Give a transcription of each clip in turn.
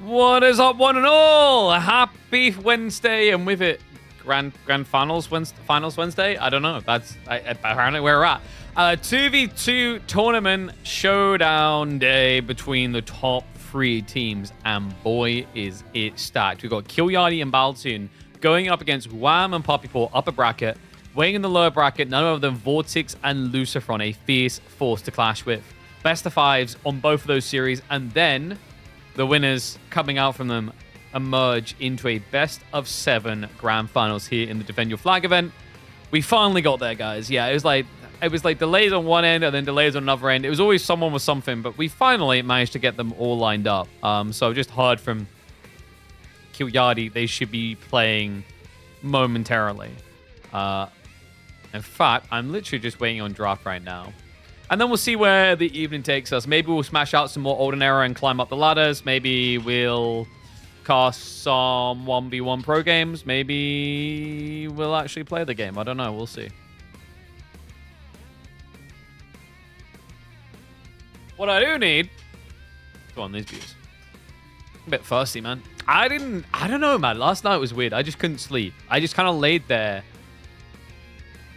What is up, one and all? Happy Wednesday, and with it, Grand Finals Wednesday. I don't know. That's apparently where we're at. 2v2 tournament showdown day between the top three teams, and boy, is it stacked. We've got Killyardi and Baltoon going up against Wham and Poppypaw upper bracket. Weighing in the lower bracket, none other than Vortex and Lucifron, a fierce force to clash with. Best of fives on both of those series, and then the winners coming out from them emerge into a best of 7 grand finals here in the Defend Your Flag event. We finally got there, guys. Yeah, it was like delays on one end and then delays on another end. It was always someone with something, but we finally managed to get them all lined up. So I just heard from Killyardi they should be playing momentarily. In fact, I'm literally just waiting on draft right now. And then we'll see where the evening takes us. Maybe we'll smash out some more Olden Era and climb up the ladders. Maybe we'll cast some 1v1 pro games. Maybe we'll actually play the game. I don't know. We'll see. What I do need... Go on, these views. A bit thirsty, man. I don't know, man. Last night was weird. I just couldn't sleep. I just kind of laid there.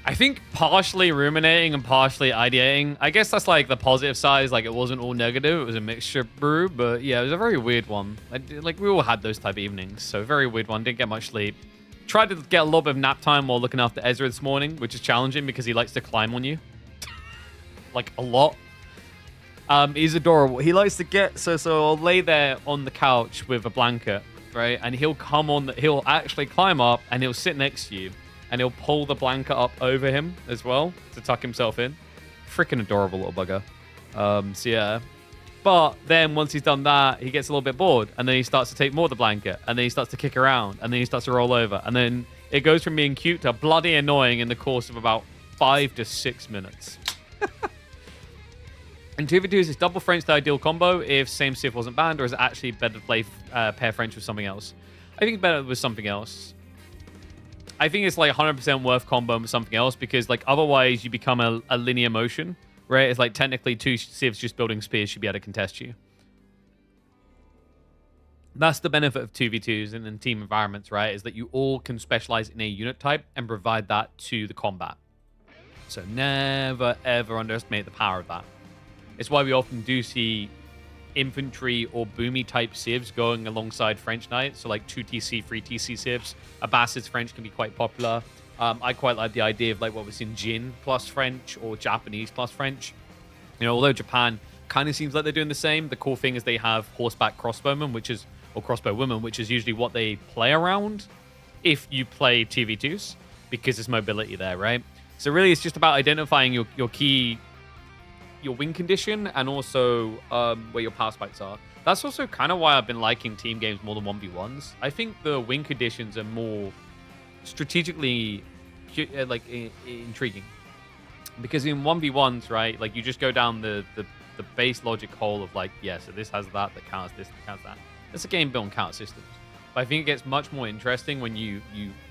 I think partially ruminating and partially ideating. I guess that's like the positive side. Like it wasn't all negative. It was a mixture brew. But yeah, it was a very weird one. Like we all had those type of evenings. So very weird one. Didn't get much sleep. Tried to get a little bit of nap time while looking after Ezra this morning, which is challenging because he likes to climb on you. Like a lot. He's adorable. He likes to get... So I'll lay there on the couch with a blanket, right? And he'll come on... He'll actually climb up and he'll sit next to you. And he'll pull the blanket up over him as well to tuck himself in. Freaking adorable little bugger. So yeah. But then once he's done that, he gets a little bit bored. And then he starts to take more of the blanket. And then he starts to kick around. And then he starts to roll over. And then it goes from being cute to bloody annoying in the course of about 5 to 6 minutes. And 2v2 is this double French the ideal combo if same Civ wasn't banned, or is it actually better to play pair French with something else? I think it's better with something else. I think it's like 100% worth combo with something else because like otherwise you become a linear motion, right? It's like technically 2 Civs just building spears should be able to contest you. That's the benefit of 2v2s and in team environments, right? Is that you all can specialize in a unit type and provide that to the combat. So never, ever underestimate the power of that. It's why we often do see infantry or boomy type civs going alongside French knights. So like 2TC, 3TC civs. Abbasid's French can be quite popular. I quite like the idea of like what was in Jin plus French or Japanese plus French. You know, although Japan kind of seems like they're doing the same, the cool thing is they have horseback crossbowmen, or crossbow women, which is usually what they play around if you play 2v2s because there's mobility there, right? So really it's just about identifying your key, your win condition, and also where your power spikes are. That's also kind of why I've been liking team games more than 1v1s. I think the win conditions are more strategically like intriguing. Because in 1v1s, right, like you just go down the base logic hole of like, yeah, so this has that counts this, that counts that. It's a game built on counter systems. But I think it gets much more interesting when you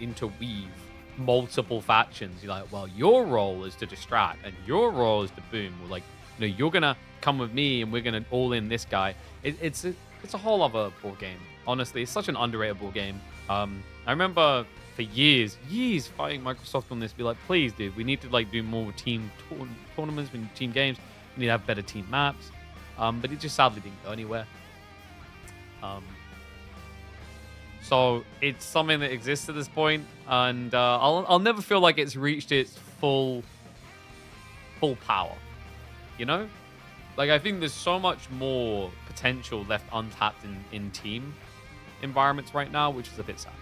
interweave multiple factions. You're like, well, your role is to distract and your role is to boom. Or like, you know, you're gonna come with me and we're gonna all in this guy. It's a whole other board game. Honestly, it's such an underrated board game. I remember for years fighting Microsoft on this, be like, please, dude, we need to like do more team tournaments and team games. We need to have better team maps. But it just sadly didn't go anywhere. So it's something that exists at this point, and I'll never feel like it's reached its full power. You know, like I think there's so much more potential left untapped in team environments right now, which is a bit sad.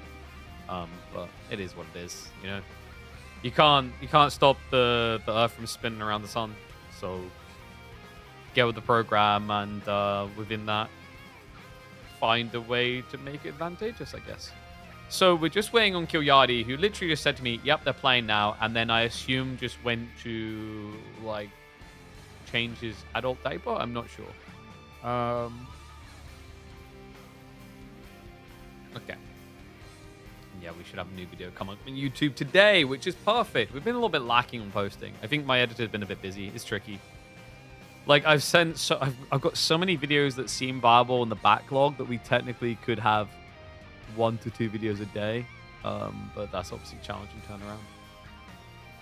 But it is what it is. You know, you can't stop the Earth from spinning around the sun. So get with the program, and within that, find a way to make it advantageous, I guess. So we're just waiting on Killyardi, who literally just said to me, yep, they're playing now. And then I assume just went to, like, change his adult diaper? I'm not sure. Okay. Yeah, we should have a new video come up on YouTube today, which is perfect. We've been a little bit lacking on posting. I think my editor's been a bit busy. It's tricky. Like I've got so many videos that seem viable in the backlog that we technically could have 1 to 2 videos a day. But that's obviously challenging turnaround.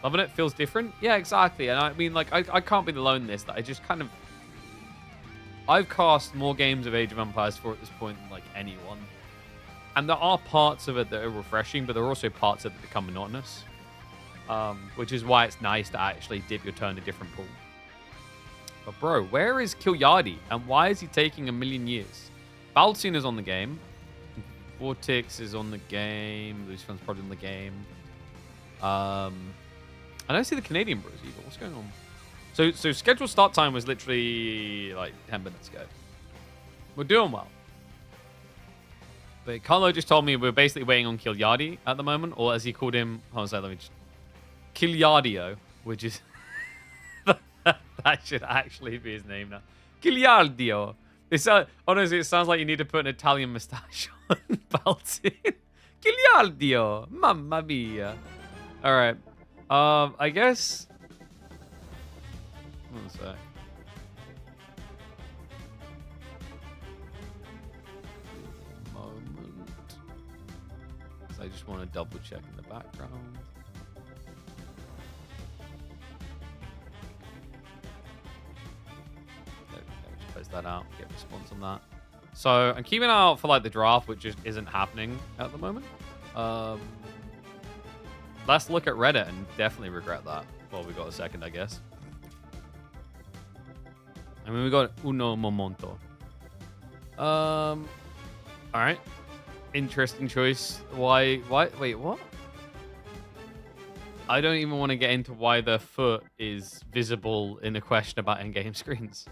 Loving it, feels different. Yeah, exactly. And I mean, like, I can't be alone in this. That I just kind of, I've cast more games of Age of Empires 4 at this point than like anyone. And there are parts of it that are refreshing, but there are also parts of it that become monotonous. Which is why it's nice to actually dip your toe in a different pool. But bro, where is Kilyadi? And why is he taking a million years? Baltine is on the game. Vortex is on the game. Lucifan's probably on the game. I don't see the Canadian Bros either. What's going on? So scheduled start time was literally like 10 minutes ago. We're doing well. But Carlo just told me we're basically waiting on Kilyadi at the moment, or as he called him, hold on a second, let me just... Kilyadio, which is... that should actually be his name now. Kilyardio. Honestly, it sounds like you need to put an Italian moustache on Baltine. Kilyardio. Mamma mia. All right. I guess... One sec. Moment. Because I just want to double check in the background. Post that out, get a response on that. So I'm keeping an eye out for like the draft, which just isn't happening at the moment. Let's look at Reddit and definitely regret that. Well, we got a second, I guess. I mean, we got uno momento. All right. Interesting choice. Why? Wait, what? I don't even want to get into why the foot is visible in a question about in-game screens.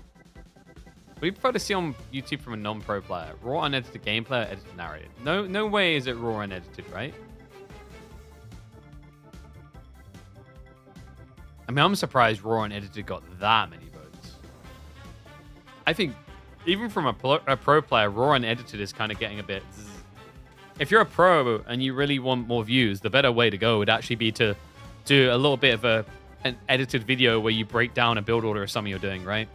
What do you prefer to see on YouTube from a non-pro player? Raw unedited gameplay or edited narrative? No way is it raw unedited, right? I mean, I'm surprised raw unedited got that many votes. I think even from a pro player, raw unedited is kind of getting a bit... Zzz. If you're a pro and you really want more views, the better way to go would actually be to do a little bit of an edited video where you break down a build order of something you're doing, right?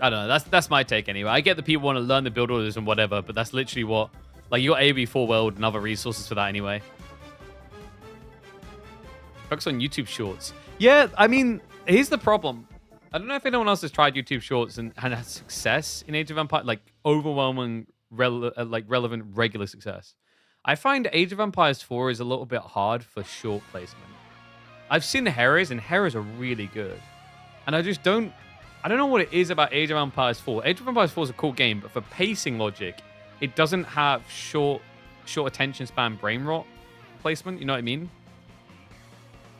I don't know. That's my take anyway. I get that people want to learn the build orders and whatever, but that's literally what... Like, you got AOV4 World and other resources for that anyway. Focus on YouTube Shorts. Yeah, I mean, here's the problem. I don't know if anyone else has tried YouTube Shorts and had success in Age of Empires, like overwhelming, relevant, regular success. I find Age of Empires 4 is a little bit hard for short placement. I've seen Heras, and Heras are really good. And I just don't... I don't know what it is about Age of Empires 4. Age of Empires 4 is a cool game, but for pacing logic, it doesn't have short attention span brain rot placement. You know what I mean?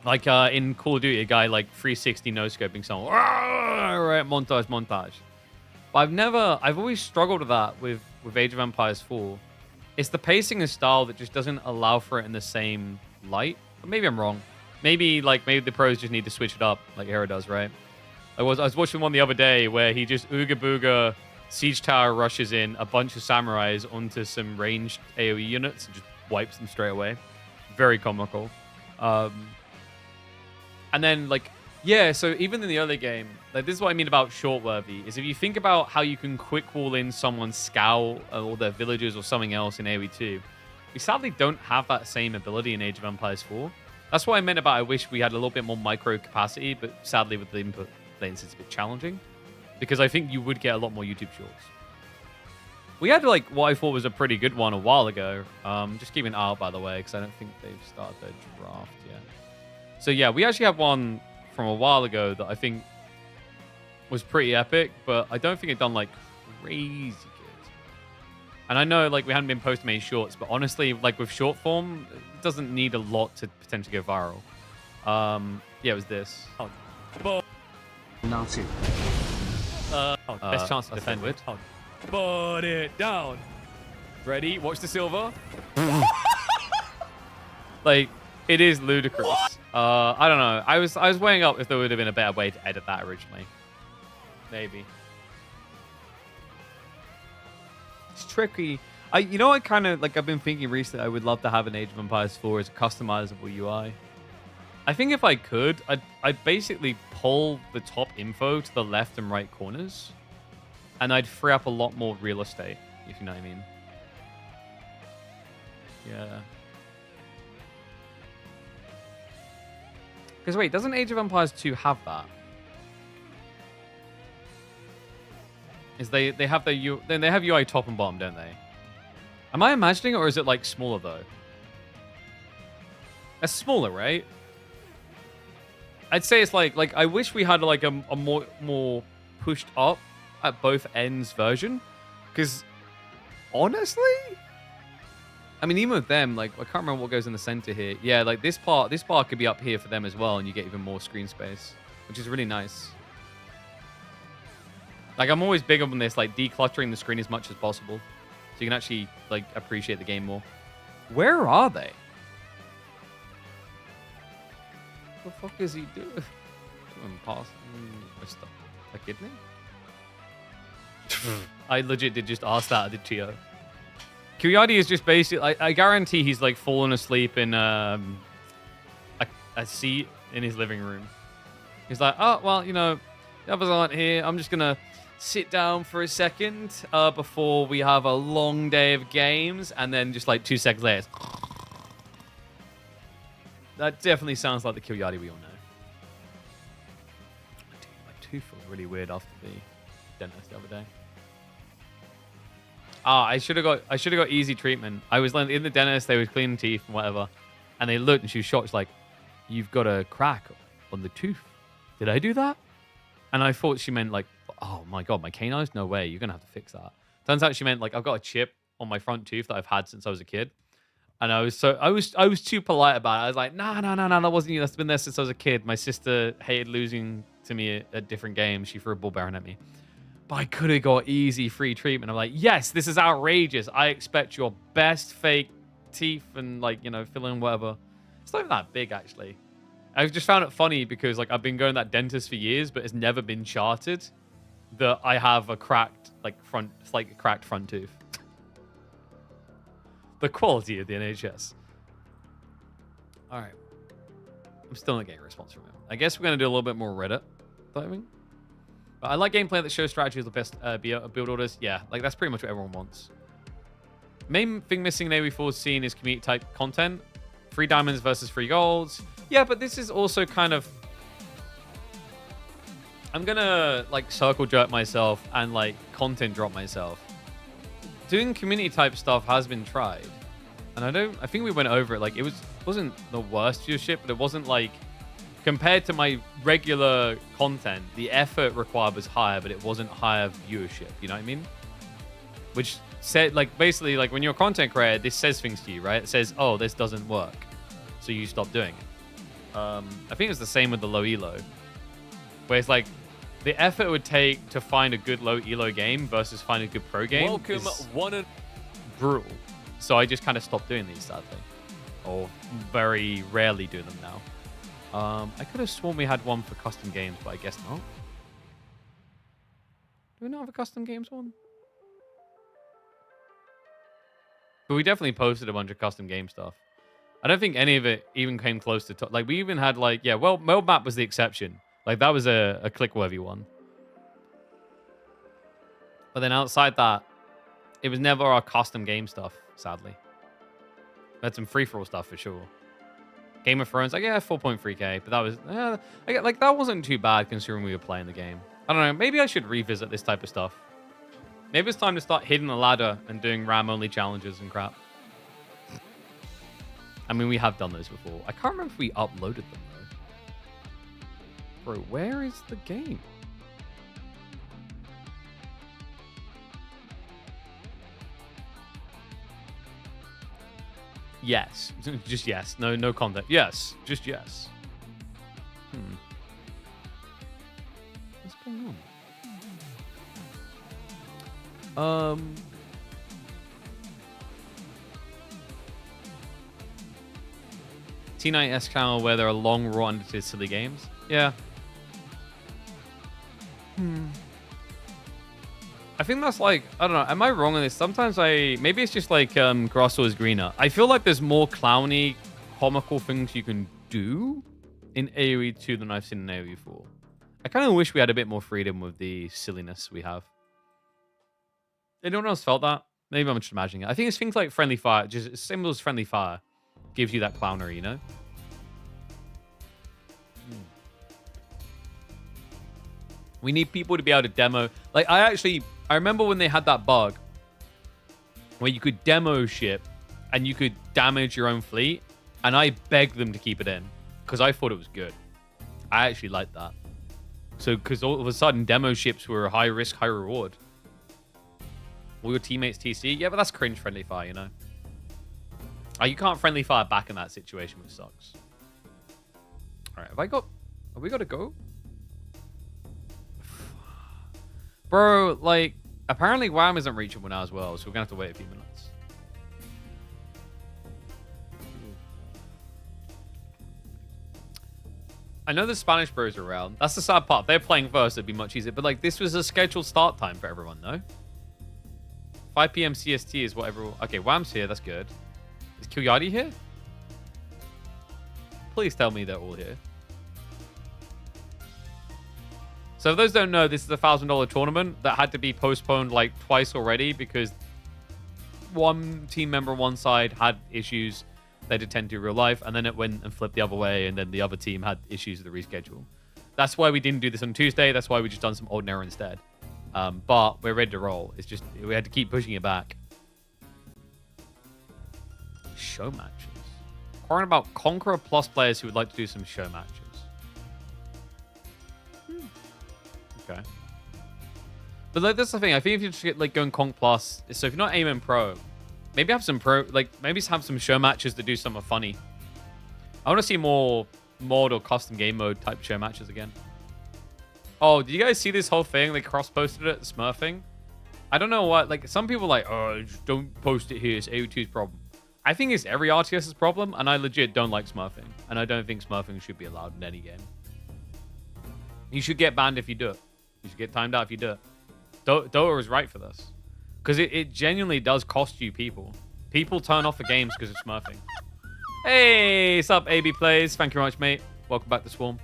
Like in Call of Duty, a guy like 360 no-scoping someone. Right, montage. But I've always struggled with that with Age of Empires 4. It's the pacing and style that just doesn't allow for it in the same light. But maybe I'm wrong. Maybe the pros just need to switch it up like Hera does, right? I was watching one the other day where he just Ooga Booga Siege Tower rushes in a bunch of samurais onto some ranged AoE units and just wipes them straight away. Very comical. And then, like, yeah, so even in the early game, like, this is what I mean about short-worthy, is if you think about how you can quick wall in someone's scout or their villagers or something else in AoE 2, we sadly don't have that same ability in Age of Empires 4. That's what I meant about I wish we had a little bit more micro capacity, but sadly with the input lanes it's a bit challenging, because I think you would get a lot more YouTube shorts. We had, like, what I thought was a pretty good one a while ago. Just keeping an eye out, by the way, because I don't think they've started their draft yet. So yeah, we actually have one from a while ago that I think was pretty epic, but I don't think it done like crazy good. And I know like we haven't been posting many shorts, but honestly, like with short form, it doesn't need a lot to potentially go viral. Yeah, it was this. Nazi. Best chance to defend with. Put it down. Ready? Watch the silver. Like, it is ludicrous. I don't know. I was weighing up if there would have been a better way to edit that originally. Maybe. It's tricky. You know, I kind of like. I've been thinking recently. I would love to have an Age of Empires 4 as a customizable UI. I think if I could, I'd basically pull the top info to the left and right corners, and I'd free up a lot more real estate, if you know what I mean. Yeah. Because wait, doesn't Age of Empires 2 have that? Is they have the then they have UI top and bottom, don't they? Am I imagining it, or is it like smaller though? It's smaller, right? I'd say it's like I wish we had like a more pushed up at both ends version, because honestly, I mean, even with them, like I can't remember what goes in the center here. Yeah, like this part could be up here for them as well, and you get even more screen space, which is really nice. Like I'm always big on this, like decluttering the screen as much as possible, so you can actually like appreciate the game more. Where are they? What the fuck is he doing? A kidney? I legit did just ask that at the Tio. Kuyadi is just basically, I guarantee he's like fallen asleep in a seat in his living room. He's like, oh, well, you know, the others aren't here. I'm just going to sit down for a second before we have a long day of games. And then just like 2 seconds later, that definitely sounds like the Kuyadi we all know. Dude, my tooth felt really weird after the dentist the other day. Ah, I should have got easy treatment. I was in the dentist, they were cleaning teeth and whatever, and they looked and she was shocked. She's like, "You've got a crack on the tooth. Did I do that?" And I thought she meant like, "Oh my god, my canines? No way. You're gonna have to fix that." Turns out she meant like I've got a chip on my front tooth that I've had since I was a kid. And I was too polite about it. I was like, no, that wasn't you. That's been there since I was a kid. My sister hated losing to me at different games. She threw a ball bearing at me. But I could have got easy free treatment. I'm like, yes, this is outrageous. I expect your best fake teeth and like, you know, fill in whatever. It's not even that big actually. I just found it funny because like I've been going to that dentist for years, but it's never been charted that I have a cracked cracked front tooth. The quality of the NHS. All right. I'm still not getting a response from him. I guess we're going to do a little bit more Reddit diving. But I like gameplay that shows strategy of the best build orders. Yeah, like that's pretty much what everyone wants. Main thing missing in AoE4 scene is community type content. 3 diamonds versus 3 golds. Yeah, but this is also kind of... I'm going to like circle jerk myself and like content drop myself. Doing community type stuff has been tried, and I think we went over it. Like it wasn't the worst viewership, but it wasn't like compared to my regular content, the effort required was higher, but it wasn't higher viewership. You know what I mean? Which said like basically like when you're a content creator, this says things to you, right? It says, oh, this doesn't work, so you stop doing it. I think it's the same with the low elo, where it's like the effort it would take to find a good low elo game versus find a good pro game is brutal. So I just kind of stopped doing these, sadly, or very rarely do them now. I could have sworn we had one for custom games, but I guess not. Do we not have a custom games one? But we definitely posted a bunch of custom game stuff. I don't think any of it even came close to like we even had like, yeah, well, World Map was the exception. Like that was a click-worthy one. But then outside that, it was never our custom game stuff, sadly. We had some free-for-all stuff for sure. Game of Thrones, like, yeah, 4.3k, but that was, like, that wasn't too bad considering we were playing the game. I don't know, maybe I should revisit this type of stuff. Maybe it's time to start hitting the ladder and doing RAM-only challenges and crap. I mean, we have done those before. I can't remember if we uploaded them, though. Bro, where is the game? Yes. Just yes. No content. Yes. Just yes. What's going on? T9S channel where there are long, raw, unedited, silly games. Yeah. I think that's like, I don't know, am I wrong on this? Sometimes maybe it's just like grass always greener. I feel like there's more clowny, comical things you can do in AoE 2 than I've seen in AoE 4. I kind of wish we had a bit more freedom with the silliness we have. Anyone else felt that? Maybe I'm just imagining it. I think it's things like friendly fire, just as simple as friendly fire, gives you that clownery, you know? We need people to be able to demo. Like, I remember when they had that bug where you could demo ship and you could damage your own fleet, and I begged them to keep it in because I thought it was good. I actually liked that. So, because all of a sudden, demo ships were high risk, high reward. All your teammates TC? Yeah, but that's cringe friendly fire, you know? You can't friendly fire back in that situation, which sucks. All right, have we got to go? Bro, like, apparently WAM isn't reachable now as well, so we're going to have to wait a few minutes. I know the Spanish bros are around. That's the sad part. If they're playing first, it'd be much easier. But, like, this was a scheduled start time for everyone, no? 5 p.m. CST is what everyone... Okay, WAM's here. That's good. Is Kilyadi here? Please tell me they're all here. So if those don't know, this is a $1,000 tournament that had to be postponed like twice already because one team member on one side had issues they had to tend to real life, and then it went and flipped the other way, and then the other team had issues with the reschedule. That's why we didn't do this on Tuesday. That's why we just done some Ordinary instead. But we're ready to roll. It's just we had to keep pushing it back. Show matches. Inquiring about Conqueror Plus players who would like to do some show matches. Okay. But like, that's the thing. I think if you just get like going Conk Plus, so if you're not aiming pro, maybe have some maybe have some show matches to do something funny. I want to see more mod or custom game mode type show matches again. Oh, did you guys see this whole thing? They cross-posted it, the Smurfing. I don't know what, like, some people are like, oh, just don't post it here. It's AO2's problem. I think it's every RTS's problem, and I legit don't like Smurfing. And I don't think Smurfing should be allowed in any game. You should get banned if you do it. You should get timed out if you do it. Dota is right for this. Because it genuinely does cost you people. People turn off the games because of Smurfing. Hey, what's up, AB Plays? Thank you very much, mate. Welcome back to Swarm.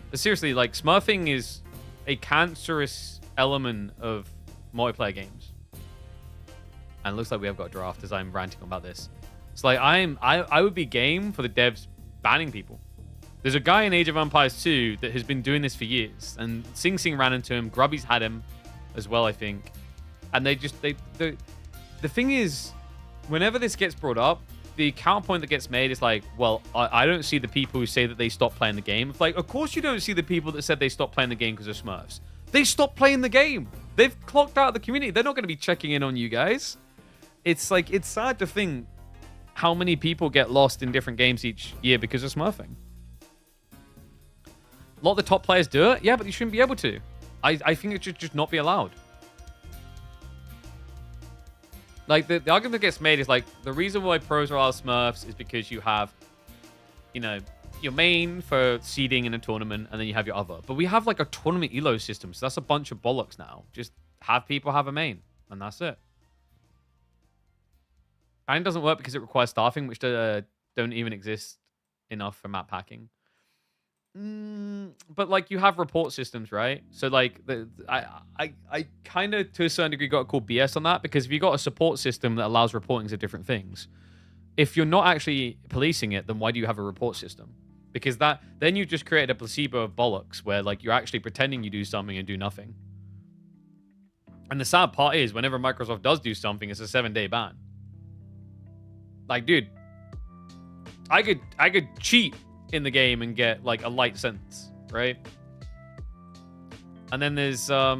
But seriously, like, Smurfing is a cancerous element of multiplayer games. And it looks like we have got a draft as I'm ranting about this. It's like, I would be game for the devs banning people. There's a guy in Age of Empires 2 that has been doing this for years. And Sing Sing ran into him. Grubby's had him as well, I think. And the thing is, whenever this gets brought up, the counterpoint that gets made is like, well, I don't see the people who say that they stopped playing the game. It's like, of course you don't see the people that said they stopped playing the game because of Smurfs. They stopped playing the game. They've clocked out of the community. They're not going to be checking in on you guys. It's like, it's sad to think how many people get lost in different games each year because of Smurfing. A lot of the top players do it. Yeah, but you shouldn't be able to. I think it should just not be allowed. Like, the argument that gets made is, like, the reason why pros are allowed Smurfs is because you have, you know, your main for seeding in a tournament, and then you have your other. But we have, like, a tournament elo system, so that's a bunch of bollocks now. Just have people have a main, and that's it. Banning doesn't work because it requires staffing, which don't even exist enough for map packing. But like, you have report systems, right? So like, I kind of to a certain degree got called BS on that, because if you got a support system that allows reportings of different things, if you're not actually policing it, then why do you have a report system? Because then you just created a placebo of bollocks where like you're actually pretending you do something and do nothing. And the sad part is, whenever Microsoft does do something, it's a 7-day ban. Like, dude, I could cheat in the game and get like a light sentence, right? And then there's I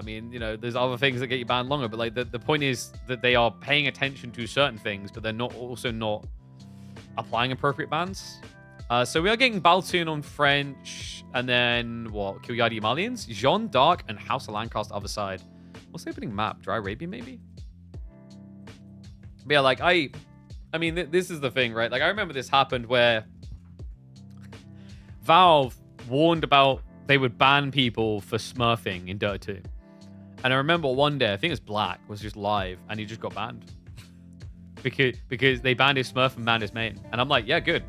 mean, you know, there's other things that get you banned longer, but like the point is that they are paying attention to certain things, but they're not applying appropriate bans. So we are getting Baltoon on French, and then what? Kilyadi Malians, Jean d'Arc, and House of Lancaster other side. What's the opening map? Dry Arabia, maybe? But yeah, like I mean, this is the thing, right? Like, I remember this happened where Valve warned about they would ban people for smurfing in Dota 2. And I remember one day, I think it was Black, was just live, and he just got banned. because they banned his smurf and banned his main. And I'm like, yeah, good.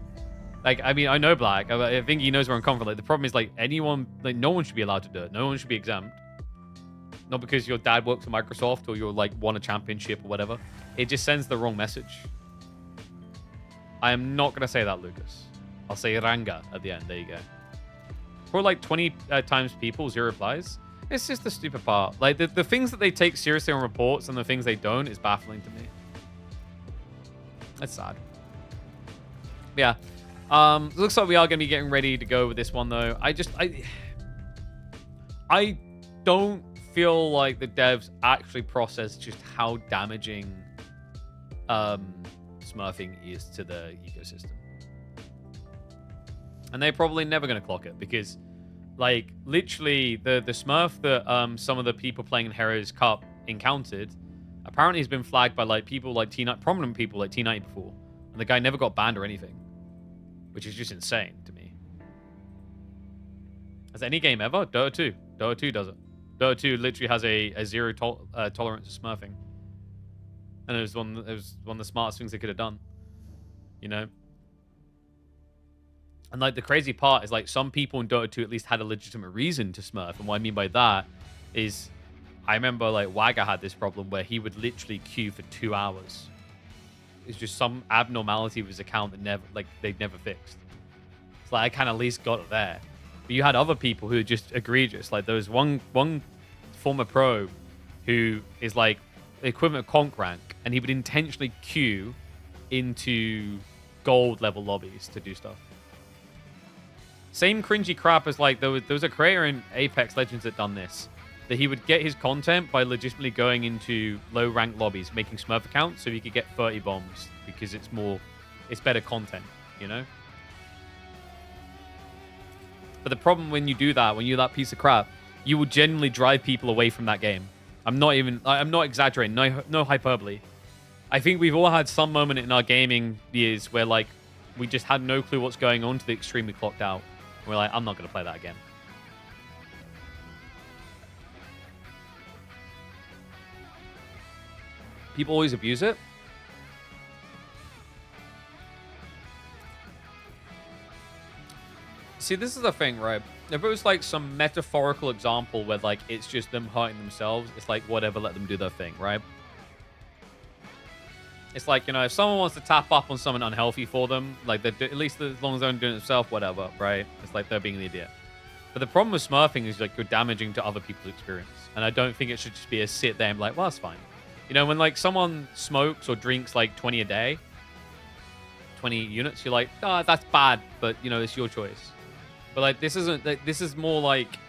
Like, I mean, I know Black. I think he knows where I'm coming from. Like, the problem is, like, anyone, like, no one should be allowed to do it. No one should be exempt. Not because your dad works for Microsoft or you're, like, won a championship or whatever. It just sends the wrong message. I am not going to say that, Lucas. I'll say Ranga at the end. There you go. For, like, 20 times people, 0 replies. It's just the stupid part. Like, the things that they take seriously on reports and the things they don't is baffling to me. It's sad. Yeah. Looks like we are going to be getting ready to go with this one, though. I don't feel like the devs actually process just how damaging smurfing is to the ecosystem. And they're probably never going to clock it because, like, literally the smurf that some of the people playing in Heroes Cup encountered apparently has been flagged by, like, people like prominent people like T94. And the guy never got banned or anything. Which is just insane to me. Has any game ever? Dota 2. Dota 2 does it. Dota 2 literally has a zero tolerance to smurfing. And it was one of the smartest things they could have done. You know? And, like, the crazy part is, like, some people in Dota 2 at least had a legitimate reason to smurf. And what I mean by that is, I remember, like, Wagga had this problem where he would literally queue for 2 hours. It's just some abnormality with his account that they'd never fixed. It's like I kind of at least got it there. But you had other people who are just egregious. Like there was one former pro who is like the equivalent of conk rank, and he would intentionally queue into gold level lobbies to do stuff. Same cringy crap as like there was a creator in Apex Legends that done this. That he would get his content by legitimately going into low-ranked lobbies, making Smurf accounts, so he could get 30 bombs because it's better content, you know? But the problem when you do that, when you're that piece of crap, you will genuinely drive people away from that game. I'm not exaggerating, no hyperbole. I think we've all had some moment in our gaming years where, like, we just had no clue what's going on to the extreme we clocked out. We're like, I'm not going to play that again. People always abuse it. See, this is the thing, right? If it was like some metaphorical example where like it's just them hurting themselves, it's like whatever, let them do their thing, right? It's like, you know, if someone wants to tap up on something unhealthy for them, like at least as long as they're doing it themselves, whatever, right? It's like they're being an idiot. But the problem with smurfing is like you're damaging to other people's experience. And I don't think it should just be a sit there and be like, well, that's fine. You know, when like someone smokes or drinks like 20 a day, 20 units, you're like, oh, that's bad, but you know, it's your choice. But like, this is more like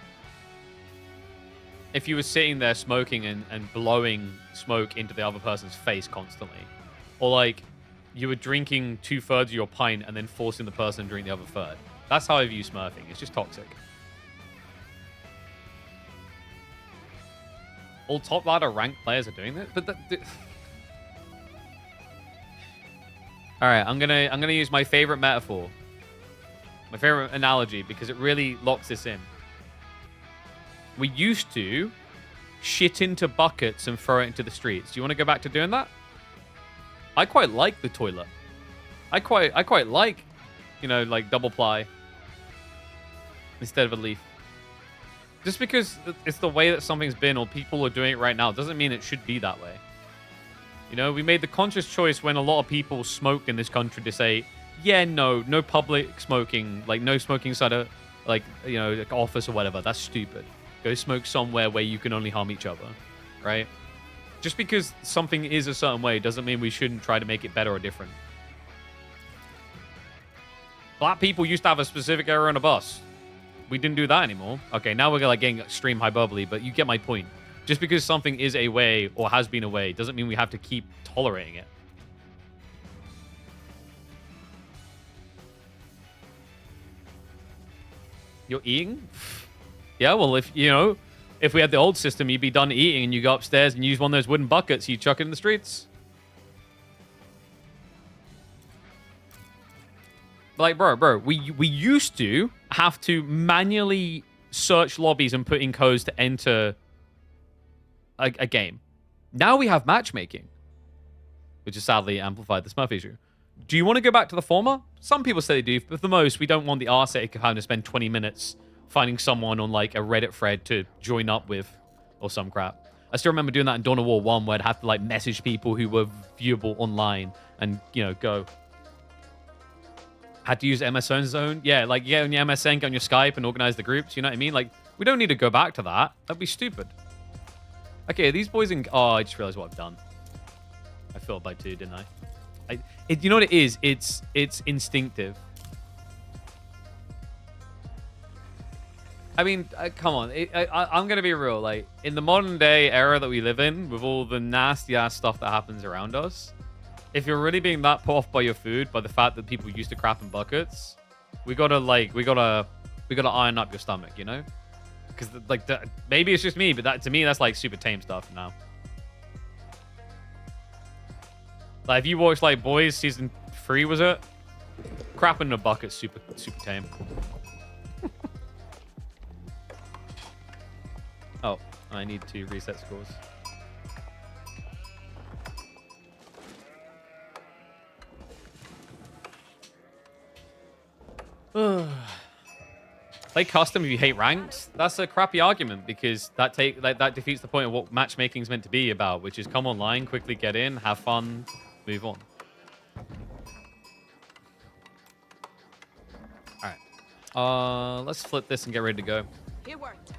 if you were sitting there smoking and blowing smoke into the other person's face constantly. Or like you were drinking 2/3 of your pint and then forcing the person to drink the other third. That's how I view smurfing. It's just toxic. All top ladder ranked players are doing this, but all right, I'm gonna use my favorite metaphor, my favorite analogy, because it really locks this in. We used to shit into buckets and throw it into the streets. Do you want to go back to doing that? I quite like the toilet. I quite like, you know, like double ply instead of a leaf. Just because it's the way that something's been or people are doing it right now doesn't mean it should be that way. You know, we made the conscious choice when a lot of people smoked in this country to say, yeah, no public smoking, like no smoking inside a, like, you know, like office or whatever. That's stupid. Go smoke somewhere where you can only harm each other, right? Just because something is a certain way doesn't mean we shouldn't try to make it better or different. Black people used to have a specific area on a bus. We didn't do that anymore. Okay, now we're like getting extreme hyperbole, but you get my point. Just because something is a way or has been a way doesn't mean we have to keep tolerating it. You're eating? Yeah, well, if we had the old system, you'd be done eating and you go upstairs and use one of those wooden buckets, you chuck it in the streets. Like, bro, we used to have to manually search lobbies and put in codes to enter a game. Now we have matchmaking, which has sadly amplified the Smurf issue. Do you want to go back to the former? Some people say they do, but for the most, we don't want the arsake of having to spend 20 minutes finding someone on like a Reddit thread to join up with or some crap. I still remember doing that in Dawn of War 1 where I'd have to like message people who were viewable online and, you know, go. Had to use MSN Zone. Yeah, like get on your MSN, get on your Skype and organize the groups. You know what I mean? Like, we don't need to go back to that. That'd be stupid. Okay, these boys in... Oh, I just realized what I've done. I failed by 2, didn't I? You know what it is? It's instinctive. I mean, come on. I'm going to be real. Like, in the modern day era that we live in, with all the nasty ass stuff that happens around us, if you're really being that put off by your food, by the fact that people used to crap in buckets, we gotta iron up your stomach, you know? Because like maybe it's just me, but that to me that's like super tame stuff now. Like if you watch like Boys season 3, was it? Crapping in a bucket, super tame. Oh, I need to reset scores. Play custom if you hate ranked. That's a crappy argument because that defeats the point of what matchmaking is meant to be about, which is come online, quickly get in, have fun, move on. All right, let's flip this and get ready to go. It worked.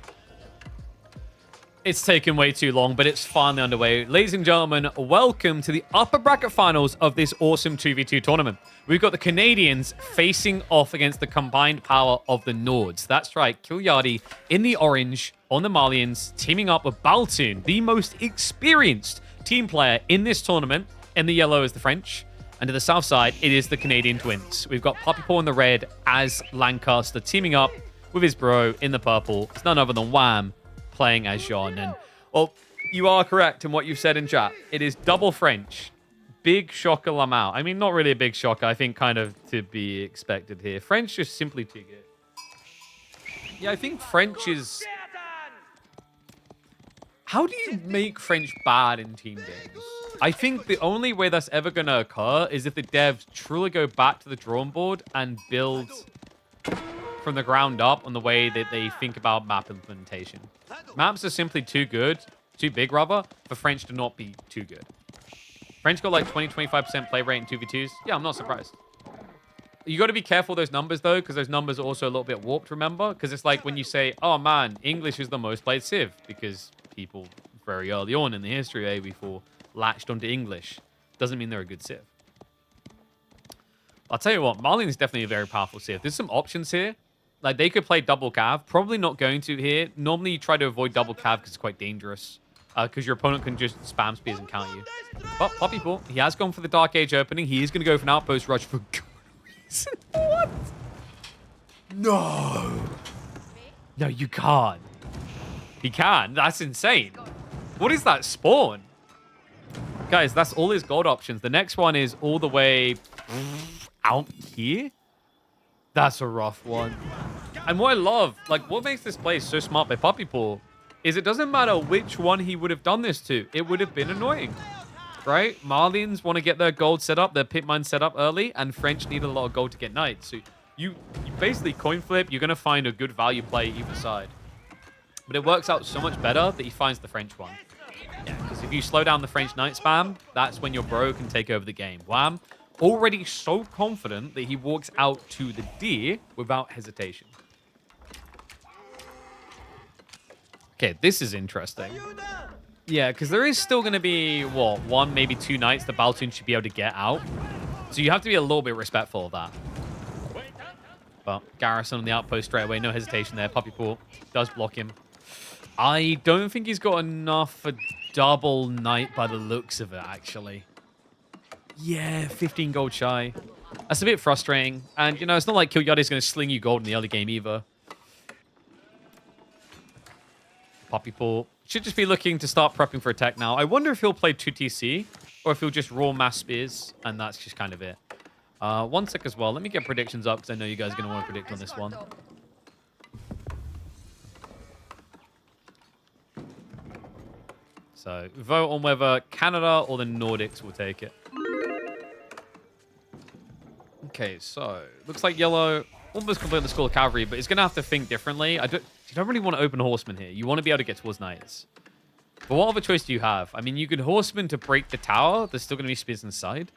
It's taken way too long, but it's finally underway. Ladies and gentlemen, welcome to the upper bracket finals of this awesome 2v2 tournament. We've got the Canadians facing off against the combined power of the Nords. That's right, Killardy in the orange on the Malians, teaming up with Baltoon, the most experienced team player in this tournament. In the yellow is the French, and to the south side, it is the Canadian twins. We've got Puppy Paw in the red as Lancaster, teaming up with his bro in the purple. It's none other than Wham, playing as Jean. And well, you are correct in what you've said in chat. It is double French. Big shocker Lamau. I mean, not really a big shocker. I think kind of to be expected here. French just simply too good. Yeah, I think French is... How do you make French bad in team games? I think the only way that's ever going to occur is if the devs truly go back to the drawing board and build from the ground up on the way that they think about map implementation. Maps are simply too good, too big rather, for French to not be too good. French got like 20-25% play rate in 2v2s. Yeah, I'm not surprised. You got to be careful those numbers though, because those numbers are also a little bit warped, remember? Because it's like when you say, oh man, English is the most played Civ, because people very early on in the history of AV4 latched onto English. Doesn't mean they're a good Civ. I'll tell you what, Marlin is definitely a very powerful Civ. There's some options here. Like, they could play double cav. Probably not going to here. Normally, you try to avoid double cav because it's quite dangerous. Because your opponent can just spam spears and counter you. But Puppy Paw, he has gone for the Dark Age opening. He is going to go for an outpost rush for good reason. What? No. No, you can't. He can. That's insane. What is that spawn? Guys, that's all his gold options. The next one is all the way out here. That's a rough one. And what I love, like, what makes this play so smart by Puppy Paw is it doesn't matter which one he would have done this to. It would have been annoying, right? Marlians want to get their gold set up, their pit mine set up early, and French need a lot of gold to get knights. So you basically coin flip. You're going to find a good value play either side. But it works out so much better that he finds the French one. Yeah, because if you slow down the French knight spam, that's when your bro can take over the game. Wham! Already so confident that he walks out to the deer without hesitation. Okay, this is interesting. Yeah, because there is still going to be, what, 1, maybe 2 knights the Baltoon should be able to get out. So you have to be a little bit respectful of that. But Garrison on the outpost straight away, no hesitation there. Puppy Paw does block him. I don't think he's got enough for double knight by the looks of it, actually. Yeah, 15 gold shy. That's a bit frustrating. And, you know, it's not like Killardy's going to sling you gold in the early game either. Puppy Paw should just be looking to start prepping for attack now. I wonder if he'll play 2TC or if he'll just raw mass spears, and that's just kind of it. 1 sec as well. Let me get predictions up because I know you guys are going to want to predict on this one. So vote on whether Canada or the Nordics will take it. Okay, so looks like yellow almost completed the School of Cavalry, but it's going to have to think differently. You don't really want to open Horseman here. You want to be able to get towards Knights. But what other choice do you have? I mean, you could Horseman to break the tower. There's still going to be spears inside.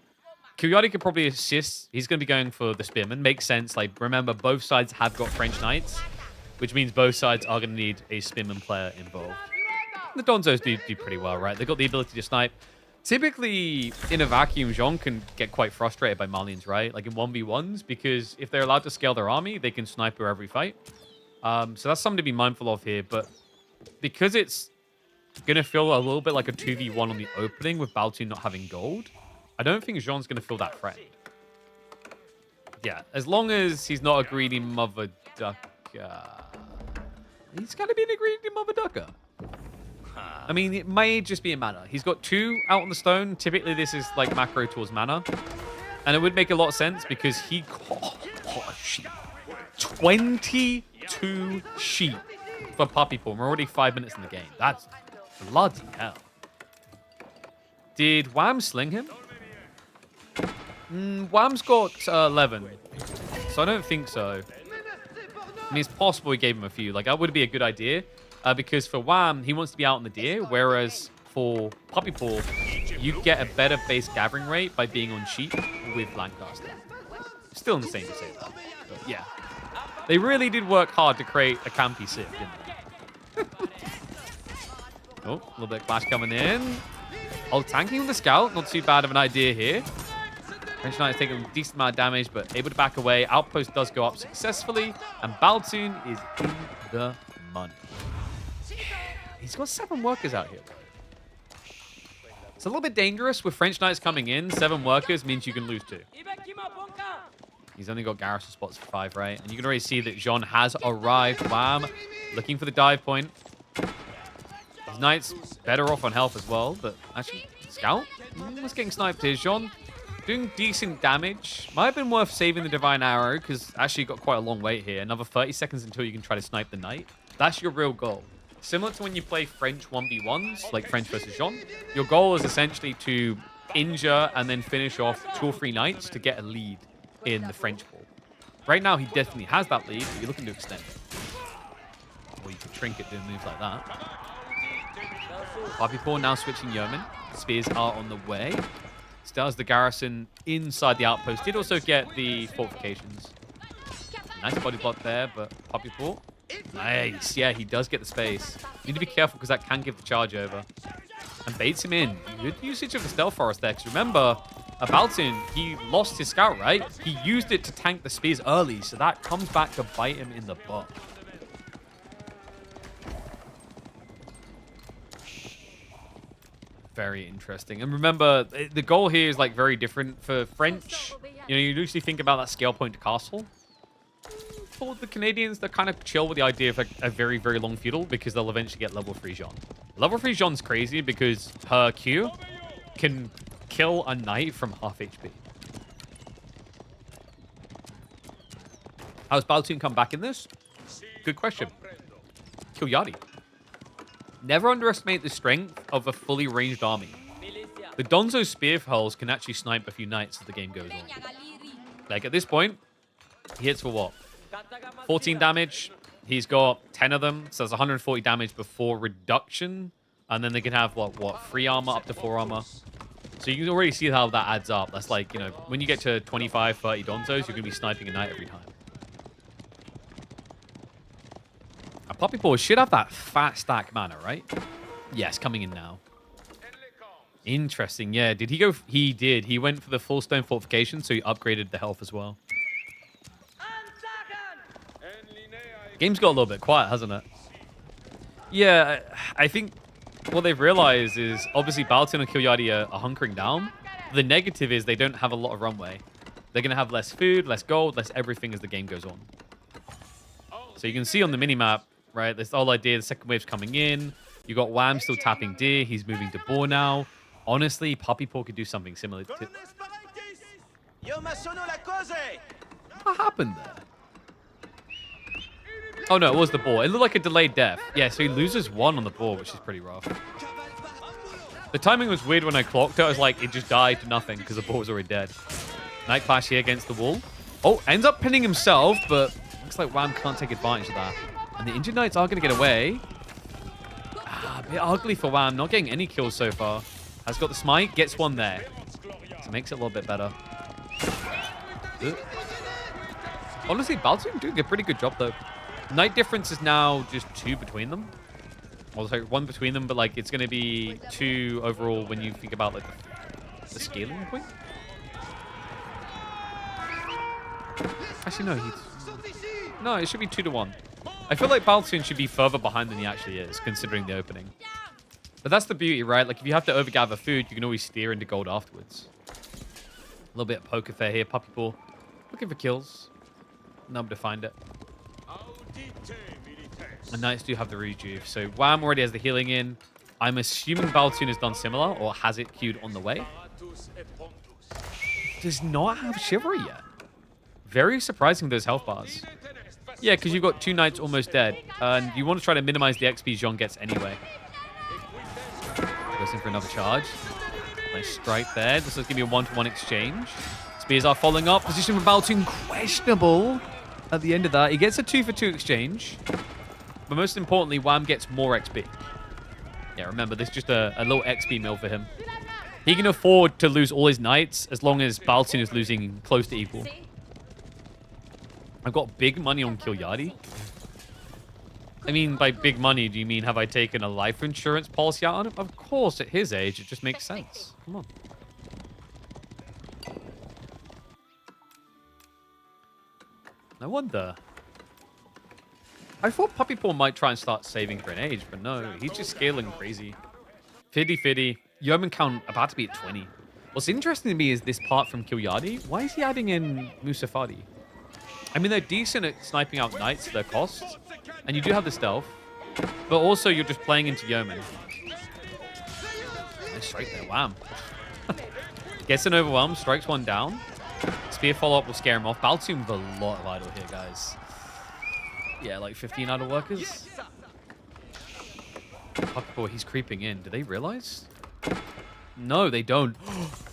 Kiyoyari could probably assist. He's going to be going for the Spearman. Makes sense. Like, remember, both sides have got French Knights, which means both sides are going to need a Spearman player involved. The Donzos do pretty well, right? They've got the ability to snipe. Typically, in a vacuum, Jean can get quite frustrated by Malians, right? Like in 1v1s, because if they're allowed to scale their army, they can snipe wherever we fight. So that's something to be mindful of here. But because it's going to feel a little bit like a 2v1 on the opening with Baltoon not having gold, I don't think Jean's going to feel that threat. Yeah, as long as he's not a greedy mother ducker. He's got to be an greedy mother ducker. I mean, it may just be a mana. He's got 2 out on the stone. Typically, this is like macro towards mana. And it would make a lot of sense because he caught a sheep. 22 sheep for Puppy Paw. We're already 5 minutes in the game. That's bloody hell. Did Wham sling him? Wham's got 11. So I don't think so. I mean, it's possible he gave him a few. Like, that would be a good idea. Because for Wham, he wants to be out on the deer, whereas for Puppy Paw, you get a better base gathering rate by being on sheep with Lancaster. Still insane to say that, but yeah. They really did work hard to create a campy Civ, didn't they? Oh, a little bit of clash coming in. Oh, tanking with the scout, not too bad of an idea here. French Knight is taking a decent amount of damage, but able to back away. Outpost does go up successfully, and Baltoon is in the money. He's got 7 workers out here. It's a little bit dangerous with French Knights coming in. 7 workers means you can lose 2. He's only got garrison spots for 5, right? And you can already see that Jean has arrived. Wham! Looking for the dive point. His Knights better off on health as well, but actually, Scout was getting sniped here. Jean doing decent damage. Might have been worth saving the Divine Arrow, because actually got quite a long wait here. Another 30 seconds until you can try to snipe the Knight. That's your real goal. Similar to when you play French 1v1s, like French versus Jean, your goal is essentially to injure and then finish off 2 or 3 Knights to get a lead in the French pool. Right now, he definitely has that lead, but you're looking to extend it. Or you could trinket doing moves like that. Puppy Paw now switching Yeoman. Spears are on the way. Still has the garrison inside the outpost. Did also get the fortifications. Nice body block there, but Puppy Paw. Nice. Yeah, he does get the space. You need to be careful because that can give the charge over. And baits him in. Good usage of the Stealth Forest there. Because remember, Baltoon, he lost his scout, right? He used it to tank the spears early. So that comes back to bite him in the butt. Very interesting. And remember, the goal here is like very different for French. You know, you usually think about that scale point to castle. For the Canadians, they're kind of chill with the idea of a very, very long feudal because they'll eventually get level 3 Jean. Level 3 Jean's crazy because her Q can kill a knight from half HP. How does Baltoon come back in this? Good question. Kiyoyari. Never underestimate the strength of a fully ranged army. The Donzo Spear Hulls can actually snipe a few knights as the game goes on. Like at this point, he hits for what? 14 damage. He's got 10 of them, so that's 140 damage before reduction. And then they can have, what 3 armor up to 4 armor. So you can already see how that adds up. That's like, you know, when you get to 25, 30 Donzos, you're going to be sniping a knight every time. A Puppy Paw should have that fat stack mana, right? Yes, coming in now. Interesting, yeah. Did he go? He did. He went for the full stone fortification, so he upgraded the health as well. Game's got a little bit quiet, hasn't it? Yeah, I think what they've realized is obviously Baltoon and Kiyoyari are hunkering down. The negative is they don't have a lot of runway. They're going to have less food, less gold, less everything as the game goes on. So you can see on the minimap, right, this whole idea, the second wave's coming in. You got Wham still tapping deer. He's moving to boar now. Honestly, Puppy Paw could do something similar to... What happened there? Oh, no, it was the boar. It looked like a delayed death. Yeah, so he loses 1 on the boar, which is pretty rough. The timing was weird when I clocked it. I was like, it just died to nothing because the boar was already dead. Night Clash here against the wall. Oh, ends up pinning himself, but looks like Wham can't take advantage of that. And the Injured Knights are going to get away. A bit ugly for Wham, not getting any kills so far. Has got the smite, gets one there. So makes it a little bit better. Honestly, Baltoon doing a pretty good job, though. Knight difference is now just 2 between them. Well, sorry, 1 between them, but like it's going to be 2 overall when you think about like the scaling point. Actually, no, it should be 2 to 1. I feel like Baltoon should be further behind than he actually is, considering the opening. But that's the beauty, right? Like, if you have to overgather food, you can always steer into gold afterwards. A little bit of poker fair here. Puppy Paw looking for kills. Number to find it. And Knights do have the rejuve. So Wham already has the healing in. I'm assuming Baltoon has done similar or has it queued on the way. Does not have Chivalry yet. Very surprising, those health bars. Yeah, because you've got 2 Knights almost dead. And you want to try to minimize the XP Jean gets anyway. Goes in for another charge. Nice strike there. This is going to be a 1-to-1 exchange. Spears are following up. Position for Baltoon questionable at the end of that. He gets a 2-for-2 exchange. But most importantly, Wham gets more XP. Yeah, remember, this is just a little XP mill for him. He can afford to lose all his Knights as long as Baltoon is losing close to equal. I've got big money on Killyardi. I mean, by big money, do you mean have I taken a life insurance policy out on him? Of course, at his age, it just makes sense. Come on. No wonder. I thought Puppy Paw might try and start saving for an age, but no, he's just scaling crazy. Fiddy. Yeoman count about to be at 20. What's interesting to me is this part from Killyardi. Why is he adding in Musafadi? I mean, they're decent at sniping out Knights, their costs. And you do have the stealth. But also, you're just playing into Yeoman. Nice strike there. Wham. Gets an overwhelm. Strikes one down. Spear follow-up will scare him off. Baltoon with a lot of idle here, guys. Yeah, like 15 idle workers. Oh, he's creeping in. Do they realize? No, they don't.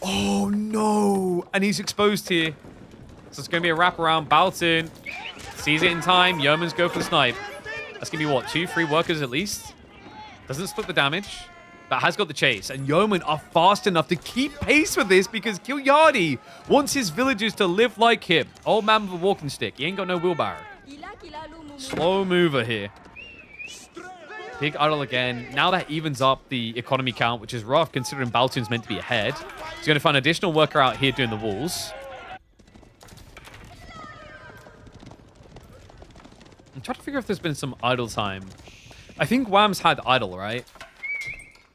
Oh, no. And he's exposed here. So it's going to be a wraparound. Baltoon sees it in time. Yeomans go for the snipe. That's going to be, what, 2-3 workers at least? Doesn't split the damage, but has got the chase. And Yeoman are fast enough to keep pace with this because Killyardi wants his villagers to live like him. Old man with a walking stick. He ain't got no wheelbarrow. Slow mover here. Big idle again. Now that evens up the economy count, which is rough considering Baltoon's meant to be ahead. He's going to find an additional worker out here doing the walls. I'm trying to figure if there's been some idle time. I think Wham's had idle, right?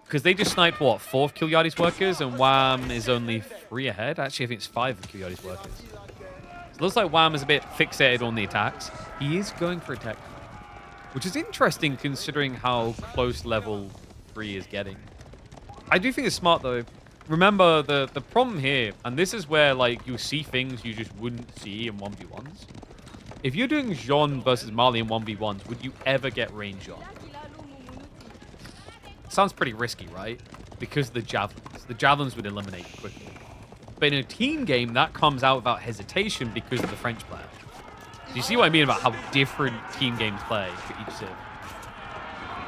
Because they just sniped, what, 4 of Killyardi's workers, and Wham is only 3 ahead? Actually, I think it's 5 of Killyardi's workers. So it looks like Wham is a bit fixated on the attacks. He is going for a tech, which is interesting considering how close level 3 is getting. I do think it's smart, though. Remember, the problem here, and this is where, like, you see things you just wouldn't see in 1v1s. If you're doing Jean versus Marley in 1v1s, would you ever get range Jean? Sounds pretty risky, right? Because of the javelins. The javelins would eliminate you quickly. But in a team game, that comes out without hesitation because of the French player. Do you see what I mean about how different team games play for each civ?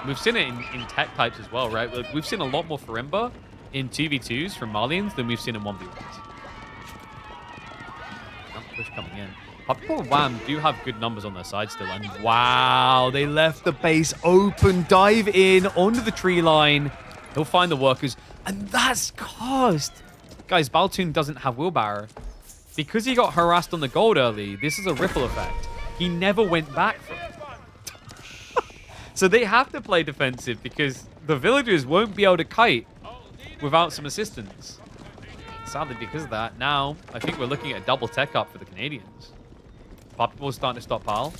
We've seen it in tech types as well, right? We've seen a lot more Farimba in 2v2s from Malians than we've seen in 1v1s. Push coming in. Puppy Paw and Wham do have good numbers on their side still. And wow, they left the base open. Dive in onto the tree line. He'll find the workers. And that's cost. Guys, Baltoon doesn't have wheelbarrow. Because he got harassed on the gold early, this is a ripple effect. He never went back from it. So they have to play defensive because the villagers won't be able to kite without some assistance. Sadly, because of that, now I think we're looking at a double tech up for the Canadians. Puppy Paw's starting to stockpile.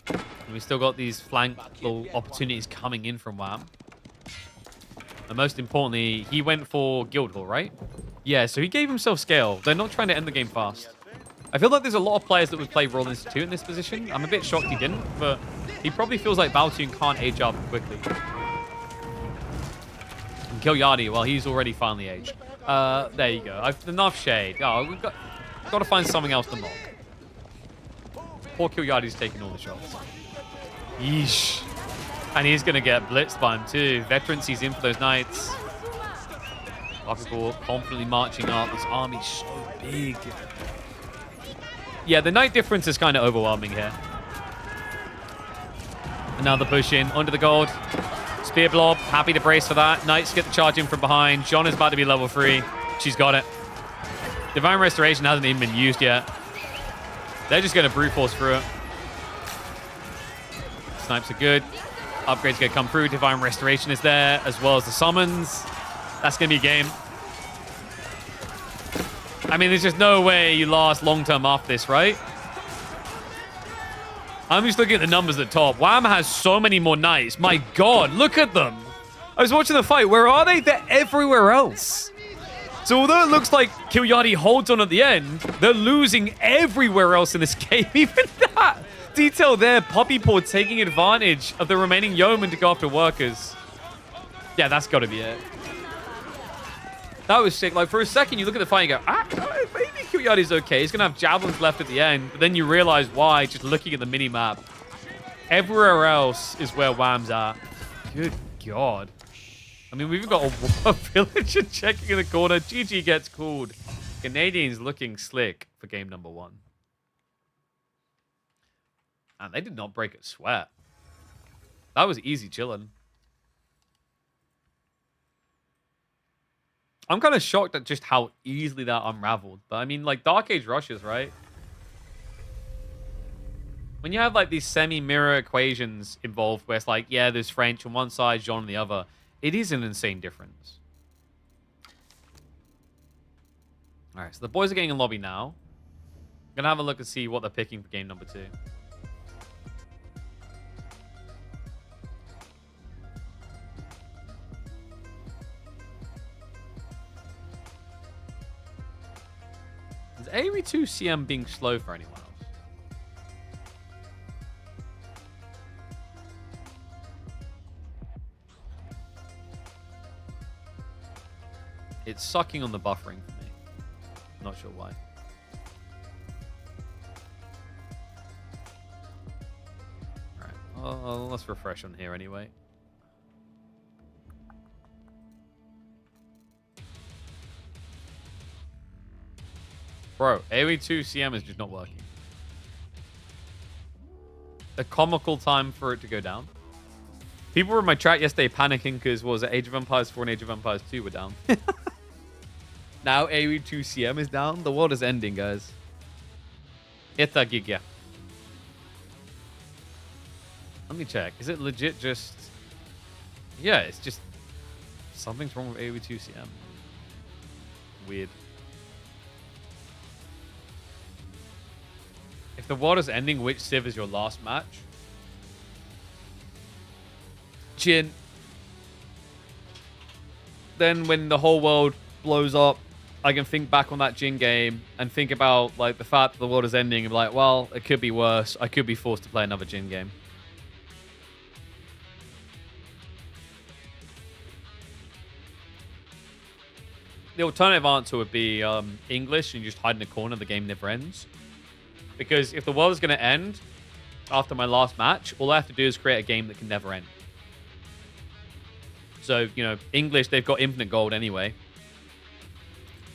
And we still got these flank little opportunities coming in from Wham. And most importantly, he went for Guildhall, right? Yeah, so he gave himself scale. They're not trying to end the game fast. I feel like there's a lot of players that would play Royal Institute in this position. I'm a bit shocked he didn't, but he probably feels like Baltoon can't age up quickly. And Killyardi, well, he's already finally aged. There you go. Enough shade. Oh, we've got to find something else to knock. Poor Kilyadi's taking all the shots. Yeesh. And he's going to get blitzed by him too. Veteran sees in for those knights. Bakugo confidently marching up. This army's so big. Yeah, the knight difference is kind of overwhelming here. Another push in onto the gold. Spear blob, happy to brace for that. Knights get the charge in from behind. Jean is about to be level 3. She's got it. Divine Restoration hasn't even been used yet. They're just going to brute force through it. Snipes are good. Upgrades going to come through. Divine Restoration is there, as well as the summons. That's going to be a game. I mean, there's just no way you last long-term after this, right? I'm just looking at the numbers at the top. Wham has so many more knights. My God, look at them. I was watching the fight. Where are they? They're everywhere else. So although it looks like Kilyadi holds on at the end, they're losing everywhere else in this game. Even that detail there, Puppy Paw taking advantage of the remaining yeomen to go after workers. Yeah, that's got to be it. That was sick. Like, for a second, you look at the fight and go, maybe Kilyadi's okay. He's going to have javelins left at the end. But then you realize why, just looking at the mini-map. Everywhere else is where Wham's at. Good God. I mean, we've got a villager checking in the corner. GG gets called. Canadians looking slick for game number 1. And they did not break a sweat. That was easy chilling. I'm kind of shocked at just how easily that unraveled. But I mean, like, Dark Age rushes, right? When you have, like, these semi-mirror equations involved where it's like, yeah, there's French on one side, Jean on the other, it is an insane difference. All right, so the boys are getting in lobby now. I'm going to have a look and see what they're picking for game number 2. Is AoE2 CM being slow for anyone else? It's sucking on the buffering for me. Not sure why. Alright, well, let's refresh on here anyway. Bro, AoE2 CM is just not working. A comical time for it to go down. People were in my chat yesterday panicking because, what was it, Age of Empires 4 and Age of Empires 2 were down. Now AoE2 CM is down. The world is ending, guys. It's a giga. Let me check. Is it legit just... Yeah, it's just... Something's wrong with AoE2 CM. Weird. If the world is ending, which Civ is your last match? Jhin. Then when the whole world blows up, I can think back on that Jhin game and think about, like, the fact that the world is ending and be like, well, it could be worse. I could be forced to play another Jhin game. The alternative answer would be English and you just hide in a corner. The game never ends. Because if the world is going to end after my last match, all I have to do is create a game that can never end. So, you know, English, they've got infinite gold anyway.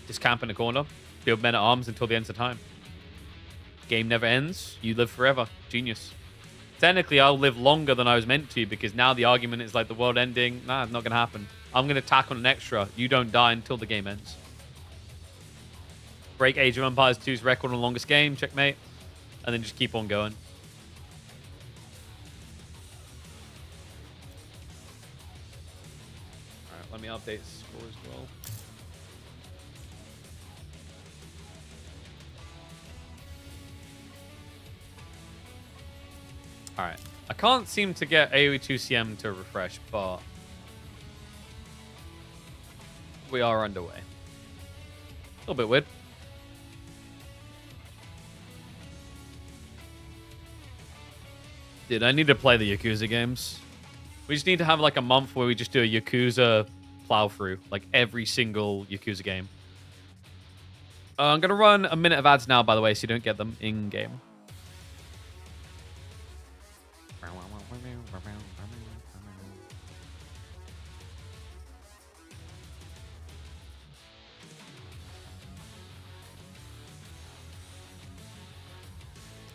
Just camp in a corner, build men at arms until the end of time. Game never ends. You live forever. Genius. Technically, I'll live longer than I was meant to because now the argument is like the world ending. Nah, it's not going to happen. I'm going to tack on an extra. You don't die until the game ends. Break Age of Empires 2's record on longest game. Checkmate. And then just keep on going. Alright, let me update the score as well. Alright. I can't seem to get AoE2CM to refresh, but we are underway. A little bit weird. Dude, I need to play the Yakuza games. We just need to have like a month where we just do a Yakuza plow through like every single Yakuza game. I'm going to run a minute of ads now, by the way, so you don't get them in-game.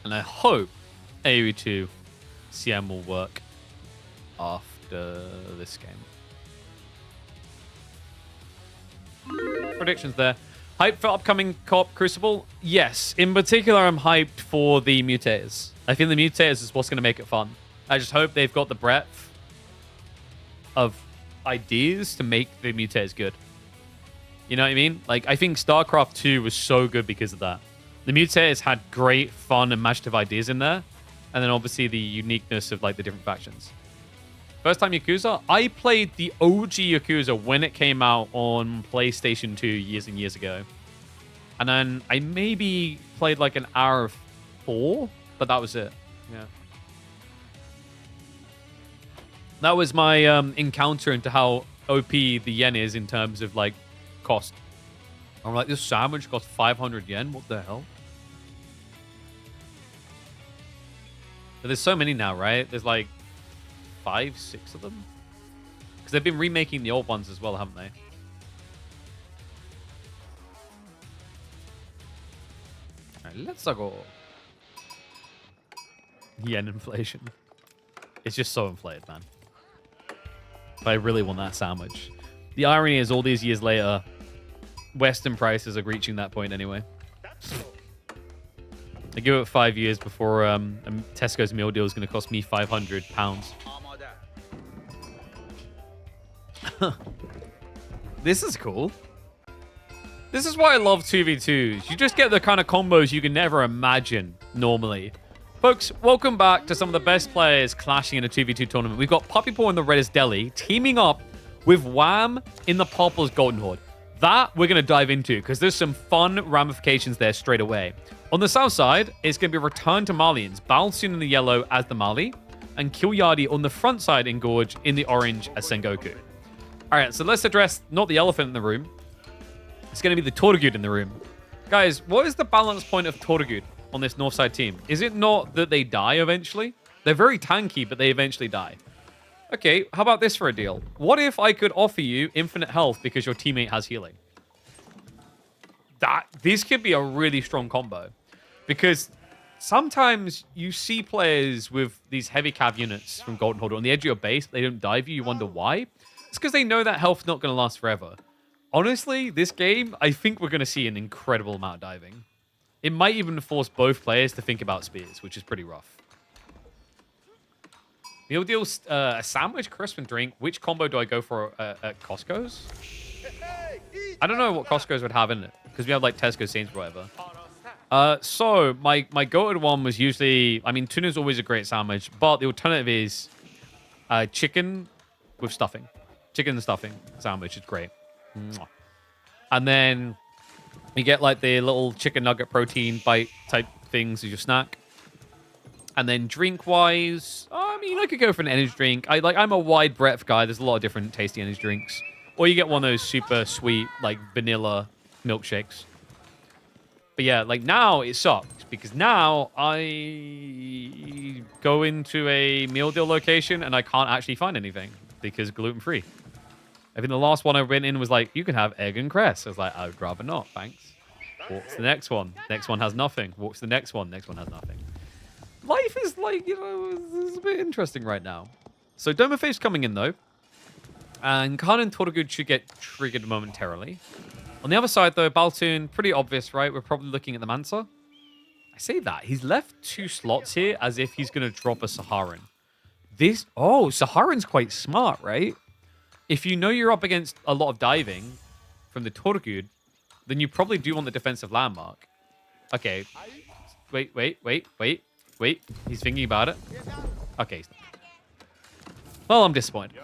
And I hope AoE 2 CM will work after this game. Predictions there. Hyped for upcoming co-op Crucible? Yes. In particular, I'm hyped for the Mutators. I think the Mutators is what's going to make it fun. I just hope they've got the breadth of ideas to make the Mutators good. You know what I mean? Like, I think StarCraft 2 was so good because of that. The Mutators had great, fun, imaginative ideas in there. And then obviously the uniqueness of like the different factions. First time Yakuza? I played the OG Yakuza when it came out on PlayStation 2 years and years ago. And then I maybe played like an hour of 4, but that was it. Yeah. That was my encounter into how OP the yen is in terms of like cost. I'm like, this sandwich costs 500 yen? What the hell? But there's so many now, right? There's like 5, 6 of them. Because they've been remaking the old ones as well, haven't they? Alright, let's go. Yen inflation. It's just so inflated, man. But I really want that sandwich. The irony is all these years later, Western prices are reaching that point anyway. I give it 5 years before Tesco's meal deal is going to cost me £500. This is cool. This is why I love 2v2s. You just get the kind of combos you can never imagine normally. Folks, welcome back to some of the best players clashing in a 2v2 tournament. We've got Puppy Paw in the Reddest Deli teaming up with Wham in the Purple's Golden Horde. That we're going to dive into because there's some fun ramifications there straight away. On the south side, it's going to be Return to Malians, Balsoon in the yellow as the Mali, and Kilyadi on the front side in Gorge in the orange as Sengoku. All right, so let's address not the elephant in the room. It's going to be the Tortugud in the room. Guys, what is the balance point of Tortugud on this north side team? Is it not that they die eventually? They're very tanky, but they eventually die. Okay, how about this for a deal? What if I could offer you infinite health because your teammate has healing? This could be a really strong combo. Because sometimes you see players with these heavy cav units from Golden Horde on the edge of your base, they don't dive you wonder why. It's because they know that health's not going to last forever. Honestly, this game, I think we're going to see an incredible amount of diving. It might even force both players to think about spears, which is pretty rough. Meal deal, a sandwich, crisp, and drink. Which combo do I go for at Costco's? I don't know what Costco's would have in it, because we have like Tesco, Sainsbury's, whatever. So my go-to one was usually, I mean, tuna's always a great sandwich, but the alternative is chicken with stuffing. Chicken and stuffing sandwich is great. Mwah. And then you get like the little chicken nugget protein bite type things as your snack. And then drink-wise, I mean, I could go for an energy drink. I'm a wide breadth guy. There's a lot of different tasty energy drinks. Or you get one of those super sweet, like vanilla milkshakes. But yeah, like now it sucks because now I go into a meal deal location and I can't actually find anything because gluten-free. I think the last one I went in was like, you can have egg and cress. I was like, I would rather not, thanks. Walk to the next one. Next one has nothing. Walk to the next one. Next one has nothing. Life is like, you know, it's a bit interesting right now. So Domaface coming in though. And Khan and Tortugud should get triggered momentarily. On the other side though, Baltoon, pretty obvious, right? We're probably looking at the Mansa. I say that. He's left 2 slots here as if he's going to drop a Saharan. Saharan's quite smart, right? If you know you're up against a lot of diving from the Tortugud, then you probably do want the defensive landmark. Okay. Wait. He's thinking about it. Okay. Well, I'm disappointed.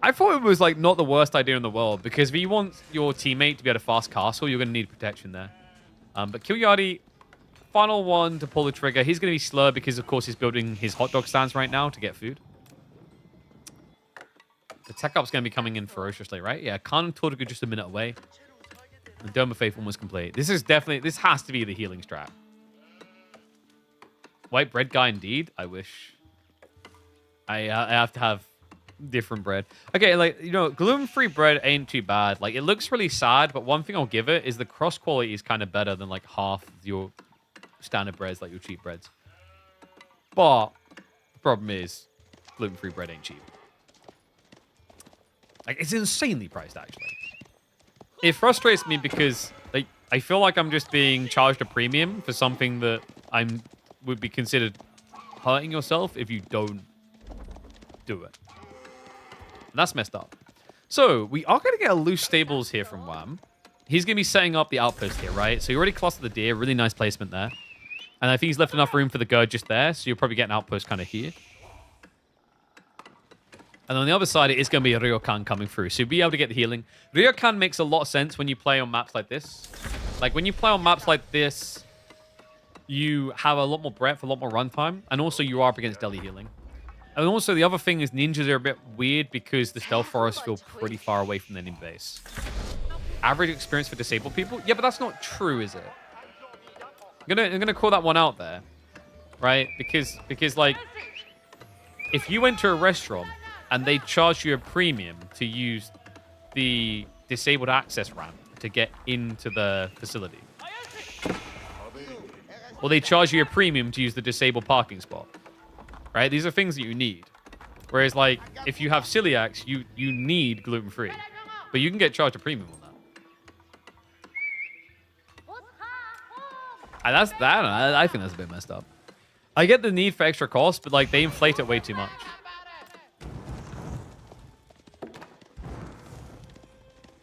I thought it was like not the worst idea in the world because if you want your teammate to be able to fast castle, you're going to need protection there. But Kilyadi, final one to pull the trigger. He's going to be slow because, of course, he's building his hot dog stands right now to get food. The tech up's going to be coming in ferociously, right? Yeah, Khan and Tortuga just a minute away. The Dome of Faith almost complete. This has to be the healing strat. White bread guy indeed. I wish. I have to have different bread. Okay, like, you know, gluten-free bread ain't too bad. Like, it looks really sad, but one thing I'll give it is the cross quality is kind of better than like half your standard breads, like your cheap breads. But the problem is gluten-free bread ain't cheap. Like, it's insanely priced, actually. It frustrates me because, like, I feel like I'm just being charged a premium for something that would be considered hurting yourself if you don't do it. And that's messed up. So, we are going to get a loose stables here from Wham. He's going to be setting up the outpost here, right? So, you already clustered the deer. Really nice placement there. And I think he's left enough room for the Gurd just there. So, you'll probably get an outpost kind of here. And on the other side, it is going to be a Ryokan coming through. So you'll be able to get the healing. Ryokan makes a lot of sense when you play on maps like this. Like, when you play on maps like this, you have a lot more breadth, a lot more runtime. And also, you are up against Deli healing. And also, the other thing is ninjas are a bit weird because the stealth forests feel pretty far away from the enemy base. Average experience for disabled people? Yeah, but that's not true, is it? I'm gonna call that one out there. Right? Because like, if you went to a restaurant and they charge you a premium to use the disabled access ramp to get into the facility, or they charge you a premium to use the disabled parking spot, right? These are things that you need. Whereas, like, if you have celiacs, you need gluten-free, but you can get charged a premium on that. And that's that. I think that's a bit messed up. I get the need for extra cost, but like they inflate it way too much.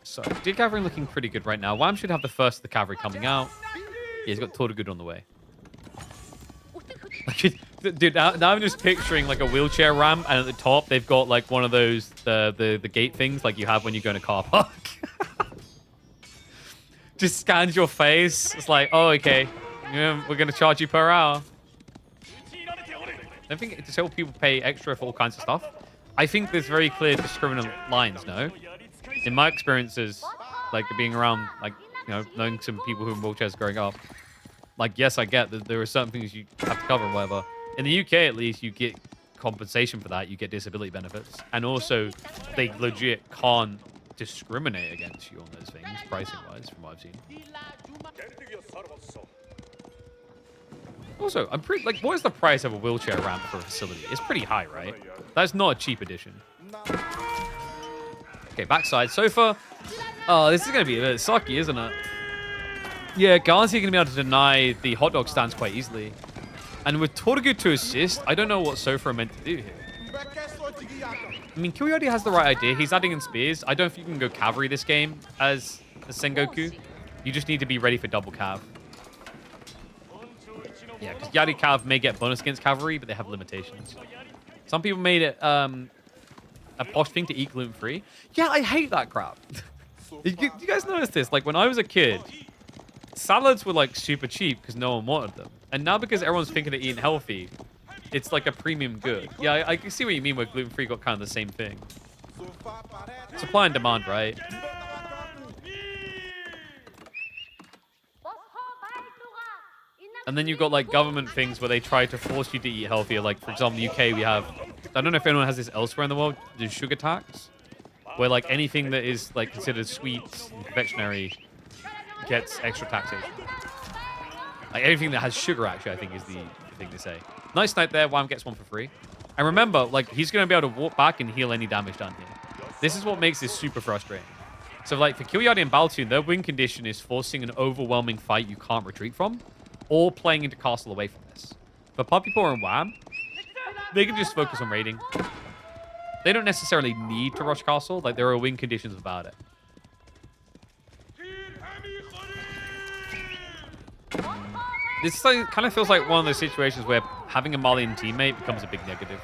So, deer cavalry looking pretty good right now. Wham should have the first of the cavalry coming out. Yeah, he's got Tortuga on the way. Dude, now I'm just picturing like a wheelchair ramp, and at the top they've got like one of those the gate things like you have when you go in a car park. Just scans your face. It's like, oh, okay, yeah, we're gonna charge you per hour. I don't think disabled people pay extra for all kinds of stuff. I think there's very clear discriminant lines, no? In my experiences, like being around, like, you know, knowing some people who are in wheelchairs growing up, like, yes, I get that there are certain things you have to cover and whatever. In the UK, at least, you get compensation for that. You get disability benefits. And also, they legit can't discriminate against you on those things, pricing-wise, from what I've seen. Also, I'm pretty, like, what is the price of a wheelchair ramp for a facility? It's pretty high, right? That's not a cheap addition. Okay, backside sofa. Oh, this is going to be a bit sucky, isn't it? Yeah, Garcia going to be able to deny the hot dog stands quite easily. And with Tortuga to assist, I don't know what Sofa are meant to do here. I mean, Kyoryuki has the right idea. He's adding in spears. I don't think you can go cavalry this game as a Sengoku. You just need to be ready for double cav. Yeah, because Yari Cav may get bonus against cavalry, but they have limitations. Some people made it a posh thing to eat gluten-free. Yeah, I hate that crap. You guys notice this? Like, when I was a kid, salads were, like, super cheap because no one wanted them. And now because everyone's thinking of eating healthy, it's like a premium good. Yeah, I can see what you mean where gluten-free got kind of the same thing. Supply and demand, right? And then you've got, like, government things where they try to force you to eat healthier. Like, for example, in the UK, we have... I don't know if anyone has this elsewhere in the world. There's sugar tax. Where, like, anything that is, like, considered sweets and confectionery gets extra taxation. Like, anything that has sugar, actually, I think is the thing to say. Nice snipe there. Wham gets one for free. And remember, like, he's going to be able to walk back and heal any damage done here. This is what makes this super frustrating. So, like, for Kyoryuki and Baltoon, their win condition is forcing an overwhelming fight you can't retreat from, or playing into castle away from this. For Puppy Paw and Wham, they can just focus on raiding. They don't necessarily need to rush castle. Like, there are win conditions about it. This kind of feels like one of those situations where having a Malian teammate becomes a big negative.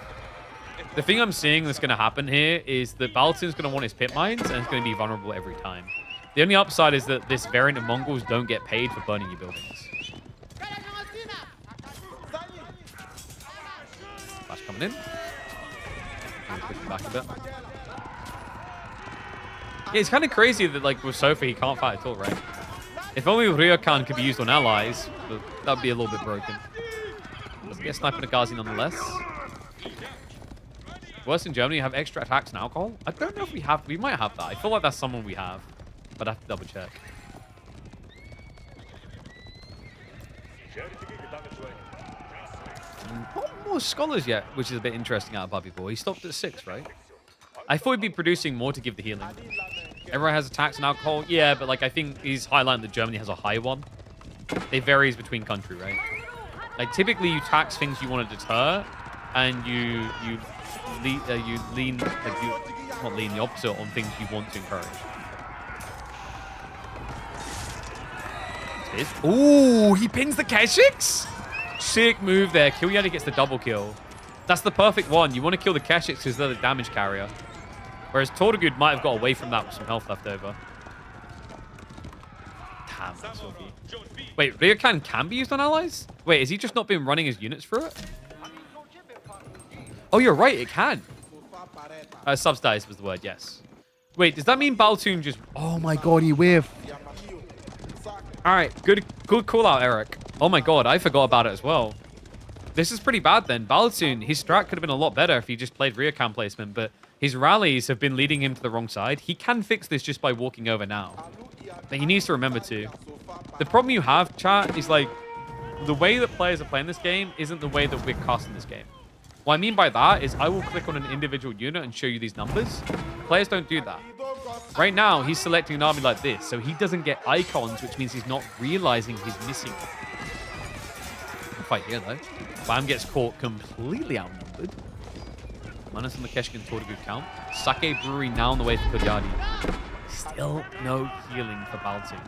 The thing I'm seeing that's going to happen here is that Baltoon's going to want his pit mines, and it's going to be vulnerable every time. The only upside is that this variant of Mongols don't get paid for burning your buildings. Flash coming in. Push him back a bit. Yeah, it's kind of crazy that, like, with Sofa, he can't fight at all, right? If only Ryokan could be used on allies, but that'd be a little bit broken. Doesn't get sniping a Gazi nonetheless. Worse in Germany, have extra attacks and alcohol? I don't know if we have. We might have that. I feel like that's someone we have, but I have to double check. Not more scholars yet, which is a bit interesting out of Puppy Boy. He stopped at 6, right? I thought he'd be producing more to give the healing. Everyone has attacks and alcohol. Yeah, but like I think he's highlighting that Germany has a high one. It varies between country, right? Like typically you tax things you want to deter, and you lean the opposite on things you want to encourage. Ooh, he pins the Keshiks. Sick move there. Kill gets the double kill. That's the perfect one. You want to kill the Keshiks because they're the damage carrier. Whereas Tortugud might have got away from that with some health left over. Damn, that's lucky. Wait, Ryokan can be used on allies? Wait, has he just not been running his units through it? Oh, you're right, it can. Subsidized was the word, yes. Wait, does that mean Baltoon just... Oh my god, he whiffed. Alright, good call out, Eric. Oh my god, I forgot about it as well. This is pretty bad then. Baltoon, his strat could have been a lot better if he just played Ryokan placement, but his rallies have been leading him to the wrong side. He can fix this just by walking over now. But he needs to remember to. The problem you have, chat, is like, the way that players are playing this game isn't the way that we're casting this game. What I mean by that is I will click on an individual unit and show you these numbers. Players don't do that. Right now, he's selecting an army like this, so he doesn't get icons, which means he's not realizing he's missing. Fight here, though. Bam gets caught completely outnumbered. Minus on the Keshikin Tortugud count. Sake Brewery now on the way to Koryadi. Still no healing for Baltoon.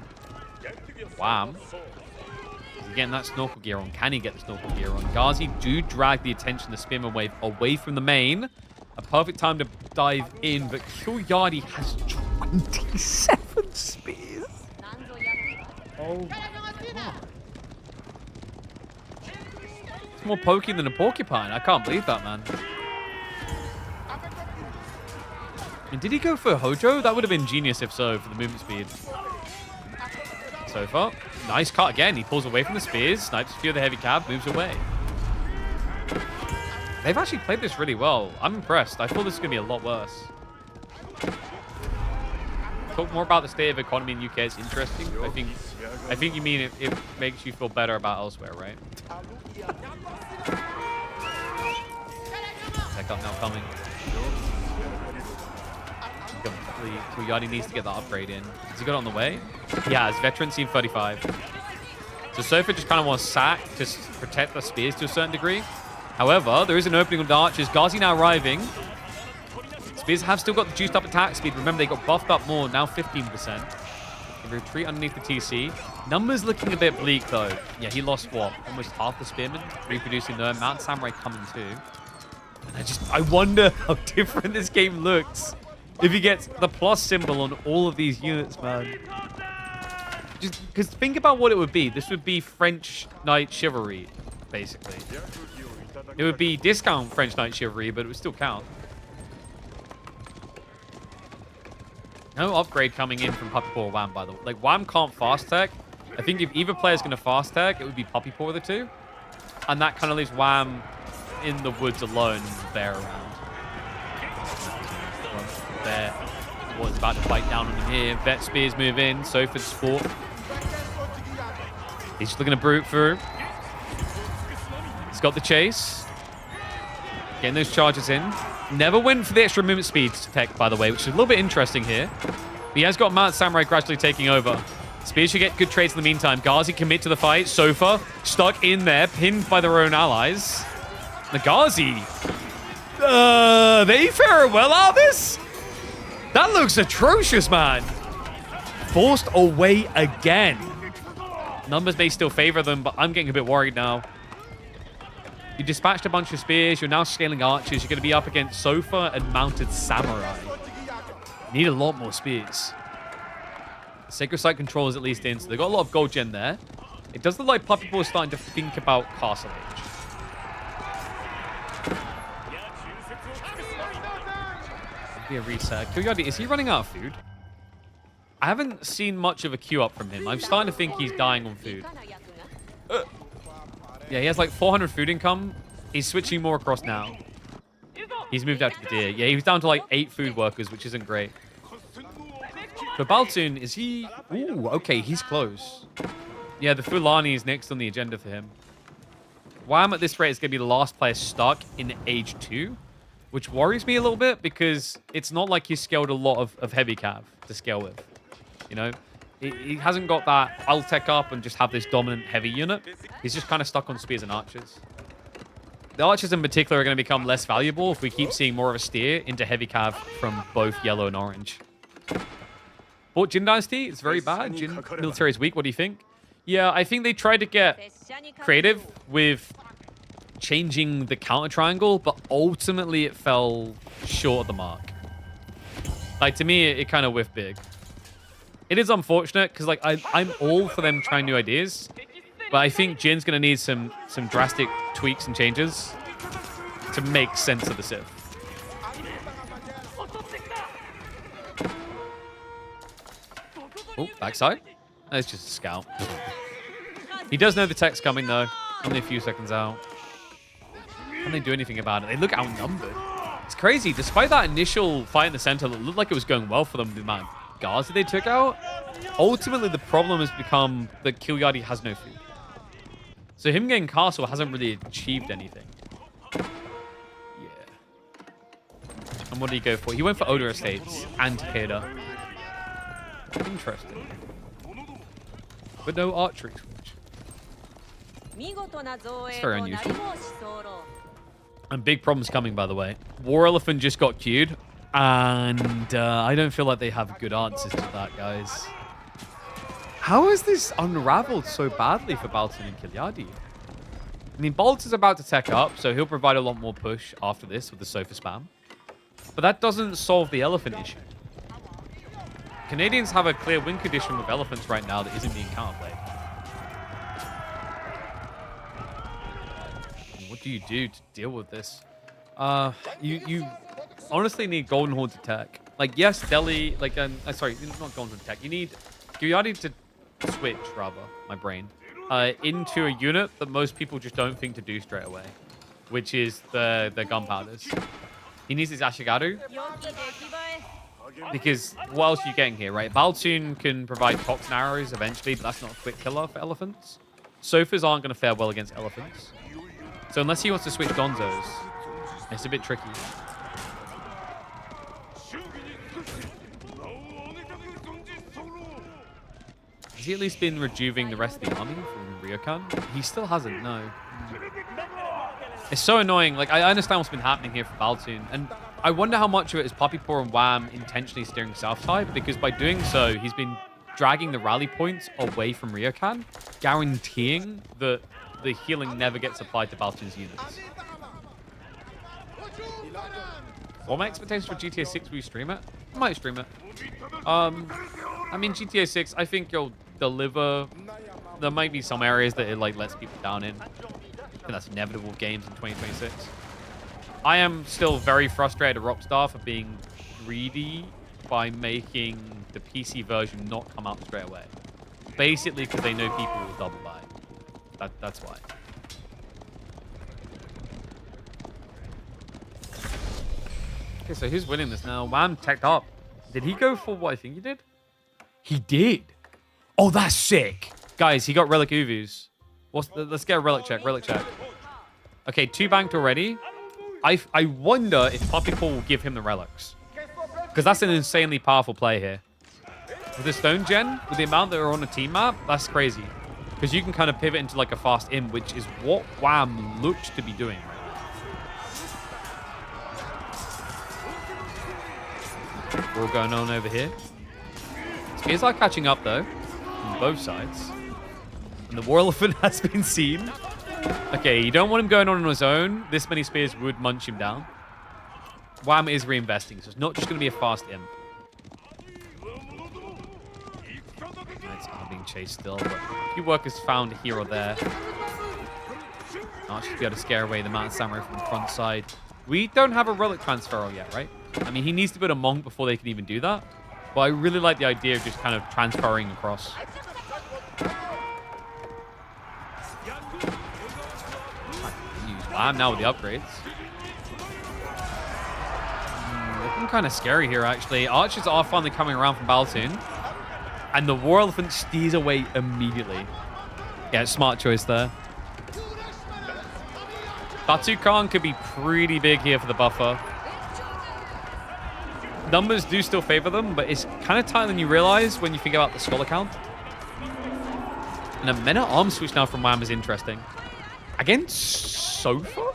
Wham. Is he getting that snorkel gear on? Can he get the snorkel gear on? Gazi do drag the attention, the Spearman Wave, away from the main. A perfect time to dive in, but Koryadi has 27 spears. Oh my god. It's more pokey than a porcupine. I can't believe that, man. And did he go for Hojo? That would have been genius if so, for the movement speed. So far, nice cut again. He pulls away from the spears, snipes a few of the heavy cab, moves away. They've actually played this really well. I'm impressed. I thought this was going to be a lot worse. Talk more about the state of economy in UK. It's interesting. I think you mean it makes you feel better about elsewhere, right? Tech up now coming. Koryadi needs to get that upgrade in. Has he got it on the way? He has. Veteran Team 35. So Sofa just kind of wants sack to protect the spears to a certain degree. However, there is an opening on the archers. Gazi now arriving. Spears have still got the juiced up attack speed. Remember, they got buffed up more, now 15%. They retreat underneath the TC. Numbers looking a bit bleak, though. Yeah, he lost, what, almost half the spearmen? Reproducing there. Mount Samurai coming, too. And I wonder how different this game looks if he gets the plus symbol on all of these units, man. Just because think about what it would be. This would be French Knight Chivalry, basically. It would be discount French Knight Chivalry, but it would still count. No upgrade coming in from Puppy Paw or Wham, by the way. Like, Wham can't fast tech. I think if either player's going to fast tech, it would be Puppy Paw of the two. And that kind of leaves Wham in the woods alone, there around. There was about to fight down on him here. Vet Spears move in. Sofa's sport. He's just looking to brute through. He's got the chase. Getting those charges in. Never went for the extra movement speed tech, by the way, which is a little bit interesting here. He has got Mount Samurai gradually taking over. Spears should get good trades in the meantime. Gazi commit to the fight. Sofa stuck in there, pinned by their own allies. The Gazi. They fare well out of this? That looks atrocious, man. Forced away again. Numbers may still favor them, but I'm getting a bit worried now. You dispatched a bunch of spears. You're now scaling archers. You're going to be up against Sofa and Mounted Samurai. You need a lot more spears. Sacred Site control is at least in, so they've got a lot of gold gen there. It does look like Puppy Paw is starting to think about Castle Age. Be a reset. Koryadi, is he running out of food? I haven't seen much of a queue up from him. I'm starting to think he's dying on food. Yeah, he has like 400 food income. He's switching more across now. He's moved out to the deer. Yeah, he was down to like 8 food workers, which isn't great. But Baltoon, is he... Ooh, okay, he's close. Yeah, the Fulani is next on the agenda for him. Wham at this rate is going to be the last player stuck in Age 2, which worries me a little bit because it's not like he's scaled a lot of heavy cav to scale with. You know? He hasn't got that I'll tech up and just have this dominant heavy unit. He's just kind of stuck on spears and archers. The archers in particular are going to become less valuable if we keep seeing more of a steer into heavy cav from both yellow and orange. But Jin Dynasty, it's very bad. Jin military is weak. What do you think? Yeah, I think they tried to get creative with changing the counter triangle, but ultimately it fell short of the mark. Like, to me, it kind of whiffed big. It is unfortunate because, like, I'm all for them trying new ideas, but I think Jin's going to need some drastic tweaks and changes to make sense of the Civ. Oh, backside. That's just a scout. He does know the tech's coming, though. Only a few seconds out. Can they do anything about it? They look outnumbered. It's crazy. Despite that initial fight in the center that looked like it was going well for them, the amount of guards that they took out, ultimately the problem has become that Kilyadi has no food. So him getting castle hasn't really achieved anything. Yeah. And what did he go for? He went for Oda Estates and Takeda. Interesting. But no archery switch. It's very unusual. And big problems coming, by the way. War Elephant just got queued. And I don't feel like they have good answers to that, guys. How has this unraveled so badly for Baltoon and Kilyadi? I mean, Bolt is about to tech up, so he'll provide a lot more push after this with the Sofa spam. But that doesn't solve the elephant issue. Canadians have a clear win condition with elephants right now that isn't being counterplayed. What do you do to deal with this? You honestly need Golden Horn to tech. Like, yes, Delhi, like, sorry, not Golden Horn to tech. You need Kilyadi to switch, rather, my brain, into a unit that most people just don't think to do straight away, which is the gunpowders. He needs his Ashigaru. Because what else are you getting here, right? Baltoon can provide cox and arrows eventually, but that's not a quick killer for elephants. Sofas aren't going to fare well against elephants. So unless he wants to switch Gonzos, it's a bit tricky. Has he at least been rejuvenating the rest of the army from Ryokan? He still hasn't, no. It's so annoying. Like, I understand what's been happening here for Baltoon, and I wonder how much of it is Poppypaw and Wham intentionally steering south side, because by doing so, he's been dragging the rally points away from Ryokan, guaranteeing that the healing never gets applied to Baltoon's units. What are my expectations for GTA 6? Will you stream it? I might stream it. I mean, GTA 6, I think you'll deliver. There might be some areas that it like lets people down in. I think that's inevitable games in 2026. I am still very frustrated at Rockstar for being greedy by making the PC version not come out straight away. Basically because they know people will double buy. That's why. Okay, so who's winning this now? Wham teched up. Did he go for what I think he did? He did. Oh, that's sick. Guys, he got Relic Uvus. Let's get a Relic check. Relic check. Okay, 2 banked already. I wonder if Poppypaw will give him the relics. Because that's an insanely powerful play here. With the Stone Gen, with the amount that are on the team map, that's crazy. Because you can kind of pivot into like a fast imp, which is what Wham looks to be doing right now. We're all going on over here. Spears are catching up though, on both sides. And the War Elephant has been seen. Okay, you don't want him going on his own. This many spears would munch him down. Wham is reinvesting, so it's not just going to be a fast imp. It's not being chased still, but a few workers found here or there. Should be able to scare away the Mountain Samurai from the front side. We don't have a relic transfer yet, right? I mean, he needs to build a monk before they can even do that. But I really like the idea of just kind of transferring across. Use Lamb now with the upgrades. Looking kind of scary here, actually. Archers are finally coming around from Baltoon. And the War Elephant steers away immediately. Yeah, smart choice there. Batu Khan could be pretty big here for the buffer. Numbers do still favor them, but it's kind of tighter than you realize when you think about the scholar count. And a Men-at-Arms switch now from Wham is interesting. Against Sofa?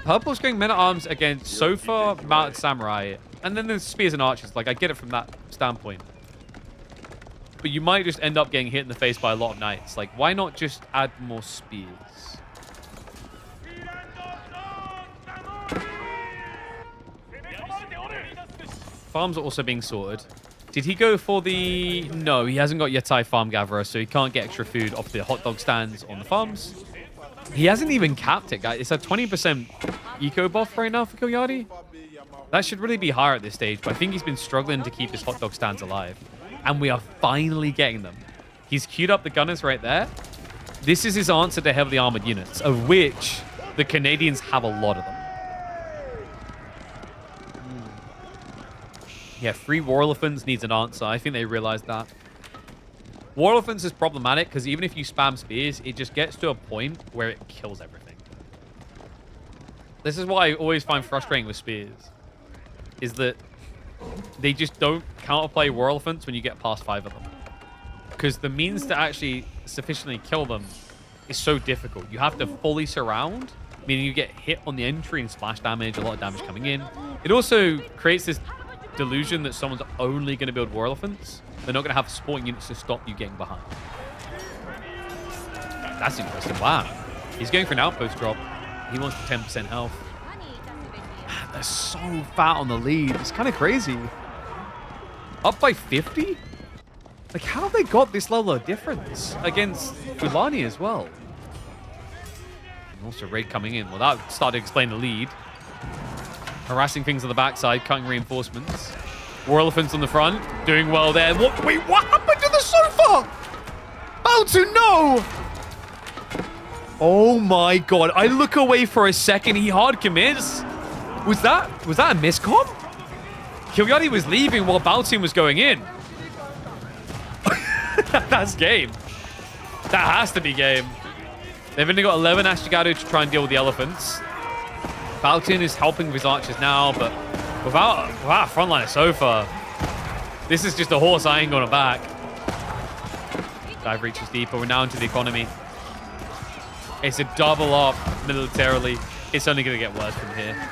Purple's going Men-at-Arms against Sofa, Mounted Samurai. And then there's Spears and Archers. Like, I get it from that standpoint. But you might just end up getting hit in the face by a lot of Knights. Like, why not just add more Spears? Farms are also being sorted. Did he go for the... No, he hasn't got Yatai Farm Gatherer, so he can't get extra food off the hot dog stands on the farms. He hasn't even capped it, guys. It's a 20% eco buff right now for Kilyadi. That should really be higher at this stage, but I think he's been struggling to keep his hot dog stands alive. And we are finally getting them. He's queued up the gunners right there. This is his answer to heavily armored units, of which the Canadians have a lot of them. Yeah, 3 War Elephants needs an answer. I think they realized that. War Elephants is problematic because even if you spam spears, it just gets to a point where it kills everything. This is what I always find frustrating with spears, is that they just don't counterplay War Elephants when you get past 5 of them. Because the means to actually sufficiently kill them is so difficult. You have to fully surround, meaning you get hit on the entry and splash damage, a lot of damage coming in. It also creates this delusion that someone's only going to build War Elephants. They're not going to have supporting units to stop you getting behind. That's interesting. Wow. He's going for an outpost drop. He wants 10% health. Man, they're so fat on the lead. It's kind of crazy. Up by 50? Like, how have they got this level of difference against Fulani as well? And also Raid coming in. Well, that started to explain the lead. Harassing things on the backside, cutting reinforcements. War Elephants on the front, doing well there. Wait, what happened to the sofa? Baltoon, no! Oh my god, I look away for a second, he hard commits. Was that a miscom? Kilyadi was leaving while Baltoon was going in. That's game. That has to be game. They've only got 11 Ashigaru to try and deal with the elephants. Baltoon is helping with his archers now, but without a frontline Sofa, this is just a horse I ain't gonna back. Dive reaches deeper. We're now into the economy. It's a double up militarily. It's only gonna get worse from here.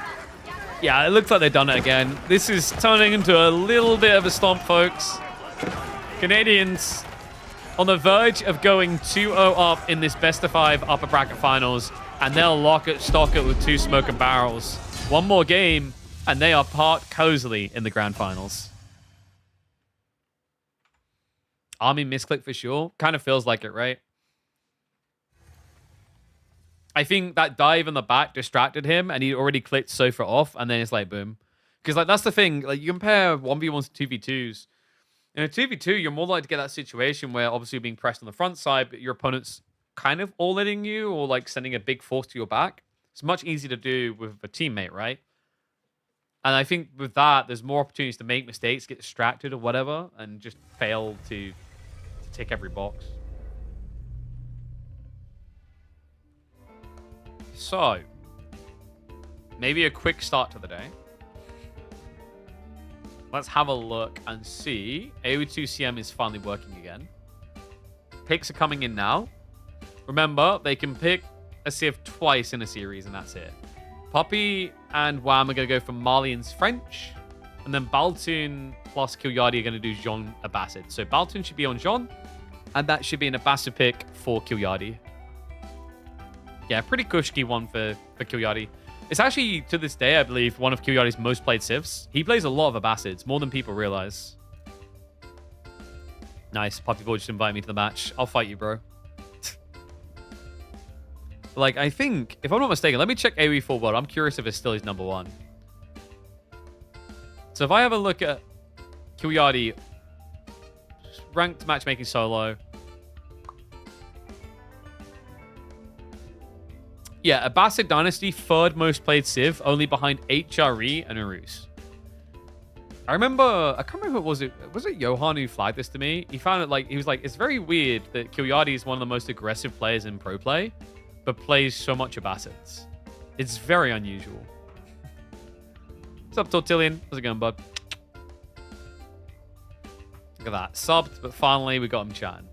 Yeah, it looks like they've done it again. This is turning into a little bit of a stomp, folks. Canadians on the verge of going 2-0 up in this best of 5 upper bracket finals, and they'll stock it with 2 smoke and barrels. One more game, and they are parked cozily in the grand finals. Army misclick for sure. Kind of feels like it, right? I think that dive in the back distracted him, and he already clicked Sofa off, and then it's like, boom. Because like that's the thing. Like you compare 1v1s to 2v2s. In a 2v2, you're more likely to get that situation where obviously you're being pressed on the front side, but your opponent's kind of all-letting you or like sending a big force to your back. It's much easier to do with a teammate, right? And I think with that, there's more opportunities to make mistakes, get distracted or whatever, and just fail to tick every box. So, maybe a quick start to the day. Let's have a look and see. AoE2CM is finally working again. Picks are coming in now. Remember, they can pick a Civ twice in a series, and that's it. Puppy and Wham are going to go for Malian's French. And then Baltoon plus Kilyadi are going to do Jean Abbasid. So Baltoon should be on Jean, and that should be an Abbasid pick for Kilyadi. Yeah, pretty cushy one for Kilyadi. It's actually, to this day, I believe, one of Kilyadi's most played civs. He plays a lot of Abbasids, more than people realize. Nice. Puppy Boy just invited me to the match. I'll fight you, bro. Like, I think, if I'm not mistaken, let me check AoE full world. I'm curious if it's still his number 1. So if I have a look at Kilyardi, ranked matchmaking solo. Yeah, Abbasid Dynasty, third most played Civ, only behind HRE and Arus. I can't remember, was it Johan who flagged this to me? He found it he was like, it's very weird that Kilyardi is one of the most aggressive players in pro play, but plays so much Abbasids. It's very unusual. What's up, Tortillion? How's it going, bud? Look at that. Subbed, but finally we got him chatting.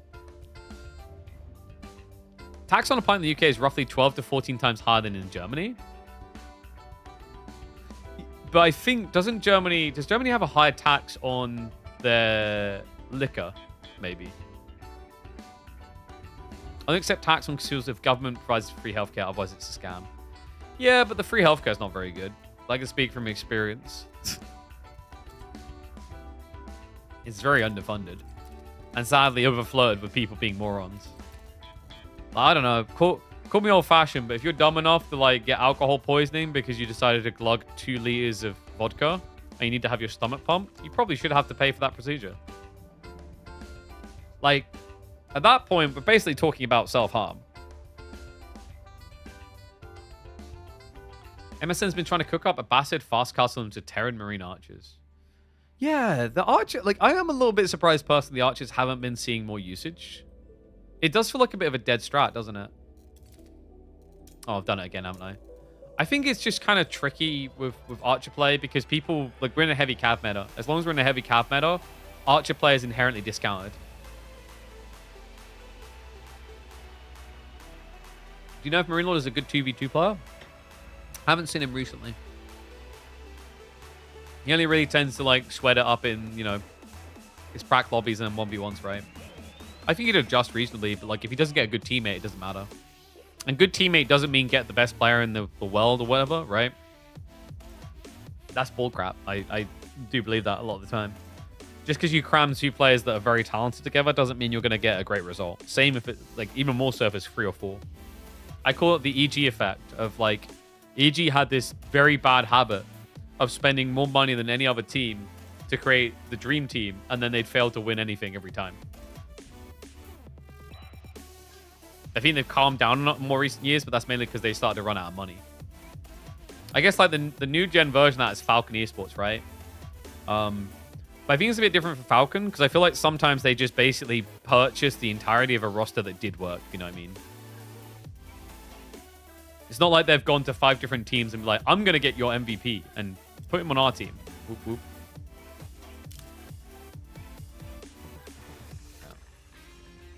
Tax on a pint in the UK is roughly 12 to 14 times higher than in Germany. But I think, does Germany have a higher tax on their liquor? Maybe. I don't accept tax on consumers if government provides free healthcare, otherwise it's a scam. Yeah, but the free healthcare is not very good. I can speak from experience. It's very underfunded. And sadly overflowed with people being morons. I don't know. Call me old-fashioned, but if you're dumb enough to get alcohol poisoning because you decided to glug 2 liters of vodka and you need to have your stomach pumped, you probably should have to pay for that procedure. At that point, we're basically talking about self-harm. MSN's been trying to cook up Abbasid, Fast Castle into Terran Marine Archers. Yeah, the Archer... I am a little bit surprised personally the Archers haven't been seeing more usage. It does feel like a bit of a dead strat, doesn't it? Oh, I've done it again, haven't I? I think it's just kind of tricky with Archer play because people... we're in a heavy cav meta. As long as we're in a heavy cav meta, Archer play is inherently discounted. Do you know if Marine Lord is a good 2v2 player? I haven't seen him recently. He only really tends to sweat it up in, his prac lobbies and 1v1s, right? I think he'd adjust reasonably, but if he doesn't get a good teammate, it doesn't matter. And good teammate doesn't mean get the best player in the world or whatever, right? That's bullcrap. I do believe that a lot of the time. Just because you cram 2 players that are very talented together doesn't mean you're going to get a great result. Same if it, even more so if it's 3 or 4. I call it the EG effect of EG had this very bad habit of spending more money than any other team to create the dream team, and then they'd fail to win anything every time. I think they've calmed down in more recent years, but that's mainly because they started to run out of money. I guess the new gen version of that is Falcon Esports, right? But I think it's a bit different for Falcon because I feel like sometimes they just basically purchase the entirety of a roster that did work, you know what I mean? It's not like they've gone to 5 different teams and be like, I'm going to get your MVP and put him on our team. Whoop, whoop.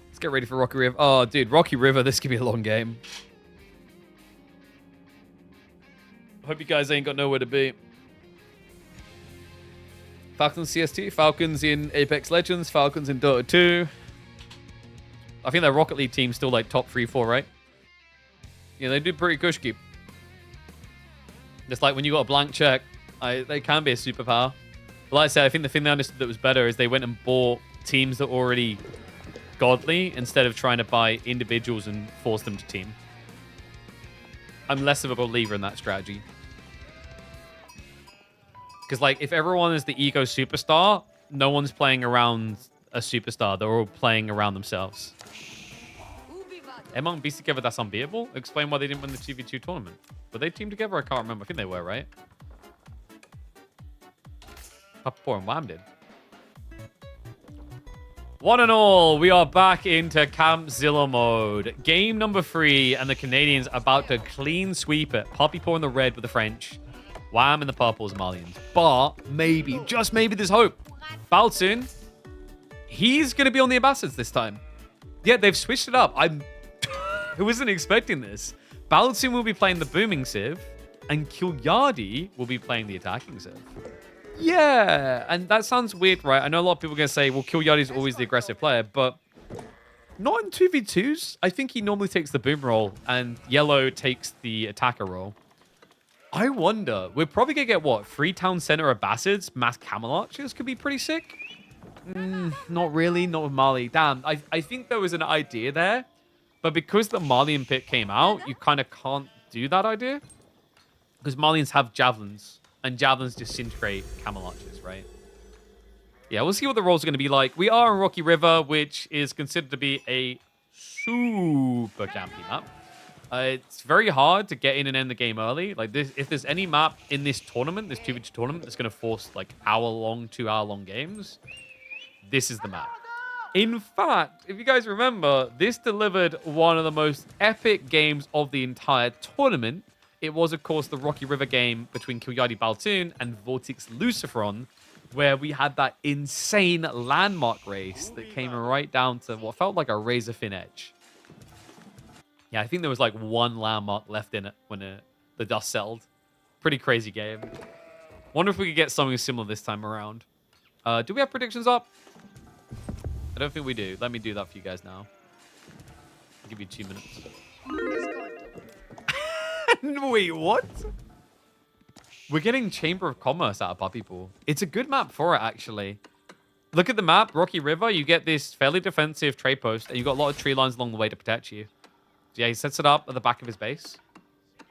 Let's get ready for Rocky River. Oh, dude, Rocky River, this could be a long game. Hope you guys ain't got nowhere to be. Falcons CST, Falcons in Apex Legends, Falcons in Dota 2. I think their Rocket League team's still top 3-4, right? Yeah, they do pretty cushy. Just when you got a blank check, they can be a superpower. But like I said, I think the thing they understood that was better is they went and bought teams that were already godly instead of trying to buy individuals and force them to team. I'm less of a believer in that strategy. Because if everyone is the ego superstar, no one's playing around a superstar. They're all playing around themselves. Among beast together, that's unbeatable. Explain why they didn't win the 2v2 tournament. Were they teamed together? I can't remember. I think they were, right? Papa and Wham did. One and all, we are back into Campzilla mode. Game number 3, and the Canadians about to clean sweep it. Puppy Paw in the red with the French. Wham in the purples, Malians. But maybe, just maybe, there's hope. Baltun, he's going to be on the Abbasids this time. Yeah, they've switched it up. I wasn't expecting this. Baltun will be playing the booming Civ, and Kilyardi will be playing the attacking Civ. Yeah, and that sounds weird, right? I know a lot of people are going to say, well, Kilyardi's always the aggressive player, but not in 2v2s. I think he normally takes the boom role, and Yellow takes the attacker role. I wonder, we're probably going to get, what, 3 town center Abbasids, mass Camel Archers could be pretty sick? Not really, not with Mali. Damn, I think there was an idea there, but because the Malian pick came out, you kind of can't do that idea. Because Malians have javelins, and javelins disintegrate Camel Archers, right? Yeah, we'll see what the roles are going to be like. We are on Rocky River, which is considered to be a super campy map. It's very hard to get in and end the game early. Like this, if there's any map in this tournament, this 2v2 tournament, that's going to force like hour-long, 2-hour-long games, this is the map. In fact, if you guys remember, this delivered one of the most epic games of the entire tournament. It was, of course, the Rocky River game between Kilyadi Baltoon and Vortex Luciferon, where we had that insane landmark race that came right down to what felt like a razor-thin edge. Yeah, I think there was like one landmark left in it when the dust settled. Pretty crazy game. Wonder if we could get something similar this time around. Do we have predictions up? I don't think we do. Let me do that for you guys now. I'll give you 2 minutes. Wait, what? We're getting Chamber of Commerce out of Puppy Pool. It's a good map for it, actually. Look at the map, Rocky River. You get this fairly defensive trade post, and you've got a lot of tree lines along the way to protect you. So yeah, he sets it up at the back of his base.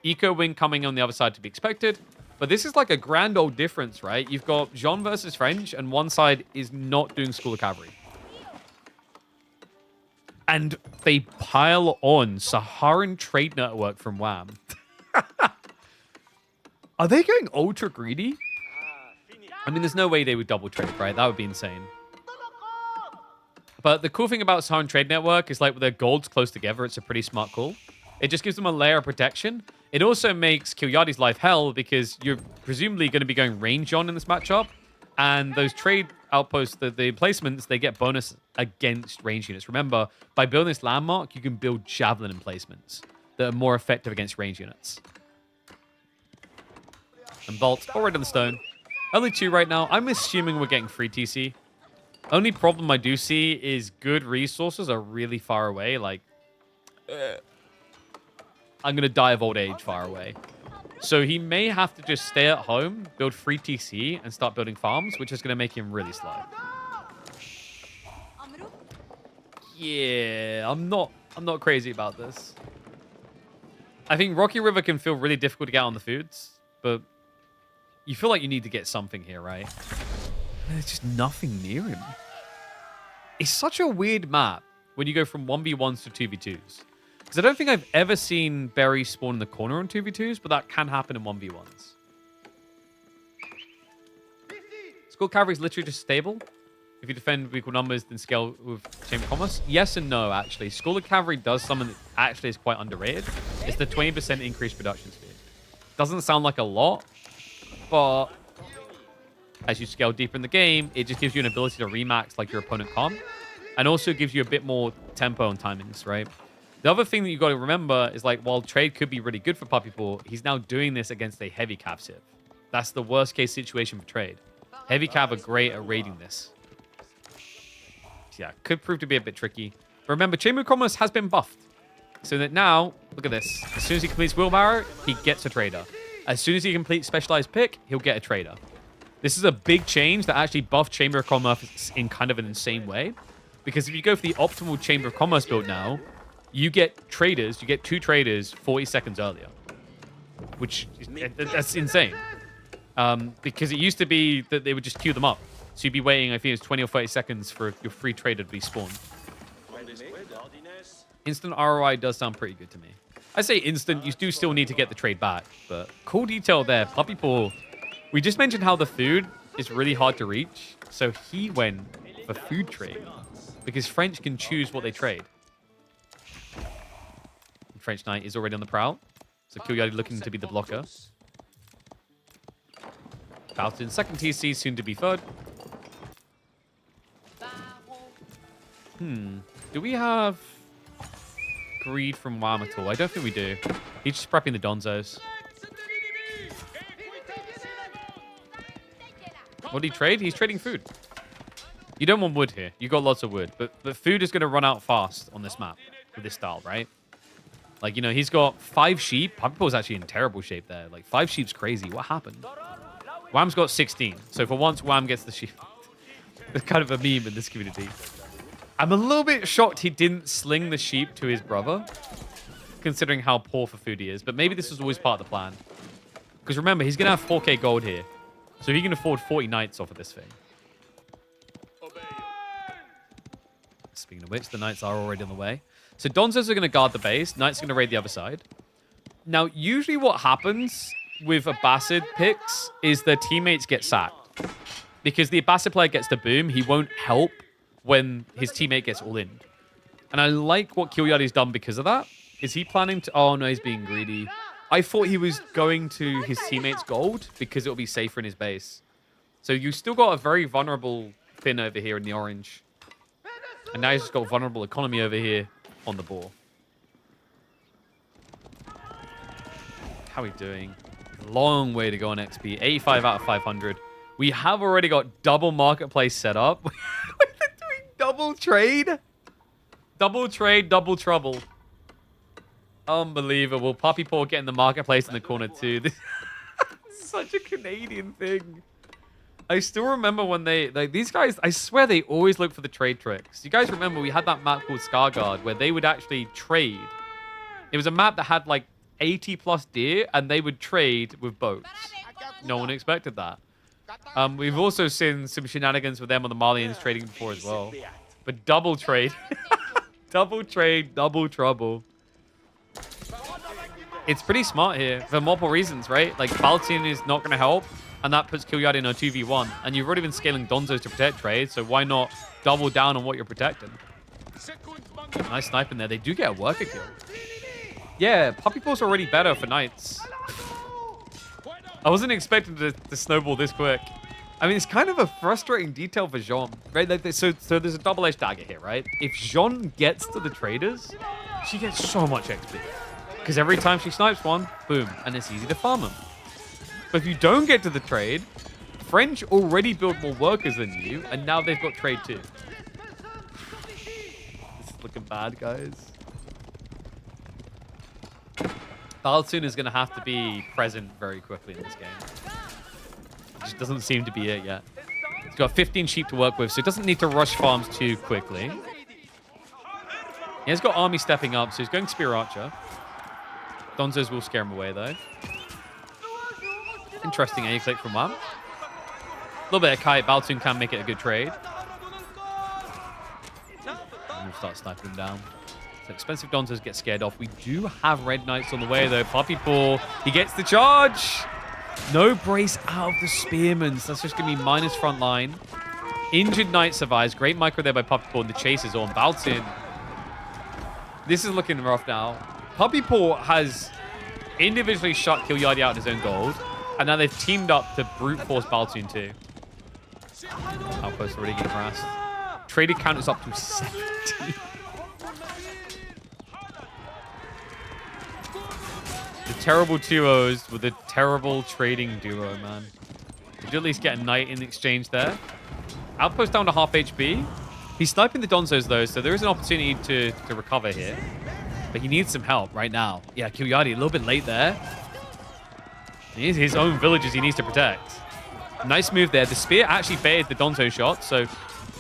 Eco Wing coming on the other side to be expected. But this is like a grand old difference, right? You've got Jean versus French, and one side is not doing School of Cavalry. And they pile on Saharan Trade Network from WAM. Are they going ultra greedy? I mean, there's no way they would double trade, right? That would be insane. But the cool thing about Saharan Trade Network is like with their golds close together, it's a pretty smart call. It just gives them a layer of protection. It also makes Kilyadi's life hell because you're presumably going to be going range on in this matchup. And those trade outposts, the placements, they get bonus against range units. Remember, by building this landmark, you can build javelin emplacements that are more effective against range units. And Bolt already on the stone. Only 2 right now. I'm assuming we're getting free TC. Only problem I do see is good resources are really far away. Like, I'm going to die of old age far away. So he may have to just stay at home, build free TC, and start building farms, which is going to make him really slow. Yeah, I'm not crazy about this. I think Rocky River can feel really difficult to get on the foods, but you feel like you need to get something here, right? There's just nothing near him. It's such a weird map when you go from 1v1s to 2v2s. Because I don't think I've ever seen berries spawn in the corner on 2v2s, but that can happen in 1v1s. School Cavalry is literally just stable. If you defend with equal numbers, then scale with Chamber of Commerce. Yes and no, actually. School of Cavalry does something that actually is quite underrated. It's the 20% increased production speed. Doesn't sound like a lot, but as you scale deeper in the game, it just gives you an ability to remax like your opponent can't. And also gives you a bit more tempo and timings, right? The other thing that you got to remember is, like, while trade could be really good for Puppy Pool, he's now doing this against a heavy cav civ. That's the worst case situation for trade. Heavy cav are great at raiding this. Yeah, could prove to be a bit tricky. But remember, Chamber of Commerce has been buffed. So that now, look at this. As soon as he completes Wheelbarrow, he gets a trader. As soon as he completes Specialized Pick, he'll get a trader. This is a big change that actually buffed Chamber of Commerce in kind of an insane way. Because if you go for the optimal Chamber of Commerce build now, you get traders, you get 2 traders 40 seconds earlier. Which, that's insane. Because it used to be that they would just queue them up. So you'd be waiting, I think it's 20 or 30 seconds for your free trader to be spawned. Instant ROI does sound pretty good to me. I say instant, you do still need to get the trade back. But cool detail there, Puppy Pool. We just mentioned how the food is really hard to reach. So he went for food trade. Because French can choose what they trade. French Knight is already on the prowl. So Kilyadi looking to be the blocker. Baltoon second TC, soon to be third. Do we have greed from WAM at all? I don't think we do. He's just prepping the Donzos. What did he trade? He's trading food. You don't want wood here. You got lots of wood. But the food is going to run out fast on this map with this style, right? Like, you know, he's got 5 sheep. Puppy Pool's actually in terrible shape there. Like, 5 sheep's crazy. What happened? WAM's got 16. So for once, WAM gets the sheep. It's kind of a meme in this community. I'm a little bit shocked he didn't sling the sheep to his brother, considering how poor for food he is. But maybe this was always part of the plan. Because remember, he's going to have 4k gold here. So he can afford 40 knights off of this thing. Speaking of which, the Knights are already on the way. So Donzos are going to guard the base. Knights are going to raid the other side. Now, usually what happens with Abbasid picks is their teammates get sacked. Because the Abbasid player gets the boom, he won't help when his teammate gets all in. And I like what Kilyadi's done because of that. Is he planning to... Oh, no, he's being greedy. I thought he was going to his teammate's gold because it'll be safer in his base. So you still got a very vulnerable Finn over here in the orange. And now he's just got vulnerable economy over here on the ball. How are we doing? Long way to go on XP. 85 out of 500. We have already got double marketplace set up. We're doing double trade. Double trade, double trouble. Unbelievable. Puppy Paw getting the marketplace in the corner too. This is such a Canadian thing. I still remember when they, like, these guys, I swear they always look for the trade tricks. You guys remember we had that map called Scarguard where they would actually trade. It was a map that had like 80 plus deer and they would trade with boats. No one expected that. We've also seen some shenanigans with them on the Malians trading before as well. But double trade. Double trade, double trouble. It's pretty smart here for multiple reasons, right? Like, Baltin is not going to help, and that puts Kilyadi in a 2v1. And you've already been scaling Donzos to protect trade, so why not double down on what you're protecting? Nice sniping there. They do get a worker kill. Yeah, Puppy Paw's already better for Knights. I wasn't expecting to snowball this quick. I mean, it's kind of a frustrating detail for Jean, right? Like, so there's a double-edged dagger here, right? If Jean gets to the traders, she gets so much XP. Because every time she snipes one, boom, and it's easy to farm them. But if you don't get to the trade, French already built more workers than you, and now they've got trade too. This is looking bad, guys. Baltoon is going to have to be present very quickly in this game. It just doesn't seem to be it yet. He's got 15 sheep to work with, so he doesn't need to rush farms too quickly. He has got army stepping up, so he's going Spear Archer. Donzos will scare him away, though. Interesting A-click from Wham. A little bit of kite. Baltoon can make it a good trade. And we'll start sniping him down. So expensive Donzos get scared off. We do have Red Knights on the way, though. Puppy Paw, he gets the charge. No brace out of the Spearmans. That's just going to be minus front line. Injured Knight survives. Great micro there by Puppy Paw, and the chase is on. Baltoon. This is looking rough now. Puppy Paw has individually shot Kilyadi out in his own gold, and now they've teamed up to brute force Baltoon too. Outpost already getting harassed. Traded count is up to 17. The terrible 2-0s with a terrible trading duo, man. Did you at least get a knight in exchange there? Outpost down to half HP. He's sniping the Donzos though, so there is an opportunity to recover here. But he needs some help right now. Yeah, Kilyadi a little bit late there. He has his own villages he needs to protect. Nice move there. The spear actually baited the Donzo shot, so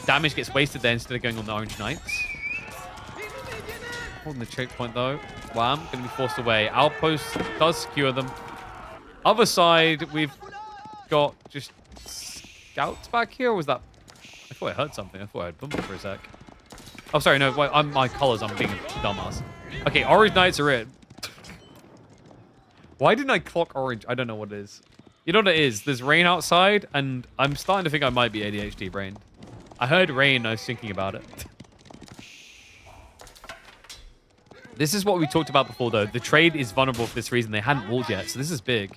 damage gets wasted there instead of going on the Orange Knights. Holding the choke point though. Wham, going to be forced away. Outpost does secure them. Other side, we've got just scouts back here, or was that... I thought I heard something. I thought I heard bumper for a sec. Oh, sorry, no, wait, my colors, I'm being a dumbass. Okay, Orange Knights are in. Why didn't I clock orange? I don't know what it is. You know what it is? There's rain outside, and I'm starting to think I might be ADHD brained. I heard rain, I was thinking about it. This is what we talked about before, though. The trade is vulnerable for this reason. They hadn't walled yet, so this is big.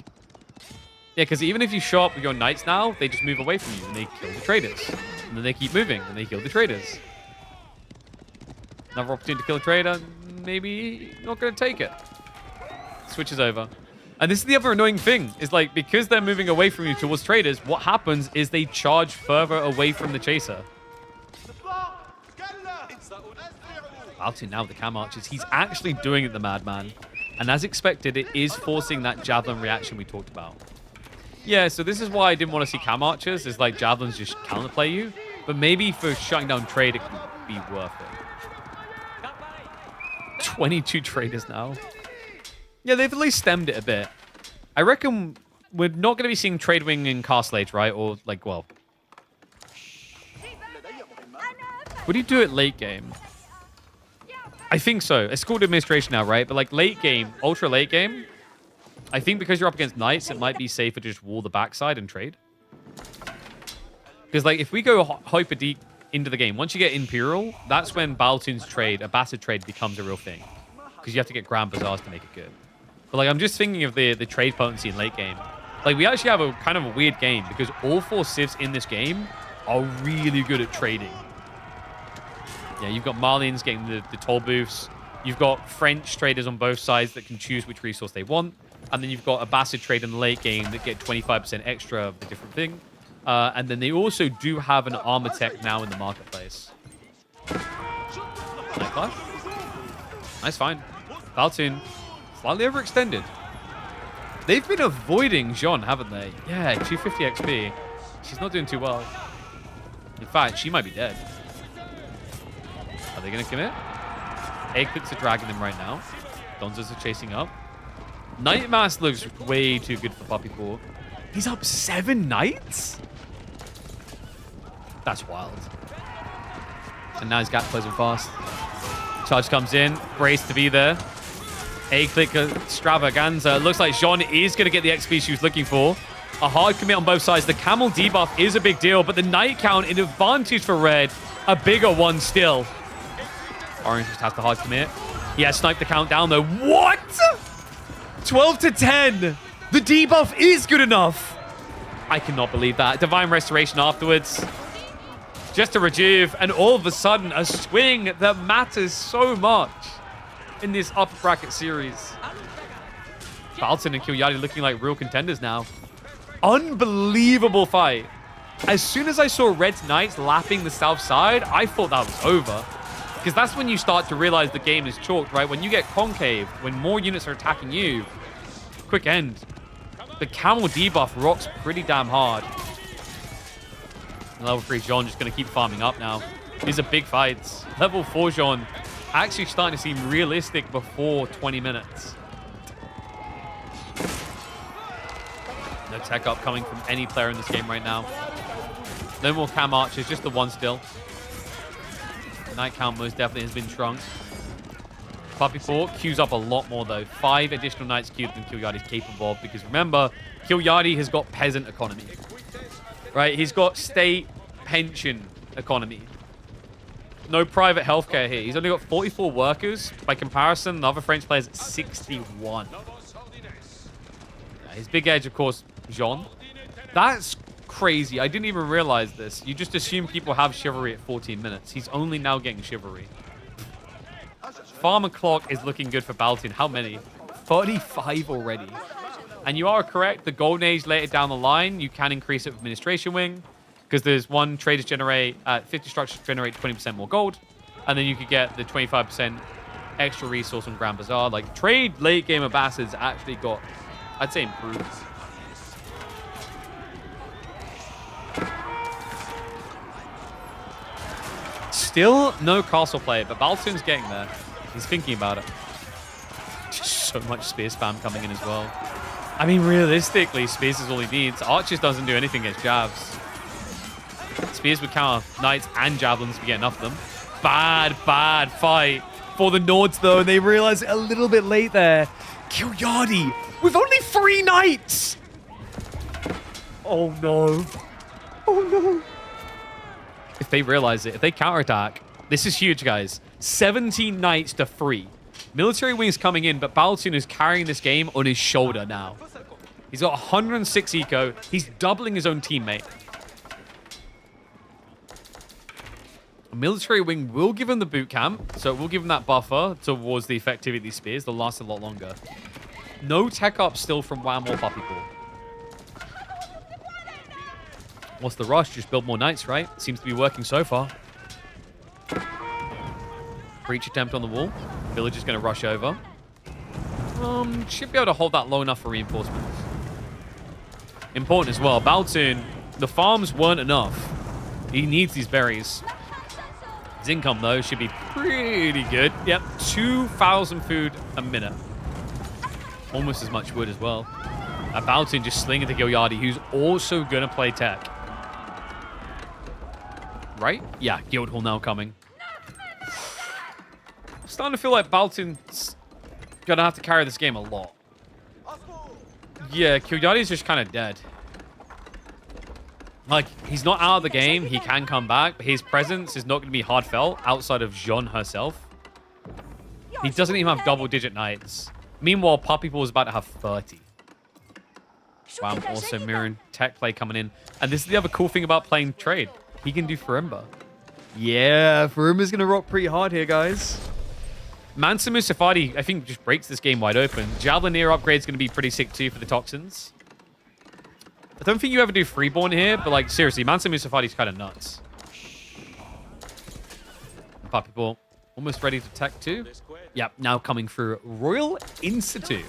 Yeah, because even if you show up with your knights now, they just move away from you, and they kill the traders. And then they keep moving, and they kill the traders. Another opportunity to kill a trader. Maybe not going to take it. Switches over. And this is the other annoying thing, is like, because they're moving away from you towards traders, what happens is they charge further away from the chaser. Baltoon now with the cam archers. He's actually doing it, the madman. And as expected, it is forcing that javelin reaction we talked about. Yeah, so this is why I didn't want to see cam archers, is like javelins just counterplay you. But maybe for shutting down trade, it could be worth it. 22 traders now. Yeah, they've at least stemmed it a bit. I reckon we're not going to be seeing Trade Wing in Castle Age, right? Or, like, well... Would he do it late game? I think so. It's called administration now, right? But like late game, ultra late game, I think because you're up against knights, it might be safer to just wall the backside and trade. Because like if we go hyper deep into the game, once you get Imperial, that's when Baltoon's trade, a Bassett trade, becomes a real thing. Because you have to get Grand Bazaars to make it good. But like I'm just thinking of the trade potency in late game. Like we actually have a kind of a weird game because all 4 civs in this game are really good at trading. Yeah, you've got Marlins getting the toll booths. You've got French traders on both sides that can choose which resource they want. And then you've got a Bassett trade in the late game that get 25% extra of the different thing. And then they also do have an armor tech now in the marketplace. Night Clash. Nice find. Baltoon, slightly overextended. They've been avoiding Jean, haven't they? Yeah, 250 XP. She's not doing too well. In fact, she might be dead. Are they going to commit? Eggpits are dragging them right now. Donzas are chasing up. Nightmask looks way too good for Puppy Paw. He's up 7 knights? That's wild. And now his gap plays him fast. Charge comes in. Brace to be there. A-click extravaganza. Looks like Jean is going to get the XP she was looking for. A hard commit on both sides. The camel debuff is a big deal, but the knight count, an advantage for red. A bigger one still. Orange just has the hard commit. He has sniped the countdown though. What? 12 to 10. The debuff is good enough. I cannot believe that. Divine Restoration afterwards. Just a rejuve, and all of a sudden, a swing that matters so much in this upper bracket series. Baltoon and Killyari looking like real contenders now. Unbelievable fight. As soon as I saw Red's Knights lapping the south side, I thought that was over. Because that's when you start to realize the game is chalked, right? When you get concave, when more units are attacking you, quick end. The camel debuff rocks pretty damn hard. Level 3 Jean just going to keep farming up now. These are big fights. Level 4 Jean actually starting to seem realistic before 20 minutes. No tech up coming from any player in this game right now. No more cam archers, just the one still. Knight count most definitely has been shrunk. Puppy Paw queues up a lot more though. 5 additional knights queued than Killyari is capable of, because remember, Killyari has got peasant economy. Right? He's got state pension economy. No private healthcare here. He's only got 44 workers. By comparison, the other French player's at 61. Yeah, his big edge, of course, Jean. That's crazy. I didn't even realize this. You just assume people have chivalry at 14 minutes. He's only now getting chivalry. Farmer clock is looking good for Baltoon. How many? 35 already. And you are correct. The Golden Age later down the line, you can increase it with Administration Wing. Because there's one traders generate, 50 structures generate 20% more gold. And then you could get the 25% extra resource on Grand Bazaar. Like, trade late game of Bastards actually got, I'd say, improved. Still no castle play, but Baltoon's getting there. He's thinking about it. Just so much spear spam coming in as well. I mean, realistically, spears is all he needs. Archers doesn't do anything against jabs. Spears would counter knights and javelins if we get enough of them. Bad fight for the Nords, though, and they realize it a little bit late there. Killyari with only 3 knights! Oh, no. Oh, no. If they realize it, if they counterattack, this is huge, guys. 17 knights to 3. Military Wing's coming in, but Baltoon is carrying this game on his shoulder now. He's got 106 eco. He's doubling his own teammate. Military Wing will give him the boot camp, so it will give him that buffer towards the effectivity of these spears. They'll last a lot longer. No tech up still from Wham or Puppy Paw. What's the rush? Just build more knights, right? Seems to be working so far. Breach attempt on the wall. Village is going to rush over. Should be able to hold that low enough for reinforcements. Important as well. Baltoon, the farms weren't enough. He needs these berries. His income, though, should be pretty good. Yep, 2,000 food a minute. Almost as much wood as well. Baltoon just slinging to Killyari, who's also going to play tech. Right? Yeah, Guildhall now coming. starting to feel like Baltin's gonna have to carry this game a lot. Yeah, Kiyoyari's just kind of dead. Like, he's not out of the game. He can come back, but his presence is not going to be hard felt outside of Jean herself. He doesn't even have double-digit knights. Meanwhile, Puppy Ball is about to have 30. Wow, also mirroring tech play coming in. And this is the other cool thing about playing trade. He can do Farimba. Yeah, Farimba's going to rock pretty hard here, guys. Mansa Musafati, I think, just breaks this game wide open. Javelinier upgrade is going to be pretty sick, too, for the Toxins. I don't think you ever do Freeborn here, but, like, seriously, Mansa Musafati's kind of nuts. Puppy Ball almost ready to tech, too. Yep, now coming through Royal Institute.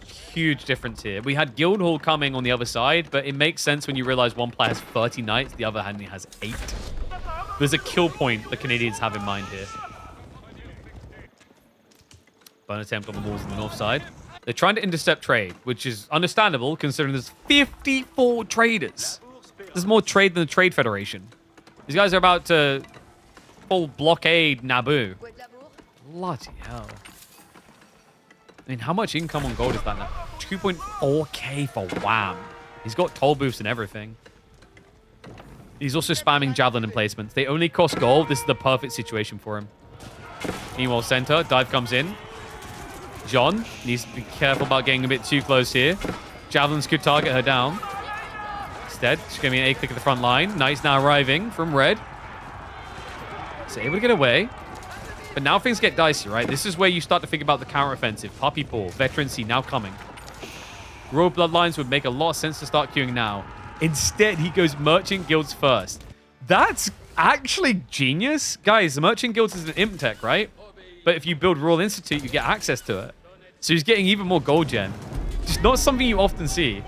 Huge difference here. We had Guildhall coming on the other side, but it makes sense when you realize one player has 30 knights, the other hand has 8. There's a kill point the Canadians have in mind here. Burn attempt on the walls on the north side. They're trying to intercept trade, which is understandable considering there's 54 traders. There's more trade than the Trade Federation. These guys are about to full blockade Naboo. Bloody hell. I mean, how much income on gold is that now? 2.4k for Wham. He's got toll boosts and everything. He's also spamming javelin emplacements. They only cost gold. This is the perfect situation for him. Meanwhile, center. Dive comes in. Jean needs to be careful about getting a bit too close here. Javelins could target her down. Instead, she's going to be an A-click at the front line. Knight's now arriving from red. So able to get away. But now things get dicey, right? This is where you start to think about the counteroffensive. Puppy Paw, Veterancy now coming. Royal Bloodlines would make a lot of sense to start queuing now. Instead, he goes Merchant Guilds first. That's actually genius. Guys, the Merchant Guilds is an imp tech, right? But if you build Royal Institute, you get access to it. So he's getting even more gold gen. Just not something you often see.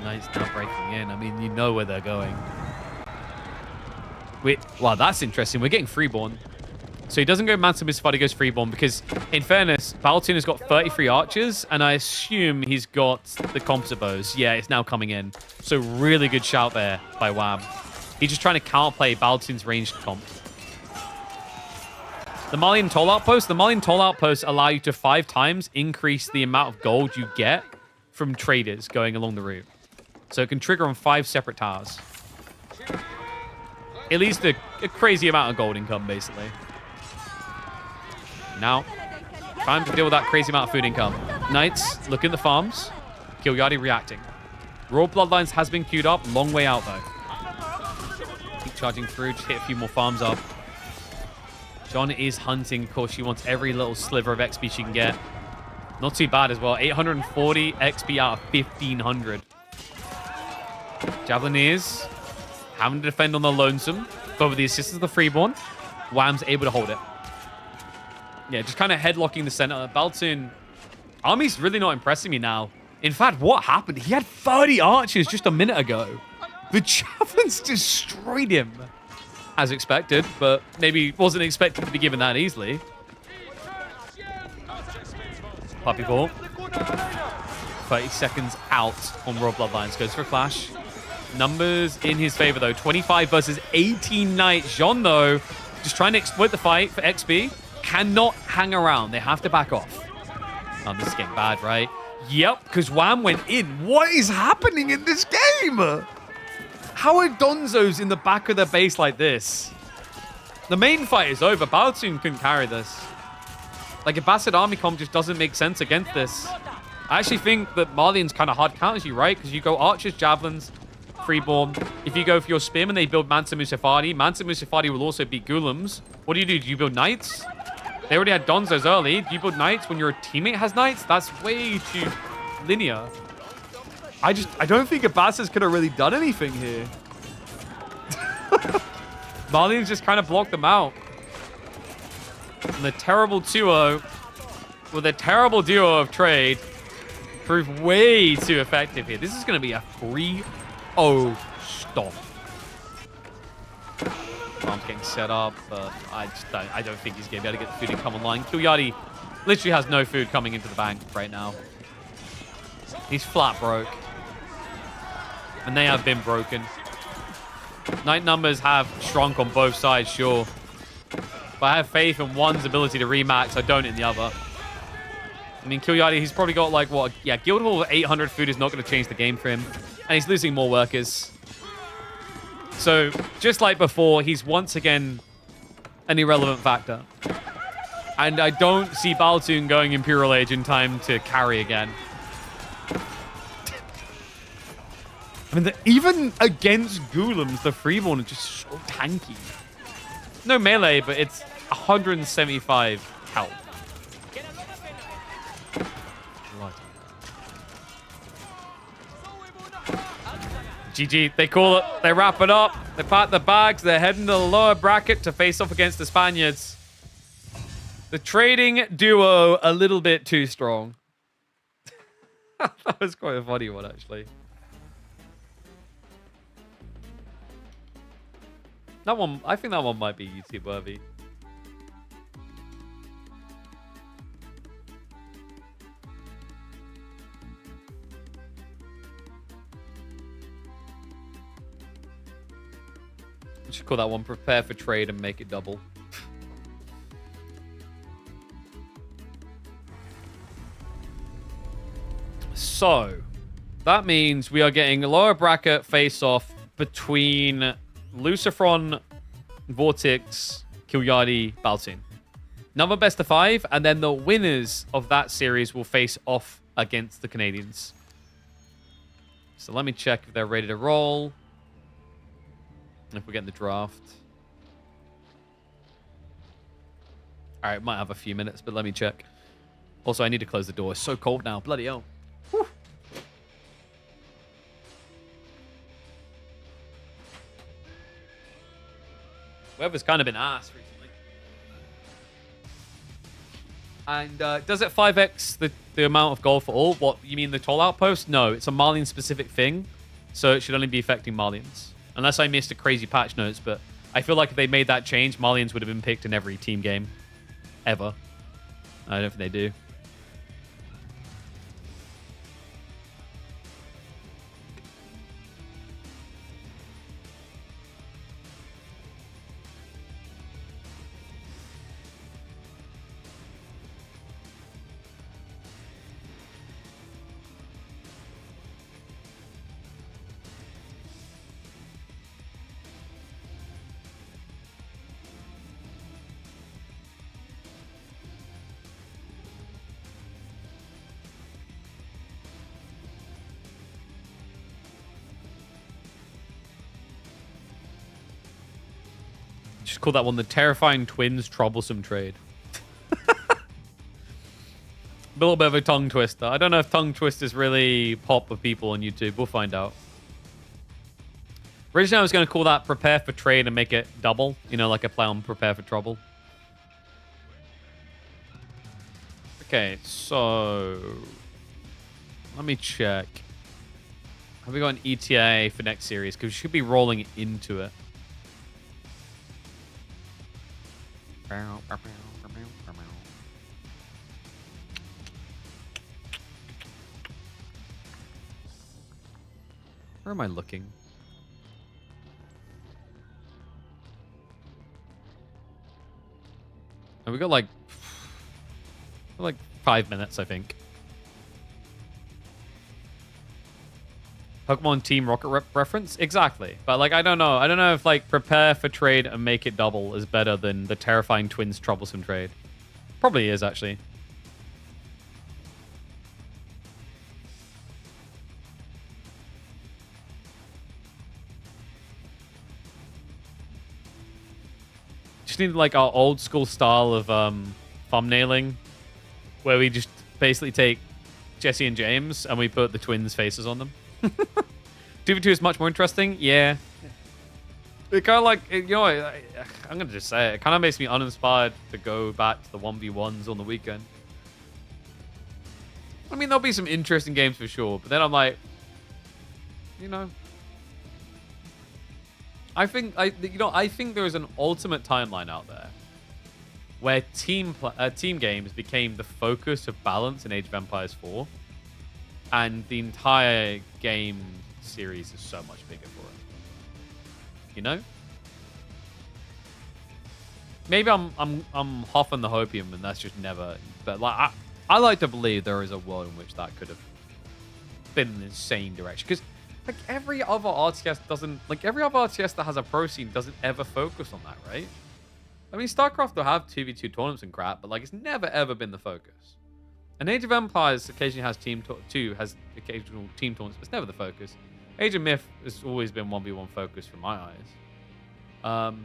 Knights now breaking in. I mean, you know where they're going. Wait, wow, that's interesting. We're getting Freeborn. So he doesn't go Mansa Musafati, he goes Freeborn because, in fairness, Baltin has got 33 archers, and I assume he's got the composite bows. Yeah, it's now coming in. So really good shout there by Wab. He's just trying to counterplay Baltin's ranged comp. The Malian Toll Outposts allow you to 5 times increase the amount of gold you get from traders going along the route. So it can trigger on 5 separate towers. At least a crazy amount of gold income, basically. Now, time to deal with that crazy amount of food income. Knights, look in the farms. Kiyoyari reacting. Royal Bloodlines has been queued up. Long way out, though. Keep charging through. Just hit a few more farms up. John is hunting. Of course, she wants every little sliver of XP she can get. Not too bad as well. 840 XP out of 1,500. Javelineers having to defend on the lonesome. But with the assistance of the Freeborn, Wham's able to hold it. Yeah, just kind of headlocking the center. Baltin, army's really not impressing me now. In fact, what happened? He had 30 archers just a minute ago. The javelins destroyed him. As expected, but maybe wasn't expected to be given that easily. Puppy Ball. 30 seconds out on Royal Bloodlines. Goes for a flash. Numbers in his favor, though. 25 versus 18 knights. Jean, though, just trying to exploit the fight for XP. Cannot hang around. They have to back off. Oh, this is getting bad, right? Yep, because Wham went in. What is happening in this game? How are Donzos in the back of their base like this? The main fight is over. Baltin couldn't carry this. Like, a Basset army comp just doesn't make sense against this. I actually think that Marlian's kind of hard counters you, right? Because you go archers, javelins, Freeborn. If you go for your spearmen, they build Mansa Musafati. Mansa Musafati will also beat Ghulams. What do? Do you build knights? They already had Donzos early. Do you build knights when your teammate has knights? That's way too linear. I don't think Abbasis could have really done anything here. Marlian's just kind of blocked them out. And the terrible duo with a terrible duo of trade proved way too effective here. This is going to be a 3-0 stop. Farm's getting set up, but I don't think he's going to be able to get the food income online. Kiyoyari literally has no food coming into the bank right now. He's flat broke. And they have been broken. Knight numbers have shrunk on both sides, sure. But I have faith in one's ability to remax. I don't in the other. I mean, Kilyadi, he's probably got like, what? Yeah, Guildhall 800 food is not going to change the game for him. And he's losing more workers. So, just like before, he's once again an irrelevant factor. And I don't see Baltoon going Imperial Age in time to carry again. I mean, even against Golems, the Freeborn are just so tanky. No melee, but it's 175 health. GG, they call it, they wrap it up, they pack the bags, they're heading to the lower bracket to face off against the Spaniards. The trading duo, a little bit too strong. That was quite a funny one, actually. That one, I think that one might be YouTube worthy. We should call that one prepare for trade and make it double. So, that means we are getting a lower bracket face-off between Lucifron, Vortex, Kilyadi, Baltoon. Another best of 5, and then the winners of that series will face off against the Canadians. So let me check if they're ready to roll. If we're getting the draft. Alright, might have a few minutes, but let me check. Also, I need to close the door. It's so cold now. Bloody hell. Whew. Weather's kind of been ass recently. And does it 5x the amount of gold for all? What, you mean the toll outpost? No, it's a Marlian-specific thing, so it should only be affecting Marlians. Unless I missed a crazy patch notes, but I feel like if they made that change, Marlians would have been picked in every team game. Ever. I don't think they do. Just call that one the Terrifying Twins Troublesome Trade. A little bit of a tongue twister. I don't know if tongue twisters really pop with people on YouTube. We'll find out. Originally, I was going to call that Prepare for Trade and make it double. You know, like a play on Prepare for Trouble. Okay, so... let me check. Have we got an ETA for next series? Because we should be rolling into it. Where am I looking? And we got like 5 minutes, I think. Pokemon Team Rocket reference? Exactly. But like, I don't know. I don't know if like Prepare for Trade and make it double is better than the Terrifying Twins Troublesome Trade. Probably is, actually. Just need like our old school style of thumbnailing, where we just basically take Jesse and James and we put the twins' faces on them. 2v2 is much more interesting. Yeah. It kind of like, you know, I'm going to just say it. It kind of makes me uninspired to go back to the 1v1s on the weekend. I mean, there'll be some interesting games for sure, but then I'm like, you know, I think there is an ultimate timeline out there where team games became the focus of balance in Age of Empires 4. and the entire game series is so much bigger for it. You know? Maybe I'm huffing the hopium, and that's just never. But like, I like to believe there is a world in which that could have been an insane direction. Because like every other RTS doesn't, like every other RTS that has a pro scene doesn't ever focus on that, right? I mean, StarCraft will have 2v2 tournaments and crap, but like it's never ever been the focus. And Age of Empires occasionally has has occasional team tournaments, but it's never the focus. Age of Myth has always been 1v1 focus from my eyes.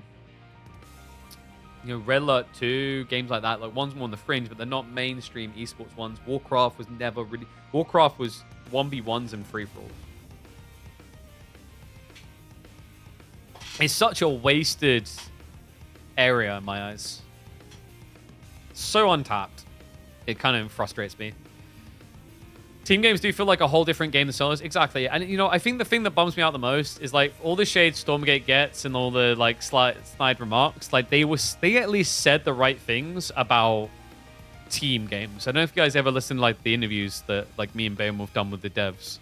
You know, Red Alert 2, games like that, like one's more on the fringe, but they're not mainstream esports ones. Warcraft was never really. Warcraft was 1v1s and free for all. It's such a wasted area in my eyes. So untapped. It kind of frustrates me. Team games do feel like a whole different game than solos. Exactly. And, you know, I think the thing that bums me out the most is, like, all the shade Stormgate gets and all the, like, snide remarks. Like, they at least said the right things about team games. I don't know if you guys ever listened to, like, the interviews that, like, me and Beowulf have done with the devs.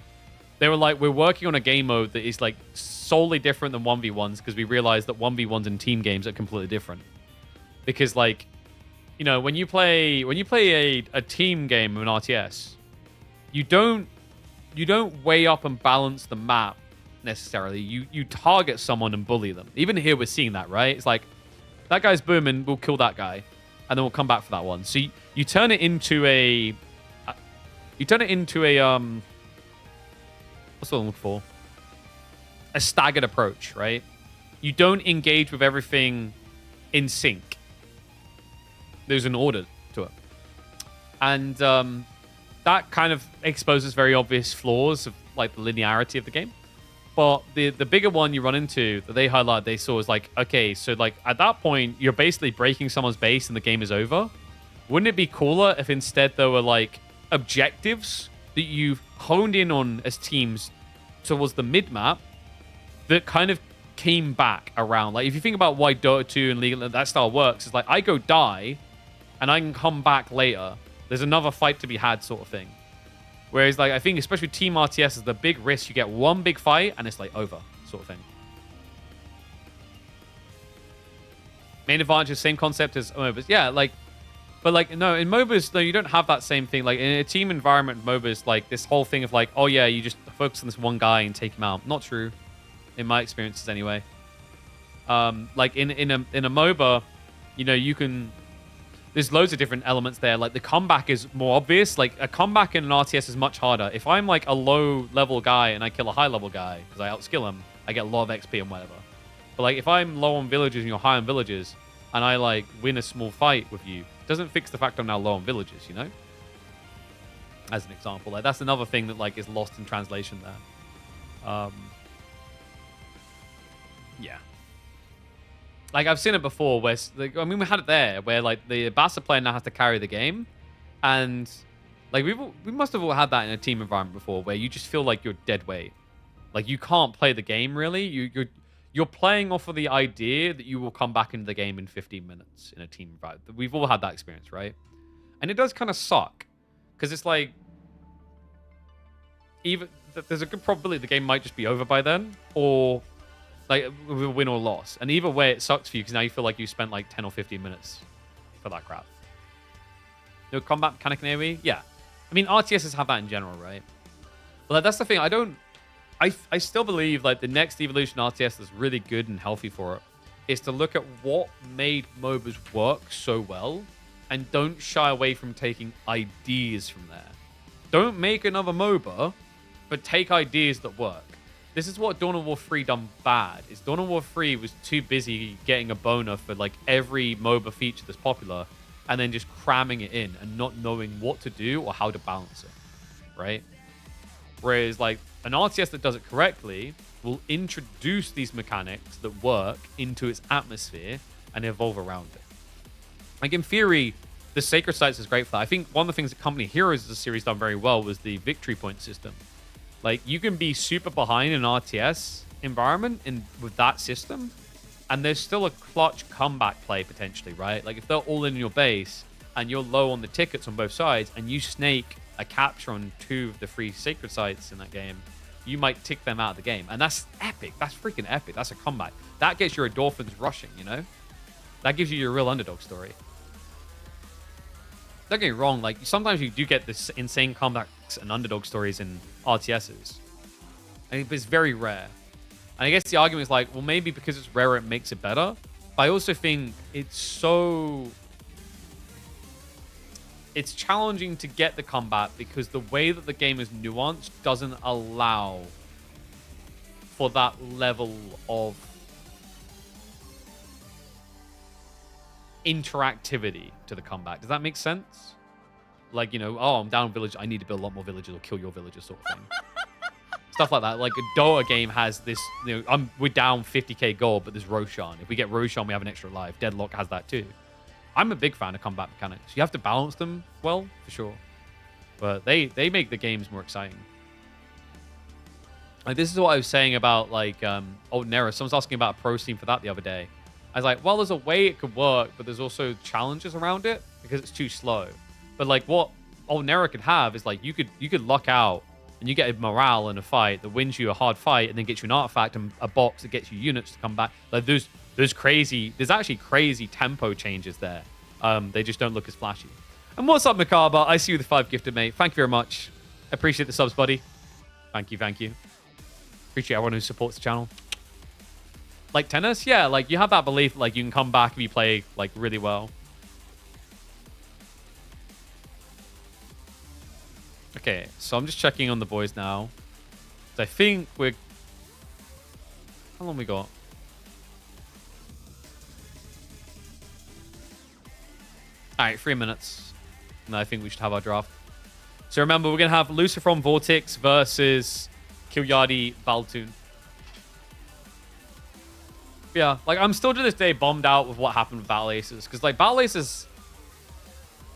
They were like, we're working on a game mode that is, like, solely different than 1v1s because we realized that 1v1s and team games are completely different. Because, like, you know, when you play a team game of an RTS, you don't weigh up and balance the map necessarily. You target someone and bully them. Even here we're seeing that, right? It's like, that guy's booming, we'll kill that guy, and then we'll come back for that one. So you turn it into a what's the one for? A staggered approach, right? You don't engage with everything in sync. There's an order to it. And that kind of exposes very obvious flaws of like the linearity of the game. But the bigger one you run into that they highlight, they saw is like, okay, so like at that point, you're basically breaking someone's base and the game is over. Wouldn't it be cooler if instead there were like objectives that you've honed in on as teams towards the mid-map that kind of came back around? Like if you think about why Dota 2 and League of that style works, it's like I go die and I can come back later. There's another fight to be had sort of thing. Whereas like I think especially Team RTS is the big risk. You get one big fight and it's like over sort of thing. Main advantage, same concept as MOBAs. Yeah, like, but like, no, in MOBAs, no, you don't have that same thing. Like in a team environment, MOBAs, like this whole thing of like, oh yeah, you just focus on this one guy and take him out. Not true, in my experiences anyway. Like in a MOBA, you know, you can. There's loads of different elements there. Like the comeback is more obvious. Like a comeback in an RTS is much harder. If I'm like a low level guy and I kill a high level guy because I outskill him, I get a lot of XP and whatever. But like if I'm low on villages and you're high on villages, and I like win a small fight with you, it doesn't fix the fact I'm now low on villages, you know? As an example, like that's another thing that like is lost in translation there. Yeah. Like I've seen it before where, like, I mean, we had it there where like the Bassa player now has to carry the game, and like we must have all had that in a team environment before where you just feel like you're dead weight, like you can't play the game really. You're playing off of the idea that you will come back into the game in 15 minutes in a team environment. We've all had that experience, right? And it does kind of suck because it's like even there's a good probability the game might just be over by then, or like with a win or loss. And either way, it sucks for you because now you feel like you spent like 10 or 15 minutes for that crap. No combat mechanic in AoE? Yeah. I mean, RTSs have that in general, right? But like, that's the thing. I still believe like the next evolution RTS that's really good and healthy for it is to look at what made MOBAs work so well and don't shy away from taking ideas from there. Don't make another MOBA, but take ideas that work. This is what Dawn of War 3 done bad. Is Dawn of War 3 was too busy getting a boner for like every MOBA feature that's popular and then just cramming it in and not knowing what to do or how to balance it, right? Whereas like an RTS that does it correctly will introduce these mechanics that work into its atmosphere and evolve around it. Like in theory, the Sacred Sites is great for that. I think one of the things that Company Heroes as a series done very well was the victory point system. Like, you can be super behind in an RTS environment with that system, and there's still a clutch comeback play, potentially, right? Like, if they're all in your base, and you're low on the tickets on both sides, and you snake a capture on 2 of the 3 sacred sites in that game, you might tick them out of the game. And that's epic. That's freaking epic. That's a comeback. That gets your endorphins rushing, you know? That gives you your real underdog story. Don't get me wrong, like, sometimes you do get this insane comebacks and underdog stories in RTSs. And it's very rare. And I guess the argument is like, well, maybe because it's rarer, it makes it better. But I also think it's challenging to get the combat because the way that the game is nuanced doesn't allow for that level of interactivity to the combat. Does that make sense? Like, you know, oh, I'm down village, I need to build a lot more villages or kill your villagers sort of thing. Stuff like that. Like a Dota game has this, you know, we're down 50k gold, but there's Roshan. If we get Roshan, we have an extra life. Deadlock has that too. I'm a big fan of combat mechanics. You have to balance them well, for sure. But they make the games more exciting. Like, this is what I was saying about, like, Old Nera. Someone's asking about a pro scene for that the other day. I was like, well, there's a way it could work, but there's also challenges around it because it's too slow. But, like, what Old Nera could have is, like, you could luck out and you get a morale in a fight that wins you a hard fight and then gets you an artifact and a box that gets you units to come back. Like, there's actually crazy tempo changes there. They just don't look as flashy. And what's up, Makaba? I see you with the 5 gifted, mate. Thank you very much. Appreciate the subs, buddy. Thank you. Appreciate everyone who supports the channel. Like tennis? Yeah, like you have that belief like you can come back if you play like really well. Okay, so I'm just checking on the boys now. I think we're... How long we got? Alright, 3 minutes. And I think we should have our draft. So remember, we're going to have Lucifer Vortex versus Kilyadi Baltoon. Yeah, like I'm still to this day bummed out with what happened with Battle Aces. Because like Battle Aces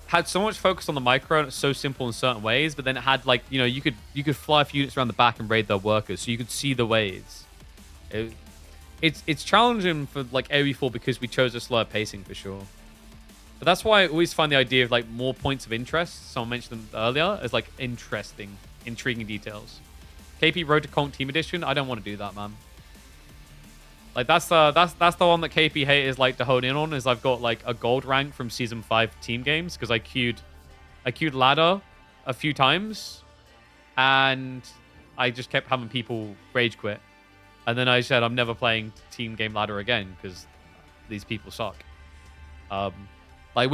had so much focus on the micro and it's so simple in certain ways, but then it had like, you know, you could fly a few units around the back and raid their workers, so you could see the ways. It's challenging for like AoE4 because we chose a slower pacing for sure. But that's why I always find the idea of like more points of interest, someone mentioned them earlier, as like intriguing details. KP Road to Conk Team Edition, I don't want to do that, man. Like that's the one that KP haters like to hone in on, is I've got like a gold rank from season 5 team games because I queued ladder a few times and I just kept having people rage quit. And then I said I'm never playing team game ladder again because these people suck. Like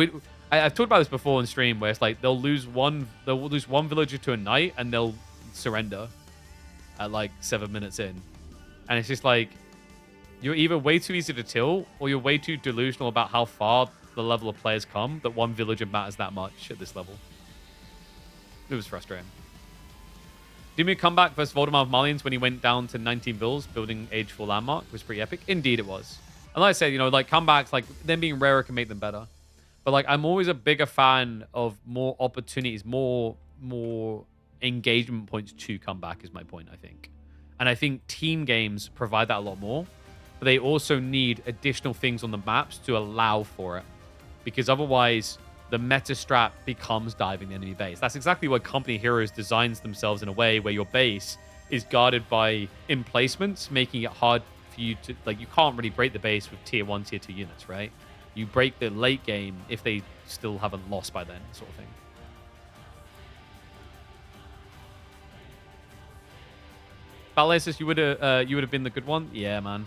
I've talked about this before on stream where it's like they'll lose one villager to a knight and they'll surrender at like 7 minutes in. And it's just like, you're either way too easy to tilt, or you're way too delusional about how far the level of players come that one villager matters that much at this level. It was frustrating. Dimir comeback versus Voldemort of Malians when he went down to 19 vills, building Age 4 landmark, was pretty epic. Indeed it was. And like I said, you know, like comebacks, like them being rarer can make them better. But like I'm always a bigger fan of more opportunities, more engagement points to comeback is my point, I think. And I think team games provide that a lot more. But they also need additional things on the maps to allow for it. Because otherwise, the meta strat becomes diving the enemy base. That's exactly why Company Heroes designs themselves in a way where your base is guarded by emplacements, making it hard for you to... Like, you can't really break the base with tier 1, tier 2 units, right? You break the late game if they still haven't lost by then, sort of thing. Battle Aces, you would have been the good one? Yeah, man.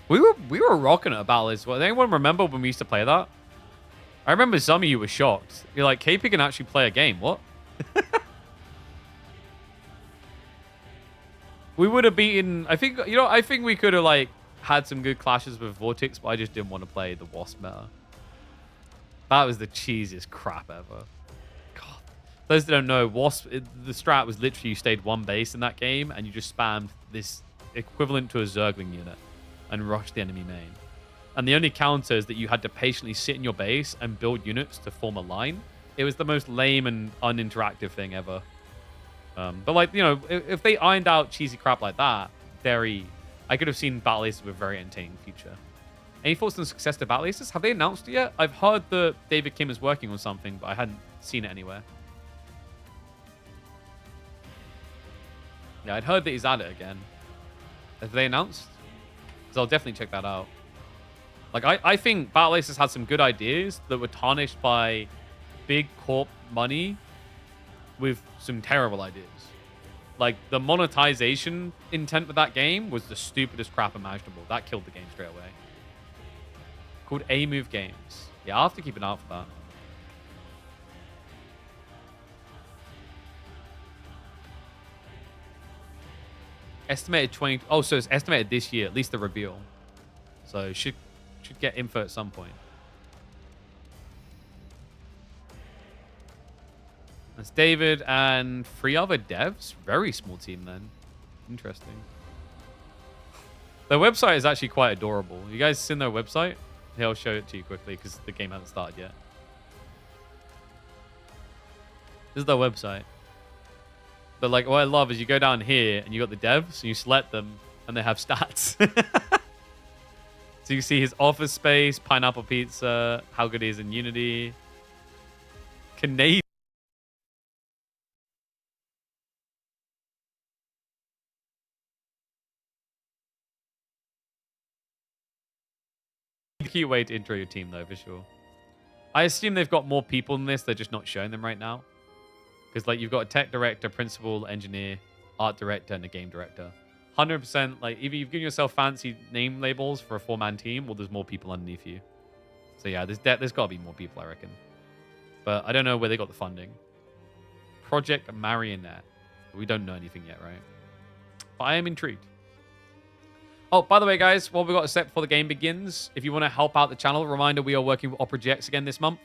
We were rocking it at Battle Aces. Well, anyone remember when we used to play that? I remember some of you were shocked. You're like, KP can actually play a game. What? We would have beaten... I think we could have like had some good clashes with Vortex, but I just didn't want to play the Wasp meta. That was the cheesiest crap ever. God. Those that don't know, Wasp, the strat was literally you stayed one base in that game and you just spammed this equivalent to a Zergling unit and rushed the enemy main. And the only counter is that you had to patiently sit in your base and build units to form a line. It was the most lame and uninteractive thing ever. But like, you know, if they ironed out cheesy crap like that, I could have seen Battle Aces with a very entertaining future. Any thoughts on the success to Battle Aces? Have they announced it yet? I've heard that David Kim is working on something, but I hadn't seen it anywhere. Yeah, I'd heard that he's at it again. Have they announced? Because I'll definitely check that out. Like, I think Battle Ace has had some good ideas that were tarnished by big corp money with some terrible ideas. Like, the monetization intent with that game was the stupidest crap imaginable. That killed the game straight away. Called A-Move Games. Yeah, I'll have to keep an eye out for that. Estimated 20... Oh, so it's estimated this year, at least the reveal. So should get info at some point. That's David and 3 other devs. Very small team then. Interesting. Their website is actually quite adorable. You guys seen their website? Here, I'll show it to you quickly because the game hasn't started yet. This is their website. But like, what I love is you go down here and you got the devs and you select them and they have stats. So you see his Office Space, Pineapple Pizza, how good he is in Unity. Canadian. Cute way to intro your team though, for sure. I assume they've got more people in this, they're just not showing them right now. Because like you've got a tech director, principal, engineer, art director, and a game director. 100%, like either you've given yourself fancy name labels for a 4-man team, or there's more people underneath you. So yeah, there's got to be more people, I reckon. But I don't know where they got the funding. Project Marionette. We don't know anything yet, right? But I am intrigued. Oh, by the way, guys, what we've got a set before the game begins. If you want to help out the channel, reminder, we are working with Opera GX again this month.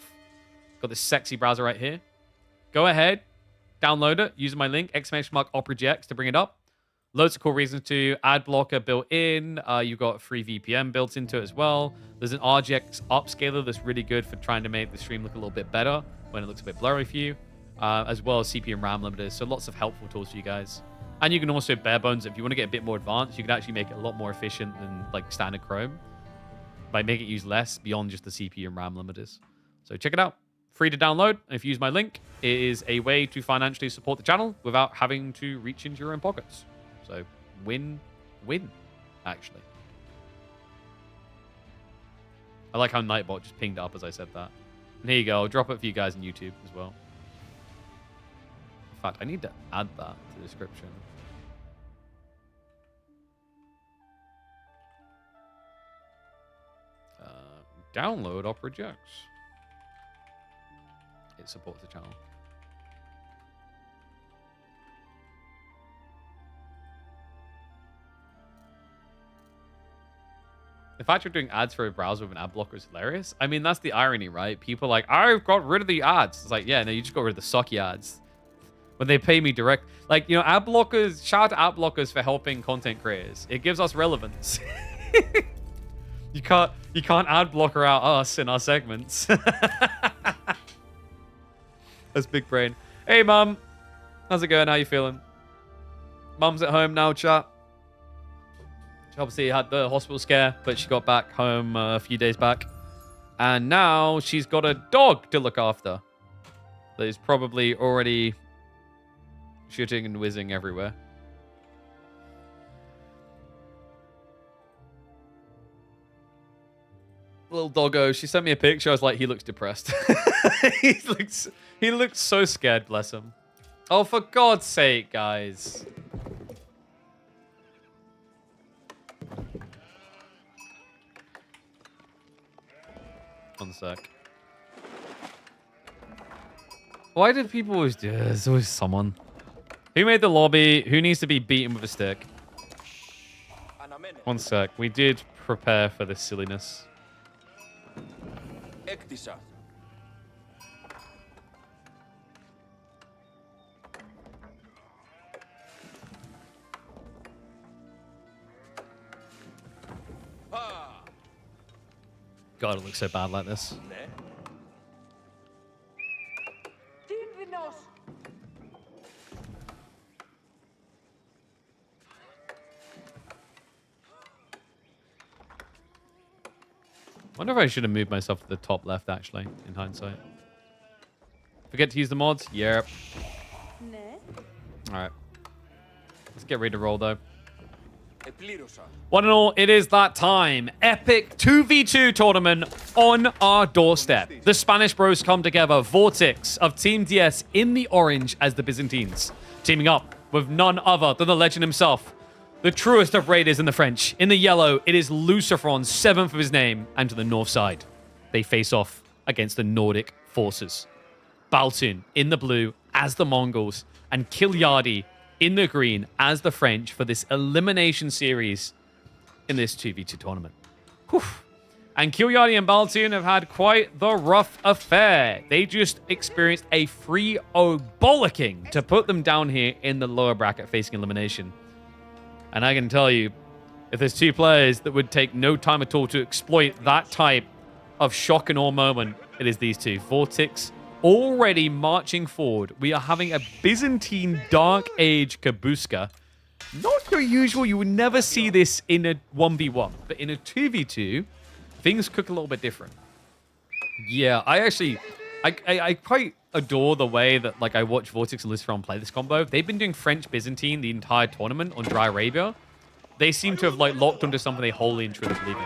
Got this sexy browser right here. Go ahead, download it, using my link, !Opera GX to bring it up. Loads of cool reasons to. Ad blocker built in. You've got free VPN built into it as well. There's an RGX upscaler that's really good for trying to make the stream look a little bit better when it looks a bit blurry for you. As well as CPU and RAM limiters. So lots of helpful tools for you guys. And you can also bare bones, if you want to get a bit more advanced, you can actually make it a lot more efficient than like standard Chrome by making it use less beyond just the CPU and RAM limiters. So check it out. Free to download. And if you use my link, it is a way to financially support the channel without having to reach into your own pockets. So win-win, actually. I like how Nightbot just pinged up as I said that. And here you go. I'll drop it for you guys on YouTube as well. In fact, I need to add that to the description. Download Opera GX. It supports the channel. The fact you're doing ads for a browser with an ad blocker is hilarious. I mean, that's the irony, right? People are like, I've got rid of the ads. It's like, yeah, no, you just got rid of the sucky ads. When they pay me direct. Like, you know, ad blockers, shout out to ad blockers for helping content creators. It gives us relevance. You can't ad blocker out us in our segments. That's big brain. Hey, Mum. How's it going? How you feeling? Mum's at home now, chat. She obviously had the hospital scare, but she got back home a few days back. And now she's got a dog to look after. That is probably already shitting and whizzing everywhere. Little doggo. She sent me a picture. I was like, he looks depressed. He looks so scared, bless him. Oh, for God's sake, guys. One sec. Why did people always do this? There's always someone. Who made the lobby? Who needs to be beaten with a stick? One sec. We did prepare for this silliness. God, it looks so bad like this. Wonder if I should have moved myself to the top left, actually, in hindsight. Forget to use the mods? Yep. Alright. Let's get ready to roll, though. One and all, it is that time. Epic 2v2 tournament on our doorstep. The Spanish bros come together. Vortix of Team DS in the orange as the Byzantines. Teaming up with none other than the legend himself. The truest of raiders in the French. In the yellow, it is Lucifron, 7th of his name. And to the north side, they face off against the Nordic forces. Baltun in the blue as the Mongols. And Kilyadi in the green as the French for this elimination series in this 2v2 tournament. Whew. And Kilyadi and Baltun have had quite the rough affair. They just experienced a 3-0 bollocking to put them down here in the lower bracket facing elimination. And I can tell you, if there's two players that would take no time at all to exploit that type of shock and awe moment, it is these two. Vortix already marching forward. We are having a Byzantine Dark Age Kabuska. Not your usual. You would never see this in a 1v1. But in a 2v2, things cook a little bit different. Yeah, I quite adore the way that I watch Vortix and Lucifron play this combo. They've been doing French Byzantine the entire tournament on Dry Arabia. They seem to have locked onto something they wholly and truly believe in.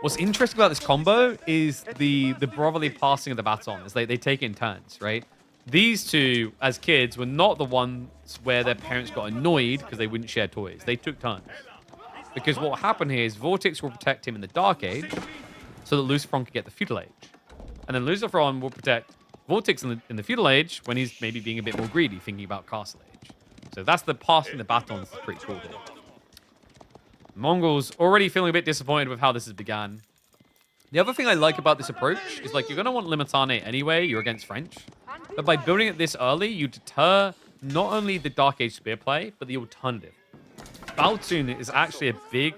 What's interesting about this combo is the brotherly passing of the baton. Is they take it in turns, right? These two, as kids, were not the ones where their parents got annoyed because they wouldn't share toys. They took turns. Because what will happen here is Vortix will protect him in the Dark Age so that Lucifron can get the Feudal Age. And then Lucifron will protect Vortix in the Feudal Age when he's maybe being a bit more greedy, thinking about Castle Age. So that's the passing the batons. That's pretty cool. Mongols already feeling a bit disappointed with how this has begun. The other thing I like about this approach is you're going to want Limitane anyway. You're against French. But by building it this early, you deter not only the Dark Age spear play, but the alternative. Baltun is actually a big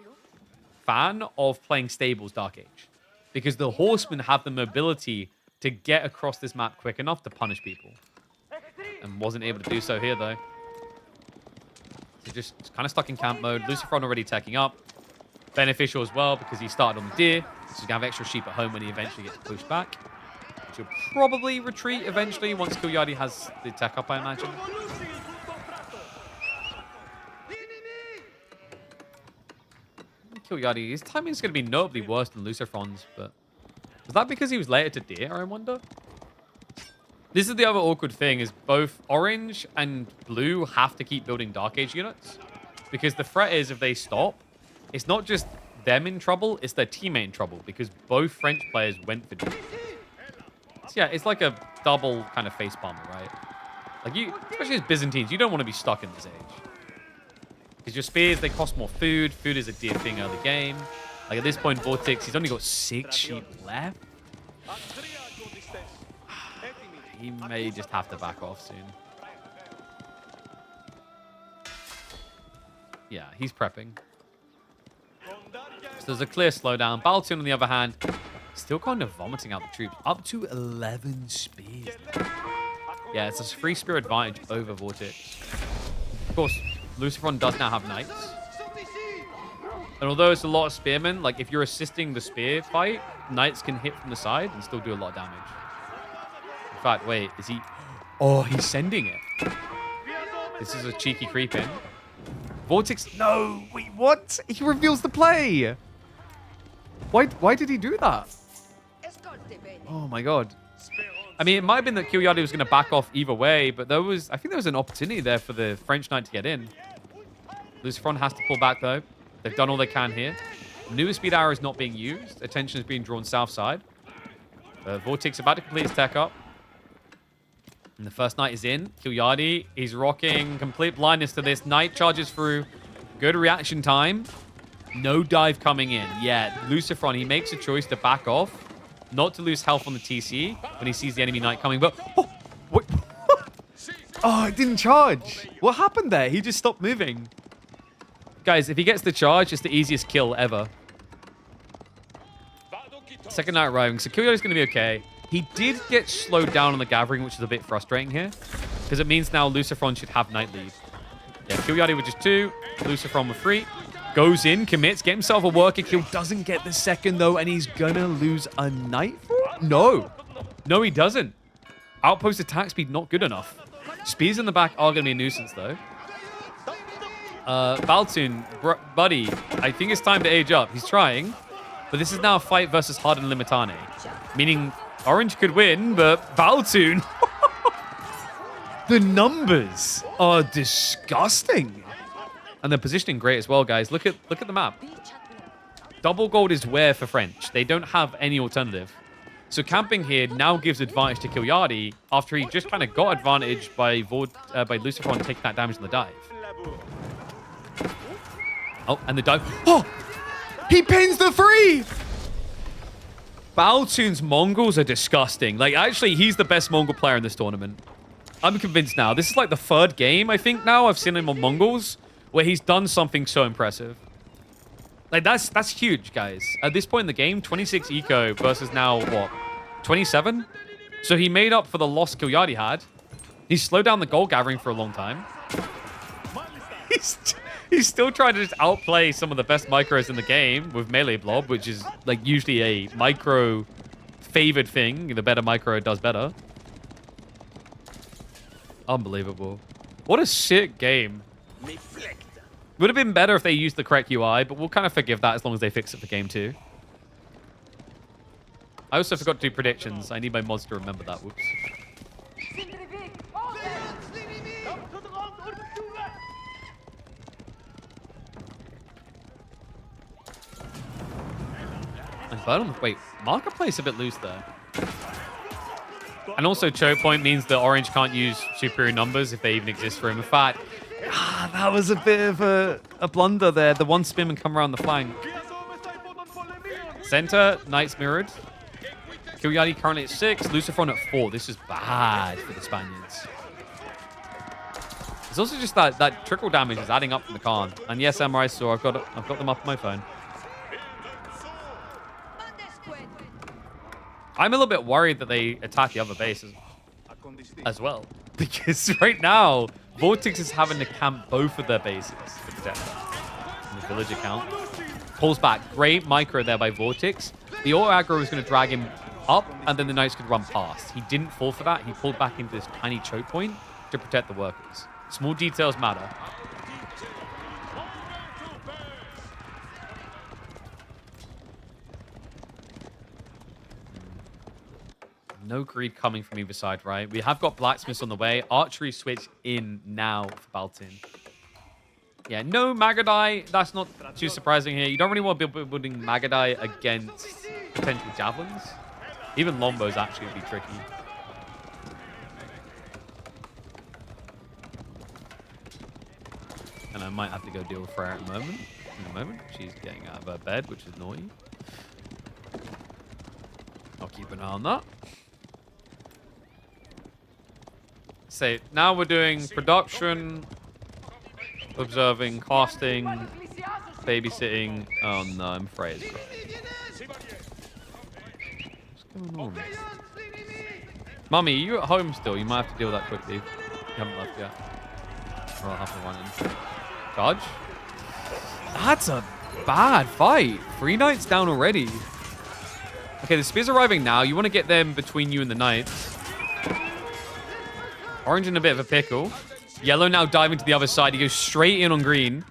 fan of playing Stables Dark Age because the Horsemen have the mobility to get across this map quick enough to punish people. And wasn't able to do so here, though. So just kind of stuck in camp mode. Lucifron already teching up. Beneficial as well because he started on the deer. So he's going to have extra sheep at home when he eventually gets pushed back. Which will probably retreat eventually once Kilyadi has the tech up, I imagine. Kilyadi, his timing is going to be notably worse than Lucifron's, but was that because he was later to deer, I wonder? This is the other awkward thing, is both orange and blue have to keep building Dark Age units. Because the threat is if they stop, it's not just them in trouble, it's their teammate in trouble. Because both French players went for deer. So yeah, it's like a double kind of face palmer, right? Especially as Byzantines, you don't want to be stuck in this age. Because your spears, they cost more food. Food is a dear thing early game. At this point, Vortix, he's only got 6 sheep left. He may just have to back off soon. Yeah, he's prepping. So there's a clear slowdown. Baltun, on the other hand, still kind of vomiting out the troops. Up to 11 spears. Yeah, it's a free spear advantage over Vortix. Of course, Lucifron does now have knights. And although it's a lot of spearmen, if you're assisting the spear fight, knights can hit from the side and still do a lot of damage. In fact, wait, is he... Oh, he's sending it. This is a cheeky creep in. Vortix... No! Wait, what? He reveals the play! Why did he do that? Oh my god. I mean, it might have been that Kilyadi was going to back off either way, but I think there was an opportunity there for the French knight to get in. Lucifron has to pull back, though. They've done all they can here. Newest speed arrow is not being used. Attention is being drawn south side. Vortix about to complete his tech up. And the first knight is in. Kilyadi is rocking complete blindness to this. Knight charges through. Good reaction time. No dive coming in. Yeah, Lucifron, he makes a choice to back off. Not to lose health on the TC when he sees the enemy knight coming. But, oh, what? Oh, it didn't charge. What happened there? He just stopped moving. Guys, if he gets the charge, it's the easiest kill ever. Second knight arriving. So Kilyadi's going to be okay. He did get slowed down on the gathering, which is a bit frustrating here. Because it means now Lucifron should have knight lead. Yeah, Kilyadi with just 2. Lucifron with 3. Goes in, commits, get himself a worker kill. Doesn't get the second, though, and he's going to lose a knight for it? No. No, he doesn't. Outpost attack speed not good enough. Spears in the back are going to be a nuisance, though. Baltoon, buddy, I think it's time to age up. He's trying, but this is now a fight versus Harden Limitane, meaning Orange could win, but Baltoon... The numbers are disgusting. And the positioning great as well, guys. Look at the map. Double gold is rare for French. They don't have any alternative. So camping here now gives advantage to Kilyadi after he just kind of got advantage by Lucifron taking that damage in the dive. Oh, and the dive. Oh! He pins the free! Baltoon's Mongols are disgusting. Like, actually, he's the best Mongol player in this tournament. I'm convinced now. This is like the third game, I think, now I've seen him on Mongols where he's done something so impressive. Like, that's huge, guys. At this point in the game, 26 eco versus now, what, 27? So he made up for the loss Kilyadi had. He's slowed down the goal gathering for a long time. He's still trying to just outplay some of the best micros in the game with melee blob, which is like usually a micro favored thing. The better micro does better. Unbelievable. What a sick game. Would have been better if they used the correct UI, but we'll kind of forgive that as long as they fix it for game 2. I also forgot to do predictions. I need my mods to remember that. Whoops. Wait, Marketplace a bit loose there. And also choke point means that Orange can't use superior numbers if they even exist for him. In fact, that was a bit of a blunder there. The one spin and come around the flank. Center, Knights mirrored. Kilyadi currently at 6, Lucifron at 4. This is bad for the Spaniards. It's also just that trickle damage is adding up from the Khan. And yes, Samurai Saw, I've got them up on my phone. I'm a little bit worried that they attack the other bases as well. Because right now, Vortex is having to camp both of their bases to protect them. And the village account pulls back. Great micro there by Vortex. The auto aggro was going to drag him up, and then the Knights could run past. He didn't fall for that. He pulled back into this tiny choke point to protect the workers. Small details matter. No greed coming from either side, right? We have got blacksmiths on the way. Archery switch in now for Baltoon. Yeah, no Magadai. That's not too surprising here. You don't really want to be building Magadai against potential javelins. Even Lombos actually would be tricky. And I might have to go deal with Freya in a moment. She's getting out of her bed, which is naughty. I'll keep an eye on that. So now we're doing production, observing, casting, babysitting. Oh no, I'm afraid. What's going on? Mummy, are you at home still? You might have to deal with that quickly. You haven't left yet. Or I'll have to run in. Charge? That's a bad fight. 3 Knights down already. Okay, the spears arriving now. You want to get them between you and the Knights. Orange in a bit of a pickle. Yellow now diving to the other side. He goes straight in on green.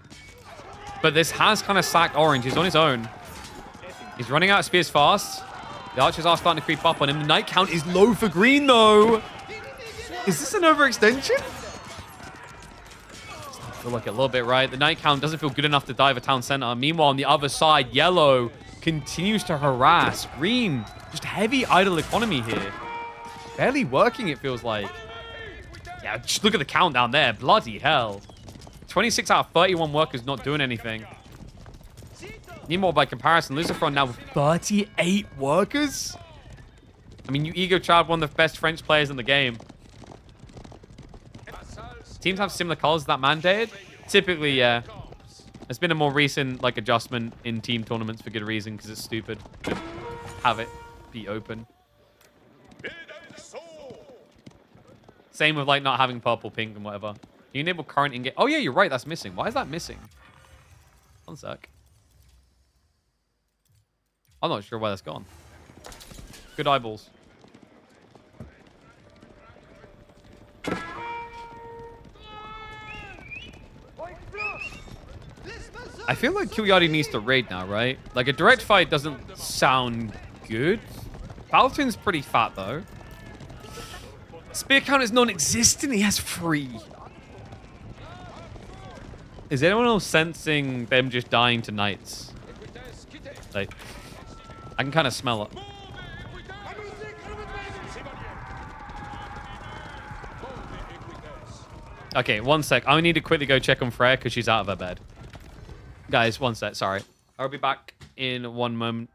But this has kind of sacked Orange. He's on his own. He's running out of spears fast. The archers are starting to creep up on him. The Knight count is low for green, though. Is this an overextension? I feel like a little bit, right? The Knight count doesn't feel good enough to dive a town center. Meanwhile, on the other side, Yellow continues to harass green. Just heavy idle economy here. Barely working, it feels like. Yeah, just look at the count down there. Bloody hell. 26 out of 31 workers not doing anything. Meanwhile, by comparison, Lucifron now with 38 workers? I mean, you ego child, one of the best French players in the game. Teams have similar colors that mandated? Typically, yeah. There's been a more recent adjustment in team tournaments for good reason, because it's stupid to have it be open. Same with not having purple, pink, and whatever. Can you enable current in-game? Oh yeah, you're right. That's missing. Why is that missing? One sec. I'm not sure why that's gone. Good eyeballs. I feel like Kilyadi needs to raid now, right? Like, a direct fight doesn't sound good. Baltun's pretty fat, though. Spear count is non-existent. He has 3. Is anyone else sensing them just dying to knights? Like, I can kind of smell it. Okay, 1 sec. I need to quickly go check on Freya because she's out of her bed. Guys, 1 sec. Sorry. I'll be back in 1 moment.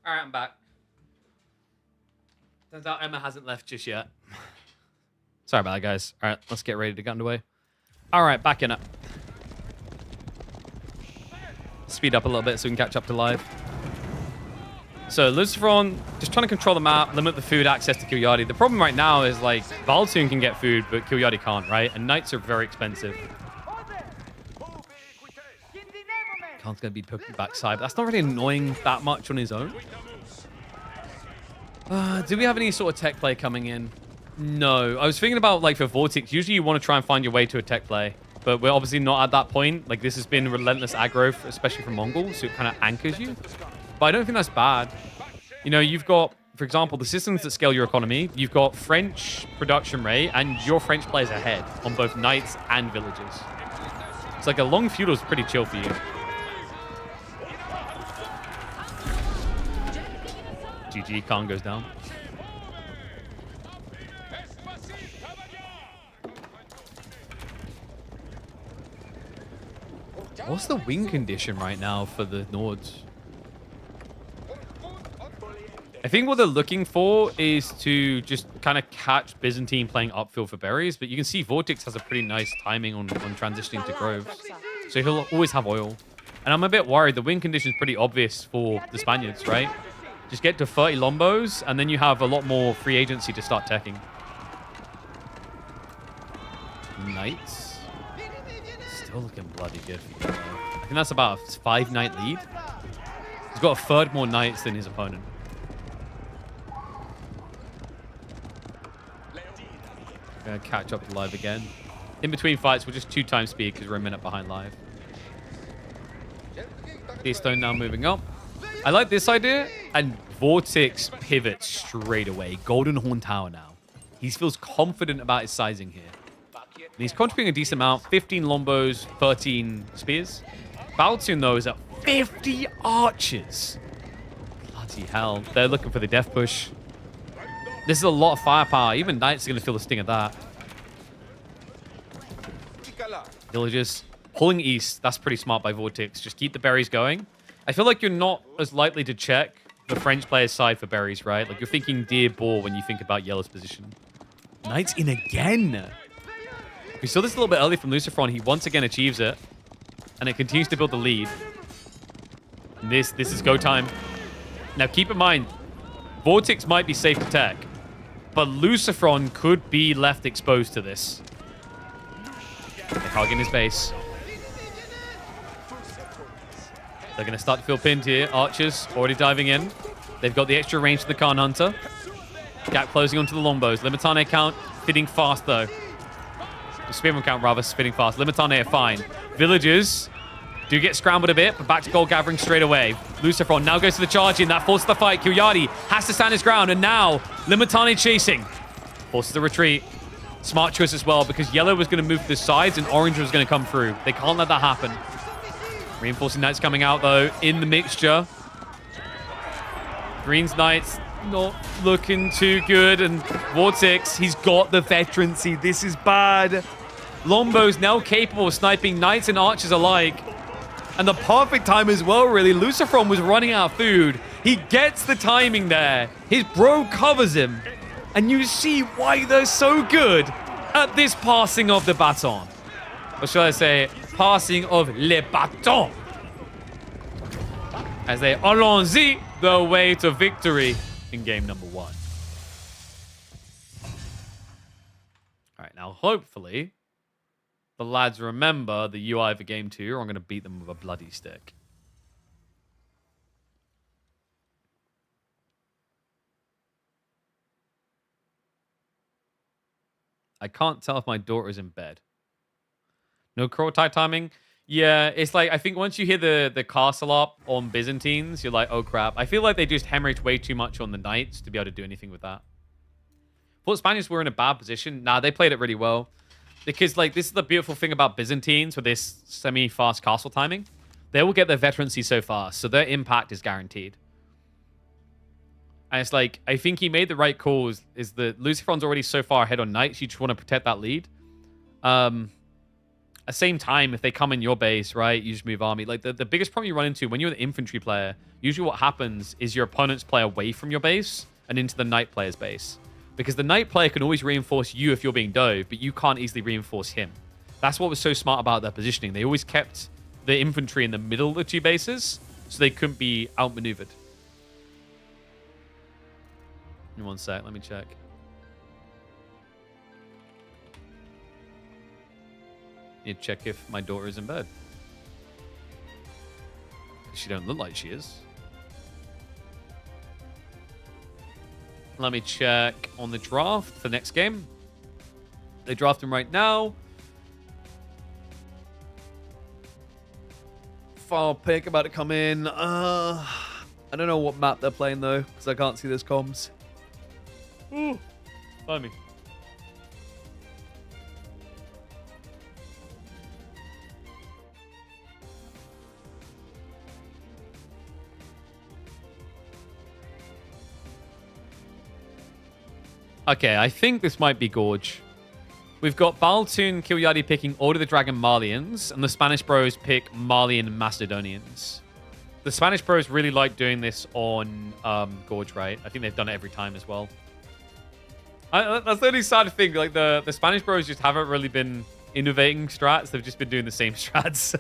All right, I'm back. Turns out Emma hasn't left just yet. Sorry about that, guys. All right, let's get ready to get underway. All right, back in it. Speed up a little bit so we can catch up to live. So Luciferon, just trying to control the map, limit the food access to Kilyadi. The problem right now is, like, Baltun can get food, but Kilyadi can't, right? And knights are very expensive. Khan's going to be poking backside, but that's not really annoying that much on his own. Do we have any sort of tech play coming in? No. I was thinking about, like, for Vortex, usually you want to try and find your way to a tech play, but we're obviously not at that point. Like, this has been relentless aggro, especially from Mongols, so it kind of anchors you. But I don't think that's bad. You know, you've got, for example, the systems that scale your economy. You've got French production rate, and your French players ahead on both knights and villages. It's like a long feudal is pretty chill for you. GG, Khan goes down. What's the win condition right now for the Nords? I think what they're looking for is to just kind of catch Byzantine playing upfield for berries, but you can see Vortex has a pretty nice timing on transitioning to groves. So he'll always have oil. And I'm a bit worried. The win condition is pretty obvious for the Spaniards, right? Just get to 30 Lombos, and then you have a lot more free agency to start teching. Knights. Still looking bloody good. I think that's about a 5-knight lead. He's got a third more knights than his opponent. Gonna catch up to live again. In between fights, we're just 2 times speed because we're a minute behind live. Keystone now moving up. I like this idea, and Vortex pivots straight away. Golden Horn Tower now. He feels confident about his sizing here. And he's contributing a decent amount. 15 Lombos, 13 Spears. Baltun, though, is at 50 archers. Bloody hell. They're looking for the death push. This is a lot of firepower. Even Knights are going to feel the sting of that. Villagers pulling east. That's pretty smart by Vortex. Just keep the berries going. I feel like you're not as likely to check the French player's side for berries, right? Like, you're thinking deer boar when you think about Yellow's position. Knights in again. We saw this a little bit early from Luciferon. He once again achieves it. And it continues to build the lead. And this is go time. Now, keep in mind, Vortex might be safe to tech. But Luciferon could be left exposed to this. They're hugging his base. They're going to start to feel pinned here. Archers already diving in. They've got the extra range to the Khan Hunter. Gap closing onto the Lombos. Limitane count fitting fast, though. The Spearman count, rather, spitting fast. Limitane are fine. Villagers do get scrambled a bit, but back to gold gathering straight away. Luciferon now goes to the charge in. That forces the fight. Kilyadi has to stand his ground, and now Limitane chasing. Forces the retreat. Smart choice as well, because yellow was going to move to the sides, and orange was going to come through. They can't let that happen. Reinforcing Knights coming out, though, in the mixture. Green's Knights not looking too good, and Vortex, he's got the veterancy. This is bad. Lombo's now capable of sniping Knights and Archers alike. And the perfect time as well, really. Luciferon was running out of food. He gets the timing there. His bro covers him. And you see why they're so good at this passing of the baton. or should I say, passing of le bâton. As they allons-y the way to victory in game number 1. All right, now hopefully the lads remember the UI for game 2, or I'm going to beat them with a bloody stick. I can't tell if my daughter's in bed. No Kurultai timing? Yeah, it's like, I think once you hear the castle up on Byzantines, you're like, oh crap. I feel like they just hemorrhaged way too much on the knights to be able to do anything with that. Thought Spaniards were in a bad position. Nah, they played it really well. Because, like, this is the beautiful thing about Byzantines with this semi-fast castle timing. They will get their veterancy so fast, so their impact is guaranteed. And it's like, I think he made the right calls. Is that Luciferon's already so far ahead on knights, you just want to protect that lead. At the same time, if they come in your base, right, you just move army. Like, the biggest problem you run into when you're an infantry player, usually what happens is your opponents play away from your base and into the knight player's base. Because the knight player can always reinforce you if you're being dove, but you can't easily reinforce him. That's what was so smart about their positioning. They always kept the infantry in the middle of the two bases, so they couldn't be outmaneuvered. In 1 sec, let me check. Need to check if my daughter is in bed. She don't look like she is. Let me check on the draft for next game. They draft him right now. Final pick about to come in. I don't know what map they're playing though, because I can't see this comms. Ooh, find me. Okay, I think this might be Gorge. We've got Baltoon Kilyadi picking Order the Dragon Malians, and the Spanish Bros pick Malian Macedonians. The Spanish Bros really like doing this on Gorge, right? I think they've done it every time as well. That's the only sad thing. Like, the Spanish Bros just haven't really been innovating strats. They've just been doing the same strats.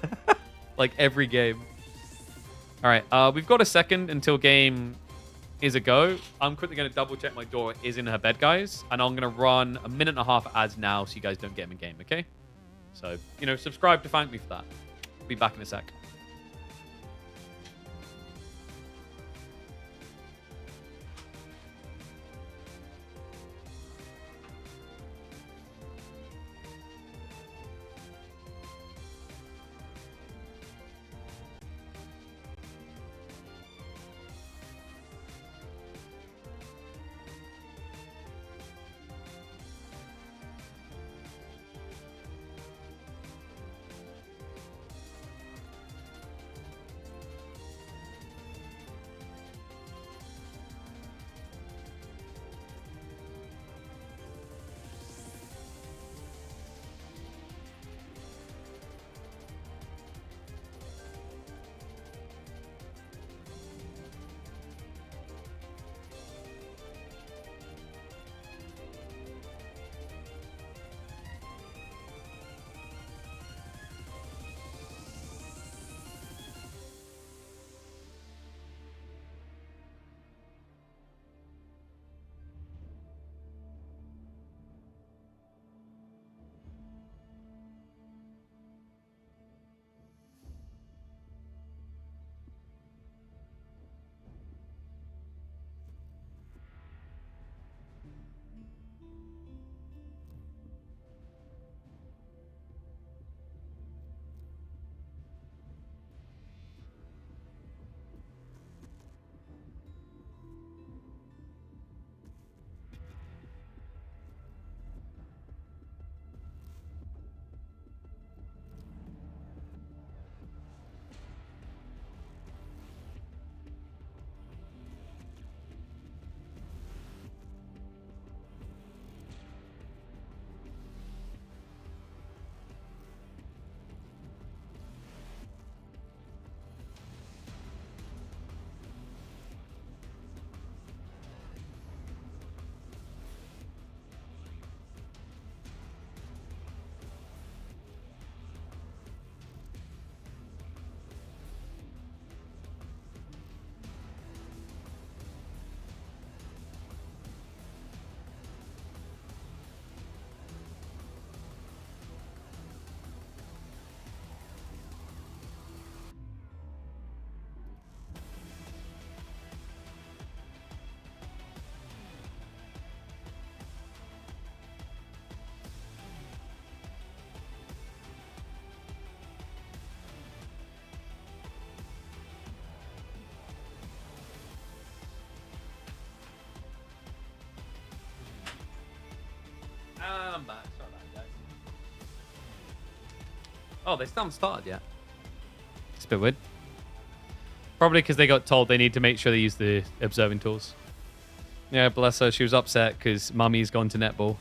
Like, every game. All right, we've got a second until game is a go. I'm quickly going to double check my door is in her bed, guys. And I'm going to run a minute and a half ads now so you guys don't get them in game, okay? So, you know, subscribe to thank me for that. Be back in a sec. I'm back. Sorry about that, guys. Oh, they still haven't started yet. It's a bit weird. Probably because they got told they need to make sure they use the observing tools. Yeah, bless her. She was upset because Mummy's gone to netball.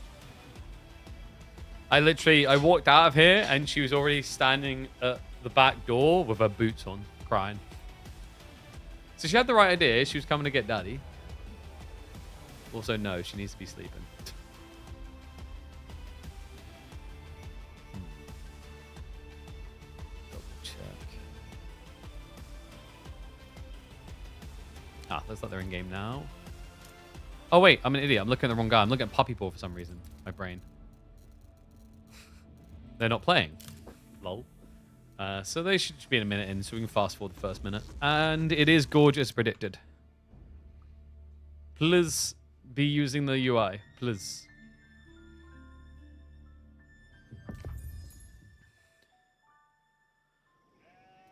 I walked out of here and she was already standing at the back door with her boots on, crying. So she had the right idea. She was coming to get Daddy. Also, no, she needs to be sleeping. Double check. Ah, looks like they're in game now. Oh, wait, I'm an idiot. I'm looking at the wrong guy. I'm looking at Puppy Ball for some reason. My brain. They're not playing. Lol. So they should be in a minute in, so we can fast forward the first minute. And it is gorgeous predicted. Please be using the UI. Please.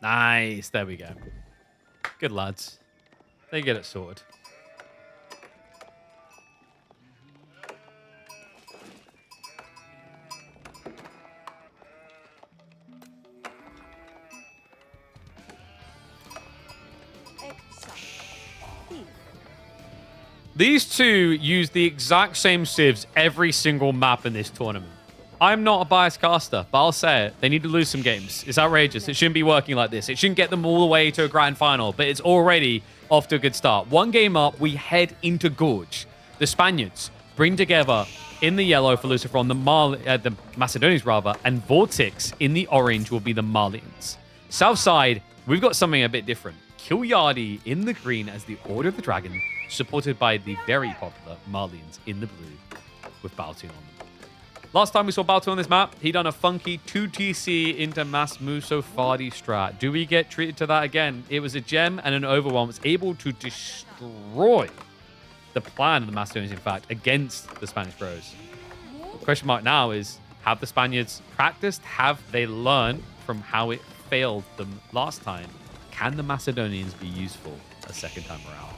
Nice. There we go. Good lads. They get it sorted. These two use the exact same civs every single map in this tournament. I'm not a biased caster, but I'll say it. They need to lose some games. It's outrageous. It shouldn't be working like this. It shouldn't get them all the way to a grand final, but it's already off to a good start. One game up, we head into Gorge. The Spaniards bring together in the yellow for Luciferon, the Macedonians rather, and Vortex in the orange will be the Malians. South side, we've got something a bit different. Kilyardi in the green as the Order of the Dragon, supported by the very popular Malians in the blue with Baltoon on them. Last time we saw Baltoon on this map, he done a funky 2TC into Mas Muso Fardi strat. Do we get treated to that again? It was a gem and an overwhelm. Was able to destroy the plan of the Macedonians, in fact, against the Spanish Bros. The question mark now is, have the Spaniards practiced? Have they learned from how it failed them last time? Can the Macedonians be useful a second time around?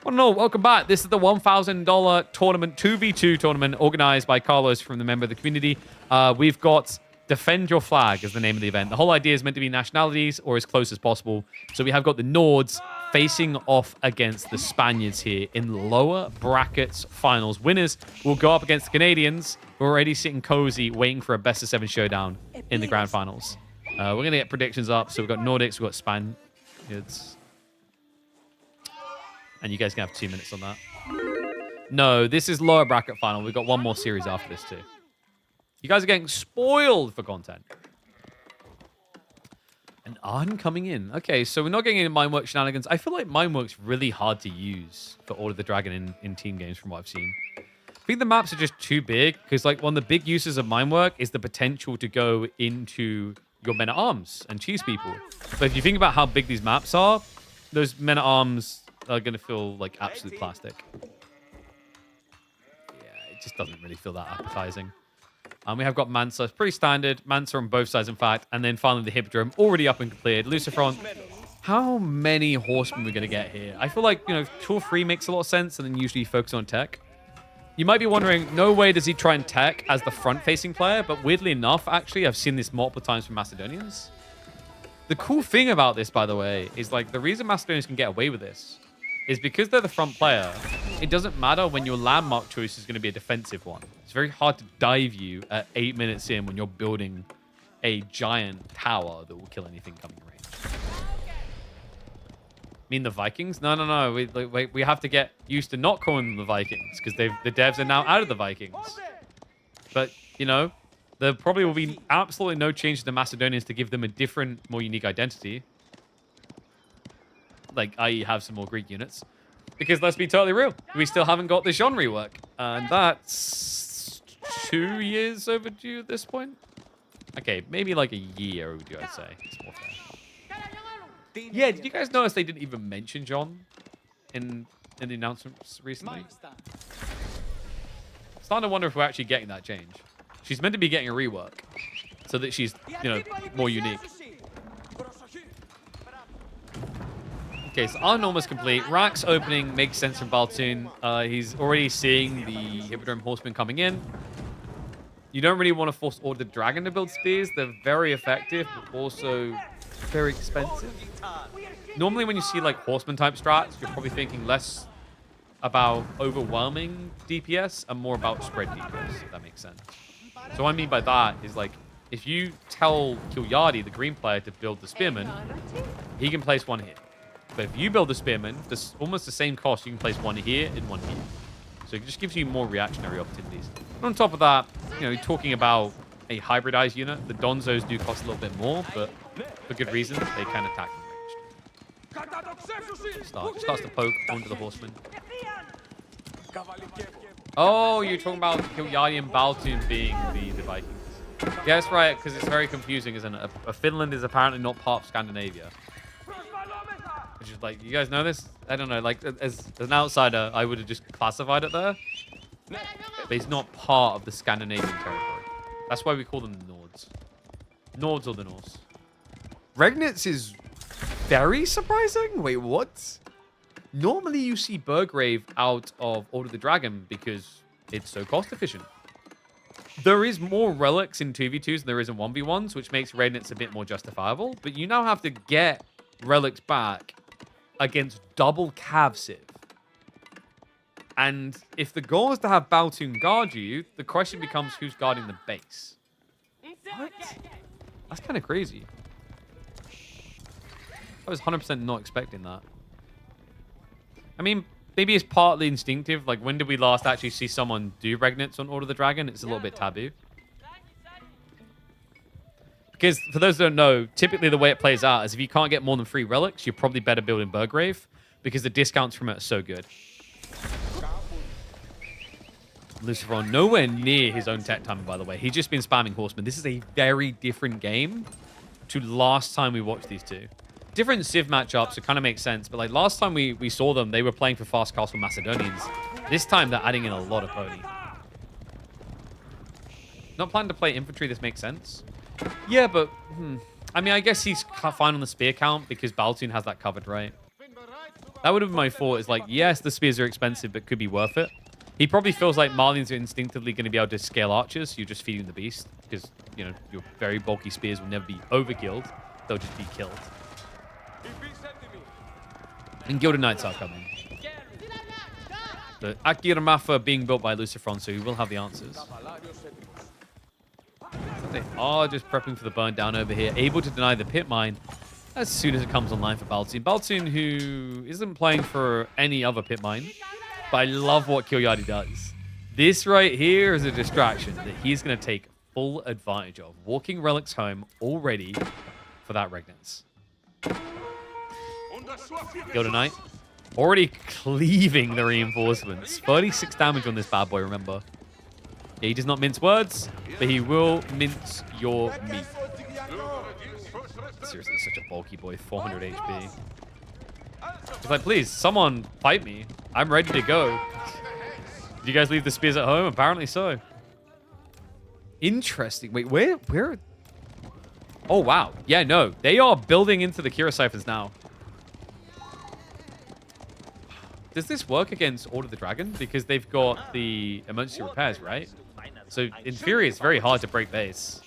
Well, no, welcome back. This is the $1,000 tournament, 2v2 tournament, organized by Carlos from the member of the community. We've got Defend Your Flag as the name of the event. The whole idea is meant to be nationalities or as close as possible. So we have got the Nords facing off against the Spaniards here in lower brackets finals. Winners will go up against the Canadians, who are already sitting cozy, waiting for a best-of-7 showdown in the grand finals. We're going to get predictions up. So we've got Nordics, we've got Spaniards. And you guys can have 2 minutes on that. No, this is lower bracket final. We've got one more series after this too. You guys are getting spoiled for content. And Arden coming in. Okay, so we're not getting into Minework shenanigans. I feel like Minework's really hard to use for Order of the Dragon in team games from what I've seen. I think the maps are just too big because like one of the big uses of Minework is the potential to go into your men-at-arms and cheese people. But if you think about how big these maps are, those men-at-arms are going to feel like absolute plastic. Yeah, it just doesn't really feel that appetizing. And we have got Mansa. It's pretty standard. Mansa on both sides, in fact. And then finally the Hippodrome, already up and cleared. Luciferon. How many horsemen are we going to get here? I feel like, 2 or 3 makes a lot of sense, and then usually focus on tech. You might be wondering, no way does he try and tech as the front-facing player, but weirdly enough, actually, I've seen this multiple times from Macedonians. The cool thing about this, by the way, is like the reason Macedonians can get away with this is because they're the front player. It doesn't matter when your landmark choice is going to be a defensive one. It's very hard to dive you at 8 minutes in when you're building a giant tower that will kill anything coming in range. Mean the Vikings? No. We have to get used to not calling them the Vikings because the devs are now out of the Vikings. But, there probably will be absolutely no change to the Macedonians to give them a different, more unique identity. Like, i.e. have some more Greek units. Because let's be totally real, we still haven't got the genre rework. And that's 2 years overdue at this point. Okay, maybe like a year overdue, I'd say. It's more fair. Yeah, did you guys notice they didn't even mention John in the announcements recently? Starting to wonder if we're actually getting that change. She's meant to be getting a rework so that she's, more unique. Okay, so our norm is complete. Rax opening makes sense from Baltoon. He's already seeing the Hippodrome Horseman coming in. You don't really want to force Order the Dragon to build spears. They're very effective, but also very expensive. Normally, when you see like horseman type strats, you're probably thinking less about overwhelming DPS and more about spread DPS, if that makes sense. So what I mean by that is like, if you tell Killiardi, the green player, to build the spearman, he can place one here. But if you build the spearman, this almost the same cost, you can place one here and one here. So it just gives you more reactionary opportunities. And on top of that, you know, you're talking about a hybridized unit. The Donzos do cost a little bit more, but for good reason. They can attack from ranged. Starts to poke onto the horseman. Oh, you're talking about Killiardi and Baltun being the Vikings. Yeah, that's right, because it's very confusing, isn't it? Finland is apparently not part of Scandinavia. Which is like, you guys know this? I don't know, like, as an outsider, I would have just classified it there. But it's not part of the Scandinavian territory. That's why we call them the Nords. Nords or the Norse. Regnitz is very surprising? Wait, what? Normally you see Burgrave out of Order of the Dragon because it's so cost efficient. There is more relics in 2v2s than there is in 1v1s, which makes Regnitz a bit more justifiable. But you now have to get relics back against double Cav Civ. And if the goal is to have Baltun guard you, the question becomes who's guarding the base. What? That's kind of crazy. I was 100% not expecting that. I mean, maybe it's partly instinctive. Like, when did we last actually see someone do Regnitz on Order of the Dragon? It's a little bit taboo. Because, for those who don't know, typically the way it plays out is if you can't get more than 3 relics, you're probably better building Burgrave because the discounts from it are so good. Luciferon nowhere near his own tech timing, by the way. He's just been spamming Horseman. This is a very different game to last time we watched these two. Different Civ matchups, it kind of makes sense. But like last time we saw them, they were playing for Fast Castle Macedonians. This time they're adding in a lot of pony. Not planning to play infantry, this makes sense. Yeah, but I mean, I guess he's fine on the spear count because Baltun has that covered, right? That would have been my thought, is like, yes, the spears are expensive, but could be worth it. He probably feels like Marlians are instinctively going to be able to scale archers. So you're just feeding the beast because, you know, your very bulky spears will never be overkilled. They'll just be killed. And Gilded Knights are coming. The Akir Mafa being built by Luciferon, so he will have the answers. So they are just prepping for the burn down over here, able to deny the pit mine as soon as it comes online for Baltun. Baltun, who isn't playing for any other pit mine, but I love what Killiardi does. This right here is a distraction that he's going to take full advantage of. Walking relics home already for that Regnitz. Gilded Knight already cleaving the reinforcements. 36 damage on this bad boy, remember. Yeah, he does not mince words, but he will mince your meat. Seriously, such a bulky boy. 400 HP. He's like, please, someone fight me. I'm ready to go. Did you guys leave the spears at home? Apparently so. Interesting. Wait, where? Oh, wow. Yeah, no. They are building into the Kira Ciphers now. Does this work against Order of the Dragon? Because they've got the emergency repairs, right? So, in theory, it's very hard to break base.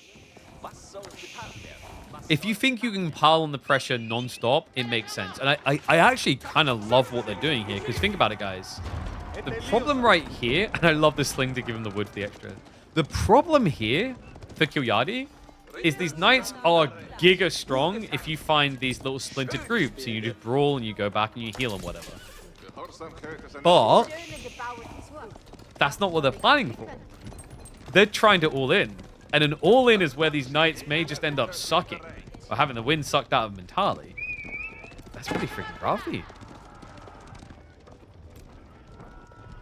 If you think you can pile on the pressure non-stop, it makes sense. And I actually kind of love what they're doing here. Because think about it, guys. The problem right here, and I love the sling to give him the wood for the extra. The problem here for Killiardi is these knights are giga strong if you find these little splintered groups. And you just brawl and you go back and you heal and whatever. But that's not what they're planning for. They're trying to all in. And an all in is where these knights may just end up sucking. Or having the wind sucked out of them entirely. That's pretty freaking roughy.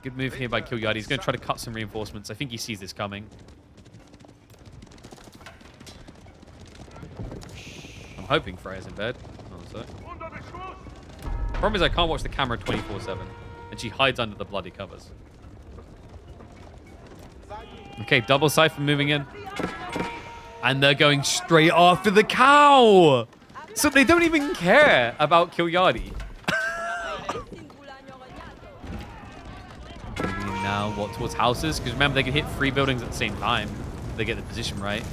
Good move here by Killiardi. He's going to try to cut some reinforcements. I think he sees this coming. I'm hoping Freya's in bed. Oh, problem is I can't watch the camera 24/7. And she hides under the bloody covers. Okay, double Cypher moving in. And they're going straight after the cow! So they don't even care about Killiardi. Moving now, what, towards houses? Because remember, they can hit 3 buildings at the same time. they get the position right.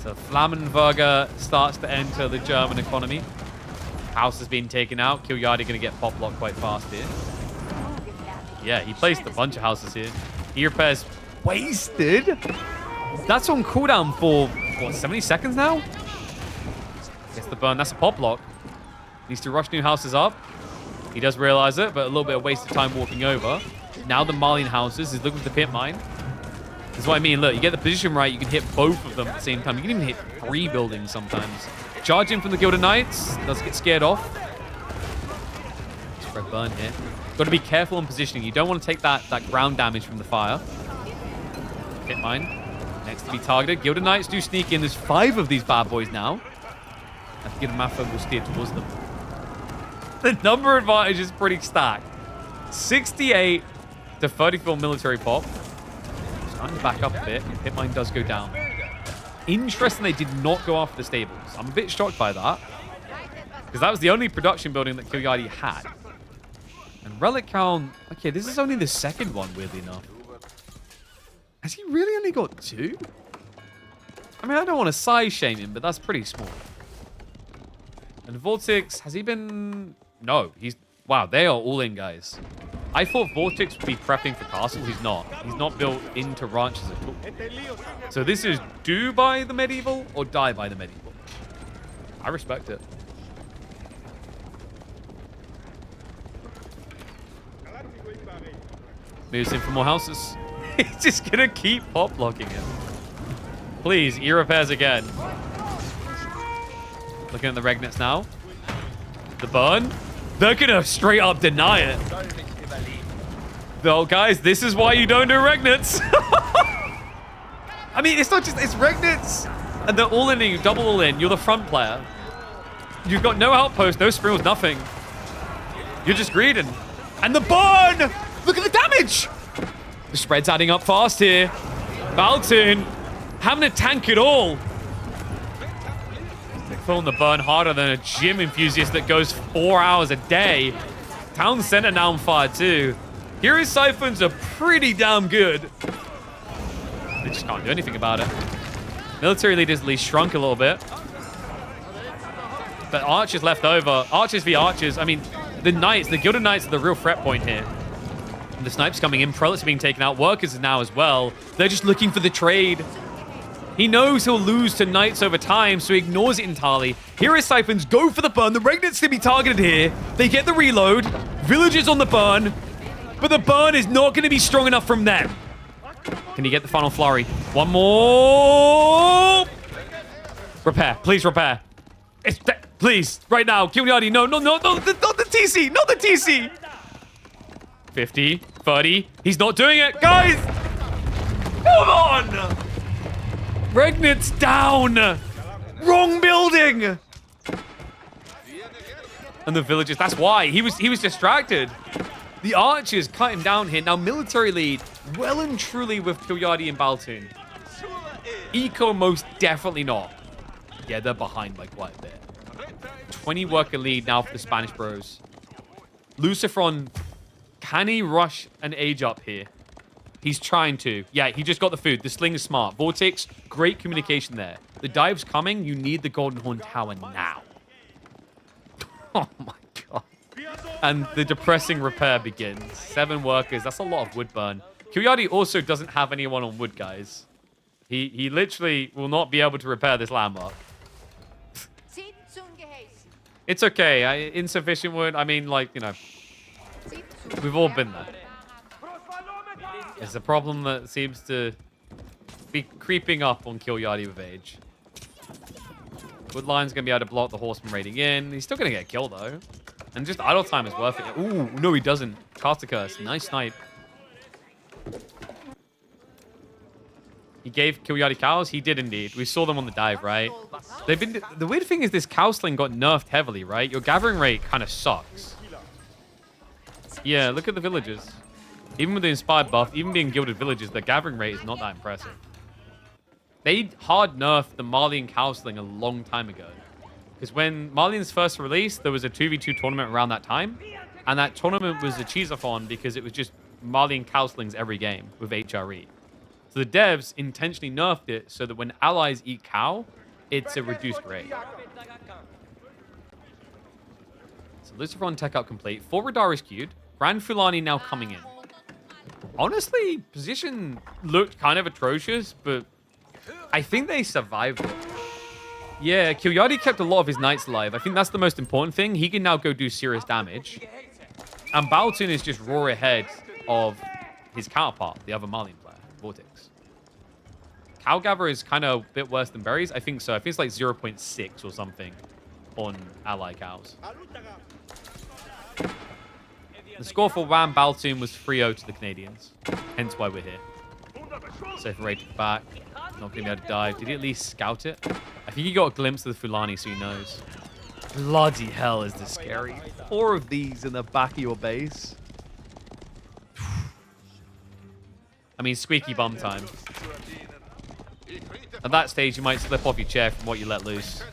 So Flammenwerger starts to enter the German economy. House has been taken out. Kilyadi going to get pop locked quite fast here. Yeah, he placed a bunch of houses here. He repairs wasted. That's on cooldown for, what, 70 seconds now? Gets the burn. That's a pop lock. Needs to rush new houses up. He does realize it, but a little bit of wasted time walking over. Now the Malian houses is looking for the pit mine. That's what I mean. Look, you get the position right, you can hit both of them at the same time. You can even hit 3 buildings sometimes. Charging from the Gilded Knights. Does get scared off. Spread burn here. Got to be careful on positioning. You don't want to take that ground damage from the fire. Pit mine. Next to be targeted. Gilded Knights do sneak in. There's 5 of these bad boys now. I think the Mafia will steer towards them. The number advantage is pretty stacked. 68 to 34 military pop. Starting to back up a bit. Pit mine does go down. Interesting they did not go after the stables. I'm a bit shocked by that. Because that was the only production building that Kilyadi had. And Relic count... Okay, this is only the second one, weirdly enough. Has he really only got 2? I mean, I don't want to size shame him, but that's pretty small. And Vortex, has he been... No, he's... Wow, they are all in, guys. I thought Vortex would be prepping for castles. He's not. He's not built into ranches at all. So this is do by the medieval or die by the medieval. I respect it. Moves in for more houses. He's just going to keep pop blocking him. Please, E-repairs again. Looking at the Regnets now. The burn. They're going to straight up deny it. Though, guys, this is why you don't do Regnets. I mean, it's not just... It's Regnets. And they're all in, you double all in. You're the front player. You've got no outpost, no sprills, nothing. You're just greeding. And the burn! Look at the damage! The spread's adding up fast here. Baltun having to tank it all. They're filling the burn harder than a gym enthusiast that goes 4 hours a day. Town center now on fire too. Heroes Siphons are pretty damn good. They just can't do anything about it. Military leaders at least shrunk a little bit. But archers left over. Archers v archers. I mean, the knights, the Gilded Knights are the real threat point here. And the snipes coming in. Prelates are being taken out. Workers now as well. They're just looking for the trade. He knows he'll lose to knights over time, so he ignores it entirely. Hero Siphons go for the burn. The Regnets to be targeted here. They get the reload. Villagers on the burn. But the burn is not going to be strong enough from them. Can he get the final flurry? One more. Repair. Please repair. Please. Right now. Kilyadi. No, not the TC. Not the TC. 50. 30. He's not doing it. Guys. Come on. Regnet's down. Wrong building. And the villagers. That's why. He was distracted. The archers cut him down here. Now military lead well and truly with Kilyadi and Baltun. Eco most definitely not. Yeah, they're behind by quite a bit. 20 worker lead now for the Spanish bros. Lucifron, can he rush an age up here? He's trying to. Yeah, he just got the food. The sling is smart. Vortex, great communication there. The dive's coming. You need the Golden Horn Tower now. Oh my god. And the depressing repair begins. 7 workers. That's a lot of wood burn. Kilyadi also doesn't have anyone on wood, guys. He literally will not be able to repair this landmark. It's okay. Insufficient wood. I mean, like, you know, we've all been there. It's a problem that seems to be creeping up on Kilyadi with age. Woodline's going to be able to block the horseman raiding in. He's still going to get killed, though. And just idle time is worth it. Ooh, no, he doesn't. Cast a curse. Nice snipe. He gave Kilyadi cows? He did indeed. We saw them on the dive, right? They've been... The weird thing is this cow sling got nerfed heavily, right? Your gathering rate kind of sucks. Yeah, look at the villagers. Even with the inspired buff, even being gilded villagers, the gathering rate is not that impressive. They hard nerfed the Malian cow sling a long time ago. Because when Malians first released, there was a 2v2 tournament around that time. And that tournament was a cheese-off-on because it was just Malian cow slings every game with HRE. So the devs intentionally nerfed it so that when allies eat cow, it's a reduced rate. So Lucifron tech up complete. 4 Radar queued. Grand Fulani now coming in. Honestly, position looked kind of atrocious, but I think they survived it. Yeah, Kilyadi kept a lot of his knights alive. I think that's the most important thing. He can now go do serious damage. And Baltun is just raw ahead of his counterpart, the other Malian player, Vortex. Cowgather is kind of a bit worse than Berries. I think so. I think it's like 0.6 or something on ally cows. The score for Ram Baltun was 3-0 to the Canadians. Hence why we're here. Safe rated back. Not going to be able to dive. Did he at least scout it? I think he got a glimpse of the Fulani, so he knows. Bloody hell is this scary. 4 of these in the back of your base. I mean, squeaky bum time. At that stage, you might slip off your chair from what you let loose.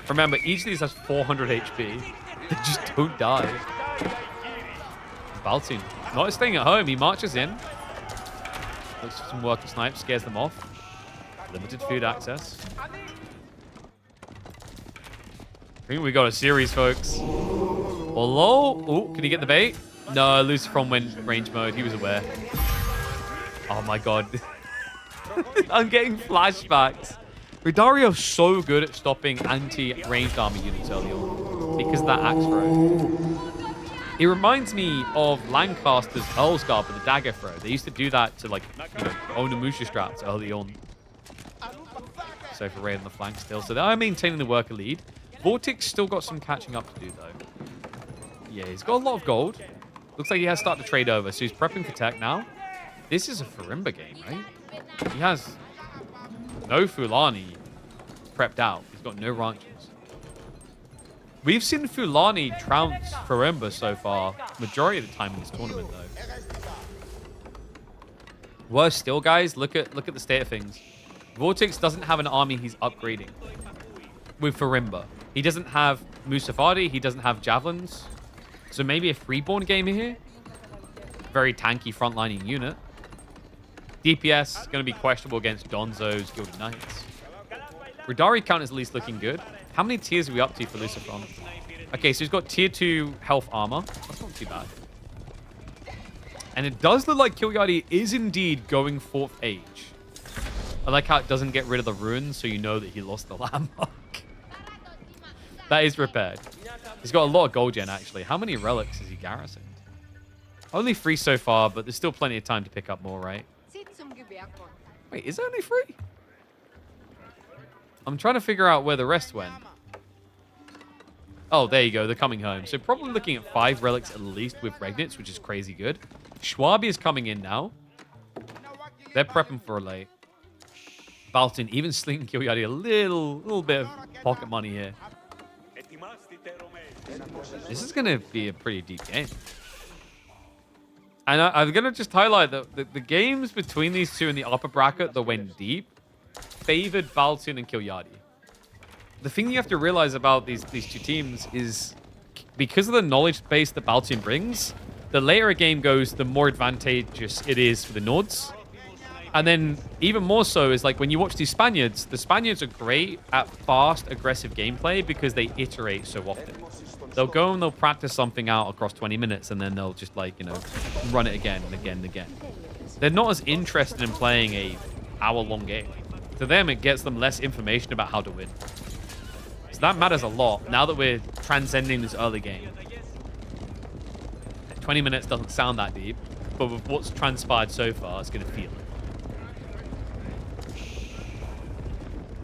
Remember, each of these has 400 HP. They just don't die. Baltun, not staying at home. He marches in. Looks for some work to snipe. Scares them off. Limited food access. I think we got a series, folks. Hello? Oh, can he get the bait? No, Lucifron went range mode. He was aware. Oh my god. I'm getting flashbacks. Ridario's so good at stopping anti-ranged armor units early on because of that axe throw. It reminds me of Lancaster's Earlsguard with the dagger throw. They used to do that to, like, you know, Onimusha straps early on. So for raid on the flank still. So they are maintaining the worker lead. Vortex still got some catching up to do, though. Yeah, he's got a lot of gold. Looks like he has started to trade over, so he's prepping for tech now. This is a Farimba game, right? He has no Fulani prepped out. He's got no ranches. We've seen Fulani trounce Farimba so far, majority of the time in this tournament, though. Worse still, guys, look at the state of things. Vortex doesn't have an army he's upgrading with Farimba. He doesn't have Musafadi, he doesn't have Javelins. So maybe a freeborn game here. Very tanky frontlining unit. DPS is going to be questionable against Donzo's Gilded Knights. Radari count is at least looking good. How many tiers are we up to for Lucifron? Okay, so he's got tier 2 health armor. That's not too bad. And it does look like Kilyadi is indeed going 4th age. I like how it doesn't get rid of the runes, so you know that he lost the landmark. That is repaired. He's got a lot of gold gen, actually. How many relics is he garrisoned? Only 3 so far, but there's still plenty of time to pick up more, right? Wait, is it only 3? I'm trying to figure out where the rest went. Oh, there you go. They're coming home. So probably looking at 5 relics at least with Regnitz, which is crazy good. Schwabi is coming in now. They're prepping for a late. Baltun even slinging Kilyadi a little bit of pocket money here. This is going to be a pretty deep game. And I'm going to just highlight that the games between these two in the upper bracket that went deep favored Baltun and Kilyadi. The thing you have to realize about these two teams is because of the knowledge base that Baltun brings, the later a game goes, the more advantageous it is for the Nords. And then even more so is like when you watch these Spaniards, the Spaniards are great at fast, aggressive gameplay because they iterate so often. They'll go and they'll practice something out across 20 minutes and then they'll just, like, you know, run it again and again and again. They're not as interested in playing a hour-long game. To them, it gets them less information about how to win. So that matters a lot now that we're transcending this early game. 20 minutes doesn't sound that deep, but with what's transpired so far, it's going to feel it.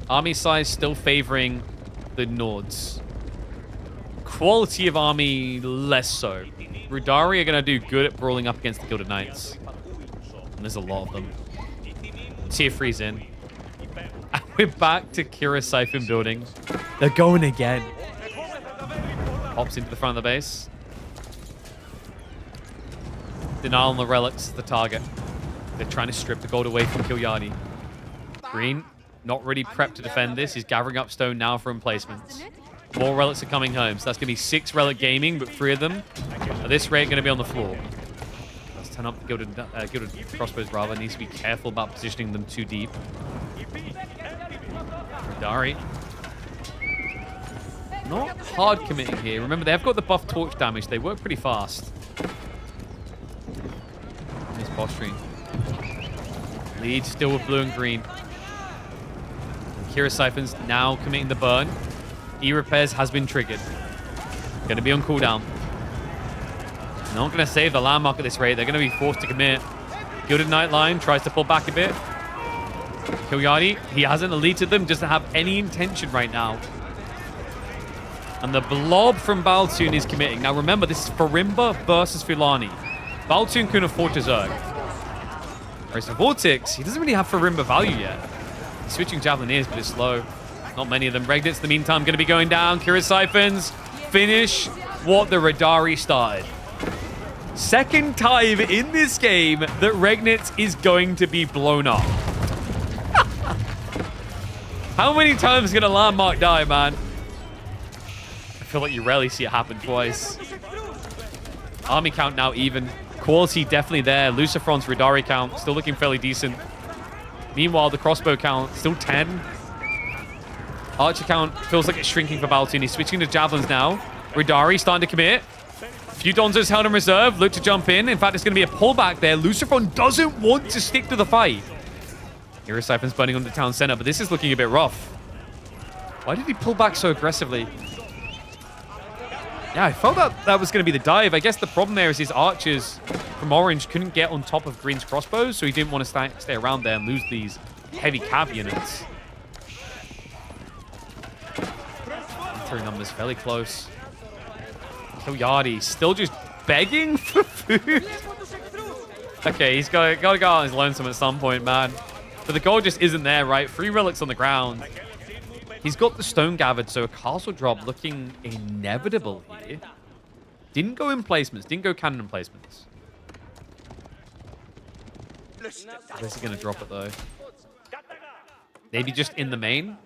Army size still favoring the Nords. Quality of army, less so. Rudari are going to do good at brawling up against the Gilded Knights. And there's a lot of them. Tier 3's in. And we're back to Kira Siphon building. They're going again. Hops into the front of the base. Denial on the relics is the target. They're trying to strip the gold away from Kilyadi. Green, not really prepped to defend this. He's gathering up stone now for emplacements. More relics are coming home. So that's going to be 6 relic gaming, but 3 of them at this rate going to be on the floor. That's turn up the gilded crossbows rather. Needs to be careful about positioning them too deep. Dari. Not hard committing here. Remember, they've got the buff torch damage. They work pretty fast. Nice posturing. Lead still with blue and green. Kira Siphons now committing the burn. E-repairs has been triggered. Going to be on cooldown. Not going to save the landmark at this rate. They're going to be forced to commit. Gilded Nightline tries to pull back a bit. Killyari, he hasn't eluded them, doesn't have any intention right now. And the blob from Baltoon is committing. Now remember, this is Farimba versus Fulani. Baltoon couldn't afford to Zerg. Whereas for Vortex, he doesn't really have Farimba value yet. He's switching Javelineers, but it's slow. Not many of them. Regnitz, in the meantime, going to be going down. Kira Siphons finish what the Radari started. Second time in this game that Regnitz is going to be blown up. How many times can a landmark die, man? I feel like you rarely see it happen twice. Army count now even. Quality definitely there. Lucifron's Radari count still looking fairly decent. Meanwhile, the crossbow count still 10. Archer count feels like it's shrinking for Baltoon. He's switching to javelins now. Radari starting to commit. A few Donzos held in reserve. Look to jump in. In fact, it's going to be a pullback there. Lucifron doesn't want to stick to the fight. Kira Siphon's burning on the town center, but this is looking a bit rough. Why did he pull back so aggressively? Yeah, I felt that was going to be the dive. I guess the problem there is his archers from Orange couldn't get on top of Green's crossbows, so he didn't want to stay around there and lose these heavy cav units. Military numbers fairly close. Killyari still just begging for food. Okay, he's got to go out on his lonesome at some point, man. But the gold just isn't there, right? 3 relics on the ground. He's got the stone gathered, so a castle drop looking inevitable here. Didn't go in placements. Didn't go cannon placements. Where's he going to drop it, though? Maybe just in the main?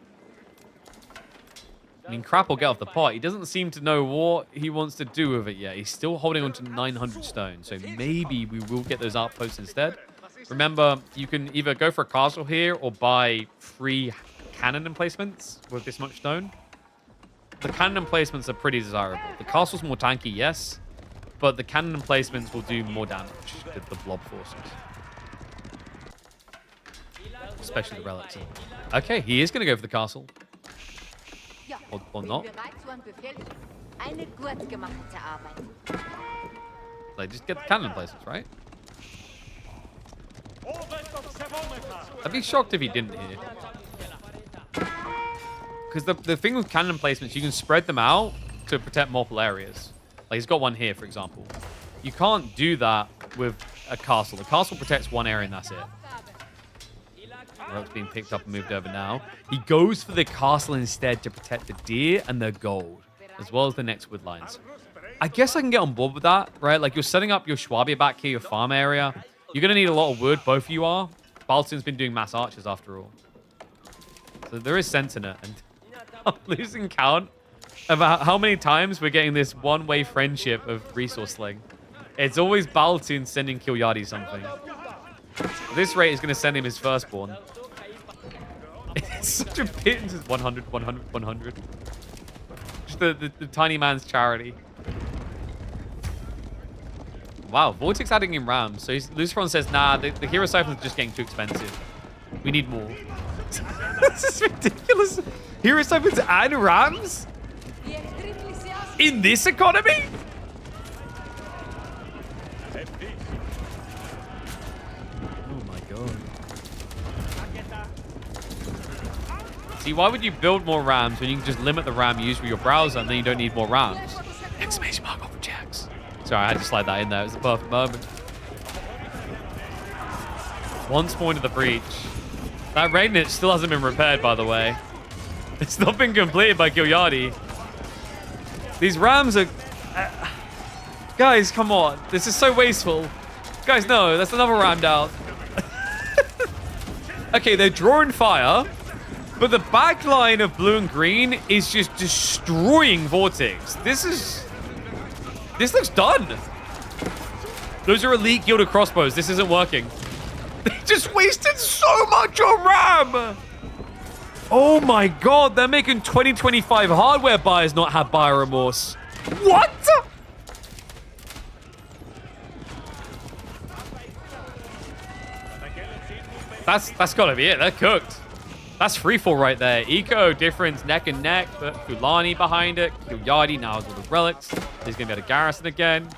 I mean, crap will get off the pot. He doesn't seem to know what he wants to do with it yet. He's still holding on to 900 stone, so maybe we will get those outposts instead. Remember, you can either go for a castle here or buy free cannon emplacements with this much stone. The cannon emplacements are pretty desirable. The castle's more tanky, yes, but the cannon emplacements will do more damage to the blob forces. Especially the relics. Okay, he is going to go for the castle. Or not. Like, just get the cannon emplacements, right? I'd be shocked if he didn't here. Because the thing with cannon placements, you can spread them out to protect multiple areas. Like, he's got one here, for example. You can't do that with a castle. The castle protects one area and that's it. Rope's being picked up and moved over now. He goes for the castle instead to protect the deer and the gold, as well as the next wood lines. I guess I can get on board with that, right? Like, you're setting up your Schwabia back here, your farm area. You're going to need a lot of wood, both of you are. Baltoon's been doing mass archers after all. So there is sense in it. And I'm losing count about how many times we're getting this one-way friendship of Resource Sling. It's always Baltoon sending Killyari something. This rate is going to send him his firstborn. It's such a pit. 100, 100, 100. Just the tiny man's charity. Wow, Vortex adding in rams. So Lucifron says, nah, the Hero Siphons are just getting too expensive. We need more. This is ridiculous. Hero Siphons and rams? In this economy? Oh my god. See, why would you build more rams when you can just limit the ram you use with your browser and then you don't need more rams? Exclamation mark over Jax. Sorry, I had to slide that in there. It was a perfect moment. One spawn to the breach. That Regnitz still hasn't been repaired, by the way. It's not been completed by Killyari. These rams are... guys, come on. This is so wasteful. Guys, no. That's another ram down. Okay, they're drawing fire. But the back line of blue and green is just destroying Vortex. This looks done. Those are elite gilded crossbows. This isn't working. They just wasted so much on RAM. Oh my god, they're making 2025 hardware buyers not have buyer remorse. What? That's gotta be it. They're cooked. That's freefall right there. Eco difference neck and neck, but Fulani behind it. Kilyadi now has all the relics. He's gonna be able to garrison again.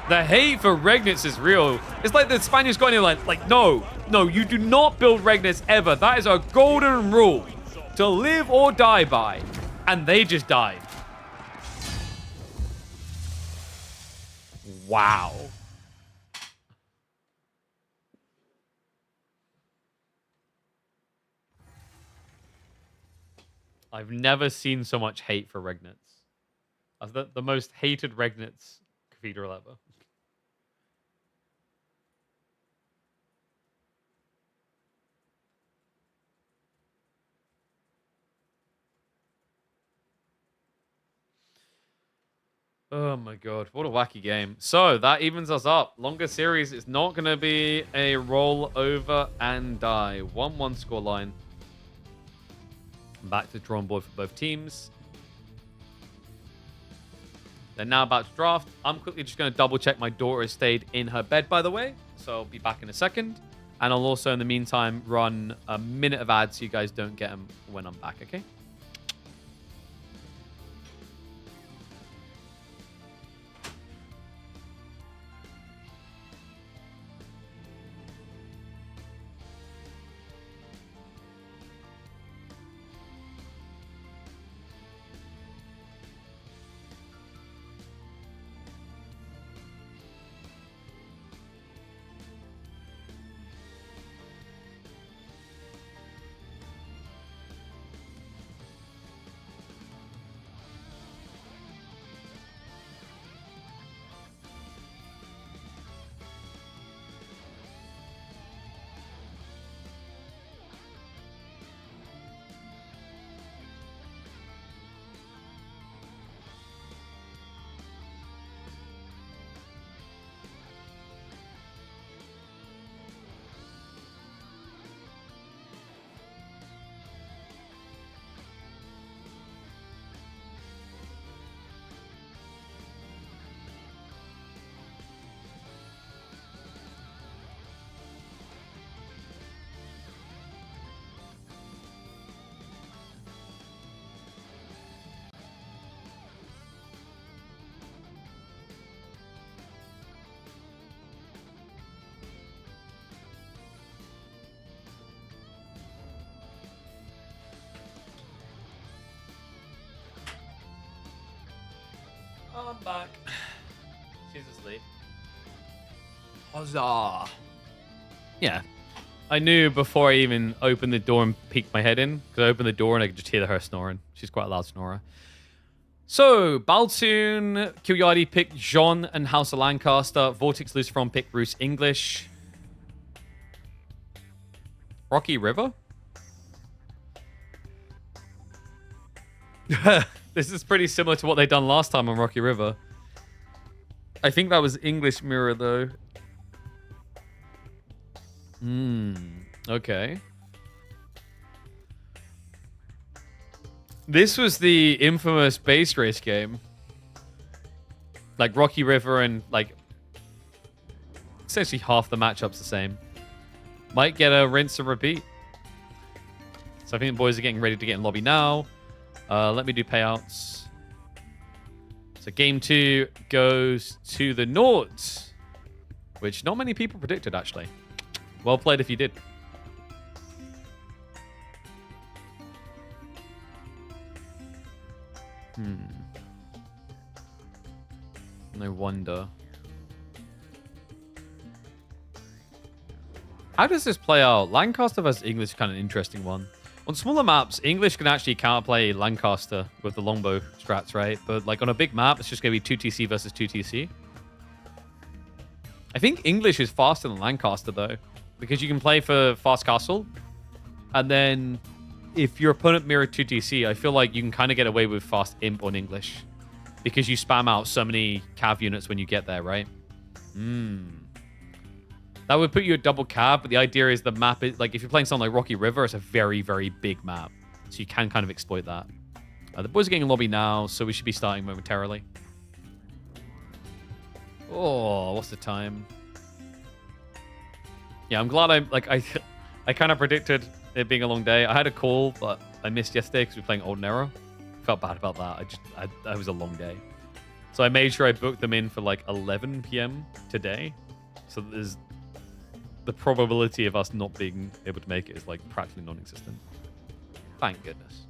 The hate for Regnitz is real. It's like the Spaniards going in like, no, you do not build Regnitz ever. That is a golden rule to live or die by. And they just died. Wow. I've never seen so much hate for Regnitz. As the most hated Regnitz cathedral ever. Oh my god, what a wacky game. So that evens us up. Longer series is not going to be a roll over and die. 1-1 scoreline. Back to drawing board for both teams. They're now about to draft. I'm quickly just going to double check my daughter has stayed in her bed, by the way. So I'll be back in a second. And I'll also, in the meantime, run a minute of ads so you guys don't get them when I'm back, okay? I'm back. She's asleep. Huzzah. Yeah. I knew before I even opened the door and peeked my head in, because I opened the door and I could just hear her snoring. She's quite a loud snorer. So, Baltoon, Kilyadi picked Jean and House of Lancaster. Vortex Luciferon picked Bruce English. Rocky River? This is pretty similar to what they done last time on Rocky River. I think that was English Mirror, though. Okay. This was the infamous base race game. Like Rocky River and like essentially half the matchups the same. Might get a rinse and repeat. So I think the boys are getting ready to get in lobby now. Let me do payouts. So game 2 goes to the Nords, which not many people predicted, actually. Well played if you did. No wonder. How does this play out? Lancaster versus English is kind of an interesting one. On smaller maps, English can actually counterplay Lancaster with the longbow strats, right? But like on a big map, it's just going to be 2TC versus 2TC. I think English is faster than Lancaster, though, because you can play for fast castle. And then if your opponent mirrored 2TC, I feel like you can kind of get away with fast imp on English because you spam out so many cav units when you get there, right? That would put you at double cab, but the idea is the map is like if you're playing something like Rocky River, it's a very, very big map. So you can kind of exploit that. The boys are getting a lobby now, so we should be starting momentarily. Oh, what's the time? Yeah, I'm glad I kind of predicted it being a long day. I had a call, but I missed yesterday because we were playing Old Narrow. Felt bad about that. That was a long day. So I made sure I booked them in for like 11 p.m. today. So there's the probability of us not being able to make it is like practically non-existent. Thank goodness.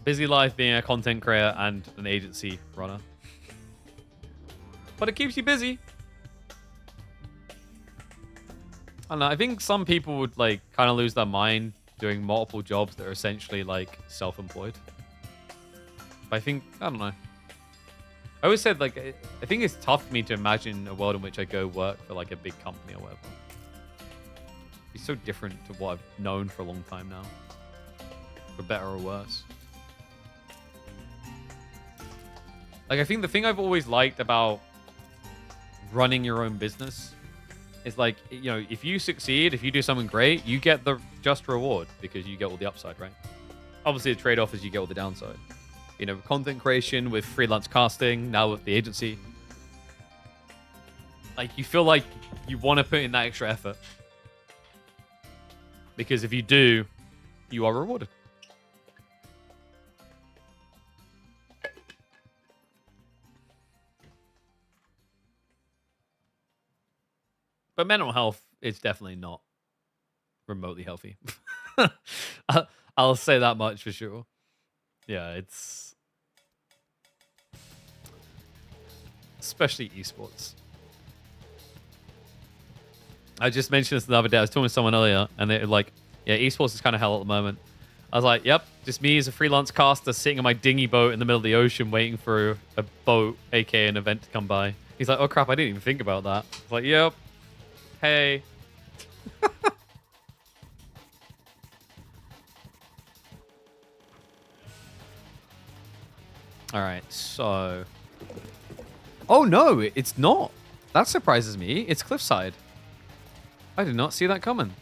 Busy life being a content creator and an agency runner. But it keeps you busy. I don't know. I think some people would like kind of lose their mind doing multiple jobs that are essentially like self-employed. But I don't know. I always said like, I think it's tough for me to imagine a world in which I go work for like a big company or whatever. It's so different to what I've known for a long time now. For better or worse. Like, I think the thing I've always liked about running your own business is like, you know, if you succeed, if you do something great, you get the just reward because you get all the upside, right? Obviously, the trade-off is you get all the downside. You know, content creation with freelance casting, now with the agency. Like, you feel like you want to put in that extra effort. Because if you do, you are rewarded. But mental health is definitely not remotely healthy. I'll say that much for sure. Yeah, it's... especially esports. I just mentioned this the other day. I was talking to someone earlier, and they're like, yeah, esports is kind of hell at the moment. I was like, yep, just me as a freelance caster sitting in my dinghy boat in the middle of the ocean waiting for a boat, aka an event, to come by. He's like, oh crap, I didn't even think about that. I was like, yep. Hey. All right, so... oh, no, it's not. That surprises me. It's Cliffside. I did not see that coming.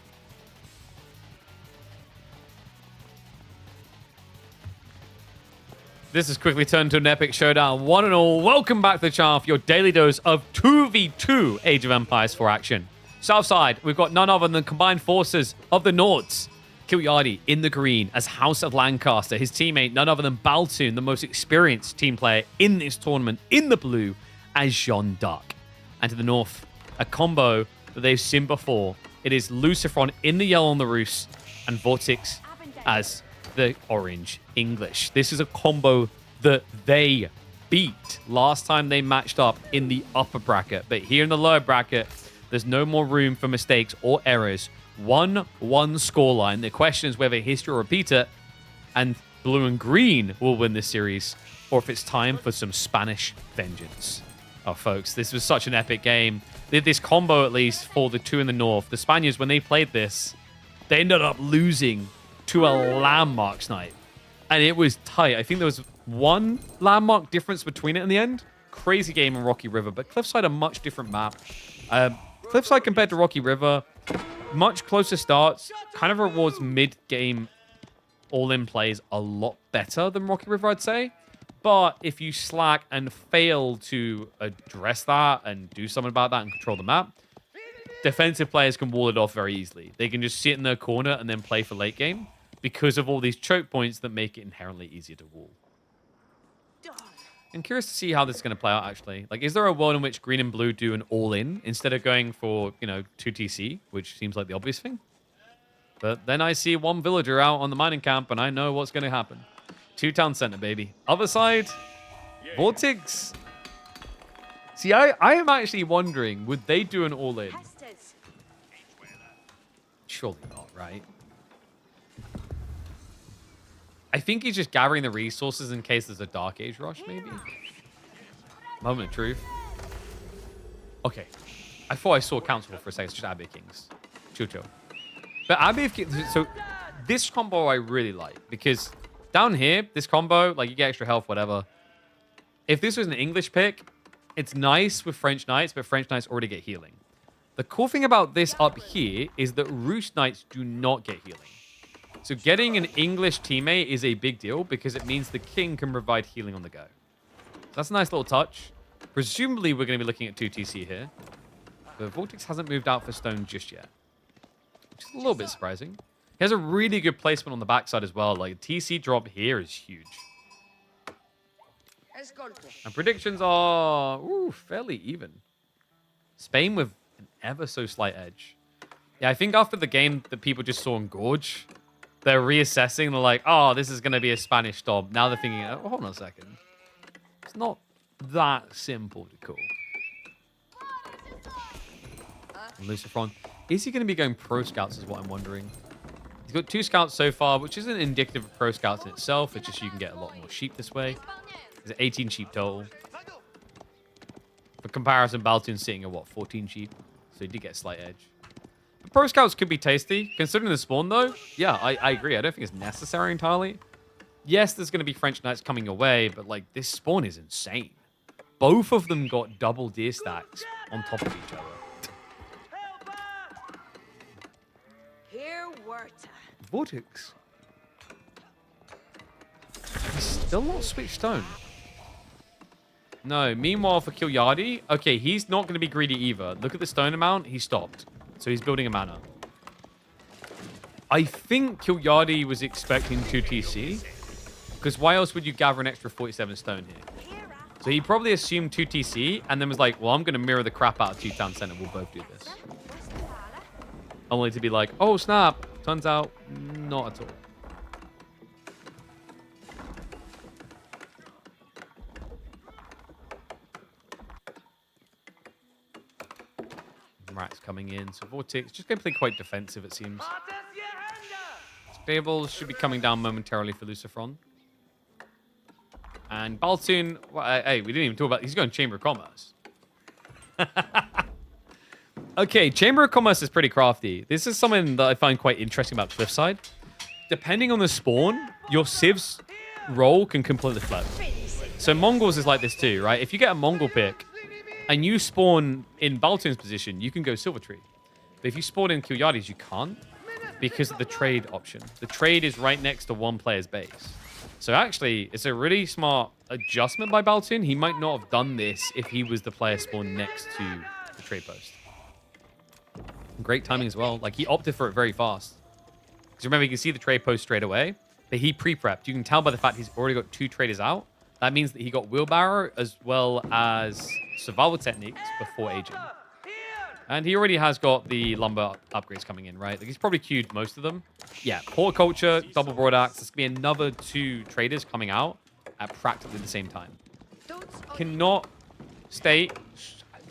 This has quickly turned to an epic showdown. One and all, welcome back to the channel for your daily dose of 2v2 Age of Empires 4 action. Southside, we've got none other than the combined forces of the Nords. Kilyardi in the green as House of Lancaster. His teammate, none other than Baltoon, the most experienced team player in this tournament, in the blue, as Jean d'Arc. And to the north, a combo that they've seen before. It is Lucifron in the yellow on the Roos and Vortex as the orange English. This is a combo that they beat last time they matched up in the upper bracket. But here in the lower bracket, there's no more room for mistakes or errors. 1-1 scoreline. The question is whether history will repeat it and blue and green will win this series, or if it's time for some Spanish vengeance. Oh, folks, this was such an epic game. This combo, at least, for the two in the north. The Spaniards, when they played this, they ended up losing to a landmark snipe. And it was tight. I think there was one landmark difference between it in the end. Crazy game in Rocky River, but Cliffside a much different map. Cliffside compared to Rocky River, much closer starts, kind of rewards mid-game all-in plays a lot better than Rocky River, I'd say. But if you slack and fail to address that and do something about that and control the map, defensive players can wall it off very easily. They can just sit in their corner and then play for late game because of all these choke points that make it inherently easier to wall. I'm curious to see how this is going to play out, actually. Like, is there a world in which green and blue do an all-in instead of going for, you know, 2TC, which seems like the obvious thing? But then I see one villager out on the mining camp, and I know what's going to happen. 2 town center, baby. Other side, Vortex. See, I am actually wondering, would they do an all-in? Surely not, right? I think he's just gathering the resources in case there's a Dark Age rush, maybe? Moment of truth. Okay. I thought I saw Council for a second. It's just Abbey of Kings. Chill, chill. But Abbey of Kings... so, this combo I really like. Because down here, this combo, like, you get extra health, whatever. If this was an English pick, It's nice with French Knights, but French Knights already get healing. The cool thing about this up here is that Roost Knights do not get healing. So getting an English teammate is a big deal because it means the king can provide healing on the go. So that's a nice little touch. Presumably, we're going to be looking at 2 TC here. But Vortex hasn't moved out for stone just yet, which is a little bit surprising. He has a really good placement on the backside as well. Like, TC drop here is huge. And predictions are fairly even. Spain with an ever so slight edge. Yeah, I think after the game that people just saw in Gorge, they're reassessing. They're like, oh, this is going to be a Spanish stop. Now they're thinking, oh, hold on a second. It's not that simple to call. Lucifron. Is he going to be going pro scouts is what I'm wondering. He's got 2 scouts so far, which isn't indicative of pro scouts in itself. It's just you can get a lot more sheep this way. There's 18 sheep total. For comparison, Baltoon's sitting at, what, 14 sheep? So he did get a slight edge. But pro scouts could be tasty. Considering the spawn, though, yeah, I agree. I don't think it's necessary entirely. Yes, there's going to be French Knights coming your way, but, like, this spawn is insane. Both of them got double deer stacks on top of each other. Vortex. He's still not switched stone. No. Meanwhile, for Kilyadi, okay, he's not going to be greedy either. Look at the stone amount. He stopped. So he's building a mana. I think Kilyadi was expecting 2 TC. Because why else would you gather an extra 47 stone here? So he probably assumed 2 TC and then was like, well, I'm going to mirror the crap out of 2 Town Center. We'll both do this. Only to be like, oh, snap. Turns out, not at all. Rats coming in. So Vortex just going to play quite defensive, it seems. Stables should be coming down momentarily for Lucifron. And Baltoon, well, hey, we didn't even talk about, he's going Chamber of Commerce. Okay, Chamber of Commerce is pretty crafty. This is something that I find quite interesting about Cliffside. Depending on the spawn, your Civ's role can completely flip. So Mongols is like this too, right? If you get a Mongol pick and you spawn in Baltoon's position, you can go Silver Tree. But if you spawn in Kilyadi's, you can't because of the trade option. The trade is right next to one player's base. So actually, it's a really smart adjustment by Baltoon. He might not have done this if he was the player spawned next to the trade post. Great timing as well. Like, he opted for it very fast. Because remember, you can see the trade post straight away. But he pre-prepped. You can tell by the fact he's already got 2 traders out. That means that he got Wheelbarrow as well as survival techniques before aging. And he already has got the lumber upgrades coming in, right? Like, he's probably queued most of them. Yeah, horticulture, double broad axe. There's going to be another 2 traders coming out at practically the same time. Cannot state...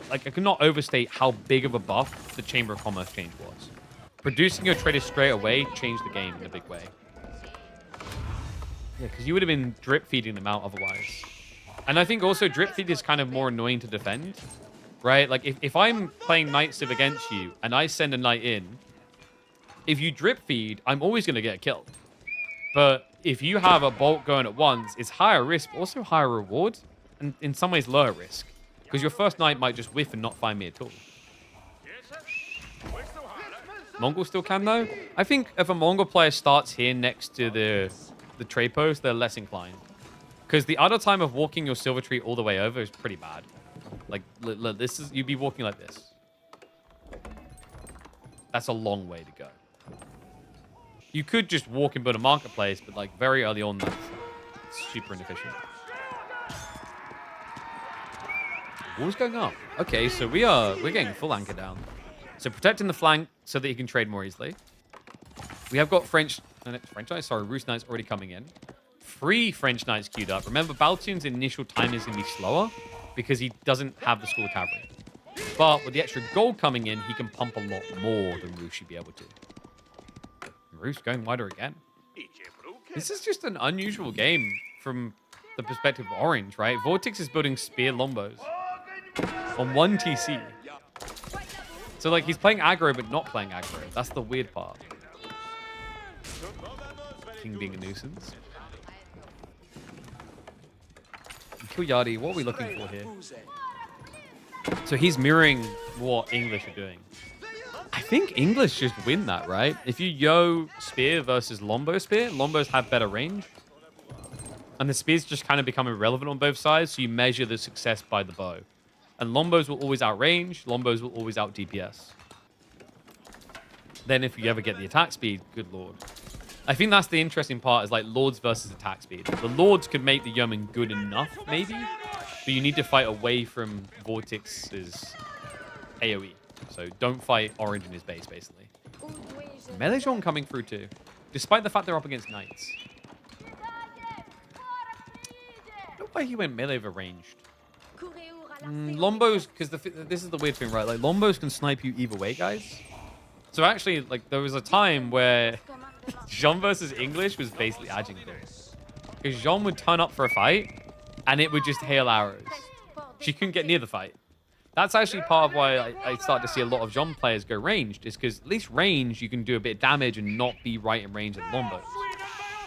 Like, I cannot overstate how big of a buff the Chamber of Commerce change was. Producing your traders straight away changed the game in a big way. Yeah, because you would have been drip feeding them out otherwise. And I think also drip feed is kind of more annoying to defend, right? Like, if I'm playing Night Civ against you and I send a Knight in, if you drip feed, I'm always going to get killed. But if you have a bolt going at once, it's higher risk, but also higher reward, and in some ways lower risk. Because your first Knight might just whiff and not find me at all. Mongol still can, though. I think if a Mongol player starts here next to the trade post, they're less inclined. Because the other time of walking your Silver Tree all the way over is pretty bad. Like, this is, you'd be walking like this. That's a long way to go. You could just walk and build a marketplace, but like very early on, that's super inefficient. Wall's going up. Okay, so we're getting full anchor down. So protecting the flank so that he can trade more easily. We have got French Knights, sorry, Roost Knights already coming in. 3 French Knights queued up. Remember, Baltoon's initial time is going to be slower because he doesn't have the School of Cavalry. But with the extra gold coming in, he can pump a lot more than Roost should be able to. Roost going wider again. This is just an unusual game from the perspective of Orange, right? Vortex is building spear lombos on 1 TC. So, like, he's playing aggro, but not playing aggro. That's the weird part. King being a nuisance. Kilyadi, what are we looking for here? So he's mirroring what English are doing. I think English just win that, right? If you Yo Spear versus Lombo Spear, Lombos have better range. And the spears just kind of become irrelevant on both sides, so you measure the success by the bow. And Lombos will always outrange, Lombos will always out DPS. Then if you ever get the attack speed, good lord. I think that's the interesting part, is like Lords versus attack speed. The Lords could make the Yeoman good enough, maybe, but you need to fight away from Vortix's AoE. So don't fight Orange in his base, basically. Melee Jean coming through too, despite the fact they're up against Knights. No way he went melee over ranged. Lombos, because this is the weird thing, right? Like, Lombos can snipe you either way, guys. So actually, like, there was a time where Jean versus English was basically adjunct. Because Jean would turn up for a fight, and it would just hail arrows. She couldn't get near the fight. That's actually part of why I start to see a lot of Jean players go ranged, is because at least range, you can do a bit of damage and not be right in range of Lombos.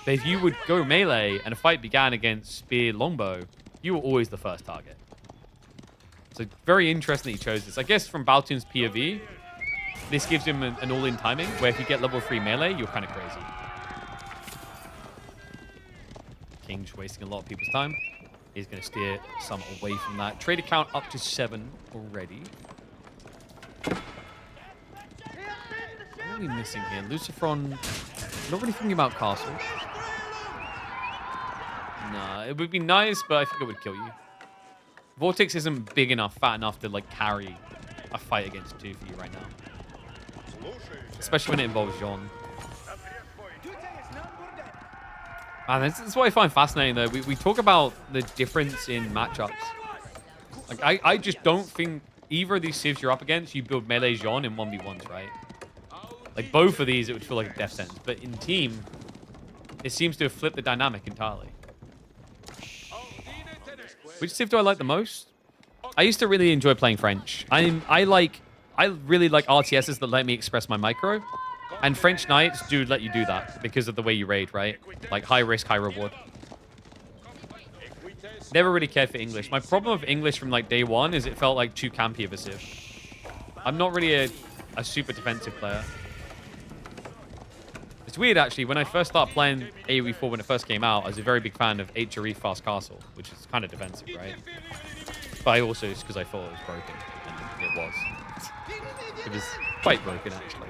But if you would go melee and a fight began against Spear Longbow, you were always the first target. So very interesting that he chose this. I guess from Baltoon's POV, this gives him an all-in timing, where if you get level 3 melee, you're kind of crazy. King's wasting a lot of people's time. He's going to steer some away from that. Trader count up to 7 already. What are we missing here? Lucifron, not really thinking about Castle. Nah, it would be nice, but I think it would kill you. Vortex isn't big enough, fat enough to like carry a fight against 2 for you right now. Especially when it involves Jean. Man, this is what I find fascinating, though. We talk about the difference in matchups. Like, I just don't think either of these civs you're up against, you build melee Jean in 1v1s, right? Like, both of these, it would feel like a death sentence. But in team, it seems to have flipped the dynamic entirely. Which civ do I like the most? I used to really enjoy playing French. I really like RTSs that let me express my micro. And French Knights do let you do that because of the way you raid, right? Like high risk, high reward. Never really cared for English. My problem with English from like day one is it felt like too campy of a civ. I'm not really a super defensive player. It's weird actually, when I first started playing AoE 4 when it first came out, I was a very big fan of HRE Fast Castle, which is kind of defensive, right? But I also, it's because I thought it was broken, and it was. It was quite broken actually.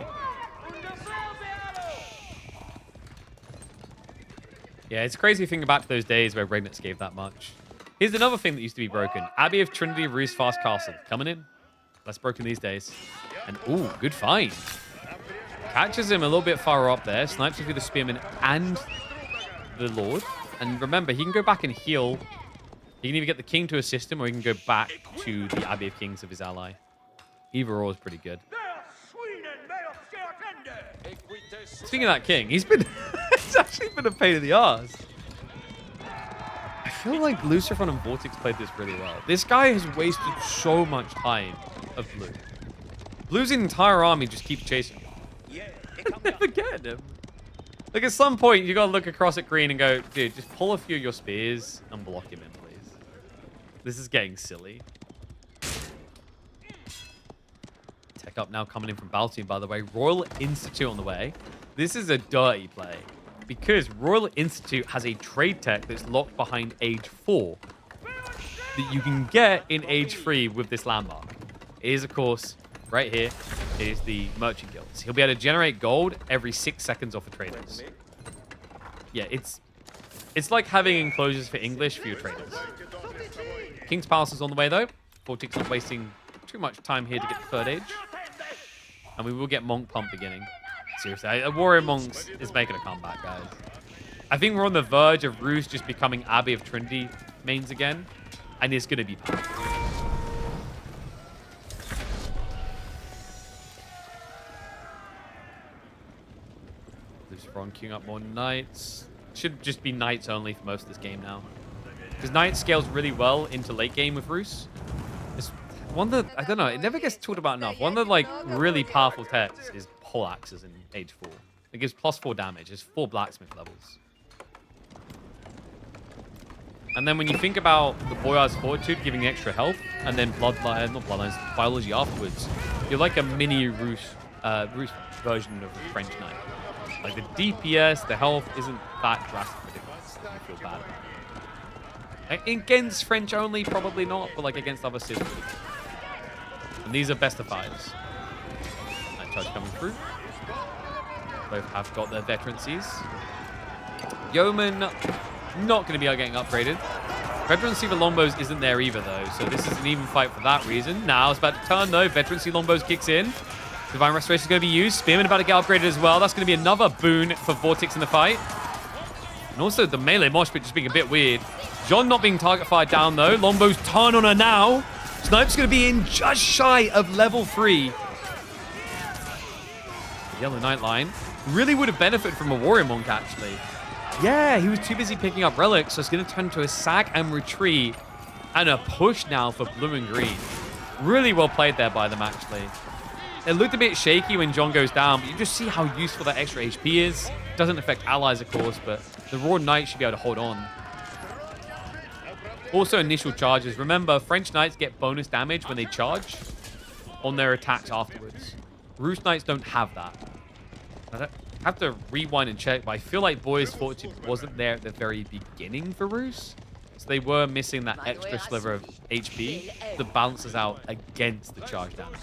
Yeah, it's a crazy thing about those days where Regnitz gave that much. Here's another thing that used to be broken. Abbey of Trinity Ruse Fast Castle. Coming in. Less broken these days. And, ooh, good find. Catches him a little bit far up there. Snipes him through the Spearman and the Lord. And remember, he can go back and heal. He can either get the King to assist him, or he can go back to the Abbey of Kings of his ally. Either or is pretty good. Speaking of that King, he's actually been a pain in the ass. I feel like Lucifron and Vortex played this really well. This guy has wasted so much time of Blue. Blue's entire army just keeps chasing him. Never getting him. Like, at some point, you gotta look across at green and go, dude, just pull a few of your spears and block him in, please. This is getting silly. Tech up now coming in from Baltoon, by the way. Royal Institute on the way. This is a dirty play, because Royal Institute has a trade tech that's locked behind Age 4 that you can get in Age 3 with this landmark. It is, of course, right here. It is the Merchant Guilds. He'll be able to generate gold every 6 seconds off of traders. Yeah, it's like having enclosures for English for your traders. King's Palace is on the way, though. Vortex not wasting too much time here to get the 3rd age. And we will get Monk Pump beginning. Seriously, Warrior Monks is making a comeback, guys. I think we're on the verge of Ruse just becoming Abbey of Trinity mains again. And it's going to be powerful. Lucifron queuing up more Knights. Should just be Knights only for most of this game now. Because Knight scales really well into late game with Ruse. It's one that, I don't know, it never gets talked about enough. One of the, like, really powerful techs is Poleaxes in Age 4. It gives +4 damage. It's 4 blacksmith levels. And then when you think about the Boyar's Fortitude giving the extra health, and then Bloodline, not Bloodlines, Biology afterwards, you're like a mini Rus version of the French Knight. Like the DPS, the health isn't that drastically different. You feel bad about it. Against French only, probably not, but like against other cities. And these are best of fives. That charge coming through. Both have got their veterancies. Yeoman, not going to be getting upgraded. Veterancy for Longbows isn't there either, though, so this is an even fight for that reason. Now it's about to turn, though. Veterancy Longbows kicks in. Divine Restoration is going to be used. Spearman about to get upgraded as well. That's going to be another boon for Vortex in the fight. And also the melee mosh pit just being a bit weird. John not being target fired down, though. Longbows turn on her now. Snipe's going to be in just shy of level 3. The Yellow Knight line really would have benefited from a Warrior Monk, actually. Yeah, he was too busy picking up relics, so it's going to turn into a sack and retreat and a push now for blue and green. Really well played there by them, actually. It looked a bit shaky when John goes down, but you just see how useful that extra HP is. Doesn't affect allies, of course, but the Raw Knight should be able to hold on. Also, initial charges. Remember, French Knights get bonus damage when they charge on their attacks afterwards. Rus Knights don't have that. I have to rewind and check, but I feel like Boyar's Fortitude wasn't there at the very beginning for Rus. So they were missing that extra sliver of HP that balances out against the charge damage.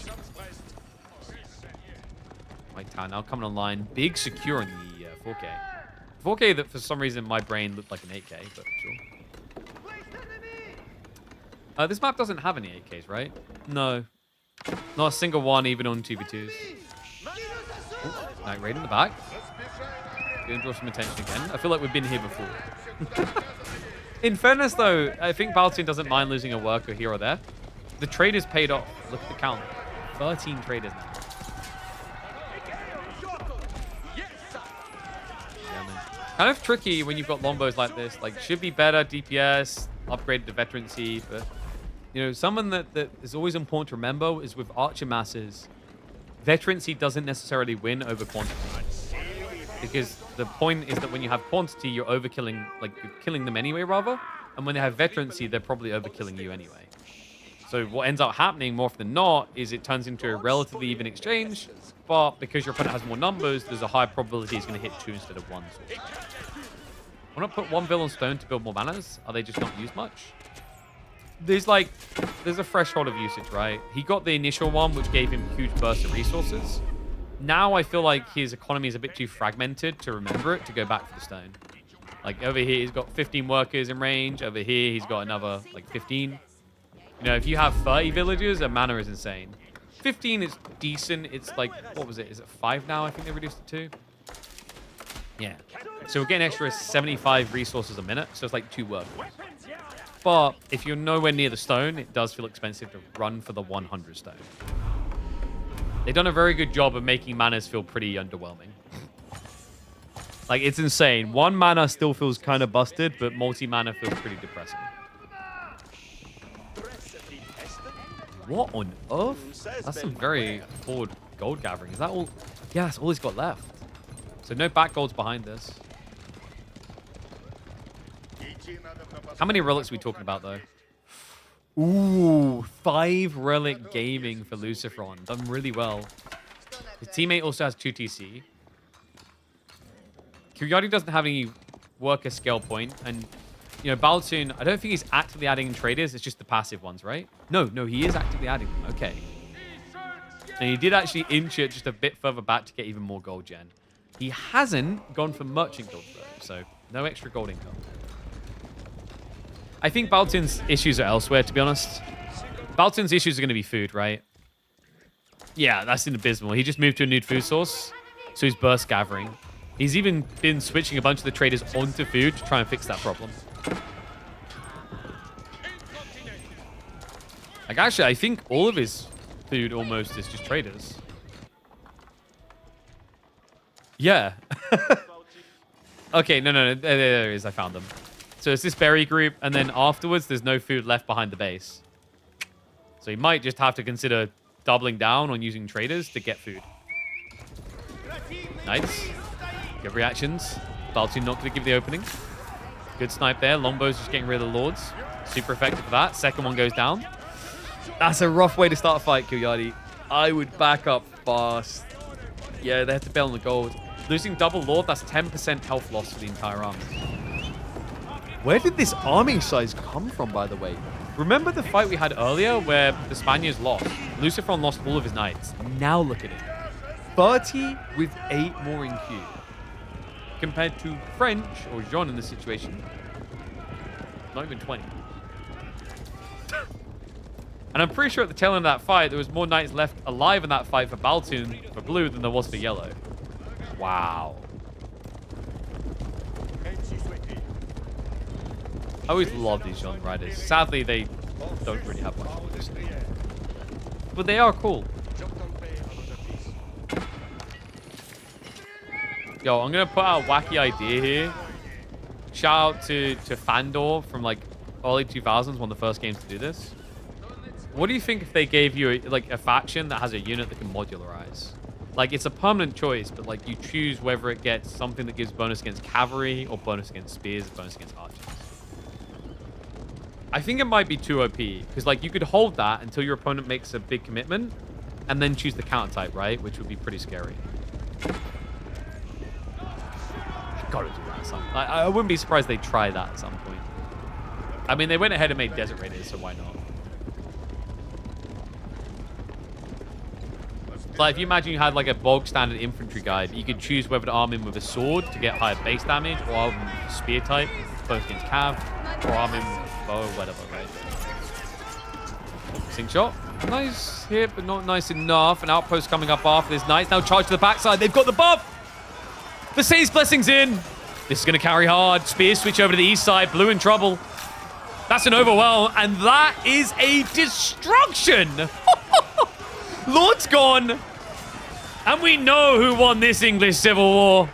White Town now coming online. Big secure in the 4K. 4K that for some reason my brain looked like an 8K, but sure. This map doesn't have any 8Ks, right? No. Not a single one, even on 2v2s. Knight Raid in the back. Gonna draw some attention again. I feel like we've been here before. In fairness, though, I think Baltine doesn't mind losing a worker here or there. The trade is paid off. Look at the count. 13 traders now. Kind of tricky when you've got longbows like this. Like, should be better DPS, upgraded to veterancy, but you know, someone that is always important to remember is with archer masses, veterancy doesn't necessarily win over quantity. Because the point is that when you have quantity, you're overkilling, like you're killing them anyway, rather. And when they have veterancy, they're probably overkilling you anyway. So what ends up happening more often than not is it turns into a relatively even exchange, but because your opponent has more numbers, there's a high probability it's going to hit 2 instead of 1. Why not put 1 bill on stone to build more banners? Are they just not used much? There's a threshold of usage, right? He got the initial one, which gave him huge bursts of resources. Now I feel like his economy is a bit too fragmented to remember it to go back for the stone. Like over here, he's got 15 workers in range. Over here, he's got another like 15. You know, if you have 30 villagers, a mana is insane. 15 is decent. It's like, what was it? Is it 5 now? I think they reduced it to. Yeah. So we're getting extra 75 resources a minute. So it's like 2 workers. But if you're nowhere near the stone, it does feel expensive to run for the 100 stone. They've done a very good job of making manas feel pretty underwhelming. Like, it's insane. 1 mana still feels kind of busted, but multi-mana feels pretty depressing. What on earth? That's some very forward gold gathering. Is that all? Yeah, that's all he's got left. So no back golds behind this. How many relics are we talking about, though? Ooh, 5 relic gaming for Luciferon. Done really well. His teammate also has 2 TC. Kuryadi doesn't have any worker scale point, and you know, Baltune, I don't think he's actively adding in traders. It's just the passive ones, right? No, he is actively adding them. Okay. And he did actually inch it just a bit further back to get even more gold gen. He hasn't gone for merchant gold, though, so no extra gold income. I think Baltune's issues are elsewhere, to be honest. Baltune's issues are going to be food, right? Yeah, that's in abysmal. He just moved to a new food source, so he's burst gathering. He's even been switching a bunch of the traders onto food to try and fix that problem. Like, actually, I think all of his food almost is just traders. Yeah. Okay, no. There it is. I found them. So it's this berry group, and then afterwards, there's no food left behind the base. So you might just have to consider doubling down on using traders to get food. Nice. Good reactions. Baltune not going to give the opening. Good snipe there. Longbow's just getting rid of the Lords. Super effective for that. Second one goes down. That's a rough way to start a fight, Kyoyadi. I would back up fast. Yeah, they have to bail on the gold. Losing double Lord, that's 10% health loss for the entire army. Where did this army size come from, by the way? Remember the fight we had earlier where the Spaniards lost? Luciferon lost all of his knights. Now look at it. 30 with 8 more in queue. Compared to French, or Jean in this situation, not even 20. And I'm pretty sure at the tail end of that fight, there was more knights left alive in that fight for Baltoon for blue than there was for yellow. Wow. I always love these young riders. Sadly, they don't really have much of this. But they are cool. Yo, I'm going to put out a wacky idea here. Shout out to Fandor from like early 2000s, one of the first games to do this. What do you think if they gave you a faction that has a unit that can modularize? Like, it's a permanent choice, but like you choose whether it gets something that gives bonus against cavalry or bonus against spears, bonus against archers. I think it might be too OP because like you could hold that until your opponent makes a big commitment and then choose the counter type, right? Which would be pretty scary. Gotta do that at some point. I wouldn't be surprised they try that at some point. I mean, they went ahead and made Desert Raiders, so why not? Like, if you imagine you had like a bog standard infantry guide, you could choose whether to arm him with a sword to get higher base damage, or arm him with a spear type, both against cav, or arm him with a bow, or whatever, right? Sink shot. Nice hit, but not nice enough. An outpost coming up after this. Knights now charge to the backside. They've got the buff. The Saint's Blessing's in. This is going to carry hard. Spears switch over to the east side. Blue in trouble. That's an overwhelm, and that is a destruction. Lord's gone. And we know who won this English Civil War.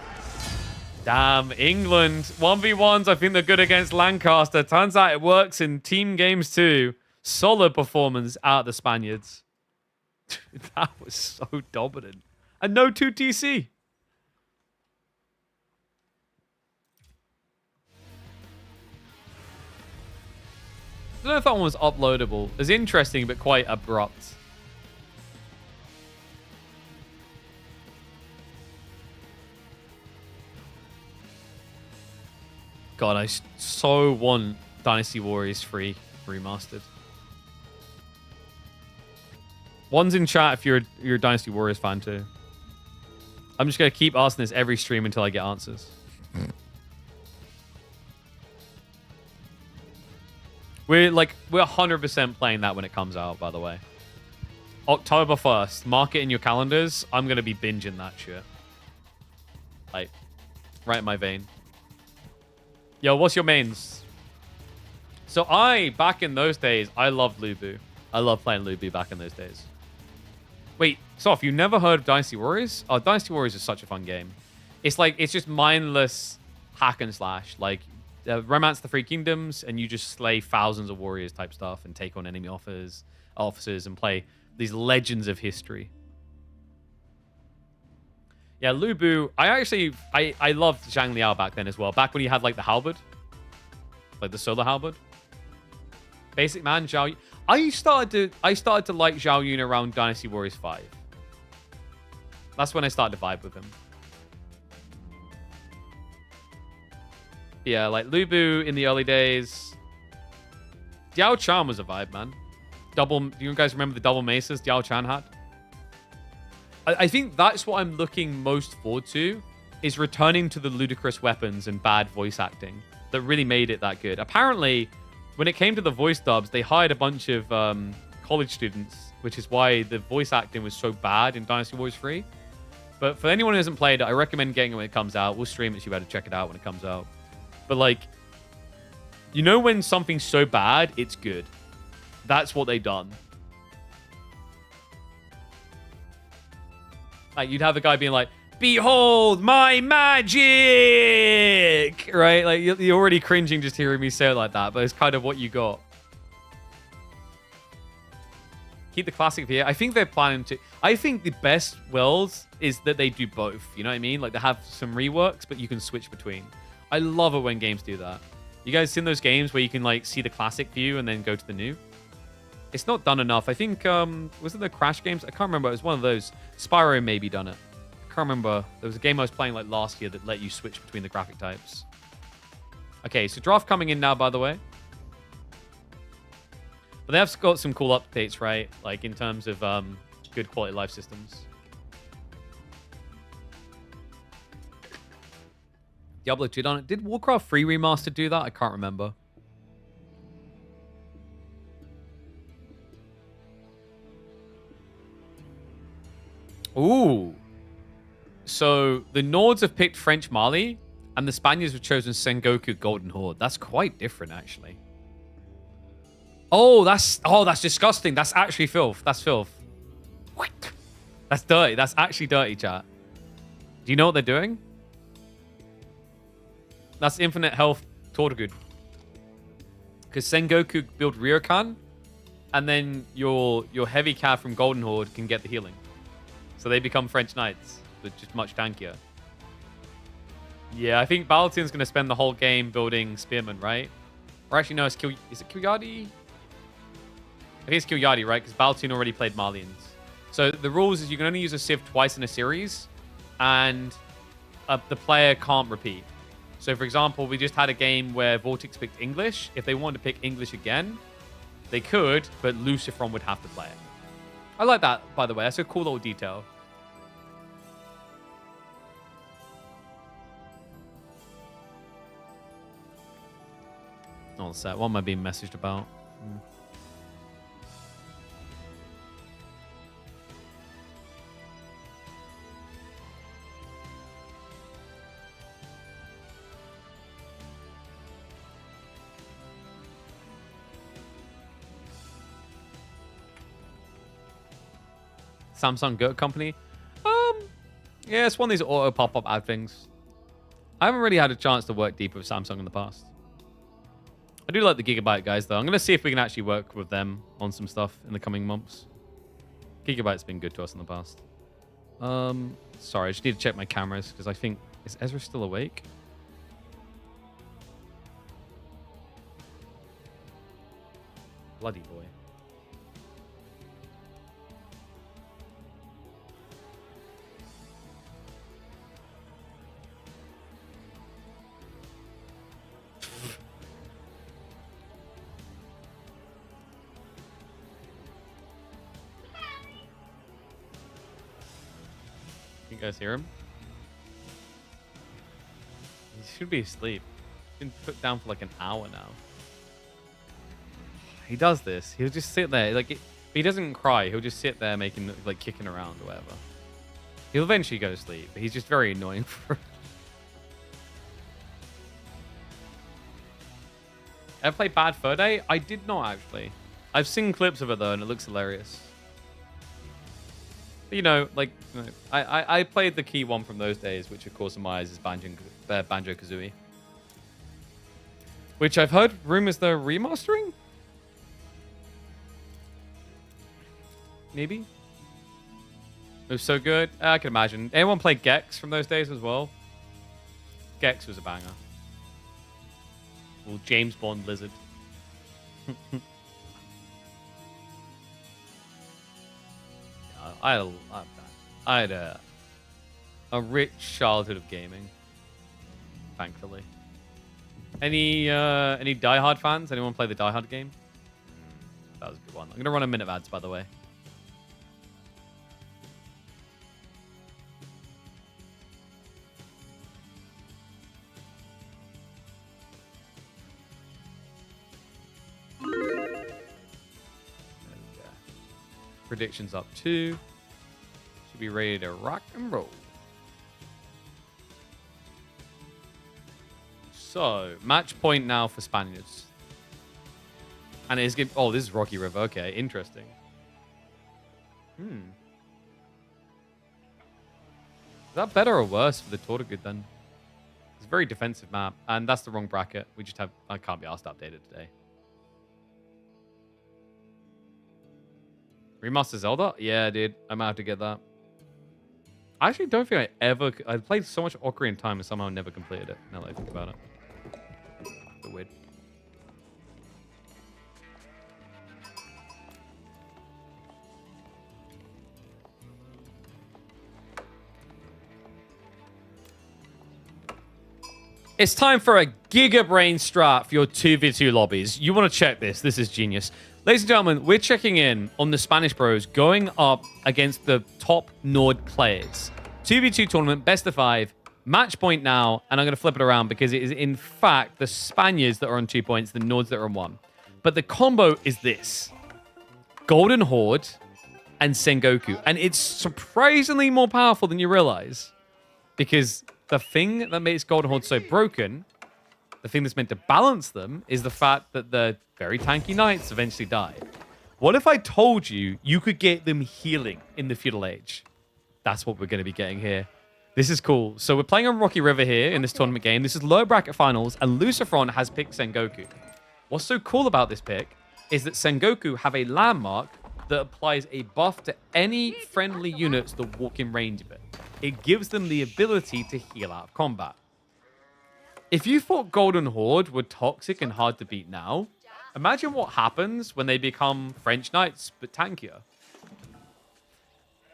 Damn, England. 1v1s, I think they're good against Lancaster. Turns out it works in team games too. Solid performance out of the Spaniards. That was so dominant. And no 2TC. I don't know if that one was uploadable. It was interesting, but quite abrupt. God, I so want Dynasty Warriors 3 remastered. One's in chat if you're a Dynasty Warriors fan too. I'm just going to keep asking this every stream until I get answers. We're 100% playing that when it comes out, by the way. October 1st. Mark it in your calendars. I'm going to be binging that shit. Like, right in my vein. Yo, what's your mains? So back in those days, I loved Lubu. I loved playing Lubu back in those days. Wait, Soph, you never heard of Dynasty Warriors? Oh, Dynasty Warriors is such a fun game. It's just mindless hack and slash. Like, Romance the Three Kingdoms, and you just slay thousands of warriors type stuff and take on enemy officers and play these legends of history. Yeah, Lubu. I loved Zhang Liao back then as well. Back when you had like the halberd, like the solar halberd. Basic man Zhao. I started to like Zhao Yun around Dynasty Warriors 5. That's when I started to vibe with him. Yeah, like Lubu in the early days. Diao Chan was a vibe, man. Do you guys remember the double maces Diao Chan had? I think that's what I'm looking most forward to, is returning to the ludicrous weapons and bad voice acting that really made it that good. Apparently, when it came to the voice dubs, they hired a bunch of college students, which is why the voice acting was so bad in Dynasty Warriors 3. But for anyone who hasn't played it, I recommend getting it when it comes out. We'll stream it, so you better check it out when it comes out. But like, you know when something's so bad, it's good. That's what they done. Like, you'd have a guy being like, "Behold my magic!" Right? Like, you're already cringing just hearing me say it like that, but it's kind of what you got. Keep the classic here. I think they're planning to... I think the best worlds is that they do both. You know what I mean? Like, they have some reworks, but you can switch between. I love it when games do that. You guys seen those games where you can like see the classic view and then go to the new? It's not done enough. I think, was it the Crash games? I can't remember. It was one of those. Spyro maybe done it. I can't remember. There was a game I was playing like last year that let you switch between the graphic types. Okay, so draft coming in now, by the way. But they have got some cool updates, right? Like in terms of good quality life systems. Diablo 2 done it. Did Warcraft 3 Remastered do that? I can't remember. Ooh. So the Nords have picked French Mali, and the Spaniards have chosen Sengoku Golden Horde. That's quite different, actually. Oh, that's disgusting. That's actually filth. That's filth. That's dirty. That's actually dirty, chat. Do you know what they're doing? That's infinite health Tortugud. Because Sengoku build Ryokan, and then your heavy cav from Golden Horde can get the healing. So they become French Knights, but just much tankier. Yeah, I think Balatin's going to spend the whole game building Spearman, right? Or actually, no, is it Kilyadi? I think it's Kilyadi, right? Because Balatin already played Malians. So the rules is you can only use a Civ twice in a series, and the player can't repeat. So, for example, we just had a game where Vortex picked English. If they wanted to pick English again, they could, but Lucifron would have to play it. I like that, by the way. That's a cool little detail. All set. What am I being messaged about? Samsung Goat Company. Yeah, it's one of these auto pop-up ad things. I haven't really had a chance to work deeper with Samsung in the past. I do like the Gigabyte guys, though. I'm going to see if we can actually work with them on some stuff in the coming months. Gigabyte's been good to us in the past. Sorry, I just need to check my cameras, because I think... Is Ezra still awake? Bloody boy. You guys hear him? He should be asleep. He's been put down for like an hour now. He does this. He'll just sit there. Like, he doesn't cry. He'll just sit there making, like, kicking around or whatever. He'll eventually go to sleep, but he's just very annoying for... Ever played Bad Fur Day? I did not, actually. I've seen clips of it, though, and it looks hilarious. But, you know, like, you know, I played the key one from those days, which, of course, in my eyes is Banjo-Kazooie. Which I've heard rumors they're remastering? Maybe? It was so good. I can imagine. Anyone play Gex from those days as well? Gex was a banger. Well, James Bond lizard. I had a rich childhood of gaming, thankfully. Any Die Hard fans? Anyone play the Die Hard game? That was a good one. I'm gonna run a minute of ads, by the way. Predictions up 2. Should be ready to rock and roll. So, match point now for Spaniards. And it's good. Oh, this is Rocky River. Okay, interesting. Is that better or worse for the Tortugud then? It's a very defensive map, and that's the wrong bracket. We just have... I can't be asked to update it today. Remaster Zelda? Yeah, dude. I might have to get that. I actually don't think I played so much Ocarina of Time and somehow never completed it. Now that I think about it. A bit weird. It's time for a Giga Brain strat for your 2v2 lobbies. You want to check this. This is genius. Ladies and gentlemen, we're checking in on the Spanish Bros going up against the top Nord players. 2v2 tournament, best of 5, match point now, and I'm going to flip it around because it is in fact the Spaniards that are on 2 points, the Nords that are on 1. But the combo is this. Golden Horde and Sengoku. And it's surprisingly more powerful than you realize. Because the thing that makes Golden Horde so broken, the thing that's meant to balance them, is the fact that the very tanky knights eventually die. What if I told you you could get them healing in the Feudal Age? That's what we're going to be getting here. This is cool. So we're playing on Rocky River here in this tournament game. This is lower bracket finals, and Lucifron has picked Sengoku. What's so cool about this pick is that Sengoku have a landmark that applies a buff to any friendly units that walk in range of it. It gives them the ability to heal out of combat. If you thought Golden Horde were toxic and hard to beat now, imagine what happens when they become French Knights, but tankier.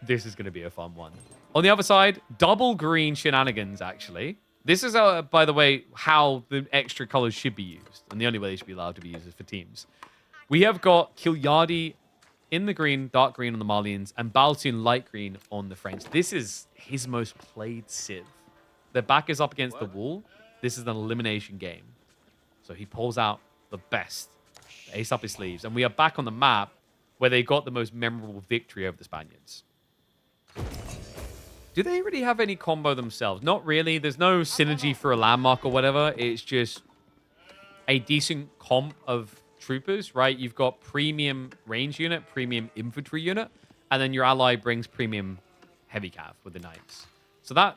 This is going to be a fun one. On the other side, double green shenanigans, actually. This is, by the way, how the extra colors should be used. And the only way they should be allowed to be used is for teams. We have got Kilyadi in the green, dark green on the Malians, and Baltoon light green on the French. This is his most played Civ. Their back is up against the wall. This is an elimination game. So he pulls out the best, the ace up his sleeves. And we are back on the map where they got the most memorable victory over the Spaniards. Do they really have any combo themselves? Not really. There's no synergy for a landmark or whatever. It's just a decent comp of troopers, right? You've got premium range unit, premium infantry unit, and then your ally brings premium heavy cav with the knights. So that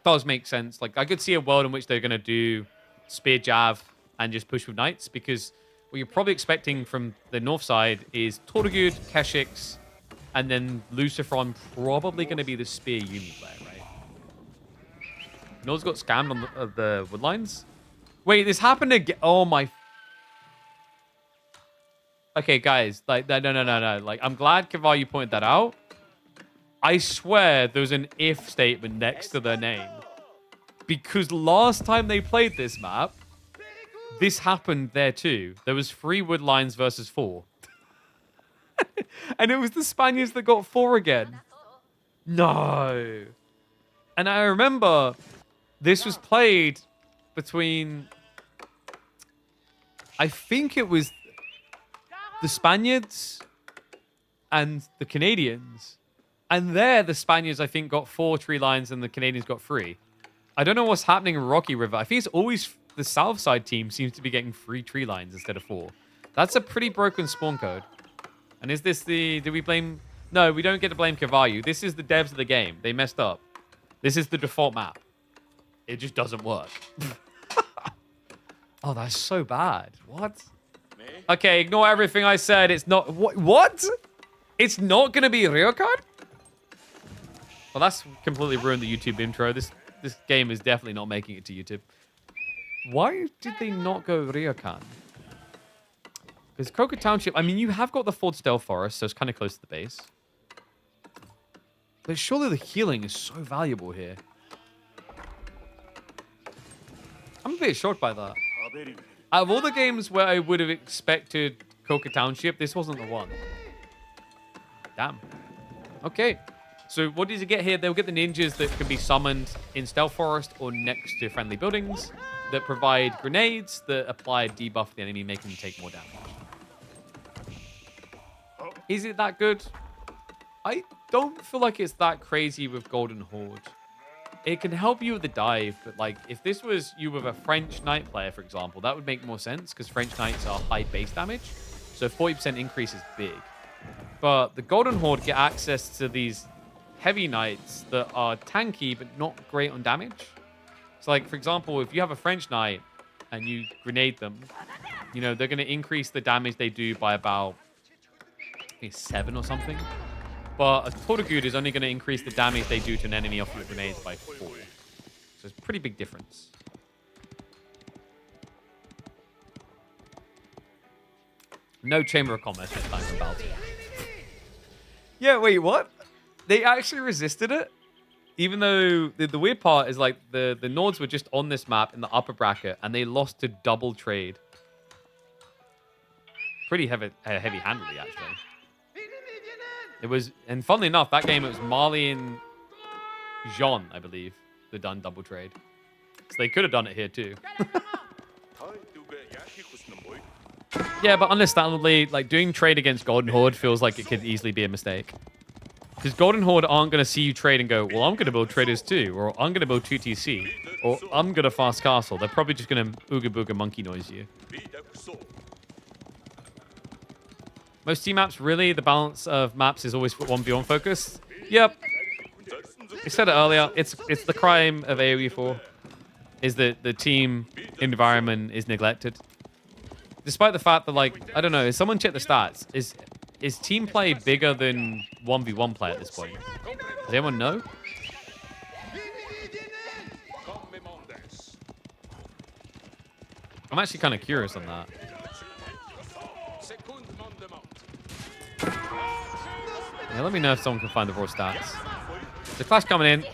does make sense. Like, I could see a world in which they're going to do spear jav and just push with knights, because what you're probably expecting from the north side is Tortugud, Keshix, and then Lucifron probably going to be the spear uni player, right? Nord's got scammed on the woodlines. Wait, this happened again. Oh my. Okay, guys, like, no. Like, I'm glad, Kavar, you pointed that out. I swear there's an if statement next to their name. Because last time they played this map, this happened there too. There was 3 woodlines versus 4. And it was the Spaniards that got 4 again. No. And I remember this was played between, I think it was the Spaniards and the Canadians. And there, the Spaniards, I think, got 4 tree lines and the Canadians got 3. I don't know what's happening in Rocky River. I think it's always the south side team seems to be getting 3 tree lines instead of 4. That's a pretty broken spawn code. And is this the... Do we blame... No, we don't get to blame Cavallo. This is the devs of the game. They messed up. This is the default map. It just doesn't work. Oh, that's so bad. What? Okay, ignore everything I said. It's not... What? It's not going to be Ryokan? Well, that's completely ruined the YouTube intro. This game is definitely not making it to YouTube. Why did they not go Ryokan? Because Croker Township, I mean, you have got the Fordstale Forest, so it's kind of close to the base. But surely the healing is so valuable here. I'm a bit shocked by that. Out of all the games where I would have expected Croker Township, this wasn't the one. Damn. Okay. So what does he get here? They'll get the ninjas that can be summoned in Stealth Forest or next to friendly buildings that provide grenades that apply a debuff to the enemy, making them take more damage. Is it that good? I don't feel like it's that crazy with Golden Horde. It can help you with the dive, but like if this was you with a French Knight player, for example, that would make more sense because French Knights are high base damage. So 40% increase is big. But the Golden Horde get access to these heavy knights that are tanky but not great on damage. So like, for example, if you have a French Knight and you grenade them, you know, they're going to increase the damage they do by about, I think, 7 or something. But a Tortugud is only going to increase the damage they do to an enemy off of the grenades by 4. So it's a pretty big difference. No Chamber of Commerce this time from Baltoon. Yeah, wait, what? They actually resisted it? even though the weird part is like the Nords were just on this map in the upper bracket and they lost to double trade. Pretty heavy-handedly, actually. It was, and funnily enough, that game it was Marley and Jean, I believe, that done double trade. So they could have done it here too. Yeah, but understandably, like doing trade against Golden Horde feels like it could easily be a mistake. Because Golden Horde aren't going to see you trade and go, well, I'm going to build traders too, or I'm going to build 2TC, or I'm going to fast castle. They're probably just going to ooga booga monkey noise you. Most team maps, really, the balance of maps is always 1v1 focused. Yep. I said it earlier. It's the crime of AoE4, is that the team environment is neglected. Despite the fact that, like, I don't know, someone check the stats. Is team play bigger than 1v1 play at this point? Does anyone know? I'm actually kind of curious on that. Yeah, let me know if someone can find the raw stats. The Clash coming in.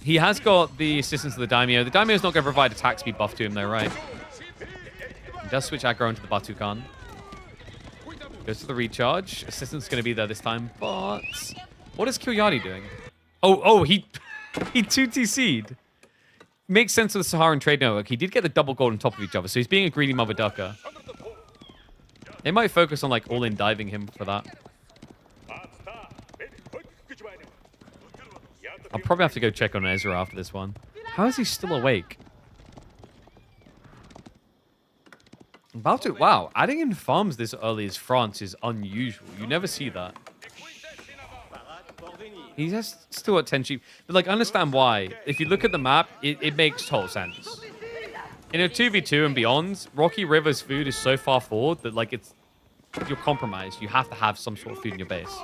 He has got the assistance of the Daimyo. The Daimyo's not going to provide attack speed buff to him, though, right? He does switch aggro into the Batukan. Goes to the recharge. Assistant's going to be there this time, but what is Kilyadi doing? Oh, he 2TC'd. Makes sense of the Saharan Trade Network. He did get the double gold on top of each other, so he's being a greedy mother ducker. They might focus on, like, all-in diving him for that. I'll probably have to go check on Ezra after this one. How is he still awake? Wow, adding in farms this early as France is unusual. You never see that. He's just still at 10 sheep. But, like, understand why. If you look at the map, it makes total sense. In a 2v2 and beyond, Rocky River's food is so far forward that, like, you're compromised. You have to have some sort of food in your base.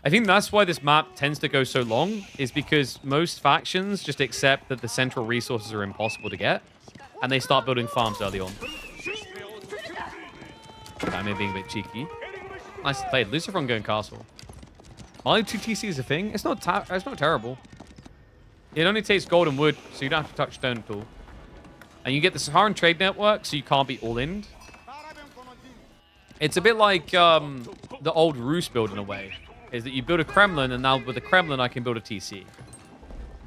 I think that's why this map tends to go so long, is because most factions just accept that the central resources are impossible to get, and they start building farms early on. Daimyo being a bit cheeky. Nice played. Lucifer going castle. Marley 2TC is a thing. It's not terrible. It only takes gold and wood, so you don't have to touch stone at all. And you get the Saharan Trade Network, so you can't be all-in. It's a bit like the old Rus build in a way. Is that you build a Kremlin, and now with the Kremlin, I can build a TC.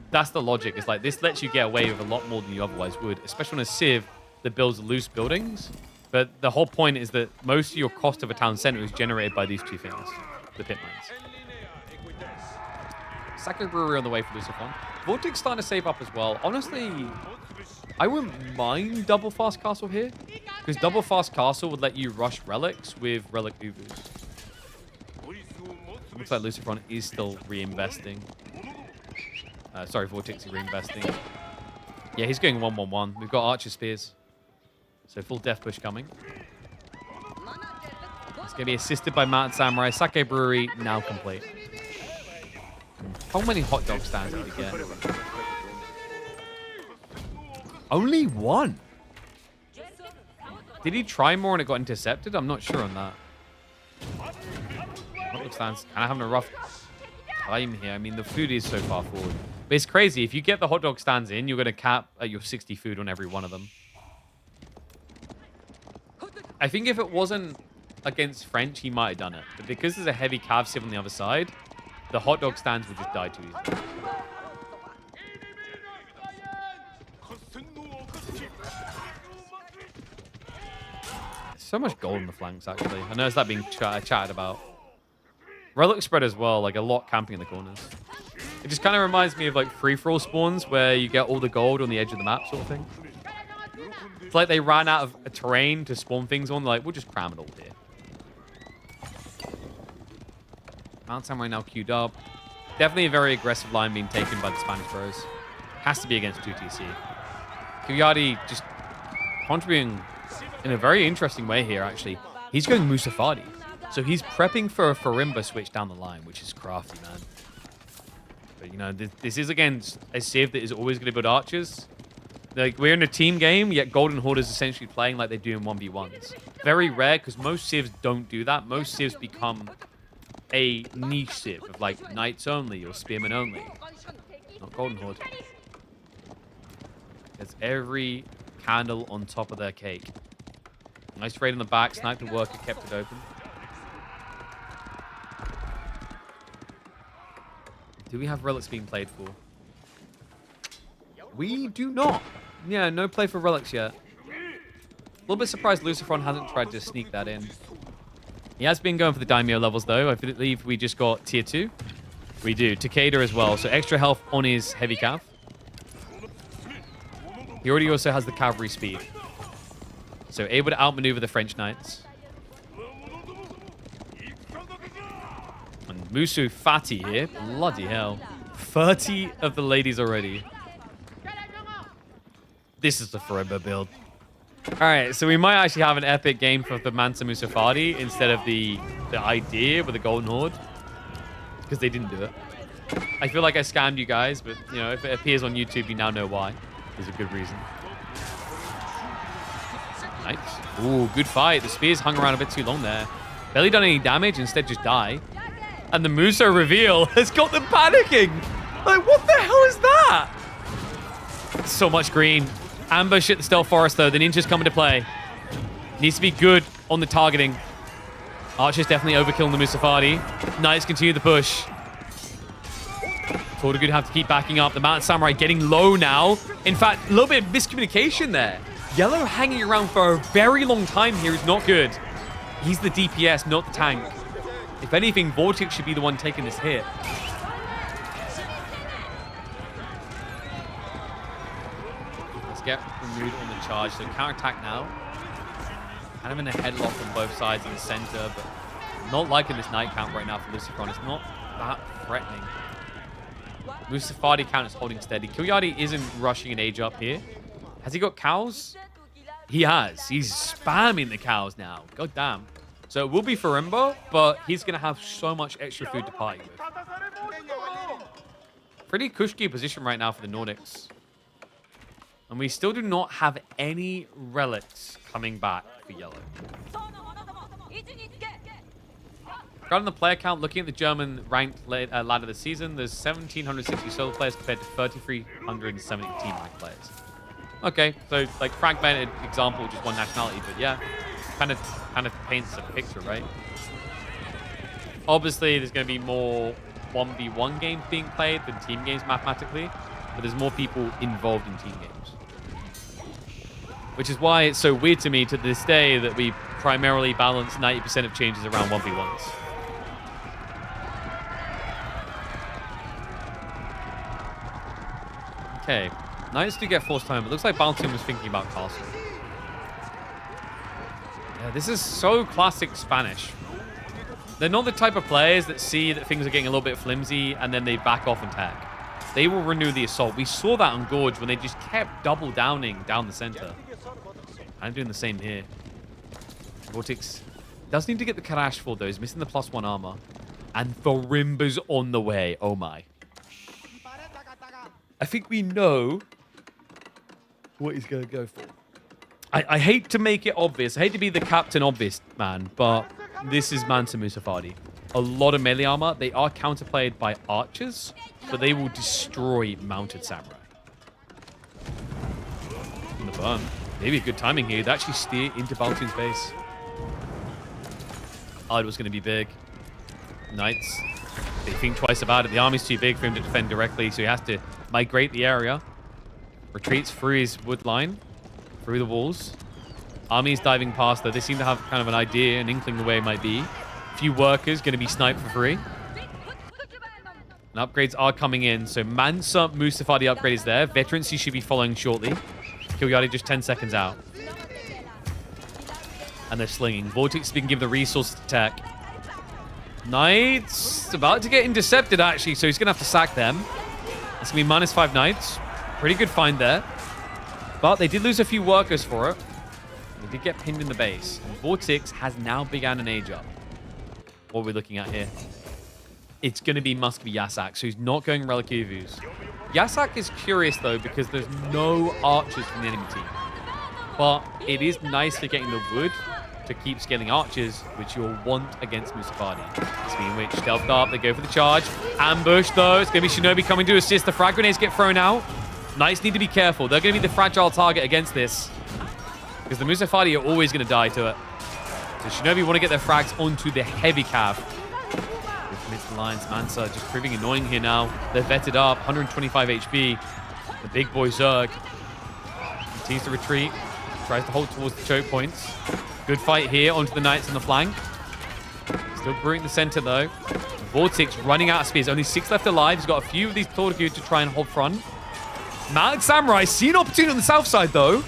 That's the logic. It's like, this lets you get away with a lot more than you otherwise would, especially on a Civ that builds loose buildings. But the whole point is that most of your cost of a town center is generated by these two things, the pitmines. Sake Brewery on the way for Lucifer. Vortex starting to save up as well. Honestly, I wouldn't mind double fast castle here, because double fast castle would let you rush relics with relic Uvus. Looks like Lucifer is still reinvesting. Sorry, Vortex is reinvesting. Yeah, he's going 1-1-1. We've got Archer Spears. So full death push coming. It's going to be assisted by Mountain Samurai. Sake Brewery now complete. How many hot dog stands did we get? Only one. Did he try more and it got intercepted? I'm not sure on that. Hot dog stands kind of having a rough time here. I mean, the food is so far forward. But it's crazy. If you get the hot dog stands in, you're going to cap at your 60 food on every one of them. I think if it wasn't against French, he might have done it. But because there's a heavy cav sieve on the other side, the hot dog stands would just die too easily. So much gold in the flanks, actually. I noticed that being chatted about. Relic spread as well, like a lot camping in the corners. It just kind of reminds me of like free-for-all spawns where you get all the gold on the edge of the map sort of thing. It's like they ran out of a terrain to spawn things on. Like, we'll just cram it all here. Mount Samurai now queued up. Definitely a very aggressive line being taken by the Spanish Bros. Has to be against 2TC. Kilyadi just contributing in a very interesting way here, actually. He's going Musafadi. So he's prepping for a Farimba switch down the line, which is crafty, man. But, you know, this is against a Civ that is always going to build archers. Like, we're in a team game, yet Golden Horde is essentially playing like they do in 1v1s. Very rare, because most Civs don't do that. Most Civs become a niche civ of like knights only or spearmen only. Not Golden Horde. There's every candle on top of their cake. Nice raid on the back. Sniped the worker, kept it open. Do we have relics being played for? We do not. Yeah, no play for relics yet. A little bit surprised Lucifron hasn't tried to sneak that in. He has been going for the Daimyo levels, though. I believe we just got tier 2. We do. Takeda as well. So extra health on his heavy cav. He already also has the cavalry speed. So able to outmaneuver the French knights. And Musu Fati here. Bloody hell. 30 of the ladies already. This is the Forever build. Alright, so we might actually have an epic game for the Mansa Musa Fati instead of the idea with the Golden Horde. Because they didn't do it. I feel like I scammed you guys, but you know, if it appears on YouTube, you now know why. There's a good reason. Nice. Ooh, good fight. The spears hung around a bit too long there. Barely done any damage, instead just die. And the Musa reveal has got them panicking. Like, what the hell is that? So much green. Ambush at the Stealth Forest, though. The ninja's coming to play. Needs to be good on the targeting. Archer's definitely overkilling the Musafadi. Knights continue the push. Tordagood have to keep backing up. The Mountain Samurai getting low now. In fact, a little bit of miscommunication there. Yellow hanging around for a very long time here is not good. He's the DPS, not the tank. If anything, Vortex should be the one taking this hit. Get renewed on the charge. So counterattack now. Kind of in a headlock on both sides in the center, but not liking this knight count right now for Lucifron. It's not that threatening. Musafadi count is holding steady. Kilyadi isn't rushing an age up here. Has he got cows? He has. He's spamming the cows now. God damn. So it will be Farimbo, but he's going to have so much extra food to party with. Pretty cushy position right now for the Nordics. And we still do not have any relics coming back for yellow. Regarding the player count, looking at the German ranked ladder this season, there's 1,760 solo players compared to 3,317 ranked players. Okay, so like fragmented example, just one nationality, but yeah, kind of paints a picture, right? Obviously, there's going to be more 1v1 games being played than team games mathematically, but there's more people involved in team games. Which is why it's so weird to me to this day that we primarily balance 90% of changes around 1v1s. Okay, Knights do get forced home. It looks like Baltoon was thinking about Castle. Yeah, this is so classic Spanish. They're not the type of players that see that things are getting a little bit flimsy and then they back off and tag. They will renew the assault. We saw that on Gorge when they just kept double downing down the center. I'm doing the same here. Vortex does need to get the Karash for though. He's missing the +1 armor. And Farimba's on the way. Oh my. I think we know what he's going to go for. I hate to make it obvious. I hate to be the Captain Obvious man, but this is Mansa Musafadi. A lot of melee armor. They are counterplayed by archers, but they will destroy mounted samurai. In the burn. Maybe a good timing here. They actually steer into Baltoon's base. Ard was going to be big. Knights, they think twice about it. The army's too big for him to defend directly, so he has to migrate the area. Retreats through his wood line, through the walls. Army's diving past, though. They seem to have kind of an idea, an inkling the way it might be. A few workers going to be sniped for free. And upgrades are coming in. So Mansa Musafadi upgrade is there. Veterancy should be following shortly. Kilyadi just 10 seconds out. And they're slinging. Vortex, we can give the resource to tech. Knights about to get intercepted, actually, so he's going to have to sack them. It's going to be -5 Knights. Pretty good find there. But they did lose a few workers for it. They did get pinned in the base. And Vortex has now begun an age up. What are we looking at here? It's going to be must be Yasak, so he's not going Relic Uvus. Yasak is curious, though, because there's no archers from the enemy team. But it is nice for getting the wood to keep scaling archers, which you'll want against Musafadi. Speaking of which, stealthed up, they go for the charge. Ambush, though. It's going to be Shinobi coming to assist. The frag grenades get thrown out. Knights need to be careful. They're going to be the fragile target against this. Because the Musafadi are always going to die to it. So Shinobi want to get their frags onto the heavy cav. Commits the lines. Mansa just proving annoying here now. They're vetted up. 125 HP. The big boy Zerg continues to retreat. Tries to hold towards the choke points. Good fight here onto the Knights on the flank. Still brewing the center, though. Vortex running out of spears. Only 6 left alive. He's got a few of these Torgu to try and hold front. Malik Samurai see an opportunity on the south side, though.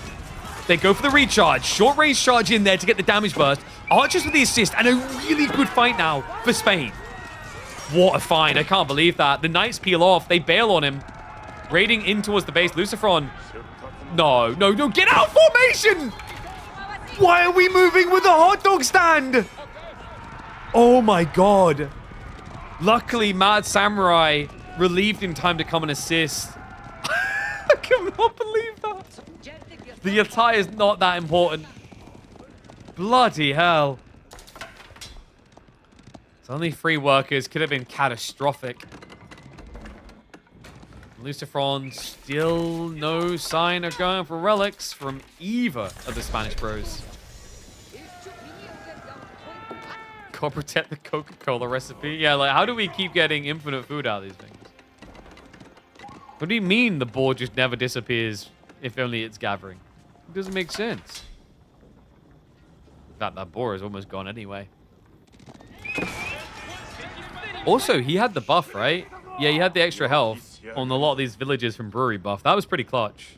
They go for the recharge. Short range charge in there to get the damage burst. Archers with the assist. And a really good fight now for Spain. What a find. I can't believe that. The Knights peel off. They bail on him. Raiding in towards the base. Lucifron. No. Get out of formation! Why are we moving with a hot dog stand? Oh my god. Luckily, Mad Samurai relieved in time to come and assist. I cannot believe that. The attire is not that important. Bloody hell. It's only 3 workers. Could have been catastrophic. Lucifron still no sign of going for relics from either of the Spanish bros. God protect the Coca-Cola recipe. Yeah, like how do we keep getting infinite food out of these things? What do you mean the board just never disappears if only it's gathering? It doesn't make sense. In fact, that boar is almost gone anyway. Also, he had the buff, right? Yeah, he had the extra health on a lot of these villages from Brewery buff. That was pretty clutch.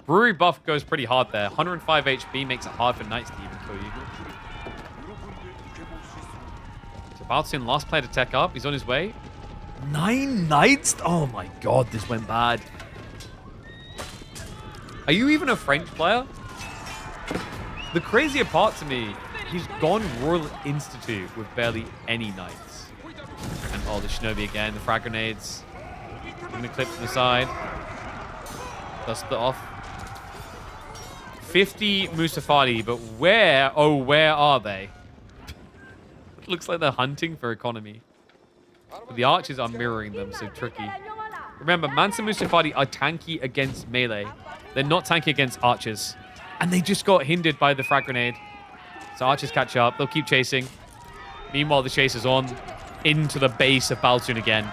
Brewery buff goes pretty hard there. 105 HP makes it hard for Knights to even kill you. So Baltzian, last player to tech up. He's on his way. 9 Knights? Oh my god, this went bad. Are you even a French player? The crazier part to me, he's gone Royal Institute with barely any Knights. And oh, the Shinobi again, the frag grenades. I'm gonna clip to the side. Dust it off. 50 Musafadi, but where are they? It looks like they're hunting for economy. But the archers are mirroring them, so tricky. Remember, Mansa Musafadi are tanky against melee. They're not tanky against archers. And they just got hindered by the frag grenade. So archers catch up. They'll keep chasing. Meanwhile, the chase is on into the base of Baltun again.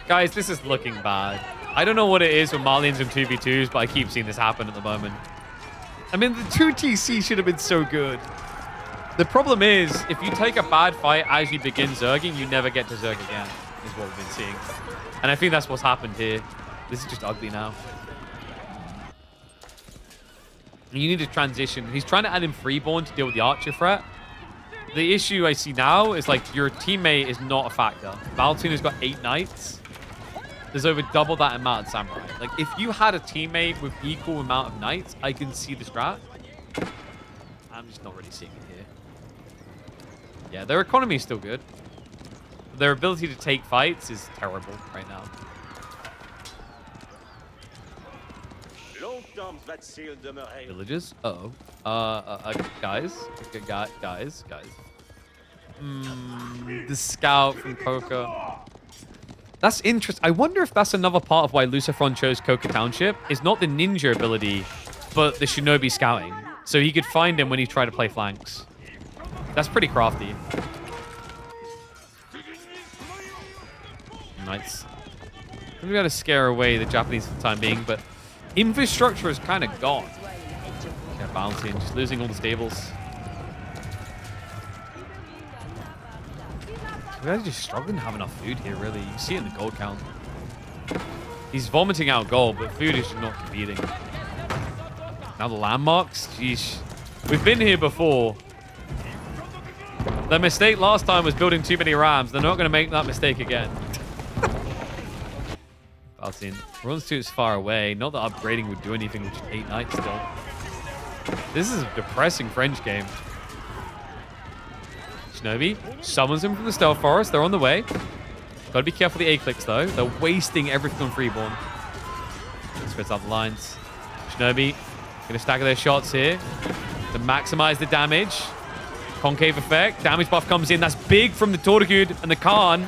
Guys, this is looking bad. I don't know what it is with Malians and 2v2s, but I keep seeing this happen at the moment. I mean, the 2TC should have been so good. The problem is, if you take a bad fight as you begin zerging, you never get to zerg again, is what we've been seeing. And I think that's what's happened here. This is just ugly now. You need to transition. He's trying to add in Freeborn to deal with the archer threat. The issue I see now is, like, your teammate is not a factor. Baltun has got 8 Knights. There's over double that amount of Samurai. Like, if you had a teammate with equal amount of Knights, I can see the strat. I'm just not really seeing it here. Yeah, their economy is still good. Their ability to take fights is terrible right now. Villages? Uh-oh. Guys. Guys. The scout from Coca. That's interesting. I wonder if that's another part of why Lucifron chose Coca Township. Is not the ninja ability, but the shinobi scouting. So he could find him when he tried to play flanks. That's pretty crafty. Nice. We got to scare away the Japanese for the time being, but infrastructure is kind of gone. Yeah, bouncing, just losing all the stables. We guys are just struggling to have enough food here, really. You see it in the gold count. He's vomiting out gold, but food is just not competing. Now the landmarks? Jeez. We've been here before. Their mistake last time was building too many rams. They're not going to make that mistake again. Baltzian. Runs too far away. Not that upgrading would do anything with 8 Knights still. This is a depressing French game. Shinobi summons him from the Stealth Forest. They're on the way. Gotta be careful of the A-clicks, though. They're wasting everything on Freeborn. Spreads out the lines. Shinobi gonna stagger their shots here. to maximize the damage. Concave effect. Damage buff comes in. That's big from the Tortugud and the Khan.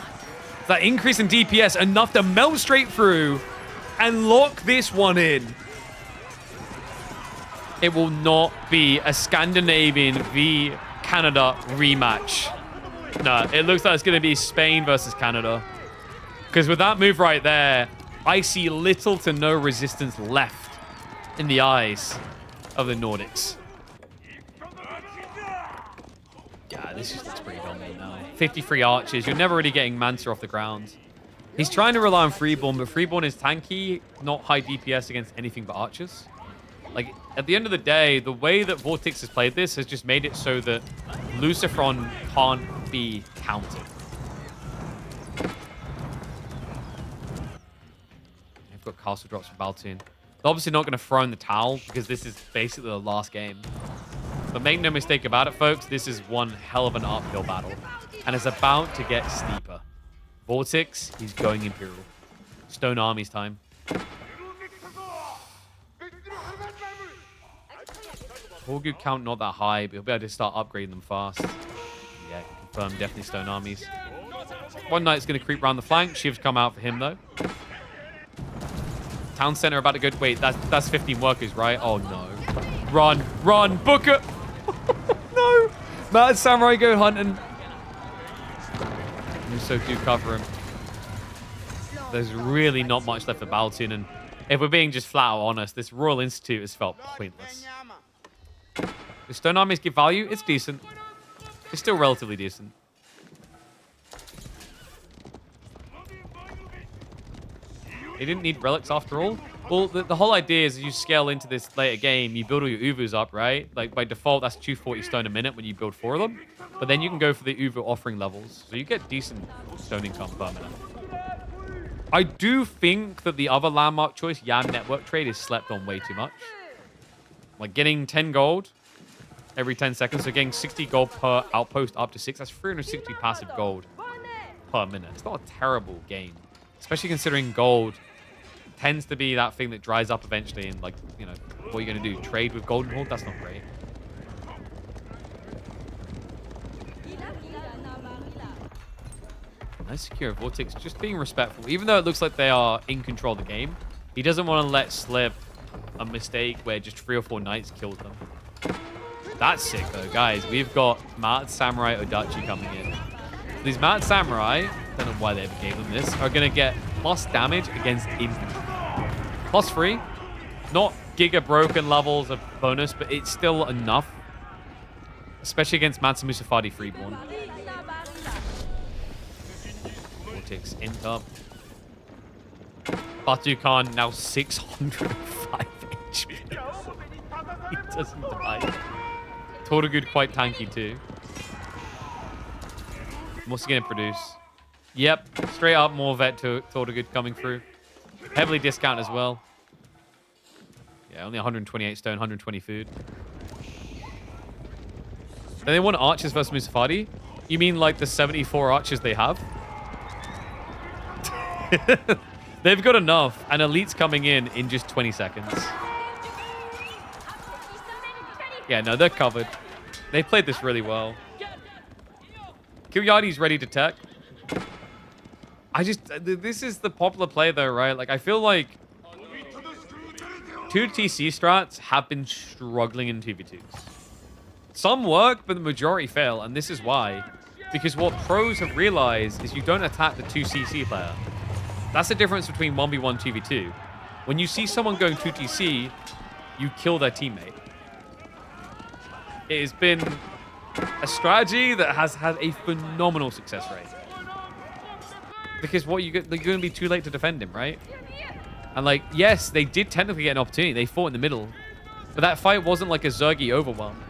That increase in DPS enough to melt straight through and lock this one in. It will not be a Scandinavian v Canada rematch. No, it looks like it's going to be Spain versus Canada. Because with that move right there, I see little to no resistance left in the eyes of the Nordics. Yeah, this just looks pretty dominant now. 53 archers. You're never really getting Mansa off the ground. He's trying to rely on Freeborn, but Freeborn is tanky, not high DPS against anything but archers. Like, at the end of the day, the way that Vortex has played this has just made it so that Lucifron can't be countered. They've got castle drops for Baltoon. They're obviously not going to throw in the towel because this is basically the last game. But make no mistake about it, folks, this is one hell of an uphill battle. And it's about to get steeper. Vortex, he's going Imperial. Stone Army's time. Tortugud count not that high, but he'll be able to start upgrading them fast. Yeah, confirm, definitely Stone Armies. One Knight's going to creep around the flank. Shiv's come out for him, though. Town center about to go... Wait, that's 15 workers, right? Oh, no. Run, run, Booker! No! Mad Samurai go hunting. So do cover him. There's really not much left for Baltoon, and if we're being just flat out honest, this Royal Institute has felt pointless. The Stone Armies give value. It's decent. It's still relatively decent. They didn't need relics after all. Well, the whole idea is you scale into this later game, you build all your Uvus up, right? Like, by default, that's 240 stone a minute when you build 4 of them. But then you can go for the Uvu offering levels. So you get decent stone income per minute. I do think that the other landmark choice, Yan Network Trade, is slept on way too much. Like, getting 10 gold every 10 seconds. So getting 60 gold per outpost up to 6. That's 360 passive gold per minute. It's not a terrible game. Especially considering gold tends to be that thing that dries up eventually, and like, you know, what are you going to do? Trade with Golden Horde? That's not great. Nice secure Vortex, just being respectful. Even though it looks like they are in control of the game, he doesn't want to let slip a mistake where just 3 or 4 knights kills them. That's sick though, guys. We've got Mad Samurai Odachi coming in. These Mad Samurai, don't know why they ever gave them this, are going to get plus damage against infantry. Plus 3. Not giga broken levels of bonus, but it's still enough. Especially against Mansa Musafadi Freeborn. Vortex int up. Batu Khan now 605 HP. He doesn't die. Tortugud quite tanky too. What's he going to produce? Yep, straight up more vet to Tortugud coming through. Heavily discount as well. Yeah, only 128 stone, 120 food. Then they want archers versus Musafadi? You mean like the 74 archers they have? They've got enough, and Elite's coming in just 20 seconds. Yeah, no, they're covered. They played this really well. Kilyadi's ready to tech. This is the popular play though, right? Like, I feel like 2 TC strats have been struggling in 2v2s. Some work, but the majority fail, and this is why. Because what pros have realized is you don't attack the 2 CC player. That's the difference between 1v1 2v2. When you see someone going 2 TC, you kill their teammate. It has been a strategy that has had a phenomenal success rate. Because what they're going to be too late to defend him, right? And like, yes, they did technically get an opportunity. They fought in the middle. But that fight wasn't like a Zergy overwhelm.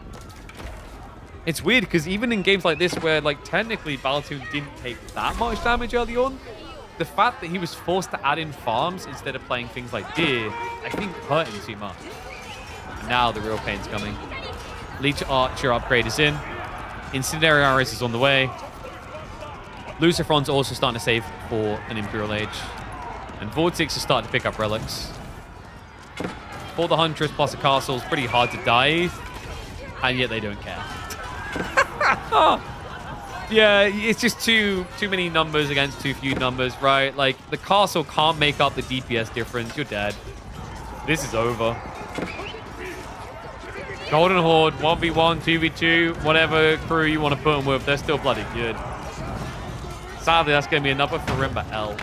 It's weird because even in games like this where like technically Baltoon didn't take that much damage early on, the fact that he was forced to add in farms instead of playing things like Deer, I think hurt him too much. And now the real pain's coming. Leech Archer upgrade is in. Incendiaris is on the way. Lucifron's also starting to save for an Imperial Age. And Vortex is starting to pick up relics. For the Huntress plus a castle is pretty hard to dive. and yet they don't care. Yeah, it's just too many numbers against too few numbers, right? Like, the castle can't make up the DPS difference. You're dead. This is over. Golden Horde, 1v1, 2v2, whatever crew you want to put them with, they're still bloody good. Sadly, that's going to be another Farimba L.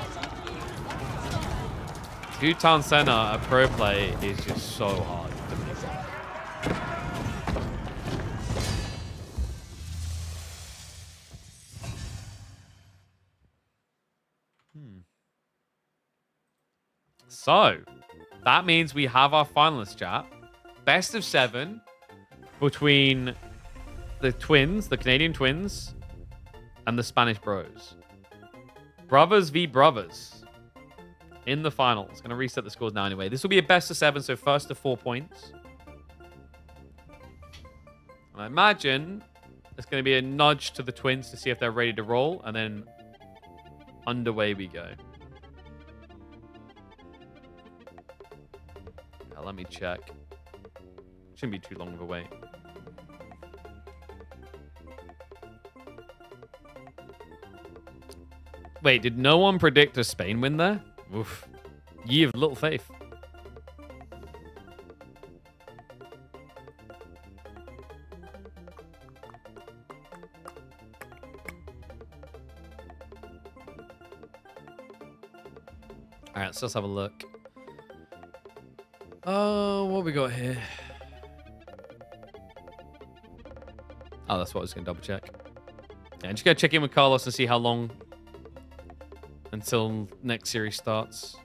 2 Town Center at pro play is just so hard to make. So, that means we have our finalists, chat. Best of 7 between the twins, the Canadian twins, and the Spanish bros. Brothers v. brothers in the finals. Going to reset the scores now anyway. This will be a best of 7, so first to 4 points. And I imagine it's going to be a nudge to the twins to see if they're ready to roll, and then underway we go. Now, let me check. Shouldn't be too long of a wait. Wait, did no one predict a Spain win there? Oof. Ye of little faith. Alright, so let's have a look. Oh, what we got here? Oh, that's what I was going to double check. Yeah, I'm just going to check in with Carlos and see how long until next series starts.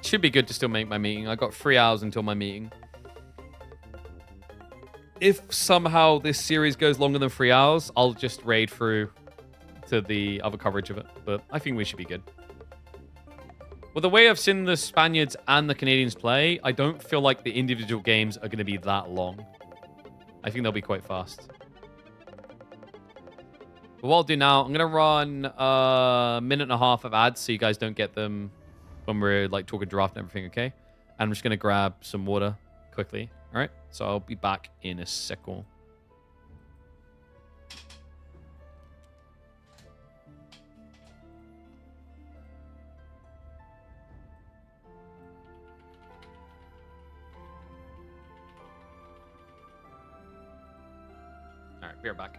Should be good to still make my meeting. I got 3 hours until my meeting. If somehow this series goes longer than 3 hours, I'll just raid through to the other coverage of it. But I think we should be good. Well, the way I've seen the Spaniards and the Canadians play, I don't feel like the individual games are going to be that long. I think they'll be quite fast. But what I'll do now, I'm going to run a minute and a half of ads so you guys don't get them when we're like talking draft and everything, okay? And I'm just going to grab some water quickly, all right? So I'll be back in a second. All right, we're back.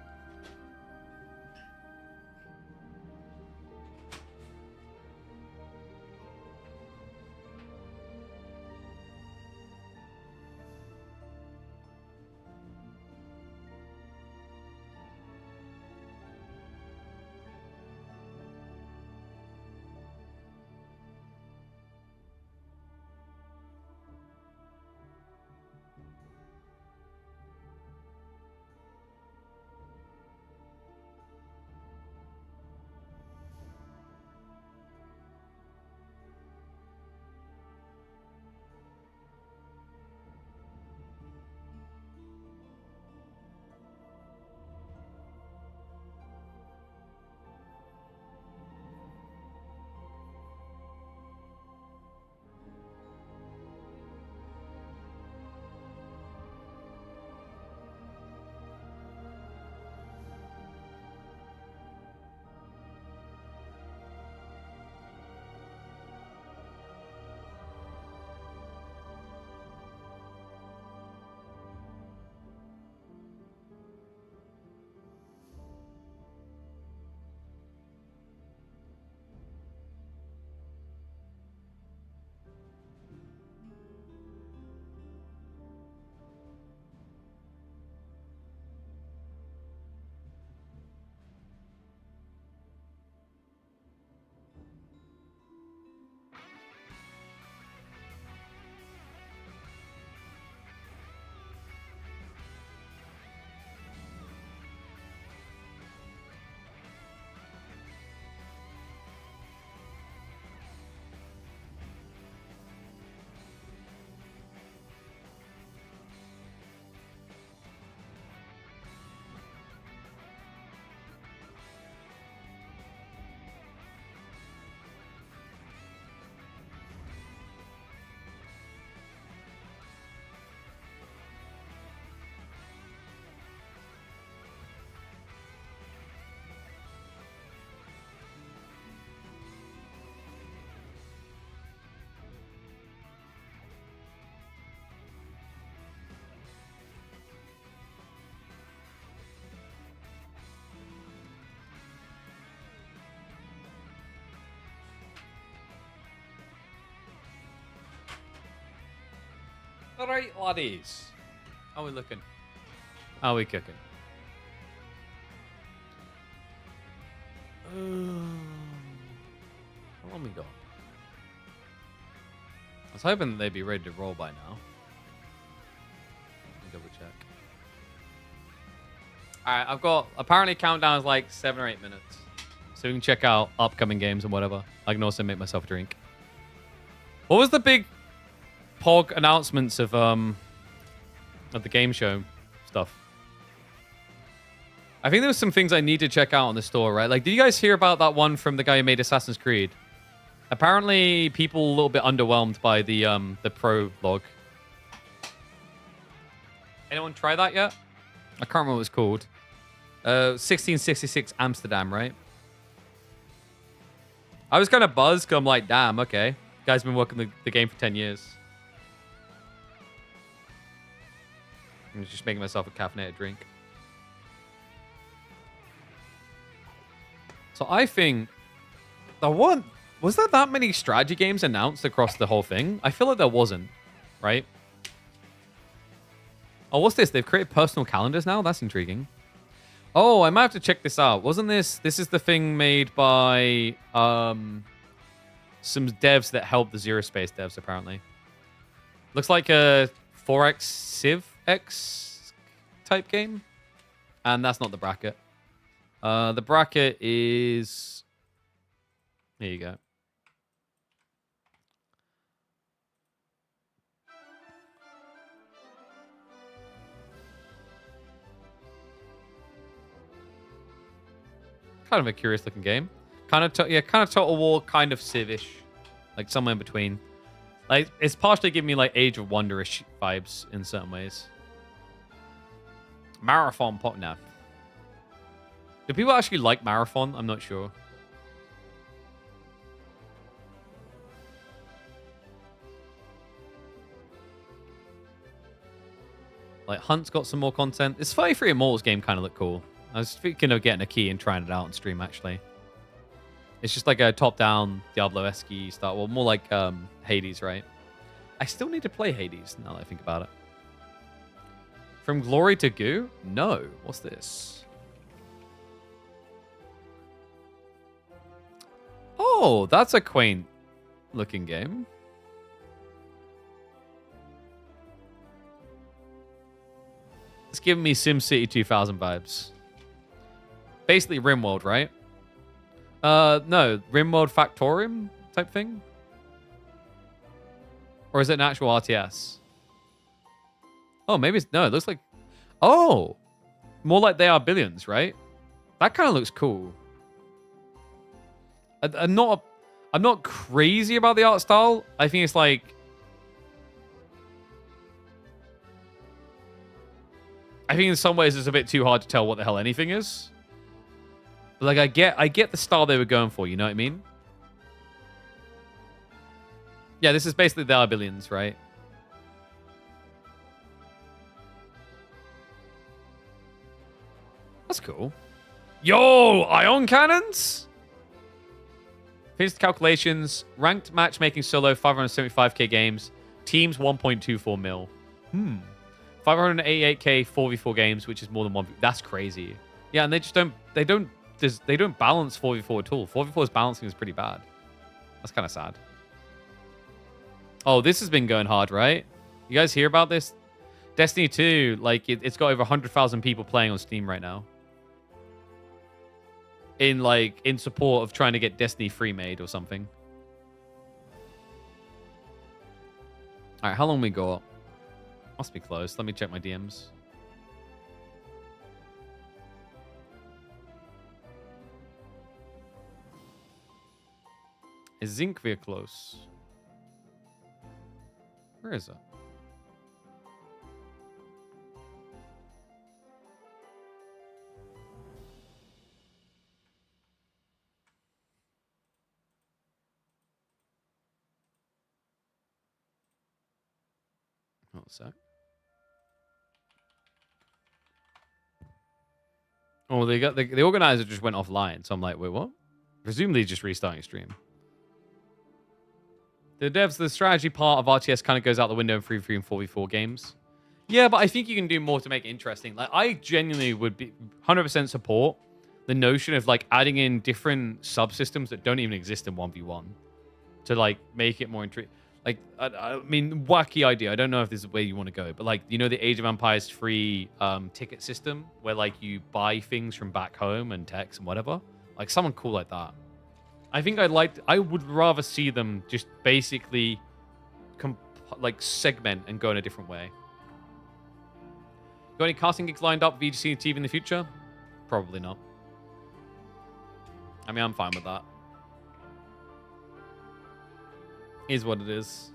All right, laddies. How we looking? How we cooking? How long we got? I was hoping that they'd be ready to roll by now. Let me double check. Alright, I've got... Apparently countdown is like 7 or 8 minutes. So we can check out upcoming games and whatever. I can also make myself a drink. What was the big POG announcements of the game show stuff? I think there was some things I need to check out on the store, right? Like, did you guys hear about that one from the guy who made Assassin's Creed? Apparently, people a little bit underwhelmed by the prologue. Anyone try that yet? I can't remember what it's called. 1666 Amsterdam, right? I was kind of buzzed because I'm like, damn, okay. Guy's been working the game for 10 years. I'm just making myself a caffeinated drink. So I think the one... Was there that many strategy games announced across the whole thing? I feel like there wasn't, right? Oh, what's this? They've created personal calendars now? That's intriguing. Oh, I might have to check this out. Wasn't this... This is the thing made by some devs that help the Zero Space devs, apparently. Looks like a 4X Civ X type game. And that's not the bracket. The bracket is... Here you go. Kind of a curious looking game. Kind of Total War, kind of Civ-ish. Like somewhere in between. Like, it's partially giving me like Age of Wonder-ish vibes in certain ways. Marathon pot now. Do people actually like Marathon? I'm not sure. Like, Hunt's got some more content. This 33 Immortals game kind of looked cool. I was thinking of getting a key and trying it out on stream, actually. It's just like a top-down Diablo-esque style. Well, more like Hades, right? I still need to play Hades, now that I think about it. From Glory to Goo? No. What's this? Oh, that's a quaint-looking game. It's giving me SimCity 2000 vibes. Basically RimWorld, right? No, RimWorld Factorium type thing? Or is it an actual RTS? Oh, maybe it's... No, it looks like... Oh! More like They Are Billions, right? That kind of looks cool. I'm not crazy about the art style. I think it's like... I think in some ways it's a bit too hard to tell what the hell anything is. But like I get the style they were going for, you know what I mean? Yeah, this is basically They Are Billions, right? That's cool. Yo, ion cannons? Finished calculations. Ranked matchmaking solo, 575k games. Teams, 1.24 mil. 588k 4v4 games, which is more than one. That's crazy. Yeah, and they just don't balance 4v4 at all. 4v4's balancing is pretty bad. That's kind of sad. Oh, this has been going hard, right? You guys hear about this? Destiny 2, like it's got over 100,000 people playing on Steam right now. In support of trying to get Destiny 3 made or something. All right, how long we got? Must be close. Let me check my DMs. Is Zinkvia close? Where is it? One sec. Oh, they got the organizer just went offline, so I'm like, wait, what? Presumably just restarting stream. the strategy part of RTS kind of goes out the window in 3v3 and 4v4 games. Yeah, but I think you can do more to make it interesting. Like, I genuinely would be 100% support the notion of like adding in different subsystems that don't even exist in 1v1 to like make it more intriguing. Like, I mean, wacky idea. I don't know if this is where you want to go, but like, you know, the Age of Empires free ticket system where like you buy things from back home and techs and whatever. Like, someone cool like that. I think I would rather see them just basically like segment and go in a different way. Got any casting gigs lined up VGC and TV in the future? Probably not. I mean, I'm fine with that. Is what it is.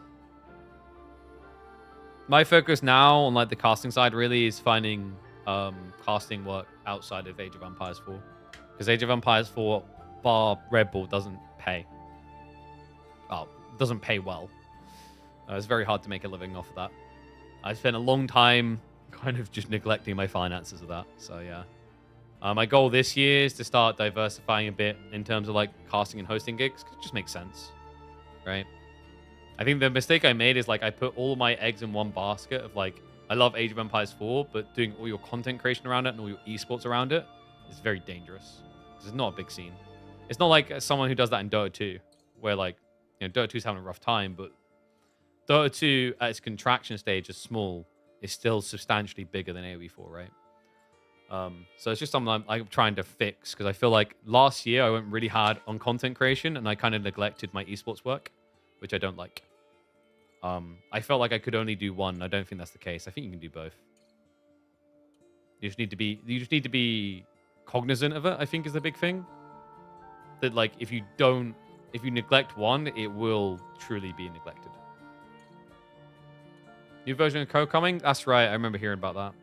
My focus now on like the casting side really is finding casting work outside of Age of Empires 4. Because Age of Empires 4 bar Red Bull doesn't pay. Oh, doesn't pay well. It's very hard to make a living off of that. I spent a long time kind of just neglecting my finances of that. So yeah. My goal this year is to start diversifying a bit in terms of like casting and hosting gigs. It just makes sense, right? I think the mistake I made is like I put all my eggs in one basket of like, I love Age of Empires 4, but doing all your content creation around it and all your esports around it is very dangerous. Because it's not a big scene. It's not like someone who does that in Dota 2, where like, you know, Dota 2 is having a rough time, but Dota 2 at its contraction stage is small, is still substantially bigger than AoE 4, right? So it's just something I'm trying to fix, because I feel like last year I went really hard on content creation and I kind of neglected my esports work, which I don't like. I felt like I could only do one. I don't think that's the case. I think you can do both. You just need to be cognizant of it, I think, is the big thing. That like if you neglect one, it will truly be neglected. New version of code coming? That's right. I remember hearing about that.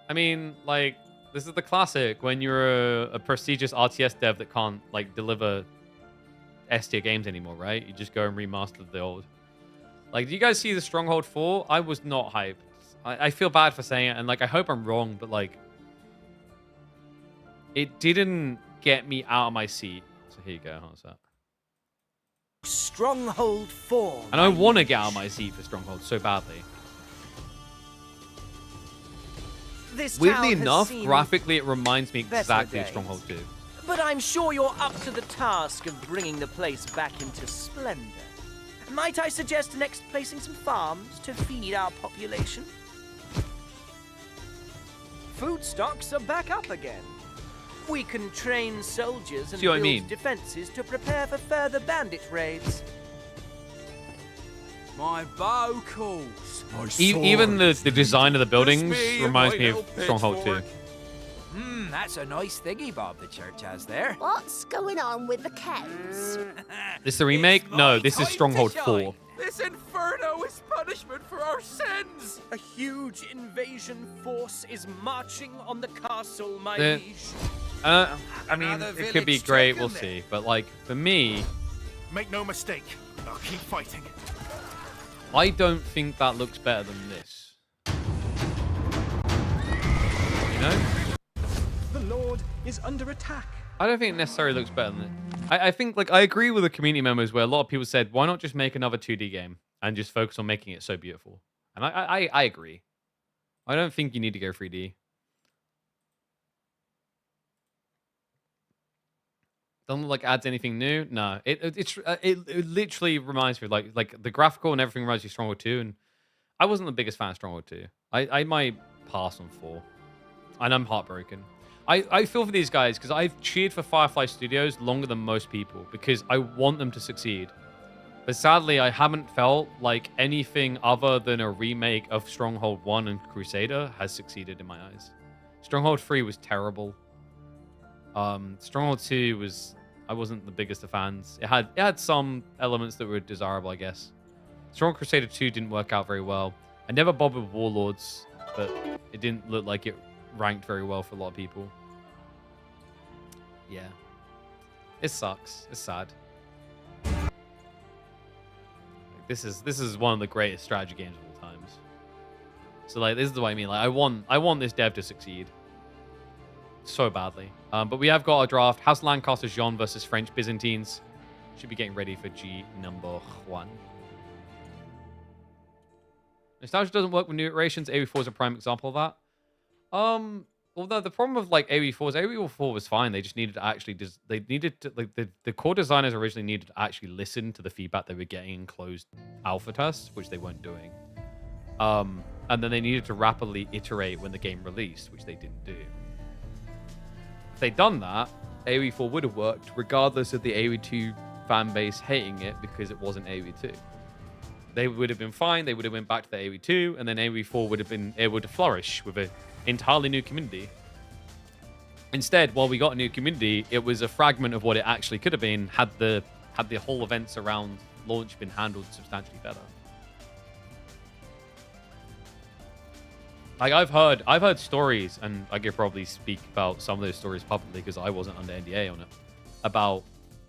I mean, like, this is the classic when you're a prestigious RTS dev that can't like deliver S tier games anymore, right? You just go and remaster the old. Like, do you guys see the Stronghold 4? I was not hyped. I feel bad for saying it, and like I hope I'm wrong, but like it didn't get me out of my seat. So here you go. How's that? Stronghold 4. And I want to get out of my seat for Stronghold so badly. This Weirdly town has enough, seen graphically it reminds me better exactly of days. Stronghold 2. But I'm sure you're up to the task of bringing the place back into splendor. Might I suggest next placing some farms to feed our population? Food stocks are back up again. We can train soldiers and See what I build mean? defenses to prepare for further bandit raids. My bow calls. Even the design of the buildings reminds me of Stronghold 2. That's a nice thingy bob the church has there. What's going on with the cows? This the remake? No, this is Stronghold 4. This inferno is punishment for our sins. A huge invasion force is marching on the castle, my The- liege. I mean, Another it could be village great, taken we'll there. see. But like, for me, Make no mistake, I'll keep fighting. I don't think that looks better than this. You know? The Lord is under attack. I don't think it necessarily looks better than it. I think, like, I agree with the community members where a lot of people said, why not just make another 2D game and just focus on making it so beautiful? And I agree. I don't think you need to go 3D. Doesn't look like it adds anything new. No, it literally reminds me of like the graphical and everything reminds me of Stronghold 2. And I wasn't the biggest fan of Stronghold 2. I might pass on 4, and I'm heartbroken. I feel for these guys because I've cheered for Firefly Studios longer than most people because I want them to succeed. But sadly, I haven't felt like anything other than a remake of Stronghold 1 and Crusader has succeeded in my eyes. Stronghold 3 was terrible. Stronghold 2 was... I wasn't the biggest of fans. It had some elements that were desirable, I guess. Stronghold Crusader 2 didn't work out very well. I never bothered with Warlords, but it didn't look like it ranked very well for a lot of people. Yeah. It sucks. It's sad. This is one of the greatest strategy games of all times. So like this is what I mean. Like I want this dev to succeed so badly. But we have got a draft: House Lancaster Jean versus French Byzantines. Should be getting ready for G number 1. Nostalgia doesn't work with new iterations. AoE4 is a prime example of that. Although the problem with like AoE4 is AoE4 was fine. They just needed to actually the core designers originally needed to actually listen to the feedback they were getting in closed alpha tests, which they weren't doing. And then they needed to rapidly iterate when the game released, which they didn't do. If they'd done that, AoE4 would have worked regardless of the AoE2 fan base hating it because it wasn't AoE2. They would have been fine. They would have went back to the AoE2, and then AoE4 would have been able to flourish with an entirely new community. Instead, while we got a new community, it was a fragment of what it actually could have been had the whole events around launch been handled substantially better. Like I've heard stories, and I could probably speak about some of those stories publicly because I wasn't under NDA on it, about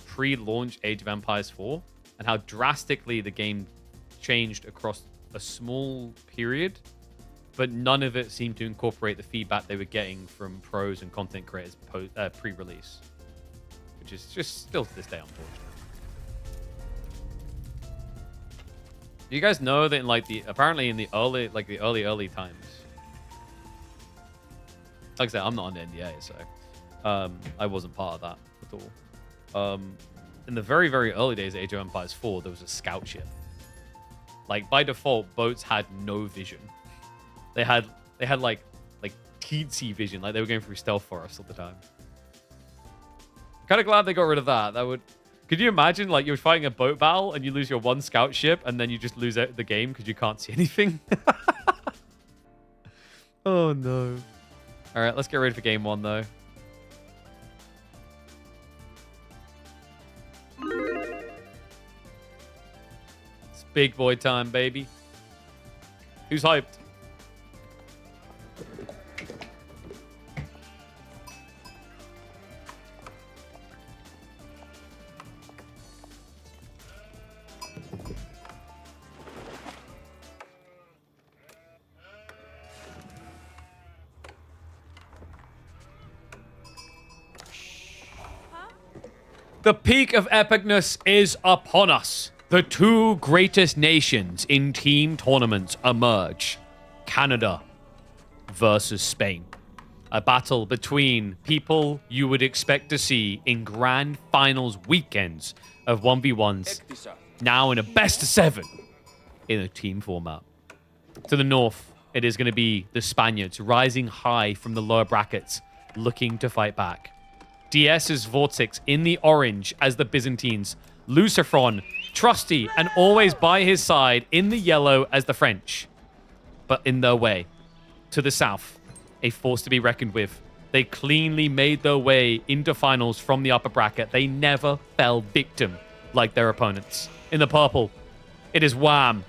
pre-launch Age of Empires 4 and how drastically the game changed across a small period, but none of it seemed to incorporate the feedback they were getting from pros and content creators pre-release, which is just still to this day unfortunate. Do you guys know that in like apparently in the early times, like I said, I'm not on the NDA, so I wasn't part of that at all. In the very, very early days of Age of Empires 4, there was a scout ship. Like by default, boats had no vision. They had like teensy vision, like they were going through stealth forests all the time. Kind of glad they got rid of that. Could you imagine like you're fighting a boat battle and you lose your one scout ship and then you just lose out the game because you can't see anything? Oh no. All right, let's get ready for game 1 though. It's big boy time, baby. Who's hyped? The peak of epicness is upon us. The two greatest nations in team tournaments emerge. Canada versus Spain. A battle between people you would expect to see in grand finals weekends of 1v1s, now in a best of 7 in a team format. To the north, it is going to be the Spaniards rising high from the lower brackets, looking to fight back. DS's Vortex in the orange as the Byzantines. Lucifron, trusty and always by his side in the yellow as the French. But in their way. To the south, a force to be reckoned with. They cleanly made their way into finals from the upper bracket. They never fell victim like their opponents. In the purple, it is Wham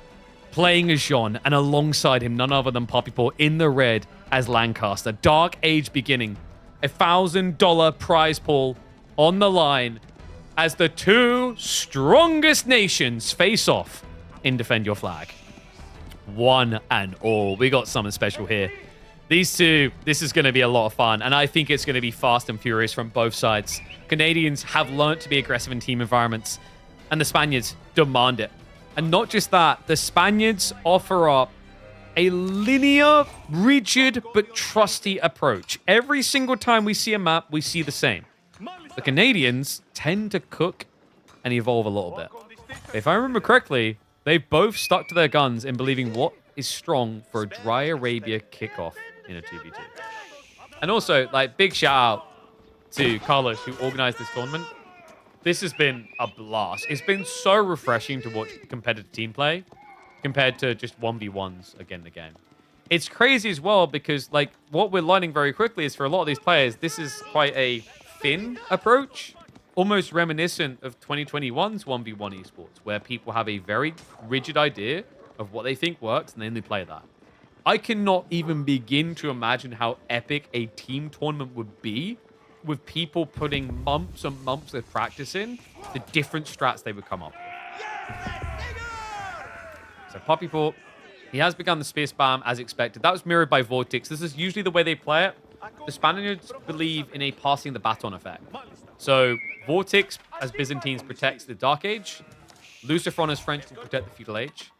playing as Jean, and alongside him none other than Poppypaw in the red as Lancaster. Dark Age beginning. $1,000 prize pool on the line as the two strongest nations face off in Defend Your Flag. One and all. We got something special here. These two, this is going to be a lot of fun, and I think it's going to be fast and furious from both sides. Canadians have learnt to be aggressive in team environments, and the Spaniards demand it. And not just that, the Spaniards offer up a linear, rigid, but trusty approach. Every single time we see a map, we see the same. The Canadians tend to cook and evolve a little bit. If I remember correctly, they've both stuck to their guns in believing what is strong for a Dry Arabia kickoff in a 2v2. And also, like, big shout out to Carlos, who organized this tournament. This has been a blast. It's been so refreshing to watch competitive team play compared to just 1v1s again and again. It's crazy as well because, like, what we're learning very quickly is for a lot of these players, this is quite a thin approach, almost reminiscent of 2021's 1v1 esports, where people have a very rigid idea of what they think works, and then they play that. I cannot even begin to imagine how epic a team tournament would be with people putting months and months of practice in the different strats they would come up with. So Poppypaw, he has begun the spear spam as expected. That was mirrored by Vortex. This is usually the way they play it. the Spaniards believe in a passing the baton effect. So Vortex as Byzantines protects the Dark Age, Lucifron as French will protect the Feudal Age,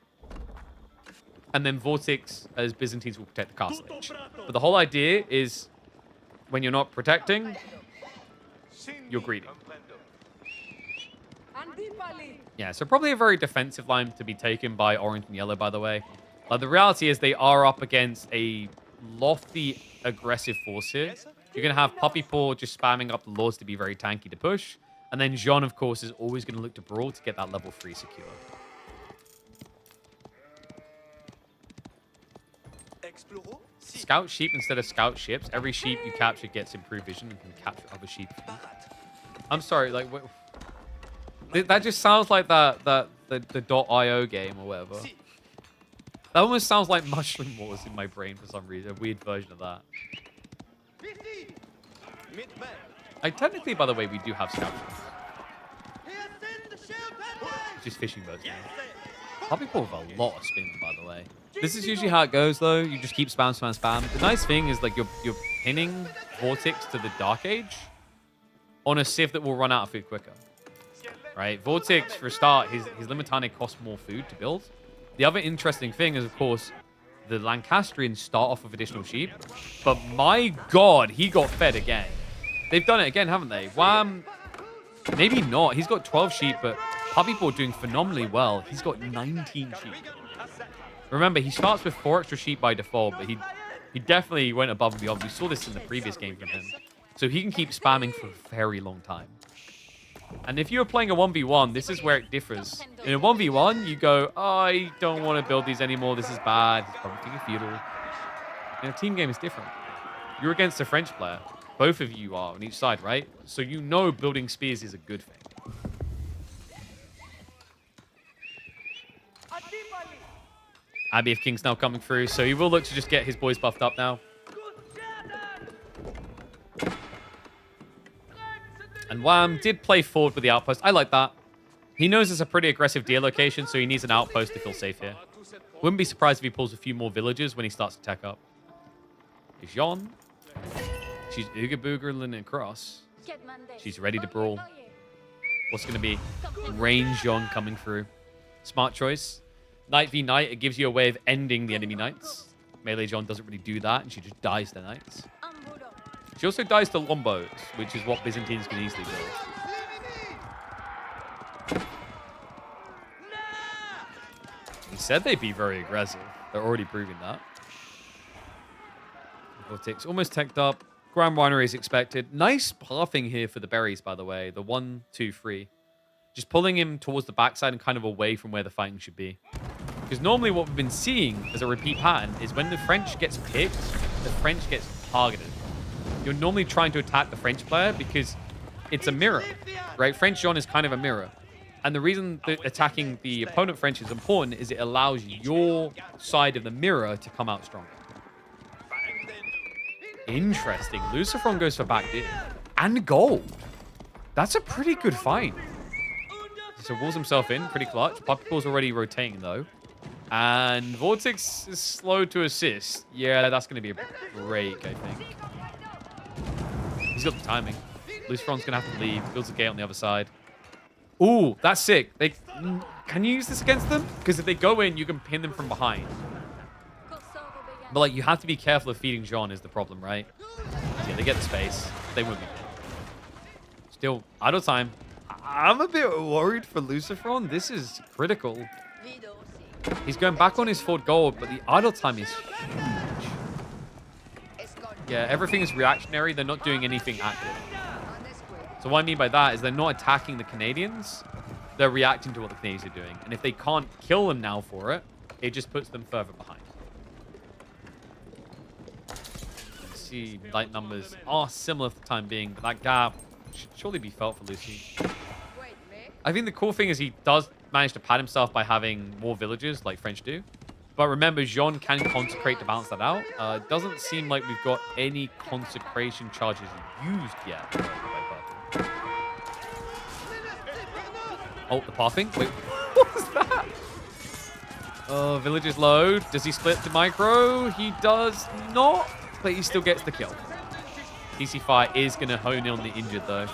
and then Vortex as Byzantines will protect the Castle Age. But the whole idea is when you're not protecting, you're greedy. Yeah, so probably a very defensive line to be taken by Orange and Yellow, by the way. The reality is they are up against a lofty, aggressive force here. You're going to have Puppy Paw just spamming up the Lords to be very tanky to push. And then Jean, of course, is always going to look to brawl to get that level 3 secure. Scout sheep instead of scout ships. Every sheep you capture gets improved vision and can capture other sheep. I'm sorry, like... That just sounds like the .io game or whatever. That almost sounds like Mushroom Wars in my brain for some reason. A weird version of that. Technically, by the way, we do have scout ships. Just fishing boats now. Puppy Paw with a lot of spin, by the way. This is usually how it goes, though. You just keep spam, spam, spam. The nice thing is, like, you're pinning Vortex to the Dark Age on a Civ that will run out of food quicker. Right? Vortex, for a start, his Limitane costs more food to build. The other interesting thing is, of course, the Lancastrians start off with additional sheep. But my god, he got fed again. They've done it again, haven't they? Wham! Maybe not. He's got 12 sheep, but Puppy Paw doing phenomenally well. He's got 19 sheep. Remember, he starts with 4 extra sheep by default, but he definitely went above and beyond. We saw this in the previous game from him. So he can keep spamming for a very long time. And if you're playing a 1v1, this is where it differs. In a 1v1, you go, oh, I don't want to build these anymore. This is bad. It's probably feudal. In a team game, it's different. You're against a French player. Both of you are on each side, right? So you know building spears is a good thing. Abbey of Kings now coming through, so he will look to just get his boys buffed up now. And Wham did play forward with the outpost. I like that. He knows it's a pretty aggressive deer location, so he needs an outpost to feel safe here. Wouldn't be surprised if he pulls a few more villagers when he starts to tech up. Jean. She's Ooga Boogerling across. She's ready to brawl. What's going to be? Range Jean coming through. Smart choice. Knight v Knight, it gives you a way of ending the enemy knights. Melee Jean doesn't really do that, and she just dies to knights. She also dies to Lombos, which is what Byzantines can easily build. He said they'd be very aggressive. They're already proving that. Vortex almost teched up. Grand Winery is expected. Nice pathing here for the berries, by the way. The 1, 2, 3. Just pulling him towards the backside and kind of away from where the fighting should be. Because normally what we've been seeing as a repeat pattern is when the French gets picked, the French gets targeted. You're normally trying to attack the French player because it's a mirror, right? French Jean is kind of a mirror. And the reason that attacking the opponent French is important is it allows your side of the mirror to come out stronger. Interesting. Lucifron goes for back deer. And gold. That's a pretty good find. So walls himself in, pretty clutch. Puppy Paw's already rotating, though. And Vortex is slow to assist. Yeah, that's going to be a break, I think. He's got the timing. Lucifron's going to have to leave. Builds a gate on the other side. Ooh, that's sick. Can you use this against them? Because if they go in, you can pin them from behind. But, like, you have to be careful of feeding Jean is the problem, right? Yeah, they get the space. They won't be dead. Still, idle time. I'm a bit worried for Lucifron. This is critical. He's going back on his 4 gold, but the idle time is huge. Yeah, everything is reactionary. They're not doing anything active. So what I mean by that is they're not attacking the Canadians. They're reacting to what the Canadians are doing. And if they can't kill them now for it, it just puts them further behind. You can see light numbers are similar for the time being, but that gap should surely be felt for Lucy. I think the cool thing is he does manage to pad himself by having more villagers like French do. But remember, Jean can consecrate to balance that out. It doesn't seem like we've got any consecration charges used yet. Oh, the pathing? Wait, what was that? Oh, villagers load. Does he split the micro? He does not, but he still gets the kill. TC Fire is going to hone in on the injured, though.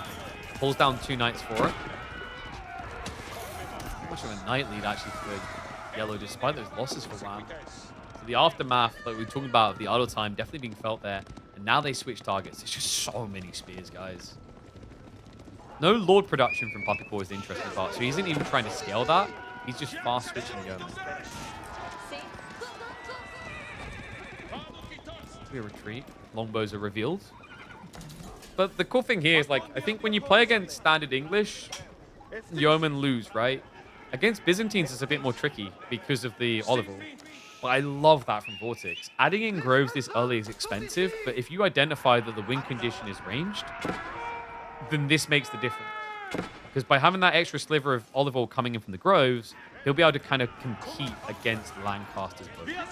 Pulls down 2 knights for it. How much of a knight lead, actually, for Yellow, despite those losses for WAM. So the aftermath that we were talking about of the idle time definitely being felt there. And now they switch targets. There's just so many spears, guys. No Lord production from Puppy Paw is the interesting part. So he isn't even trying to scale that. He's just fast switching Yeoman. We retreat. Longbows are revealed. But the cool thing here is, like, I think when you play against standard English, Yeomen lose, right? Against Byzantines, it's a bit more tricky because of the Oliver. But I love that from Vortex. Adding in groves this early is expensive, but if you identify that the win condition is ranged, then this makes the difference. Because by having that extra sliver of olive oil coming in from the groves, he'll be able to kind of compete against Lancaster's boat. Yeah,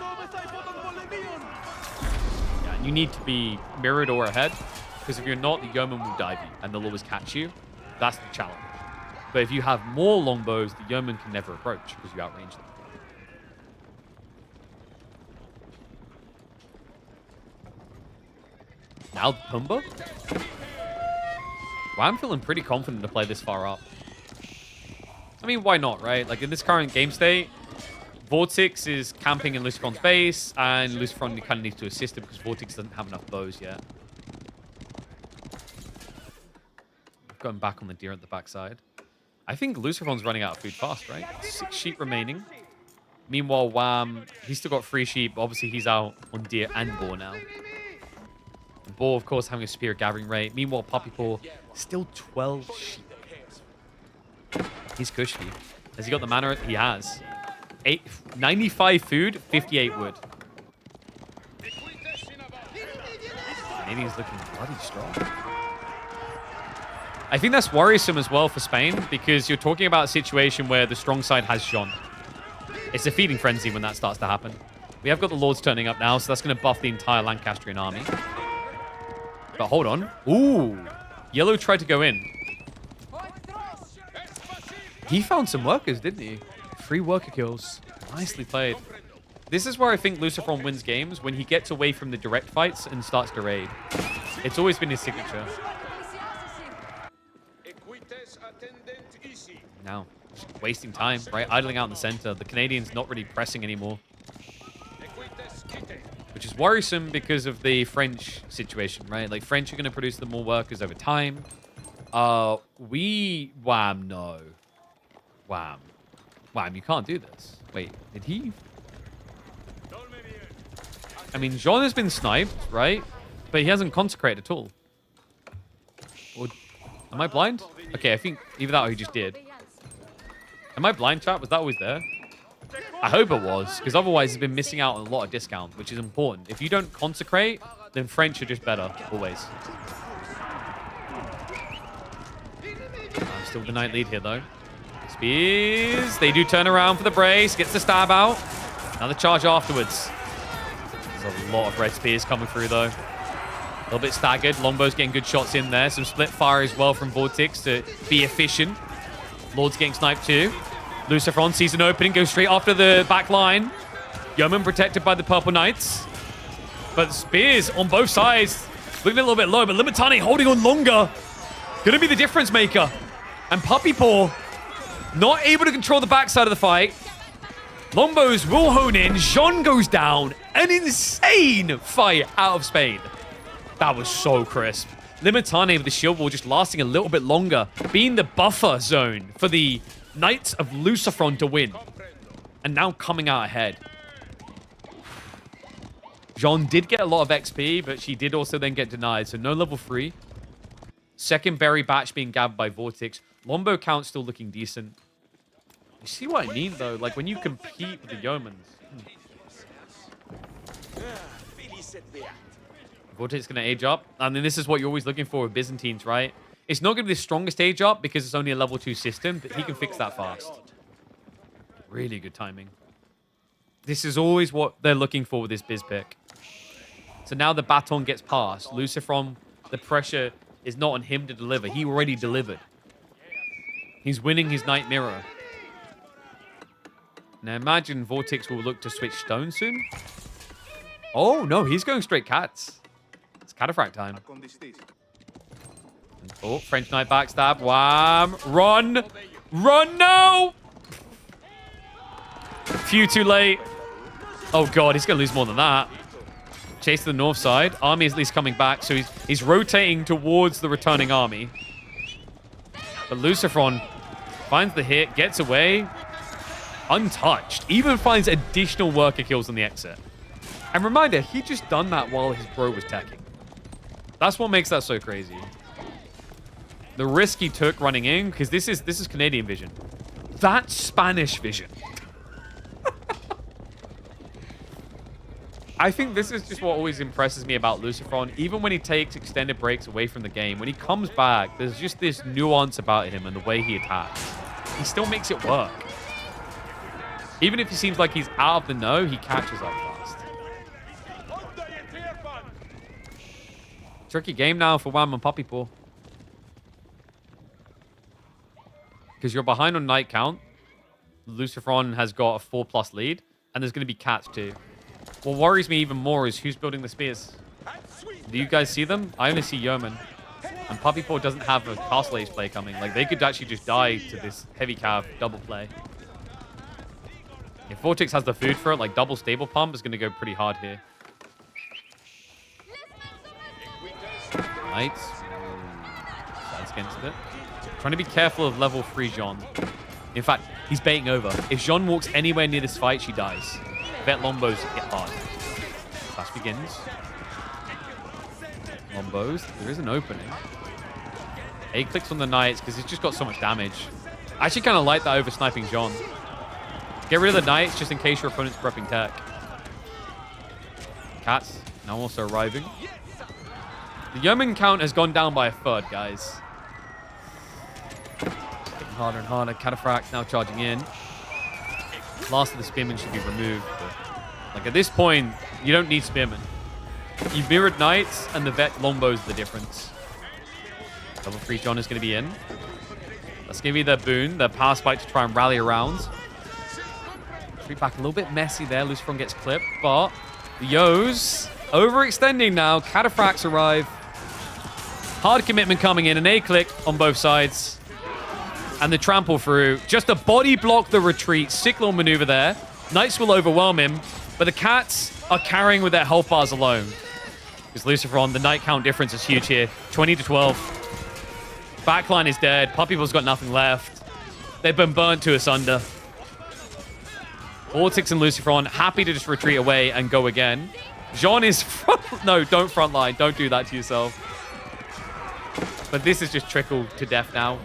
and you need to be mirrored or ahead, because if you're not, the Yeoman will dive you, and they'll always catch you. That's the challenge. But if you have more longbows, the Yeoman can never approach, because you outrange them. Now Pumbaa? Well, I'm feeling pretty confident to play this far up. I mean, why not, right? Like, in this current game state, Vortex is camping in Lucifron's base, and Lucifron kind of needs to assist him because Vortex doesn't have enough bows yet. Going back on the deer at the backside. I think Lucifron's running out of food fast, right? 6 sheep remaining. Meanwhile, WAM, he's still got 3 sheep. Obviously, he's out on deer and boar now. Boar, of course, having a spear gathering rate. Meanwhile, Puppy Paw, still 12 sheep. He's cushy. Has he got the mana? He has. 95 food, 58 wood. Maybe he's looking bloody strong. I think that's worrisome as well for Spain, because you're talking about a situation where the strong side has Jean. It's a feeding frenzy when that starts to happen. We have got the Lords turning up now, so that's going to buff the entire Lancastrian army. But hold on. Ooh. Yellow tried to go in. He found some workers, didn't he? 3 worker kills. Nicely played. This is where I think Lucifron wins games, when he gets away from the direct fights and starts to raid. It's always been his signature. Now, just wasting time, right? Idling out in the center. The Canadians not really pressing anymore. Which is worrisome because of the French situation, right? Like, French are going to produce the more workers over time. WAM, no. WAM, you can't do this. Wait, did he? I mean, Jean has been sniped, right? But he hasn't consecrated at all. Or, am I blind? Okay, I think either that or he just did. Am I blind, chat? Was that always there? I hope it was, because otherwise he's been missing out on a lot of discount, which is important. If you don't consecrate, then French are just better, always. Still the knight lead here, though. Spears. They do turn around for the brace. Gets the stab out. Another charge afterwards. There's a lot of red spears coming through, though. A little bit staggered. Longbow's getting good shots in there. Some split fire as well from Vortex to be efficient. Lord's getting sniped too. Lucifron sees an opening, goes straight after the back line. Yeoman protected by the Purple Knights. But spears on both sides. Looking a little bit low, but Limitani holding on longer. Gonna be the difference maker. And Puppy Paw not able to control the backside of the fight. Longbows will hone in. Jean goes down. An insane fight out of Spain. That was so crisp. Limitani with the shield wall just lasting a little bit longer, being the buffer zone for the Knights of Lucifron to win. And now coming out ahead. Jean did get a lot of XP, but she did also then get denied. So no level 3. Second berry batch being gabbed by Vortex. Longbow count still looking decent. You see what I mean, though? Like, when you compete with the Yeomans. Vortex is going to age up. And then this is what you're always looking for with Byzantines, right? It's not going to be the strongest age up because it's only a level 2 system, but he can fix that fast. Really good timing. This is always what they're looking for with this Biz pick. So now the baton gets passed. Lucifron, the pressure is not on him to deliver. He already delivered. He's winning his Knight Mirror. Now imagine Vortex will look to switch stone soon. Oh, no, he's going straight cats. It's Cataphract time. Oh, French Knight backstab. Wham! Run! Run! No! Few too late. Oh god, he's gonna lose more than that. Chase to the north side. Army is at least coming back, so he's rotating towards the returning army. But Lucifron finds the hit, gets away, untouched. Even finds additional worker kills on the exit. And reminder, he just done that while his bro was teching. That's what makes that so crazy. The risk he took running in, because this is Canadian vision. That's Spanish vision. I think this is just what always impresses me about Lucifron. Even when he takes extended breaks away from the game, when he comes back, there's just this nuance about him and the way he attacks. He still makes it work. Even if he seems like he's out of the know, he catches up fast. Tricky game now for Wham and Puppy Paw. Because you're behind on night count. Lucifron has got a 4+ lead. And there's going to be cats too. What worries me even more is who's building the spears. Do you guys see them? I only see Yeoman. And Puppy Paw doesn't have a Castle Age play coming. Like, they could actually just die to this heavy cav double play. If Vortex has the food for it, like double stable pump is going to go pretty hard here. Knights. Sides against it. Trying to be careful of level 3 Jean. In fact, he's baiting over. If Jean walks anywhere near this fight, she dies. Bet Lombos hit hard. Clash begins. Lombos. There is an opening. A clicks on the Knights because he's just got so much damage. I actually kind of like that over sniping Jean. Get rid of the Knights just in case your opponent's prepping tech. Cats now also arriving. The Yeoman count has gone down by a third, guys. Getting harder and harder. Cataphract now charging in. Last of the Spearmen should be removed. But, like, at this point, you don't need Spearmen. You've mirrored Knights, and the Vet Lombos are the difference. Level 3 John is going to be in. Let's give you the boon, the power spike to try and rally around. Retreat back a little bit messy there. Lucifron gets clipped, but the Yos overextending now. Cataphracts arrive. Hard commitment coming in. An A-click on both sides. And the trample through. Just a body block the retreat. Sick little maneuver there. Knights will overwhelm him. But the Cats are carrying with their health bars alone. Because Lucifron, the night count difference is huge here. 20 to 12. Backline is dead. Puppy Paw's got nothing left. They've been burnt to asunder. Vortex and Lucifron happy to just retreat away and go again. Jean is front... No, don't frontline. Don't do that to yourself. But this is just trickled to death now.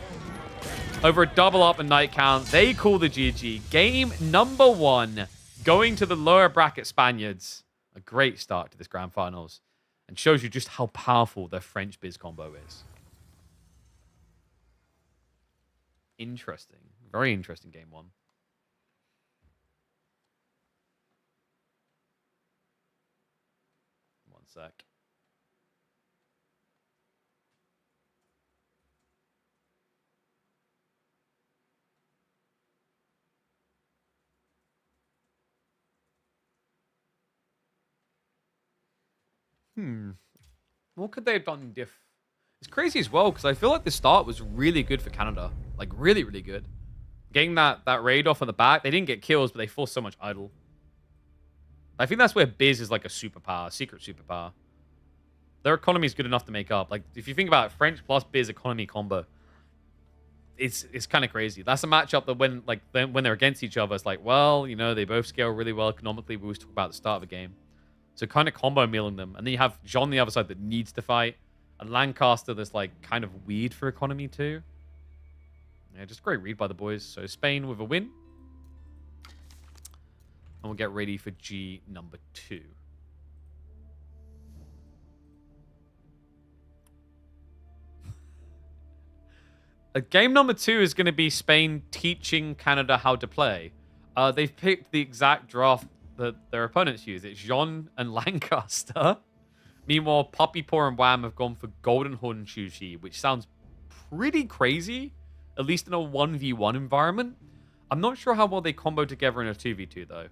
Over a double up and night count, they call the GG. Game number 1, going to the lower bracket Spaniards. A great start to this grand finals. And shows you just how powerful their French biz combo is. Interesting. Very interesting game 1. One sec. What could they have done diff? It's crazy as well, because I feel like the start was really good for Canada. Like, really, really good. Getting that raid off on the back. They didn't get kills, but they forced so much idle. I think that's where Biz is like a superpower, secret superpower. Their economy is good enough to make up. Like, if you think about it, French plus Biz economy combo, it's kind of crazy. That's a matchup that when they're against each other, it's like, well, you know, they both scale really well economically. We always talk about at the start of the game. So kind of combo mealing them. And then you have Jean on the other side that needs to fight. And Lancaster that's like kind of weird for economy too. Yeah, just great read by the boys. So Spain with a win. And we'll get ready for G number 2. Game number 2 is going to be Spain teaching Canada how to play. They've picked the exact draft that their opponents use. It's Jean and Lancaster. Meanwhile, Puppy Paw and Wham have gone for Golden Horn and Shushi, which sounds pretty crazy, at least in a 1v1 environment. I'm not sure how well they combo together in a 2v2, though.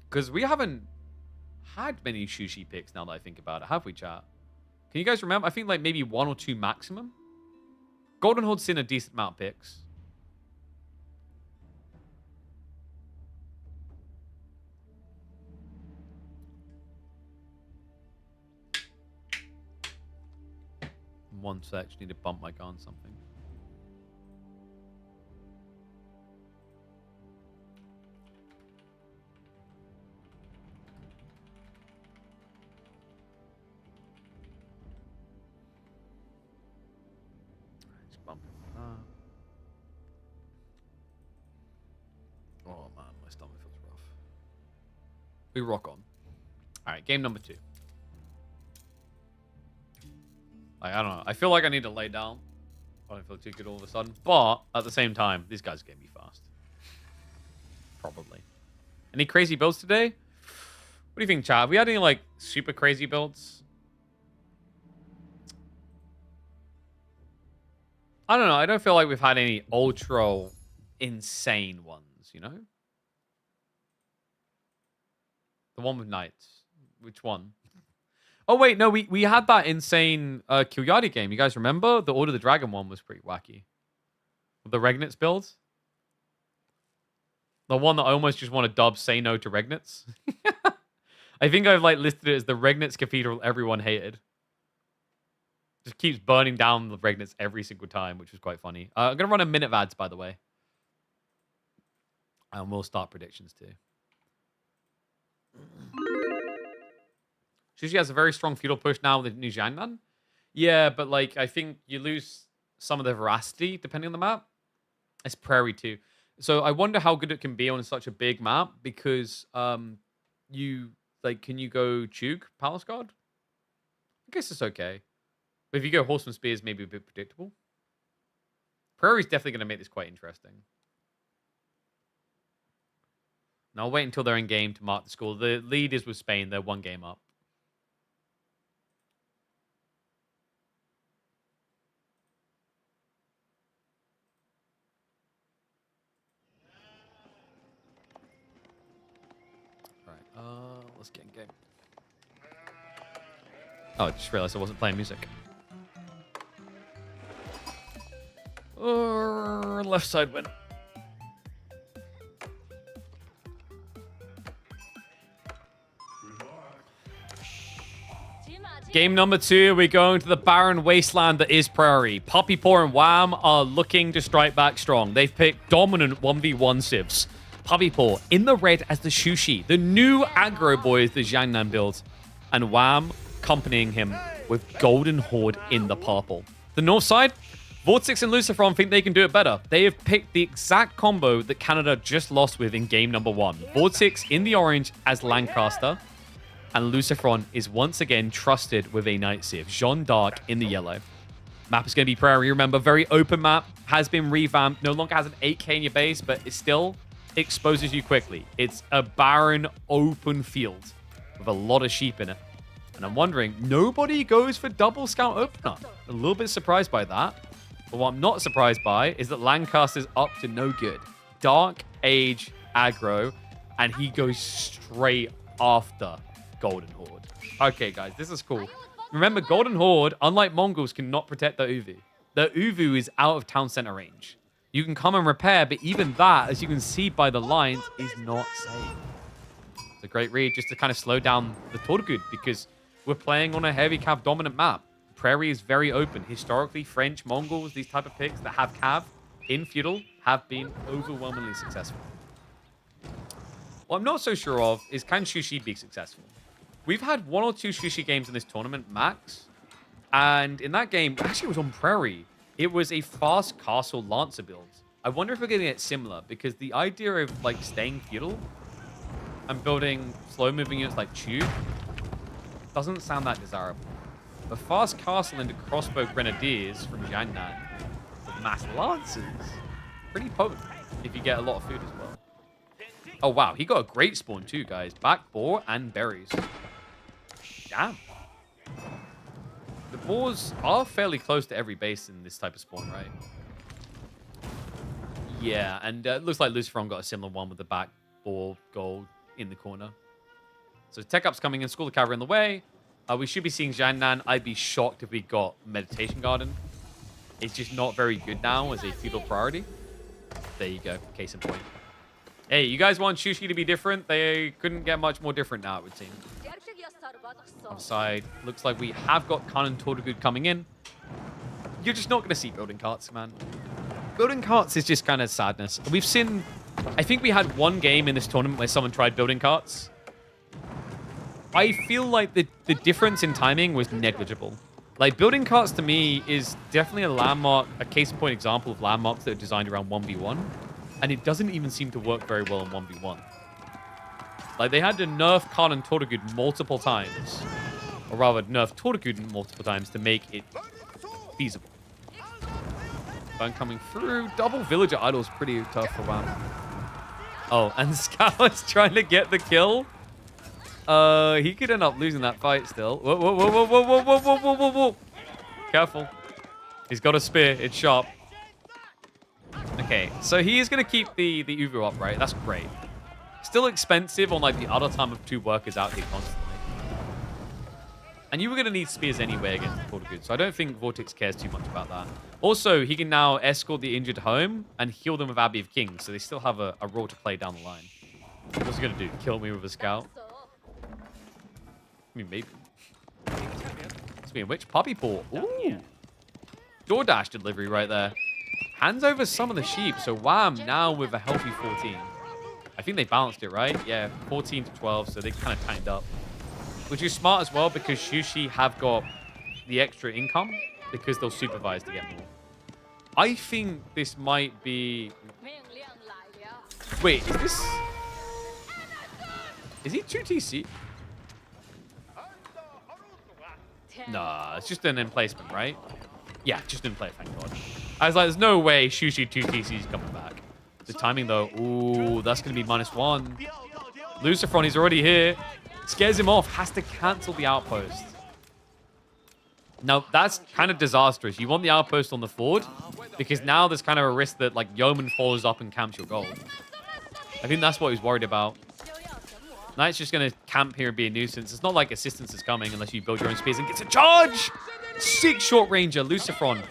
Because we haven't had many Shushi picks now that I think about it, have we, chat? Can you guys remember? I think like maybe 1 or 2 maximum. Golden Horde's seen a decent amount of picks. One sec, just need to bump my gun something. Just bump it. Oh man, my stomach feels rough. We rock on. Alright, game number 2. Like, I don't know. I feel like I need to lay down. I don't feel too good all of a sudden. But at the same time, these guys get me fast. Probably. Any crazy builds today? What do you think, chat? Have we had any, like, super crazy builds? I don't know. I don't feel like we've had any ultra insane ones, you know? The one with knights. Which one? Oh, wait, no, we had that insane Kilyadi game. You guys remember? The Order of the Dragon one was pretty wacky. The Regnitz build. The one that I almost just want to dub Say No to Regnitz. I think I've like listed it as the Regnitz Cathedral everyone hated. Just keeps burning down the Regnitz every single time, which was quite funny. I'm going to run a minute of ads, by the way. And we'll start predictions too. Shushi has a very strong feudal push now with the new Jiangnan. Yeah, but like I think you lose some of the veracity depending on the map. It's Prairie too. So I wonder how good it can be on such a big map because you like can you go Chug Palace Guard? I guess it's okay. But if you go Horseman Spears, maybe a bit predictable. Prairie's definitely going to make this quite interesting. Now I'll wait until they're in game to mark the score. The lead is with Spain. They're 1 game up. Let's get in game. Oh, I just realized I wasn't playing music. Left side win. Game number 2, we're going to the barren wasteland that is Prairie. Puppy Paw and Wham are looking to strike back strong. They've picked dominant 1v1 civs. Puppy Paw in the red as the Shushi. The new aggro boy is the Jiangnan build. And Wham accompanying him with Golden Horde in the purple. The north side, Vortex and Lucifron think they can do it better. They have picked the exact combo that Canada just lost with in game number 1. Vortex in the orange as Lancaster. And Lucifron is once again trusted with a Night Civ. Jeanne d'Arc in the yellow. Map is going to be Prairie. Remember, very open map. Has been revamped. No longer has an 8k in your base, but it still exposes you quickly. It's a barren, open field with a lot of sheep in it. And I'm wondering, nobody goes for double scout opener. A little bit surprised by that. But what I'm not surprised by is that Lancaster's up to no good. Dark Age aggro, and he goes straight after Golden Horde. Okay, guys, this is cool. Remember, Golden Horde, unlike Mongols, cannot protect the Uvu. The Uvu is out of town center range. You can come and repair, but even that, as you can see by the lines, is not safe. It's a great read just to kind of slow down the Torgud because we're playing on a heavy cav dominant map. Prairie is very open. Historically, French, Mongols, these type of picks that have cav in feudal have been overwhelmingly successful. What I'm not so sure of is can Shushi be successful? We've had 1 or 2 Shushi games in this tournament, max. And in that game, actually it was on Prairie. It was a fast castle Lancer build. I wonder if we're getting it similar because the idea of like staying feudal and building slow moving units like Chug doesn't sound that desirable. The fast castle into crossbow grenadiers from Jiangnan with mass lancers, pretty potent if you get a lot of food as well. Oh wow, he got a great spawn too, guys. Back boar and berries. Damn. The boars are fairly close to every base in this type of spawn, right? Yeah, and it looks like Lucifron got a similar one with the back boar gold in the corner. So Tech Up's coming in, School of Cavalry in the way. We should be seeing Jiangnan. I'd be shocked if we got Meditation Garden. It's just not very good now as a feudal priority. There you go, case in point. Hey, you guys want Shushi to be different? They couldn't get much more different now, it would seem. Offside. Looks like we have got Kanan Tortugud coming in. You're just not going to see building carts, man. Building carts is just kind of sadness. We've seen... I think we had one game in this tournament where someone tried building carts. I feel like the difference in timing was negligible. Like, building carts to me is definitely a landmark, a case in point example of landmarks that are designed around 1v1. And it doesn't even seem to work very well in 1v1. Like, they had to nerf Kanan Tortugud multiple times. Or rather, nerf Tortugud multiple times to make it feasible. Burn coming through. Double Villager Idol is pretty tough for WAM. Oh, and Scout is trying to get the kill. He could end up losing that fight still. Whoa, whoa, whoa, whoa, whoa, whoa, whoa, whoa, whoa, whoa. Careful. He's got a spear. It's sharp. Okay, so he is going to keep the Uvu up, right? That's great. Still expensive on, like, the other time of 2 workers out here constantly. And you were going to need spears anyway against the Tortugud, so I don't think Vortex cares too much about that. Also, he can now escort the injured home and heal them with Abbey of Kings, so they still have a role to play down the line. What's he going to do? Kill me with a scout? I mean, maybe. Speaking of which, Puppy Paw. Ooh. DoorDash delivery right there. Hands over some of the sheep, so WAM now with a healthy 14. I think they balanced it, right? Yeah, 14 to 12, so they kind of tightened up. Which is smart as well because Shushi have got the extra income because they'll supervise to get more. I think this might be... Wait, is this... Is he 2TC? Nah, it's just an emplacement, right? Yeah, just in play, thank God. I was like, there's no way Shushi 2TC is coming back. The timing, though. Ooh, that's going to be -1. Lucifron, he's already here. Scares him off. Has to cancel the outpost. Now, that's kind of disastrous. You want the outpost on the ford because now there's kind of a risk that, like, Yeoman follows up and camps your gold. I think that's what he's worried about. Knight's just going to camp here and be a nuisance. It's not like assistance is coming unless you build your own spears and gets a charge! 6 short ranger. Lucifron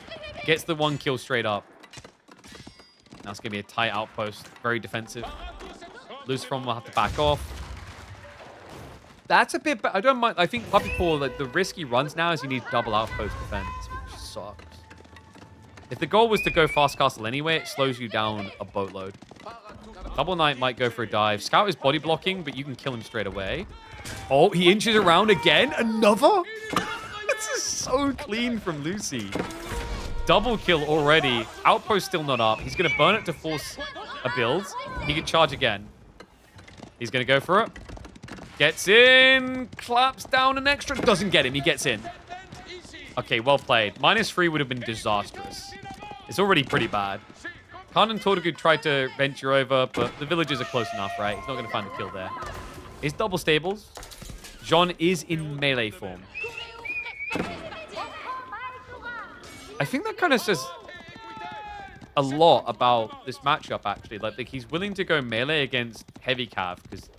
gets the 1 kill straight up. Now it's going to be a tight outpost. Very defensive. Lucifron will have to back off. That's a bit... I don't mind. I think Puppy Paw, like, the risk he runs now is he needs double outpost defense, which sucks. If the goal was to go fast castle anyway, it slows you down a boatload. Double Knight might go for a dive. Scout is body blocking, but you can kill him straight away. Oh, he inches around again. Another? This is so clean from Lucy. Double kill already. Outpost still not up. He's going to burn it to force a build. He can charge again. He's going to go for it. Gets in. Claps down an extra. Doesn't get him. He gets in. Okay, well played. -3 would have been disastrous. It's already pretty bad. Kanan Tortugud tried to venture over, but the villagers are close enough, right? He's not going to find the kill there. It's double stables. Jean is in melee form. I think that kind of says a lot about this matchup, actually. Like he's willing to go melee against heavy cav, because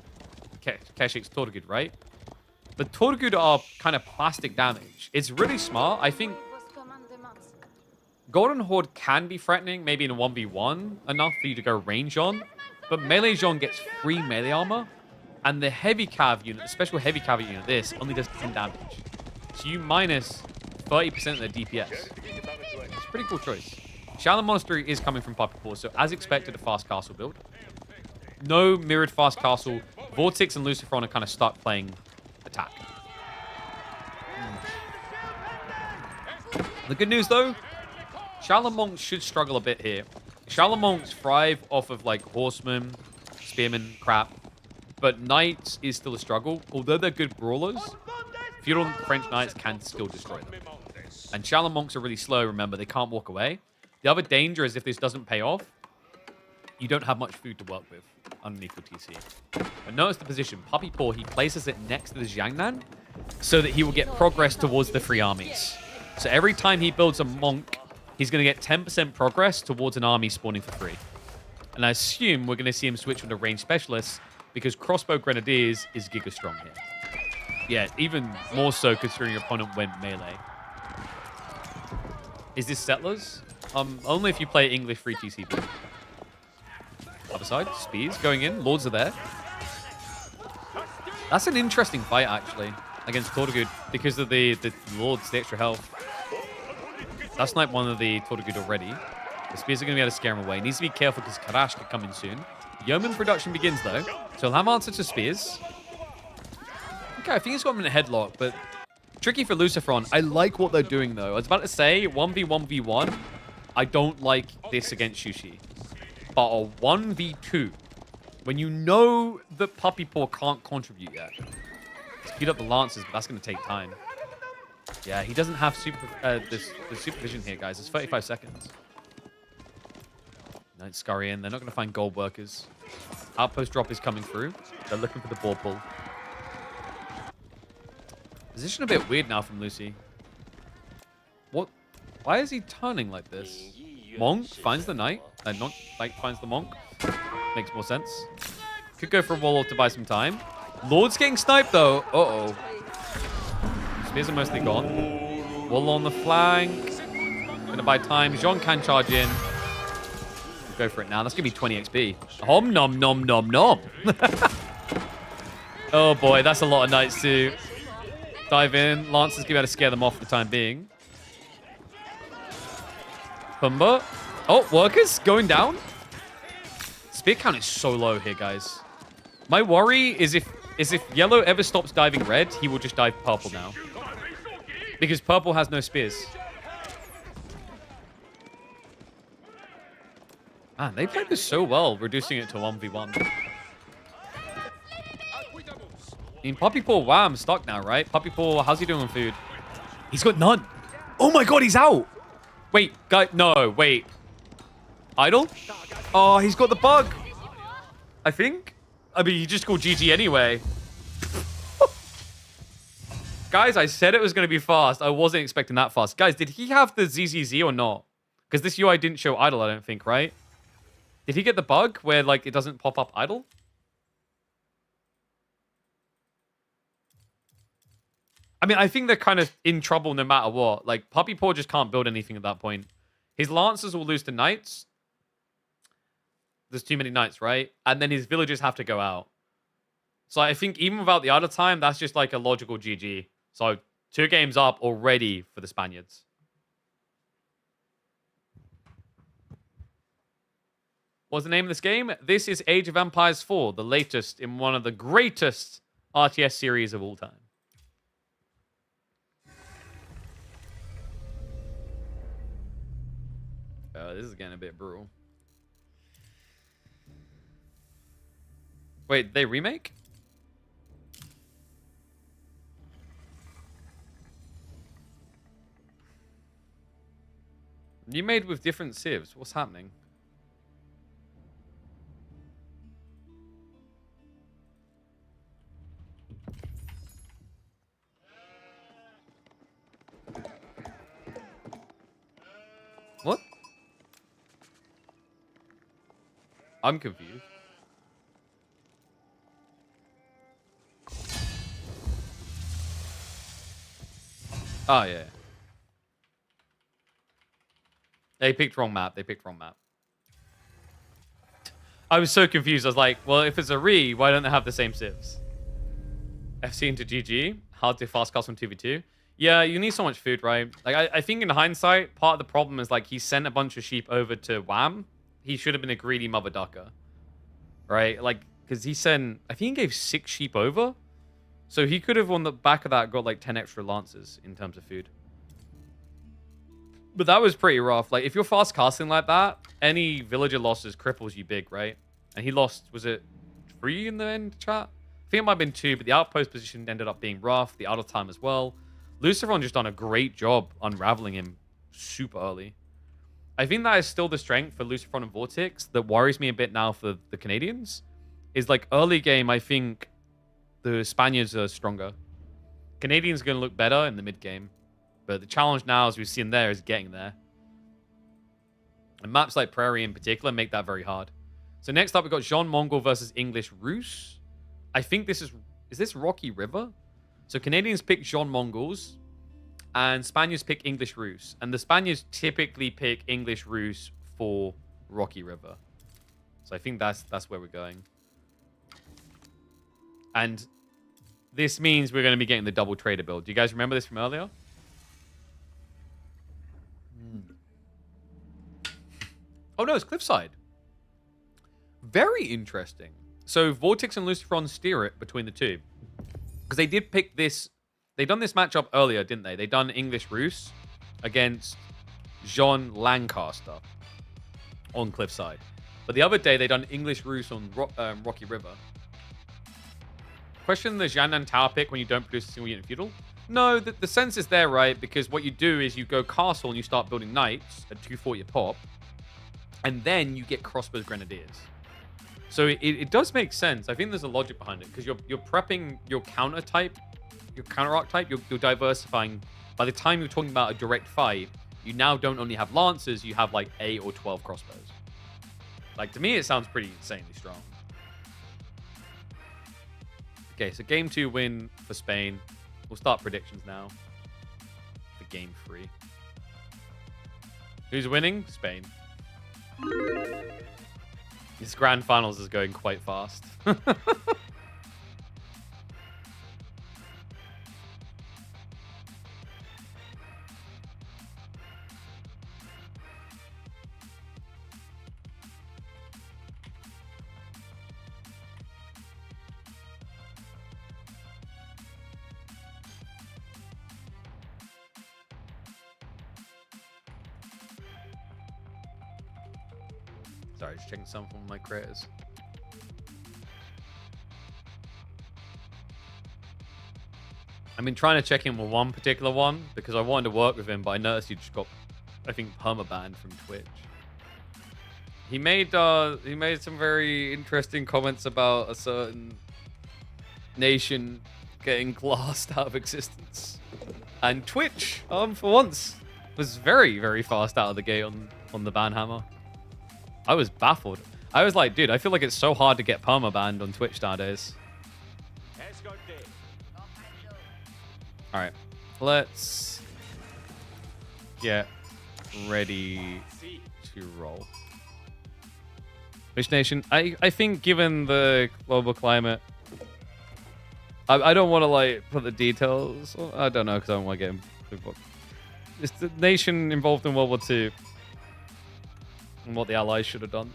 Keshik's Tortugud, right? But Tortugud are kind of plastic damage. It's really smart. I think Golden Horde can be threatening, maybe in a 1v1, enough for you to go range on. But melee Jean gets free melee armor. And the heavy cav unit, the special heavy cav unit, this only does 10 damage. So you minus 30% of their DPS. It's a pretty cool choice. Shaolin Monastery is coming from Puppy Paw, so as expected, a fast castle build. No mirrored fast castle. Vortex and Lucifron are kind of stuck playing attack. The good news, though, Shaolin Monks should struggle a bit here. Shaolin Monks thrive off of, like, horsemen, spearmen, crap. But Knights is still a struggle. Although they're good brawlers, feudal French Knights can still destroy them. And Shaolin Monks are really slow, remember. They can't walk away. The other danger is if this doesn't pay off, you don't have much food to work with underneath your TC. But notice the position. Puppy Paw, he places it next to the Jiangnan so that he will get progress towards the free armies. So every time he builds a monk, he's going to get 10% progress towards an army spawning for free. And I assume we're going to see him switch from the range specialists because crossbow grenadiers is giga strong here. Yeah, even more so considering your opponent went melee. Is this Settlers? Only if you play English free TCP. Other side, Spears going in. Lords are there. That's an interesting fight, actually, against Tortugud because of the Lords, the extra health. That's like one of the Tortugud already. The Spears are going to be able to scare him away. Needs to be careful because Karash could come in soon. Yeoman production begins, though. So he'll have answer to Spears. Okay, I think he's got him in a headlock, but tricky for Lucifron. I like what they're doing, though. I was about to say 1v1v1. I don't like this against Shushi. But a 1v2, when you know that Puppy Paw can't contribute yet. Speed up the Lancers, but that's going to take time. Yeah, he doesn't have the supervision here, guys. It's 35 seconds. Don't scurry in. They're not going to find gold workers. Outpost drop is coming through. They're looking for the ball pull. Position a bit weird now from Lucy. What? Why is he turning like this? Monk finds the knight. Not like finds the monk. Makes more sense. Could go for a wall to buy some time. Lord's getting sniped though. Uh-oh. Spears are mostly gone. Wall on the flank. Gonna buy time. Jean can charge in. We'll go for it now. That's gonna be 20 XP. Hom nom nom nom nom. Oh boy, that's a lot of knights too. Dive in. Lancers gonna be able to scare them off for the time being. Pumba. Oh, workers going down. Spear count is so low here, guys. My worry is if yellow ever stops diving red, he will just dive purple now. Because purple has no spears. Man, they played this so well, reducing it to 1v1. I mean, Puppy Paw Wham stuck now, right? Puppy Paw, how's he doing with food? He's got none. Oh my god, he's out. Wait, guy, no, wait. Idle? Oh, he's got the bug. I think. I mean, he just called GG anyway. Guys, I said it was going to be fast. I wasn't expecting that fast. Guys, did he have the ZZZ or not? Because this UI didn't show idle, I don't think, right? Did he get the bug where, like, it doesn't pop up idle? I mean, I think they're kind of in trouble no matter what. Like, Puppy Paw just can't build anything at that point. His Lancers will lose to Knights. There's too many Knights, right? And then his villagers have to go out. So I think even without the idle time, that's just like a logical GG. So 2 games up already for the Spaniards. What's the name of this game? This is Age of Empires 4, the latest in one of the greatest RTS series of all time. This is getting a bit brutal. Wait, they remake? You made with different civs. What's happening? What? I'm confused. Oh, yeah. They picked wrong map. They picked wrong map. I was so confused. I was like, well, if it's a re, why don't they have the same civs? FC into GG. Hard to fast cast on 2v2. Yeah, you need so much food, right? Like, I think in hindsight, part of the problem is, like, he sent a bunch of sheep over to Wham. He should have been a greedy mother ducker. Right? Like, because he sent... I think he gave 6 sheep over. So he could have, on the back of that, got, like, 10 extra Lancers in terms of food. But that was pretty rough. Like, if you're fast casting like that, any villager losses cripples you big, right? And he lost... Was it 3 in the end, chat? I think it might have been 2, but the outpost position ended up being rough. The idle time as well. Lucifron just done a great job unraveling him super early. I think that is still the strength for Lucifron and Vortex that worries me a bit now for the Canadians. Is like early game, I think the Spaniards are stronger. Canadians are going to look better in the mid game. But the challenge now, as we've seen there, is getting there. And maps like Prairie in particular make that very hard. So next up, we've got Jean Mongol versus English Rus. I think this is this Rocky River? So Canadians pick Jean Mongols, and Spaniards pick English Rus. And the Spaniards typically pick English Rus for Rocky River. So I think that's where we're going. And this means we're going to be getting the double trader build. Do you guys remember this from earlier? Oh no, it's Cliffside. Very interesting. So Vortex and Lucifron steer it between the two. Because they did pick this. They done this matchup earlier, didn't they? They done English Rus against Jean Lancaster on Cliffside. But the other day, they done English Rus on Rocky River. Question the Jiangnan Tower pick when you don't produce a single unit feudal? No, the sense is there, right? Because what you do is you go castle and you start building knights at 240 a pop. And then you get crossbows grenadiers. So it does make sense. I think there's a logic behind it. Because you're prepping your counter type, your counter archetype, you're diversifying. By the time you're talking about a direct fight, you now don't only have lancers, you have like 8 or 12 crossbows. Like, to me, it sounds pretty insanely strong. Okay, so game 2 win for Spain. We'll start predictions now. For game 3. Who's winning? Spain. This grand finals is going quite fast. Sorry, just checking some from my creators. I've been trying to check in with one particular one because I wanted to work with him, but I noticed he just got, I think, permabanned from Twitch. He made some very interesting comments about a certain nation getting glassed out of existence, and Twitch, for once, was very, very fast out of the gate on the ban hammer. I was baffled. I was like, dude, I feel like it's so hard to get permabanned on Twitch nowadays. Alright. Let's get ready to roll. Fish Nation, I think given the global climate, I don't want to like put the details. I don't know because I don't want to get him. It's the nation involved in World War II. And what the Allies should have done.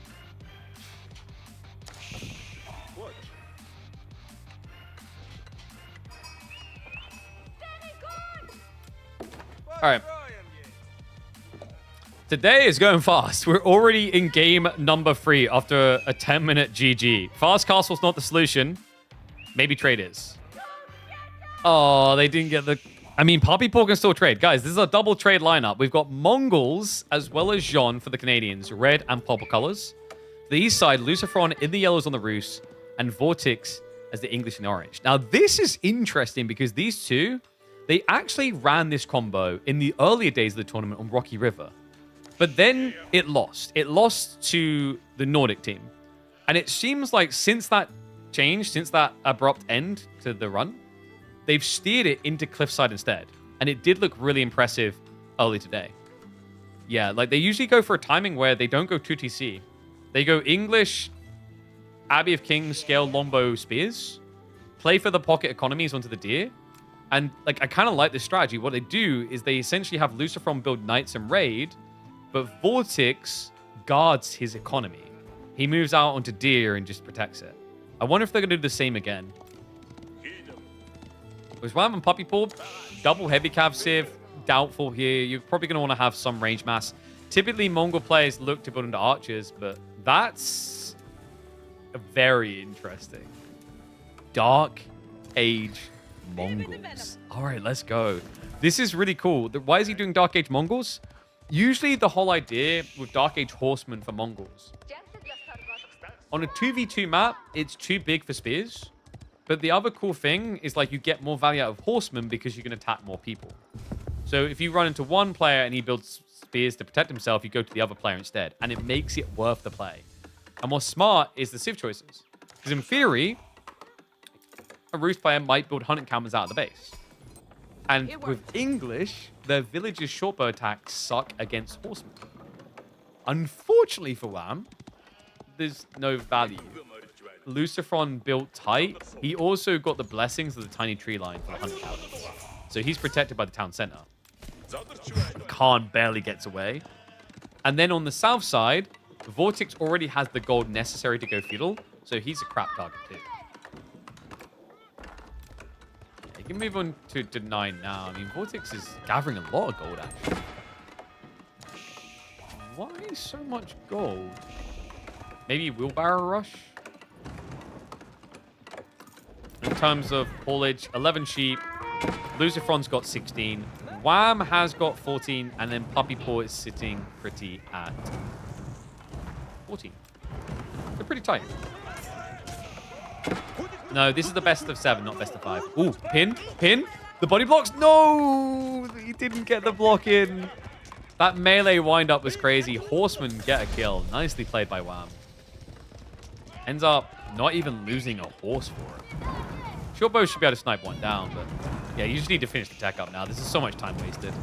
Alright. Today is going fast. We're already in game number 3 after a 10-minute GG. Fast castle's not the solution. Maybe trade is. Oh, they didn't get the... I mean, Poppy Paw can still trade. Guys, this is a double trade lineup. We've got Mongols as well as Jean for the Canadians. Red and purple colors. The east side, Lucifron in the yellows on the Rus. And Vortex as the English in the orange. Now, this is interesting because these two, they actually ran this combo in the earlier days of the tournament on Rocky River. But then it lost. It lost to the Nordic team. And it seems like since that change, since that abrupt end to the run, they've steered it into Cliffside instead. And it did look really impressive early today. Yeah, like they usually go for a timing where they don't go 2TC. They go English, Abbey of Kings, scale longbow spears, play for the pocket economies onto the deer. And like I kind of like this strategy. What they do is they essentially have Lucifron build knights and raid, but Vortex guards his economy. He moves out onto deer and just protects it. I wonder if they're going to do the same again. With Ram and Puppy Paw, double heavy cav civ, doubtful here. You're probably going to want to have some range mass. Typically, Mongol players look to build into archers, but that's very interesting. Dark Age Mongols. All right, let's go. This is really cool. Why is he doing Dark Age Mongols? Usually, the whole idea with Dark Age Horsemen for Mongols. On a 2v2 map, it's too big for spears. But the other cool thing is like you get more value out of horsemen because you can attack more people. So if you run into one player and he builds spears to protect himself, you go to the other player instead. And it makes it worth the play. And what's smart is the civ choices. Because in theory, a Roost player might build hunting cameras out of the base. And with English, their village's shortbow attacks suck against horsemen. Unfortunately for Wham, there's no value. Lucifron built tight. He also got the blessings of the tiny tree line for the hunting cameras. So he's protected by the town center. Khan barely gets away. And then on the south side, Vortex already has the gold necessary to go feudal, so he's a crap target too. You can move on to 9 now. I mean, Vortex is gathering a lot of gold, actually. Why so much gold? Maybe wheelbarrow rush? In terms of haulage, 11 sheep. Lucifron's got 16. Wham has got 14. And then Puppy Paw is sitting pretty at 14. They're pretty tight. No, this is the best of 7, not best of 5. Ooh, pin. The body blocks. No, he didn't get the block in. That melee windup was crazy. Horseman get a kill. Nicely played by Wham. Ends up not even losing a horse for it. Shortbow should be able to snipe one down, but yeah, you just need to finish the tech up now. This is so much time wasted.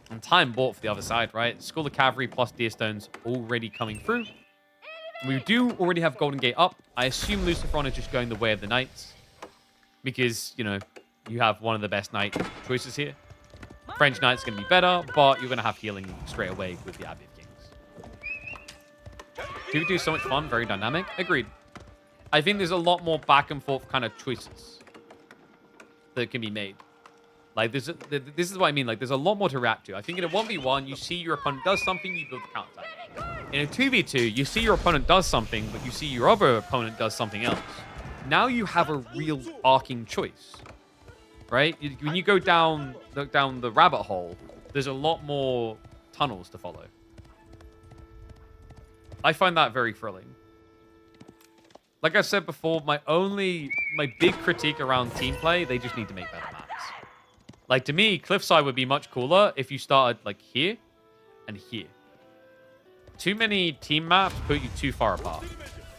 And time bought for the other side, right? School of Cavalry plus Deerstones already coming through. We do already have Golden Gate up. I assume Lucifron is just going the way of the Knights. Because, you know, you have one of the best Knight choices here. French Knight's going to be better, but you're going to have healing straight away with the Abbey of Kings. 2v2 is so much fun, very dynamic. Agreed. I think there's a lot more back and forth kind of choices that can be made. Like, this is what I mean. Like, there's a lot more to react to. I think in a 1v1, you see your opponent does something, you build the counter. In a 2v2, you see your opponent does something, but you see your other opponent does something else. Now you have a real arcing choice, right? When you go down the rabbit hole, there's a lot more tunnels to follow. I find that very thrilling. Like I said before, my big critique around team play, they just need to make better maps. Like, to me, Cliffside would be much cooler if you started, like, here and here. Too many team maps put you too far apart.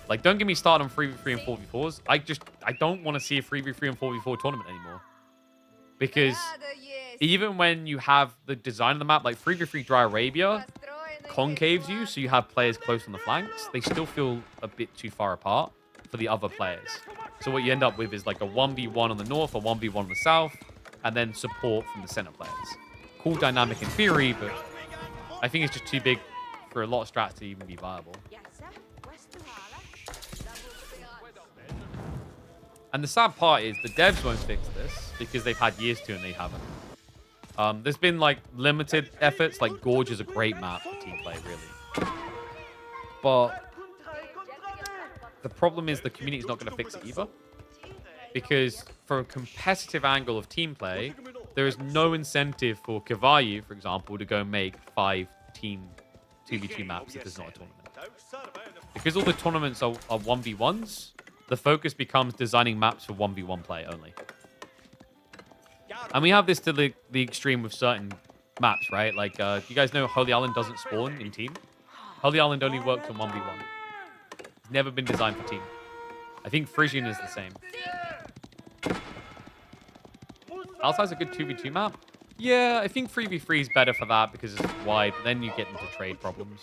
Like, don't get me started on 3v3 and 4v4s. I don't want to see a 3v3 and 4v4 tournament anymore. Because even when you have the design of the map, like 3v3 Dry Arabia concaves you, so you have players close on the flanks, they still feel a bit too far apart for the other players. So what you end up with is like a 1v1 on the north, a 1v1 on the south, and then support from the center players. Cool dynamic in theory, but I think it's just too big for a lot of strats to even be viable. And the sad part is the devs won't fix this because they've had years to and they haven't. There's been like limited efforts, like Gorge is a great map for team play, really. But the problem is the community is not going to fix it either. Because from a competitive angle of team play, there is no incentive for Kavayu, for example, to go make 5 team 2v2 maps if there's not a tournament. Because all the tournaments are 1v1s, the focus becomes designing maps for 1v1 play only. And we have this to the extreme with certain maps, right? Like, you guys know Holy Island doesn't spawn in team? Holy Island only works on 1v1. It's never been designed for team. I think Frisian is the same. Altai's a good 2v2 map. Yeah, I think 3v3 is better for that because it's wide, but then you get into trade problems.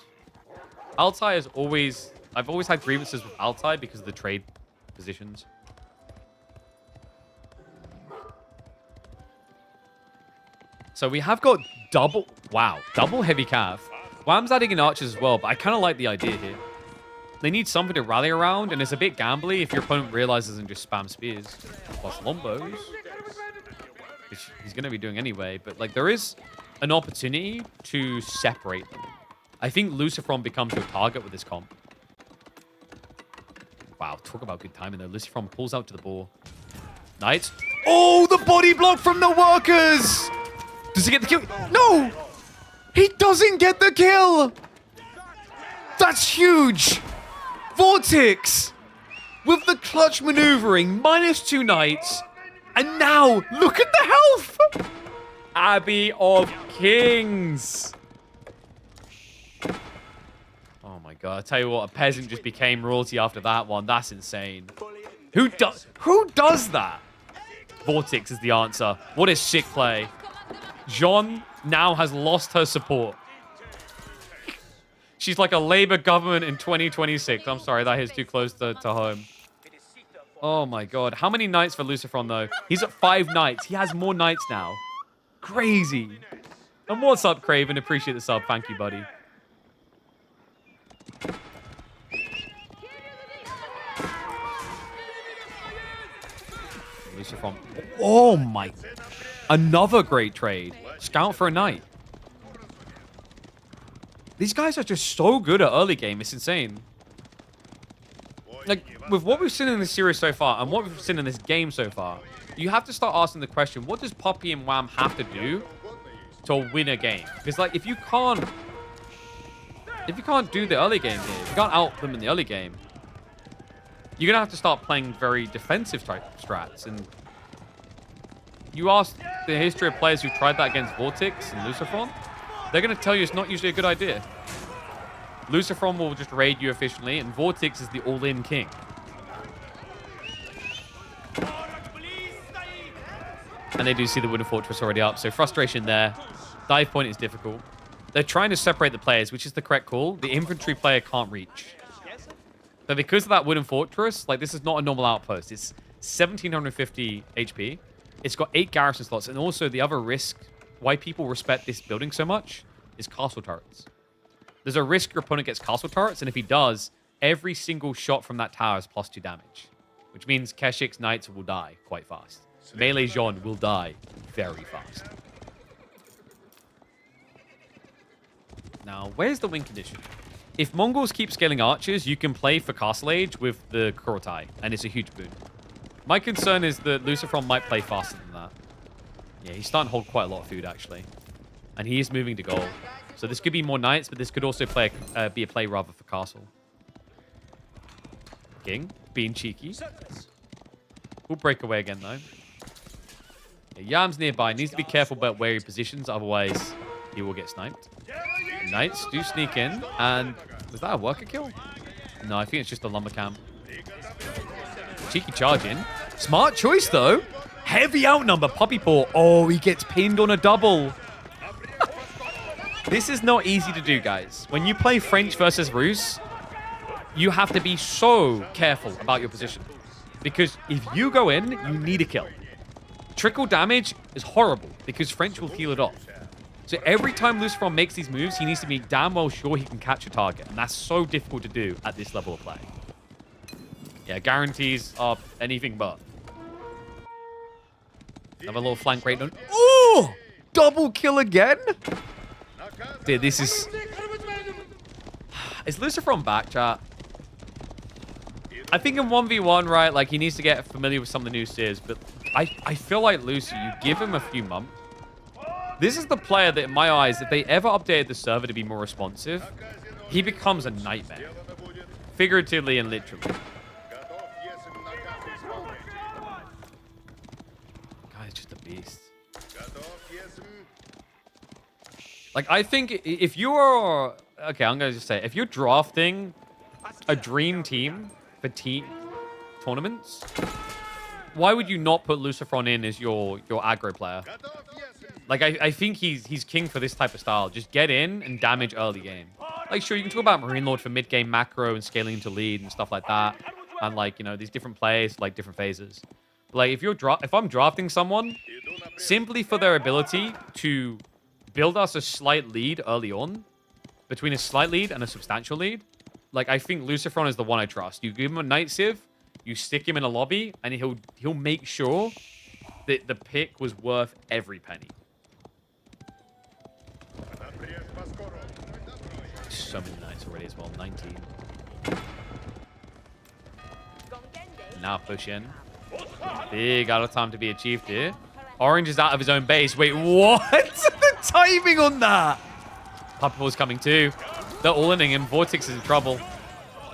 Altai is always... I've always had grievances with Altai because of the trade positions. So we have got double... Wow, double heavy cav. Wham's adding in archers as well, but I kind of like the idea here. They need something to rally around, and it's a bit gambly if your opponent realizes and just spam spears. Plus lombos. Which he's going to be doing anyway, but like there is an opportunity to separate them. I think Lucifron becomes your target with this comp. Wow, talk about good timing though. Lucifron pulls out to the ball. Knights. Oh, the body block from the workers! Does he get the kill? No! He doesn't get the kill! That's huge! Vortex! With the clutch maneuvering, -2 Knights. And now, look at the health! Abbey of Kings. Oh my god, I tell you what, a peasant just became royalty after that one. That's insane. Who does that? Vortex is the answer. What a sick play. Jean now has lost her support. She's like a Labour government in 2026. I'm sorry, that hits too close to home. Oh my god. How many knights for Lucifron, though? He's at 5 knights. He has more knights now. Crazy. And what's up, Craven? Appreciate the sub. Thank you, buddy. Lucifron. Oh my. Another great trade. Scout for a knight. These guys are just so good at early game. It's insane. Like, with what we've seen in this series so far and what we've seen in this game so far, you have to start asking the question, what does Poppy and Wham have to do to win a game? Because, like, if you can't do the early game here, if you can't out them in the early game, you're going to have to start playing very defensive type strats. And you ask the history of players who tried that against Vortex and Lucifron, they're going to tell you it's not usually a good idea. Lucifron will just raid you efficiently, and Vortex is the all-in king. And they do see the Wooden Fortress already up, so frustration there. Dive point is difficult. They're trying to separate the players, which is the correct call. The infantry player can't reach. But because of that Wooden Fortress, like, this is not a normal outpost. It's 1750 HP. It's got 8 garrison slots, and also the other risk why people respect this building so much is castle turrets. There's a risk your opponent gets castle turrets, and if he does, every single shot from that tower is +2 damage, which means Keshik's knights will die quite fast. Melee Jean will die very fast. Now, where's the win condition? If Mongols keep scaling archers, you can play for Castle Age with the Kurotai, and it's a huge boon. My concern is that Lucifron might play faster than that. Yeah, he's starting to hold quite a lot of food, actually. And he is moving to gold. So this could be more knights, but this could also be a play rather for castle. King, being cheeky. We'll break away again, though. Yeah, Yam's nearby. Needs to be careful about where he positions, otherwise he will get sniped. The knights do sneak in, and was that a worker kill? No, I think it's just a lumber camp. Cheeky charge in. Smart choice, though. Heavy outnumber, Puppy Paw. Oh, he gets pinned on a double. This is not easy to do, guys. When you play French versus Rus, you have to be so careful about your position. Because if you go in, you need a kill. Trickle damage is horrible because French will heal it off. So every time Lucifron makes these moves, he needs to be damn well sure he can catch a target. And that's so difficult to do at this level of play. Yeah, guarantees are anything but. Another little flank raid on. Oh! Double kill again? Dude, this is... Is Lucifron back, chat? I think in 1v1, right, like, he needs to get familiar with some of the new seers, but I feel like Lucy, you give him a few months. This is the player that, in my eyes, if they ever updated the server to be more responsive, he becomes a nightmare. Figuratively and literally. Guy's just a beast. Like, I think if you're... Okay, I'm going to just say, if you're drafting a dream team for team tournaments, why would you not put Lucifron in as your aggro player? Like, I think he's king for this type of style. Just get in and damage early game. Like, sure, you can talk about Marine Lord for mid-game macro and scaling into lead and stuff like that. And, like, you know, these different plays, like, different phases. But, like, if I'm drafting someone, simply for their ability to build us a slight lead early on, between a slight lead and a substantial lead, like, I think Lucifron is the one I trust. You give him a Night Civ, you stick him in a lobby, and he'll make sure that the pick was worth every penny. So many knights already as well. 19. Now push in. Big out of time to be achieved here. Orange is out of his own base. Wait, what? The timing on that. Puppy Ball's coming too. They're all inning him. Vortex is in trouble.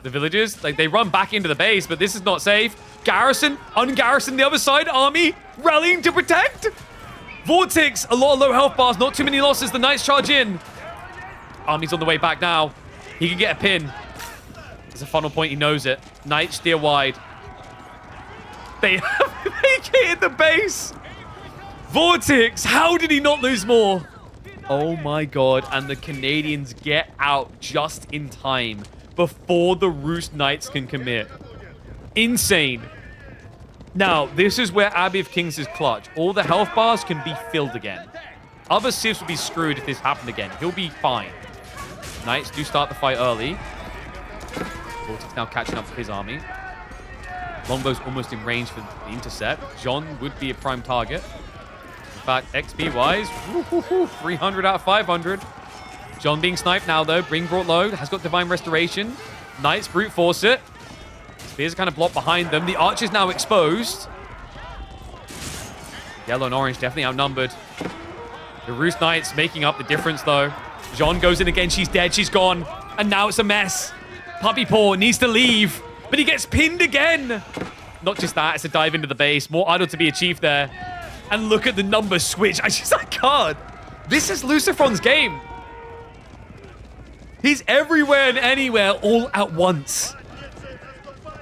The villagers, like, they run back into the base, but this is not safe. Garrison, ungarrison the other side. Army rallying to protect. Vortex, a lot of low health bars. Not too many losses. The knights charge in. Army's on the way back now. He can get a pin. There's a funnel point. He knows it. Knights steer wide. They have vacated the base. Vortex, how did he not lose more? Oh my god, and the Canadians get out just in time before the Roost Knights can commit. Insane. Now, this is where Abbey of Kings is clutch. All the health bars can be filled again. Other civs would be screwed if this happened again. He'll be fine. Knights do start the fight early. Vortex now catching up with his army. Longbow's almost in range for the intercept. John would be a prime target. In fact, XP-wise, 300 out of 500. John being sniped now, though. Bring brought low. Has got Divine Restoration. Knights brute force it. Spears are kind of blocked behind them. The Archer's now exposed. Yellow and orange definitely outnumbered. The Roost Knights making up the difference, though. John goes in again. She's dead. She's gone. And now it's a mess. Puppy Paw needs to leave. But he gets pinned again. Not just that. It's a dive into the base. More idle to be achieved there. And look at the numbers switch. I can't. This is Lucifron's game. He's everywhere and anywhere all at once.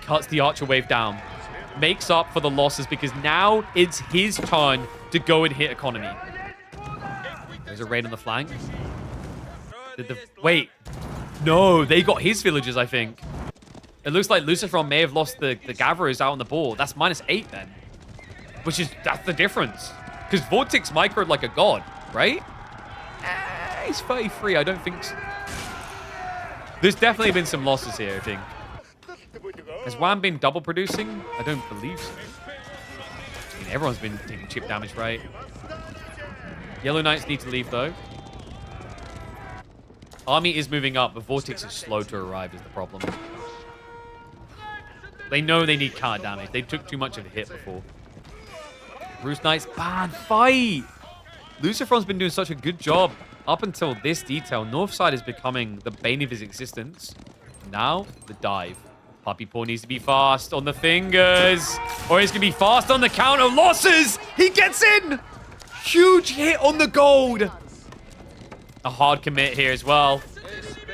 Cuts the Archer wave down. Makes up for the losses because now it's his turn to go and hit economy. There's a raid on the flank. Wait. No, they got his villagers, I think. It looks like Lucifron may have lost the Gatherers out on the board. That's -8 then. That's the difference. Because Vortex microed like a god, right? He's 33, I don't think so. There's definitely been some losses here, I think. Has WAM been double producing? I don't believe so. I mean, everyone's been taking chip damage, right? Yellow Knights need to leave, though. Army is moving up, but Vortex is slow to arrive is the problem. They know they need card damage. They took too much of a hit before. Roost Knights, bad fight! Lucifron's been doing such a good job up until this detail. Northside is becoming the bane of his existence. Now, the dive. Puppy Paw needs to be fast on the fingers. Or he's going to be fast on the count of losses. He gets in. Huge hit on the gold. A hard commit here as well.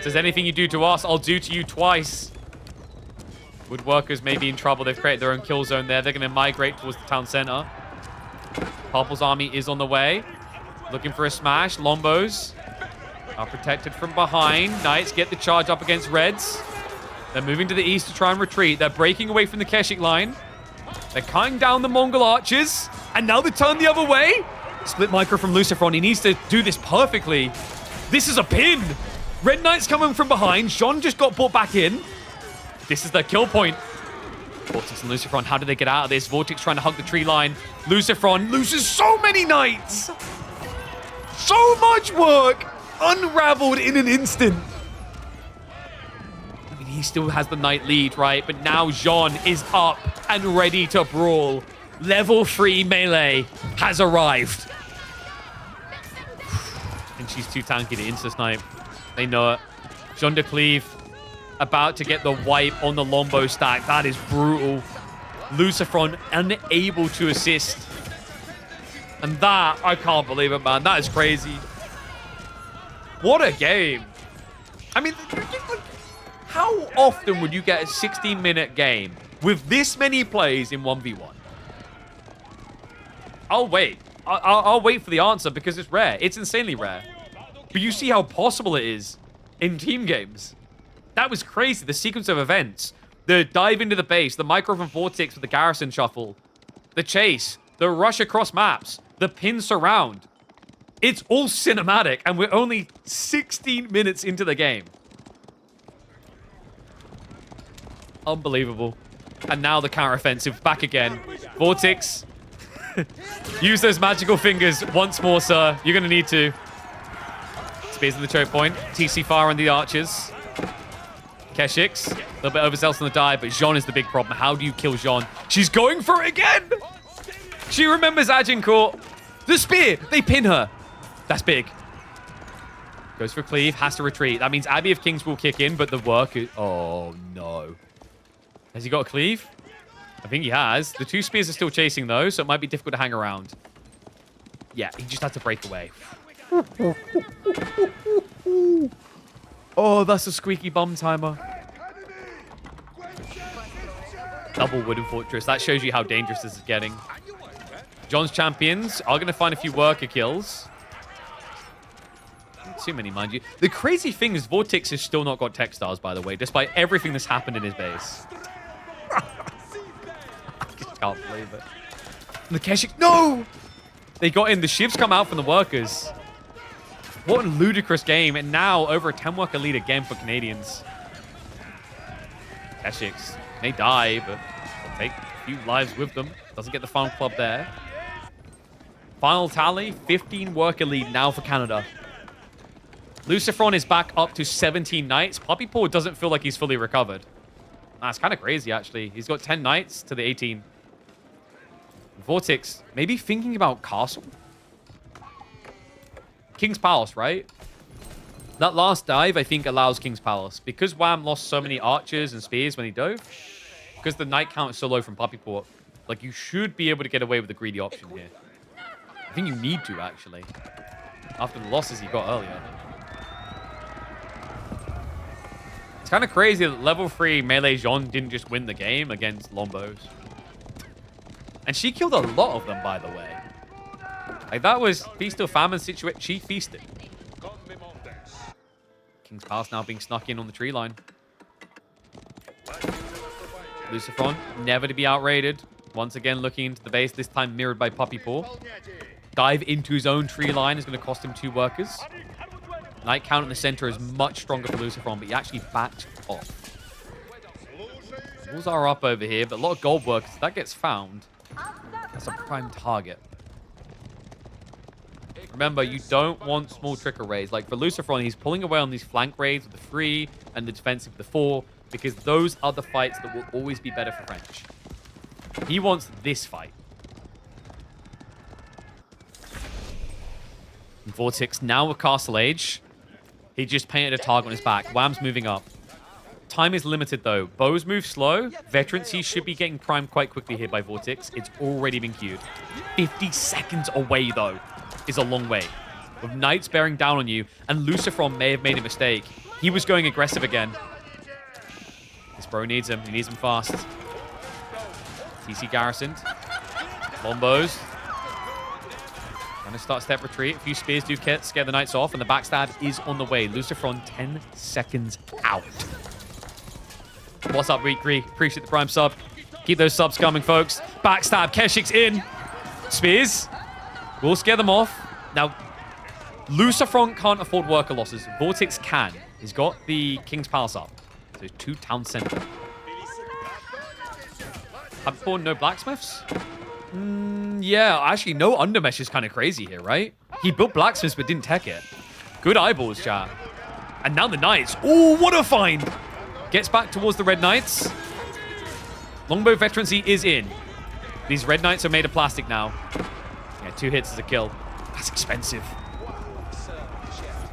Says anything you do to us, I'll do to you twice. Woodworkers may be in trouble. They've created their own kill zone there. They're going to migrate towards the town center. Purple's army is on the way. Looking for a smash. Lombos are protected from behind. Knights get the charge up against Reds. They're moving to the east to try and retreat. They're breaking away from the Keshik line. They're cutting down the Mongol archers. And now they turn the other way. Split micro from Lucifron. He needs to do this perfectly. This is a pin. Red Knight's coming from behind. Jean just got brought back in. This is their kill point. Vortex and Lucifron, how do they get out of this? Vortex trying to hug the tree line. Lucifron loses so many knights. So much work. Unraveled in an instant. I mean, he still has the knight lead, right? But now Jean is up and ready to brawl. Level 3 melee has arrived. And she's too tanky to insta-snipe. They know it. Jean de Cleve about to get the wipe on the Lombo stack. That is brutal. Lucifron unable to assist. And that, I can't believe it, man. That is crazy. What a game. I mean, how often would you get a 16-minute game with this many plays in 1v1? I'll wait. I'll wait for the answer because it's rare. It's insanely rare. But you see how possible it is in team games. That was crazy. The sequence of events. The dive into the base. The micro from Vortex with the garrison shuffle. The chase. The rush across maps. The pin surround. It's all cinematic. And we're only 16 minutes into the game. Unbelievable. And now the counteroffensive back again. Vortex. Use those magical fingers once more, sir. You're going to need to. Spears in the choke point. TC fire on the archers. Keshiks. A little bit overzealous on the dive, but Jean is the big problem. How do you kill Jean? She's going for it again! She remembers Agincourt. The spear! They pin her. That's big. Goes for Cleave. Has to retreat. That means Abbey of Kings will kick in, but the work is... Oh, no. Has he got a Cleave? I think he has. The two spears are still chasing, though, so it might be difficult to hang around. Yeah, he just had to break away. Oh, that's a squeaky bum timer. Double Wooden Fortress. That shows you how dangerous this is getting. John's champions are going to find a few worker kills. Not too many, mind you. The crazy thing is Vortex has still not got textiles, by the way, despite everything that's happened in his base. I just can't believe it. And the Keshik... No! They got in. The shivs come out from the workers. What a ludicrous game. And now over a 10-worker lead again for Canadians. Keshiks may die, but they'll take a few lives with them. Doesn't get the final club there. Final tally, 15-worker lead now for Canada. Lucifron is back up to 17 knights. Puppy Paw doesn't feel like he's fully recovered. That's kind of crazy, actually. He's got 10 knights to the 18. Vortex, maybe thinking about Castle? King's Palace, right? That last dive, I think, allows King's Palace. Because Wham lost so many archers and spears when he dove, because the knight count is so low from Puppy Paw, like, you should be able to get away with the greedy option here. I think you need to, actually. After the losses you got earlier. It's kind of crazy that level 3 melee Jean didn't just win the game against Lombos. And she killed a lot of them, by the way. Like, that was feast or famine situation. She feasted. King's Palace now being snuck in on the tree line. Lucifron, never to be outrated. Once again, looking into the base, this time mirrored by Puppy Paw. Dive into his own tree line is going to cost him 2 workers. Knight count in the center is much stronger for Lucifron, but he actually backed off. Walls are up over here, but a lot of gold workers. That gets found. That's a prime target. Remember, you don't want small trick arrays. Like for Lucifron, he's pulling away on these flank raids with the 3 and the defensive with the 4, because those are the fights that will always be better for French. He wants this fight. And Vortex now with Castle Age. He just painted a target on his back. Wham's moving up. Time is limited, though. Bows move slow. Veterancy should be getting primed quite quickly here by Vortex. It's already been queued. 50 seconds away, though, is a long way. With Knights bearing down on you, and Lucifron may have made a mistake. He was going aggressive again. This bro needs him. He needs him fast. TC garrisoned. Lombos. Gonna start step retreat. A few spears do scare the Knights off, and the backstab is on the way. Lucifron 10 seconds out. What's up, Weekry? Appreciate the prime sub. Keep those subs coming, folks. Backstab. Keshik's in. Spears. We'll scare them off. Now, Lucifron can't afford worker losses. Vortex can. He's got the King's Palace up. So 2 town center. Hubborn, no blacksmiths? Yeah, actually, no undermesh is kind of crazy here, right? He built blacksmiths but didn't tech it. Good eyeballs, chat. And now the Knights. Oh, what a find! Gets back towards the Red Knights. Longbow veterancy is in. These Red Knights are made of plastic now. Yeah, 2 hits is a kill. That's expensive.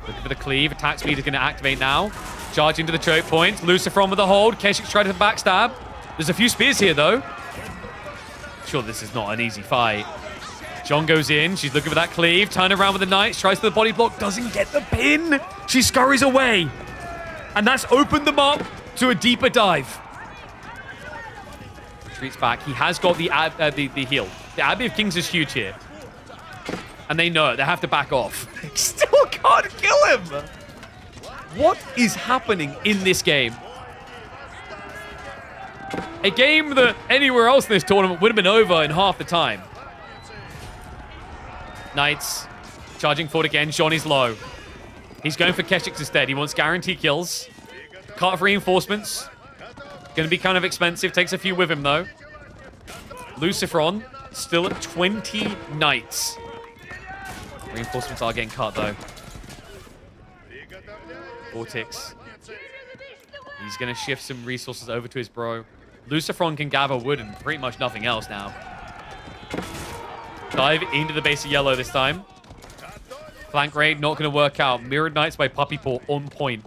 Looking for the cleave. Attack speed is going to activate now. Charge into the choke point. Lucifron with a hold. Keshik's trying to backstab. There's a few spears here, though. Sure, this is not an easy fight. John goes in. She's looking for that cleave. Turn around with the Knights. Tries for the body block. Doesn't get the pin. She scurries away. And that's opened them up to a deeper dive. Retreats back. He has got the heal. The Abbey of Kings is huge here. And they know it. They have to back off. Still can't kill him. What is happening in this game? A game that anywhere else in this tournament would have been over in half the time. Knights charging forward again. Johnny's low. He's going for Keshik instead. He wants guarantee kills. Can't have reinforcements. Going to be kind of expensive. Takes a few with him, though. Lucifron still at 20 Knights. Reinforcements are getting cut, though. Vortex. He's going to shift some resources over to his bro. Lucifron can gather wood and pretty much nothing else now. Dive into the base of yellow this time. Flank raid, not going to work out. Mirrored Knights by Puppy Paw on point.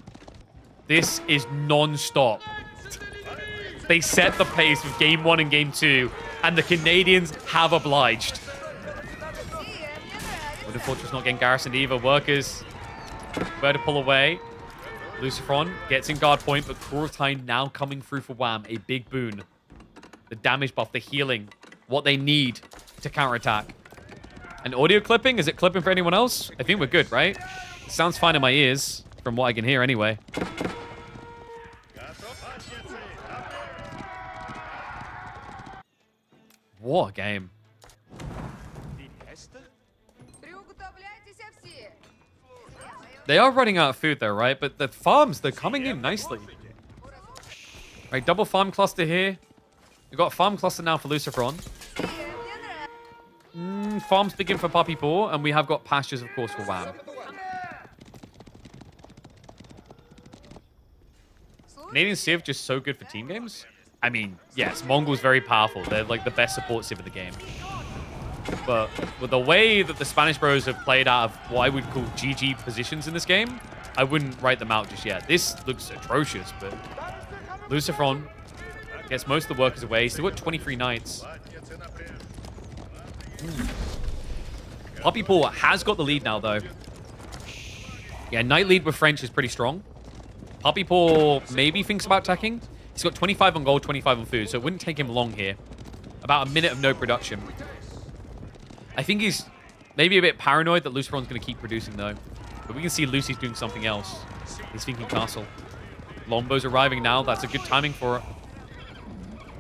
This is non-stop. They set the pace with Game 1 and Game 2, and the Canadians have obliged. Wooden Fortress not getting garrisoned either. Workers where to pull away. Lucifron gets in guard point, but Crueltine now coming through for Wham. A big boon. the damage buff, the healing, what they need to counterattack. And audio clipping, is it clipping for anyone else? I think we're good, right? It sounds fine in my ears, from what I can hear anyway. What a game. They are running out of food though, right? But the farms, they're coming in nicely. Right, double farm cluster here. We've got a farm cluster now for Lucifron. Farms begin for Puppy Paw, and we have got pastures, of course, for Wham. Canadian Civ just so good for team games. I mean, yes, Mongol's very powerful. They're like the best support Civ in the game. But with the way that the Spanish bros have played out of what I would call GG positions in this game, I wouldn't write them out just yet. This looks atrocious, but Lucifron gets most of the workers away. He's still got 23 knights. Puppy Paw has got the lead now, though. Yeah, knight lead with French is pretty strong. Puppy Paw maybe thinks about attacking. He's got 25 on gold, 25 on food, so it wouldn't take him long here. About a minute of no production. I think he's maybe a bit paranoid that Lucifron's going to keep producing, though. But we can see Lucy's doing something else. He's thinking castle. Lombo's arriving now. That's a good timing for it.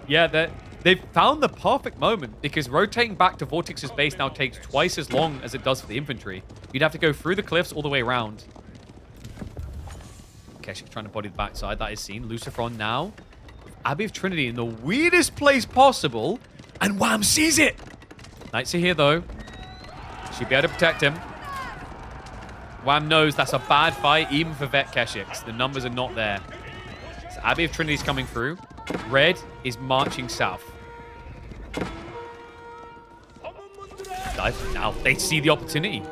Yeah, they've found the perfect moment, because rotating back to Vortex's base now takes twice as long as it does for the infantry. You'd have to go through the cliffs all the way around. Keshik trying to body the backside. That is seen. Lucifron now. Abbey of Trinity in the weirdest place possible. And Wham sees it! Knights are here, though. Should be able to protect him. Wham knows that's a bad fight, even for Vet Keshiks. The numbers are not there. So Abbey of Trinity's coming through. Red is marching south. Now they see the opportunity.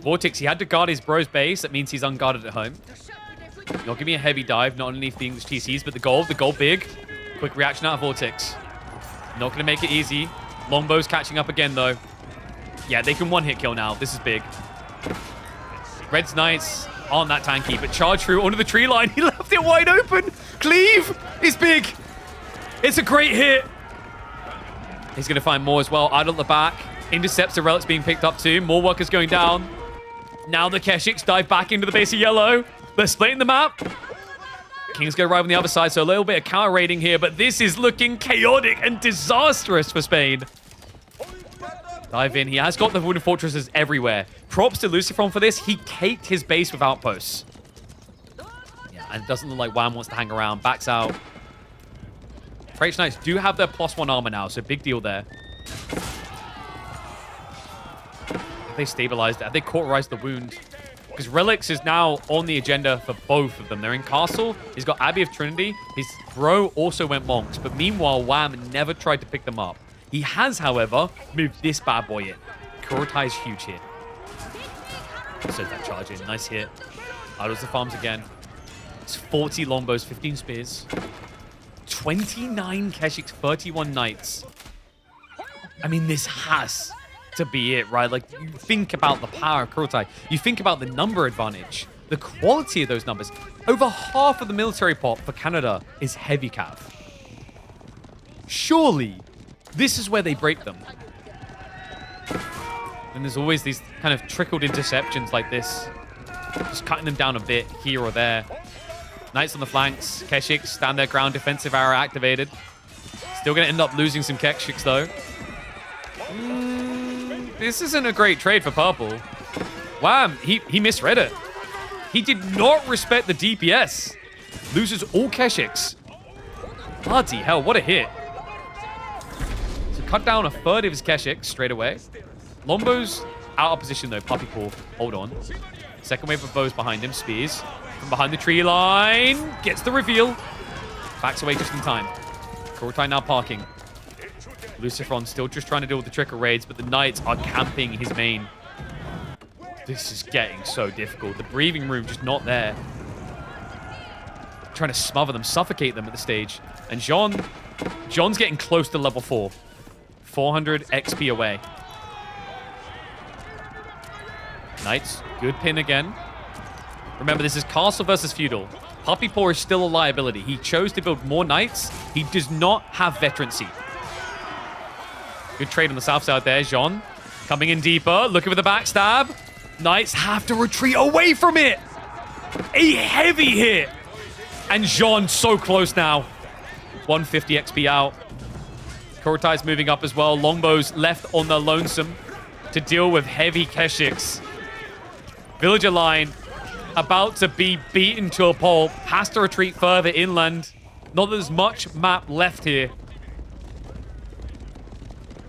Vortex, he had to guard his bro's base. That means he's unguarded at home. You'll give me a heavy dive, not underneath the English TCs, but the gold big. Quick reaction out of Vortex. Not going to make it easy. Longbow's catching up again, though. Yeah, they can one-hit kill now. This is big. Red's Knights aren't that tanky, but charge through onto the tree line. He left it wide open. Cleave is big. It's a great hit. He's going to find more as well. Idle at the back. Intercepts the relics being picked up too. More workers going down. Now the Keshiks dive back into the base of yellow. They're splitting the map. Kings go right on the other side, so a little bit of counter raiding here, but this is looking chaotic and disastrous for Spain. Dive in. He has got the wooden fortresses everywhere. Props to Lucifron for this. He caked his base with outposts. Yeah, and it doesn't look like Wham wants to hang around. Backs out. French Knights do have their +1 armor now, so big deal there. Have they stabilized it? Have they cauterized the wound? Because Relics is now on the agenda for both of them. They're in Castle. He's got Abbey of Trinity. His bro also went Monks. But meanwhile, Wham never tried to pick them up. He has, however, moved this bad boy in. Kurotai's huge hit. So that charge in. Nice hit. Idols the farms again. It's 40 longbows, 15 spears. 29 Keshiks, 31 knights. I mean, this has to be it, right? Like, you think about the power of Kurotai. You think about the number advantage. The quality of those numbers. Over half of the military pot for Canada is heavy cav. Surely, this is where they break them. And there's always these kind of trickled interceptions like this. Just cutting them down a bit here or there. Knights on the flanks. Keshiks stand their ground. Defensive arrow activated. Still going to end up losing some Keshiks, though. This isn't a great trade for Purple. Wham, he misread it. He did not respect the DPS. Loses all Keshiks. Bloody hell, what a hit. So cut down a third of his Keshiks straight away. Lombo's out of position, though. Puppy Paw, hold on. Second wave of bows behind him. Spears from behind the tree line. Gets the reveal. Backs away just in time. Kurotai now parking. Lucifron still just trying to deal with the trickle raids, but the Knights are camping his main. This is getting so difficult. The breathing room just not there. Trying to smother them, suffocate them at the stage. And John's getting close to level 4. 400 XP away. Knights, good pin again. Remember, this is Castle versus Feudal. Puppy Paw is still a liability. He chose to build more knights. He does not have veterancy. Good trade on the south side there, Jean. Coming in deeper, looking for the backstab. Knights have to retreat away from it. A heavy hit. And Jean so close now. 150 XP out. Kurotai's moving up as well. Longbows left on the lonesome to deal with heavy Keshiks. Villager line about to be beaten to a pulp. Has to retreat further inland. Not that there's much map left here.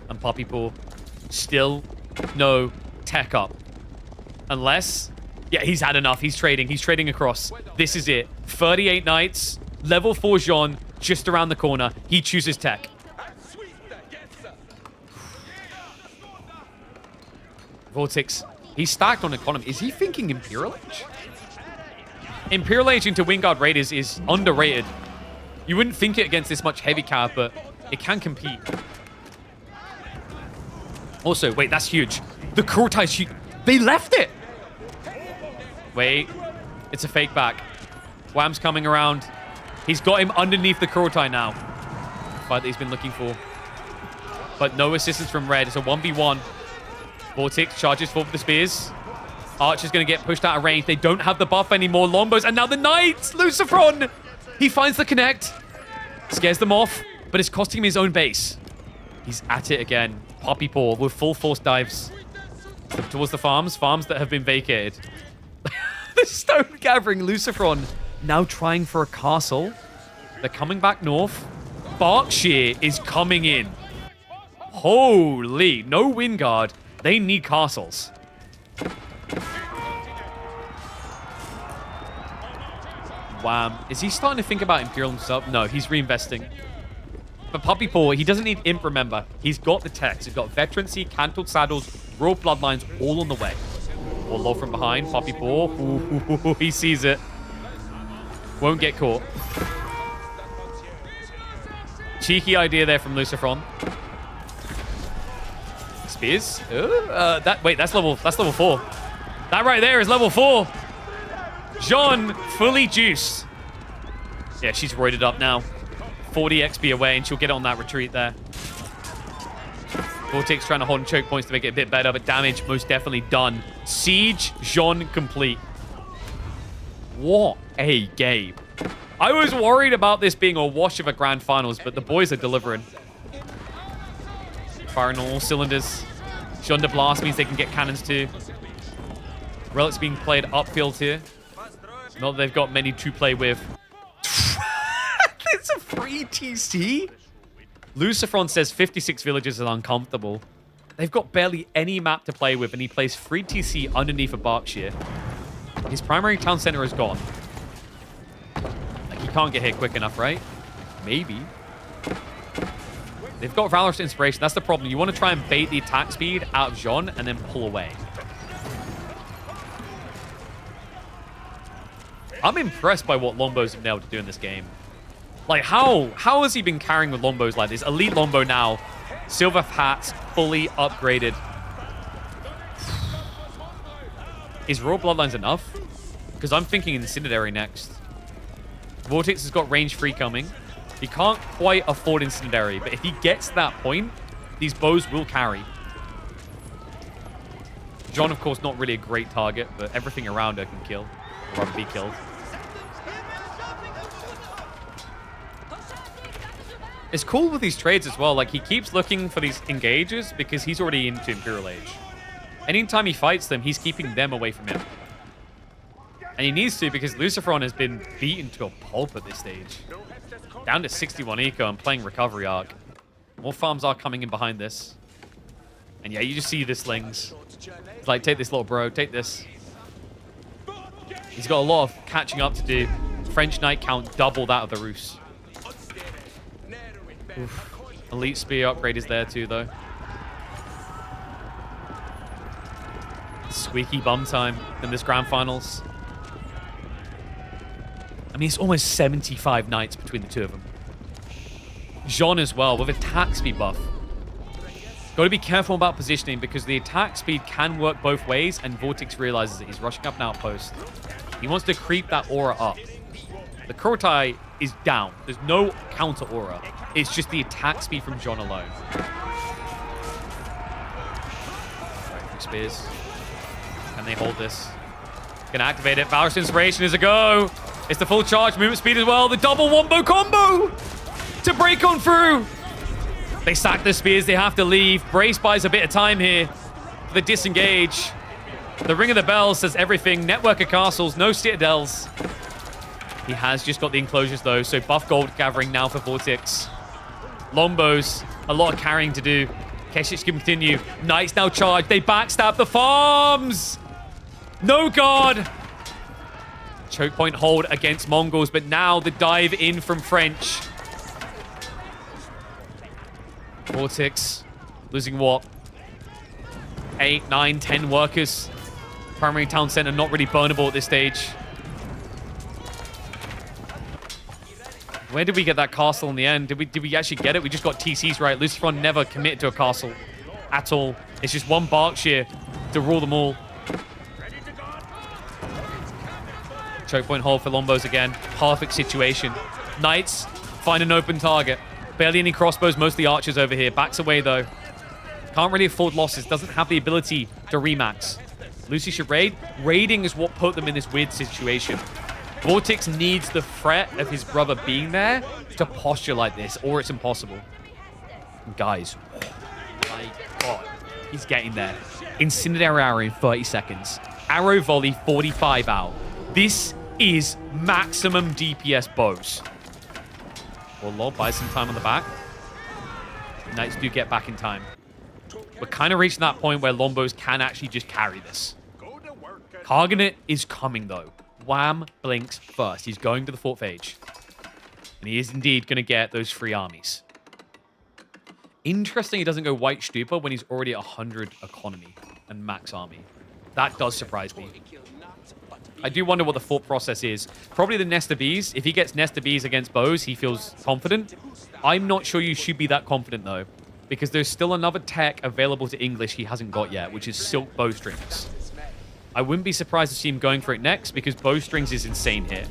And Puppy Paw still no tech up. Unless... yeah, he's had enough. He's trading. He's trading across. This is it. 38 knights. Level 4 Jean just around the corner. He chooses tech. Vortex. He's stacked on economy. Is he thinking Imperial Age? Imperial Age into Wingard Raiders is underrated. You wouldn't think it against this much heavy cap, but it can compete. Also, wait, that's huge. The Kurotai's huge. They left it! Wait. It's a fake back. Wham's coming around. He's got him underneath the Kurotai now. Fight that he's been looking for. But no assistance from Red. It's a 1v1. Vortex charges forward with the spears. Archer's going to get pushed out of range. They don't have the buff anymore. Longbows. And now the Knights! Lucifron! He finds the connect. Scares them off. But it's costing him his own base. He's at it again. Puppy Paw with full force dives towards the farms. Farms that have been vacated. The stone gathering Lucifron now trying for a castle. They're coming back north. Berkshire is coming in. Holy, no Wingard. They need castles. Wham. Is he starting to think about Imperial himself? No, he's reinvesting. But Puppy Paw, he doesn't need imp, remember. He's got the techs. He's got veterancy, cantled saddles, royal bloodlines all on the way. Or low from behind. Puppy Paw. Ooh, he sees it. Won't get caught. Cheeky idea there from Lucifron. Spears. Wait, that's level 4. That right there is level 4. Jean fully juiced. Yeah, she's roided up now. 40 XP away, and she'll get on that retreat there. Vortex trying to hold choke points to make it a bit better, but damage most definitely done. Siege Jean complete. What a game. I was worried about this being a wash of a grand finals, but the boys are delivering. Firing on all cylinders. Jean de Blast means they can get cannons too. Relic's being played upfield here. Not that they've got many to play with. It's a free TC? Lucifron says 56 villages is uncomfortable. They've got barely any map to play with, and he plays free TC underneath a Berkshire. His primary town center is gone. Like, he can't get here quick enough, right? Maybe. They've got Valorous Inspiration. That's the problem. You want to try and bait the attack speed out of Jean and then pull away. I'm impressed by what Longbows have been able to do in this game. Like, how has he been carrying with Longbows like this? Elite Longbow now. Silver hats, fully upgraded. Is Royal Bloodlines enough? Because I'm thinking Incendiary next. Vortex has got range 3 coming. He can't quite afford Incendiary, but if he gets to that point, these bows will carry. Jean, of course, not really a great target, but everything around her can kill. Or rather be killed. It's cool with these trades as well. Like, he keeps looking for these engages because he's already into Imperial Age. Anytime he fights them, he's keeping them away from him. And he needs to because Lucifron has been beaten to a pulp at this stage. Down to 61 eco and playing Recovery Arc. More farms are coming in behind this. And yeah, you just see the slings. It's like, take this, little bro. Take this. He's got a lot of catching up to do. French Knight count double that of the Rus. Oof. Elite Spear upgrade is there too, though. Squeaky bum time in this grand finals. I mean, it's almost 75 knights between the two of them. Jean as well, with attack speed buff. Got to be careful about positioning because the attack speed can work both ways, and Vortex realizes that he's rushing up an outpost. He wants to creep that aura up. The Kurotai is down. There's no counter aura. It's just the attack speed from John alone. Right, Spears. Can they hold this? Gonna activate it. Valorous Inspiration is a go. It's the full charge, movement speed as well. The double wombo combo to break on through. They sack the spears. They have to leave. Brace buys a bit of time here for the disengage. The Ring of the Bells says everything. Network of castles, no citadels. He has just got the enclosures though, so buff gold gathering now for Vortex. Longbows, a lot of carrying to do. Keshish can continue. Knights now charge. They backstab the farms. No guard. Choke point hold against Mongols, but now the dive in from French. Vortex losing what? 8, 9, 10 workers. Primary town center not really burnable at this stage. Where did we get that castle in the end? Did we actually get it? We just got TCs right. Lucifron never committed to a castle at all. It's just one Berkshire to rule them all. Choke point hold for Lombos again. Perfect situation. Knights find an open target. Barely any crossbows, mostly archers over here. Backs away though. Can't really afford losses. Doesn't have the ability to remax. Lucy should raid. Raiding is what put them in this weird situation. Vortex needs the threat of his brother being there to posture like this, or it's impossible. Guys, oh my God, he's getting there. Incendiary arrow in 30 seconds. Arrow volley 45 out. This is maximum DPS bows. Well, Lord buys some time on the back. Knights do get back in time. We're kind of reaching that point where Lombos can actually just carry this. Karganet is coming, though. Wham blinks first. He's going to the Fort Phage. And he is indeed going to get those 3 armies. Interesting he doesn't go White Stupor when he's already at 100 economy and max army. That does surprise me. I do wonder what the thought process is. Probably the Nest of Bees. If he gets Nest of Bees against bows, he feels confident. I'm not sure you should be that confident, though, because there's still another tech available to English he hasn't got yet, which is Silk Bowstrings. I wouldn't be surprised to see him going for it next, because Bowstrings is insane here.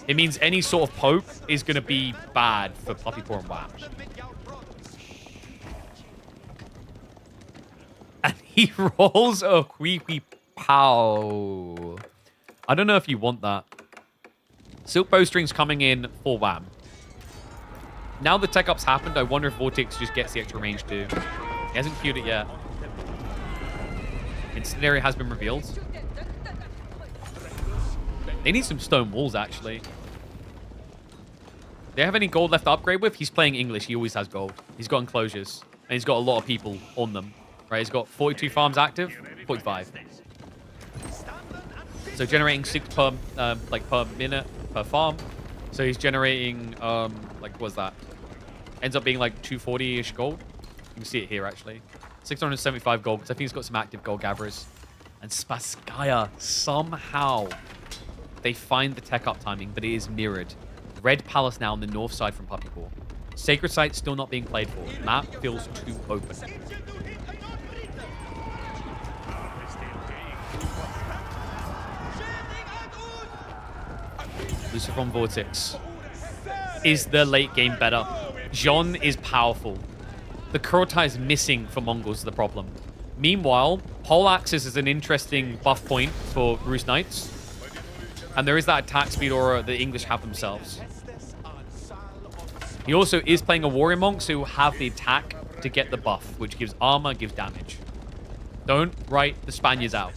It means any sort of poke is going to be bad for Puppy Paw and Wham. And he rolls a creepy pow. I don't know if you want that. Silk Bowstrings coming in for Wham. Now the tech up's happened, I wonder if Vortex just gets the extra range too. He hasn't queued it yet. Incendiary has been revealed. They need some stone walls, actually. Do they have any gold left to upgrade with? He's playing English. He always has gold. He's got enclosures. And he's got a lot of people on them. Right, he's got 42 farms active. 45. So generating 6 per minute per farm. So he's generating what was that? Ends up being like 240-ish gold. You can see it here actually. 675 gold, because I think he's got some active gold gatherers. And Spasskaya, somehow they find the tech up timing, but it is mirrored. Red Palace now on the north side from Puppy Paw. Sacred Site still not being played for. Map feels too open. Lucifron Vortex. Is the late game better? Jean is powerful. The Kurotai is missing for Mongols is the problem. Meanwhile, Poleaxes is an interesting buff point for Roost Knights. And there is that attack speed aura the English have themselves. He also is playing a Warrior Monk, so he'll have the attack to get the buff, which gives armor, gives damage. Don't write the Spaniards out.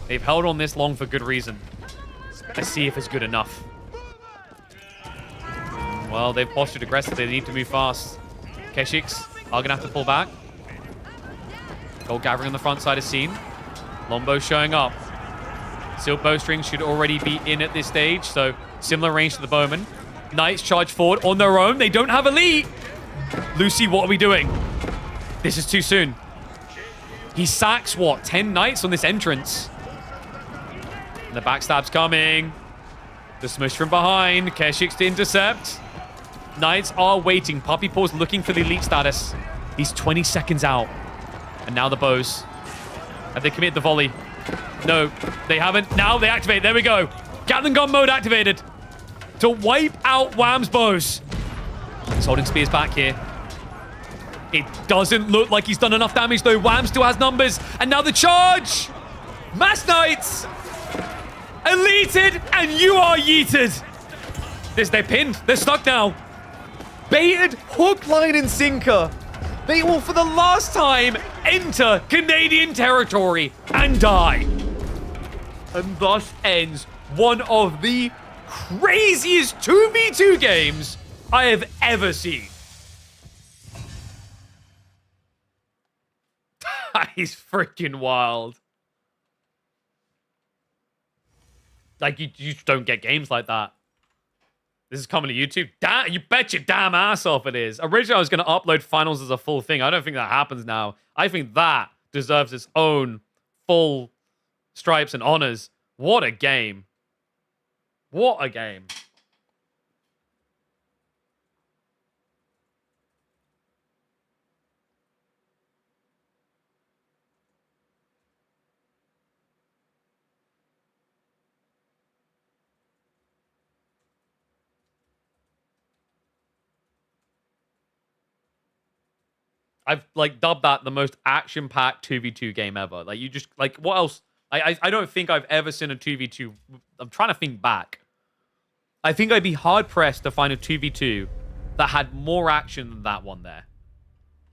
They've held on this long for good reason. Let's see if it's good enough. Well, they've postured aggressively. They need to move fast. Keshiks are going to have to pull back. Gold gathering on the front side is seen. Lombo showing up. Silk Bowstrings should already be in at this stage, so similar range to the Bowman. Knights charge forward on their own. They don't have elite. Lucy, what are we doing? This is too soon. He sacks, what, 10 Knights on this entrance? And the backstab's coming. The smush from behind. Keshiks to intercept. Knights are waiting. Puppy Paw's looking for the elite status. He's 20 seconds out. And now the bows. Have they committed the volley? No, they haven't. Now they activate. There we go. Gatling gun mode activated to wipe out Wham's bows. He's holding spears back here. It doesn't look like he's done enough damage, though. Wham still has numbers. And now the charge. Mass Knights. Elated, and you are yeeted. They're pinned. They're stuck now. Baited, hook, line, and sinker. They will, for the last time, enter Canadian territory and die. And thus ends one of the craziest 2v2 games I have ever seen. That is freaking wild. Like, you just don't get games like that. This is coming to YouTube. Damn, you bet your damn ass off it is. Originally, I was going to upload finals as a full thing. I don't think that happens now. I think that deserves its own full stripes and honors. What a game. What a game. I've like dubbed that the most action-packed 2v2 game ever. Like, you just like, what else? I don't think I've ever seen a 2v2. I'm trying to think back. I think I'd be hard-pressed to find a 2v2 that had more action than that one there.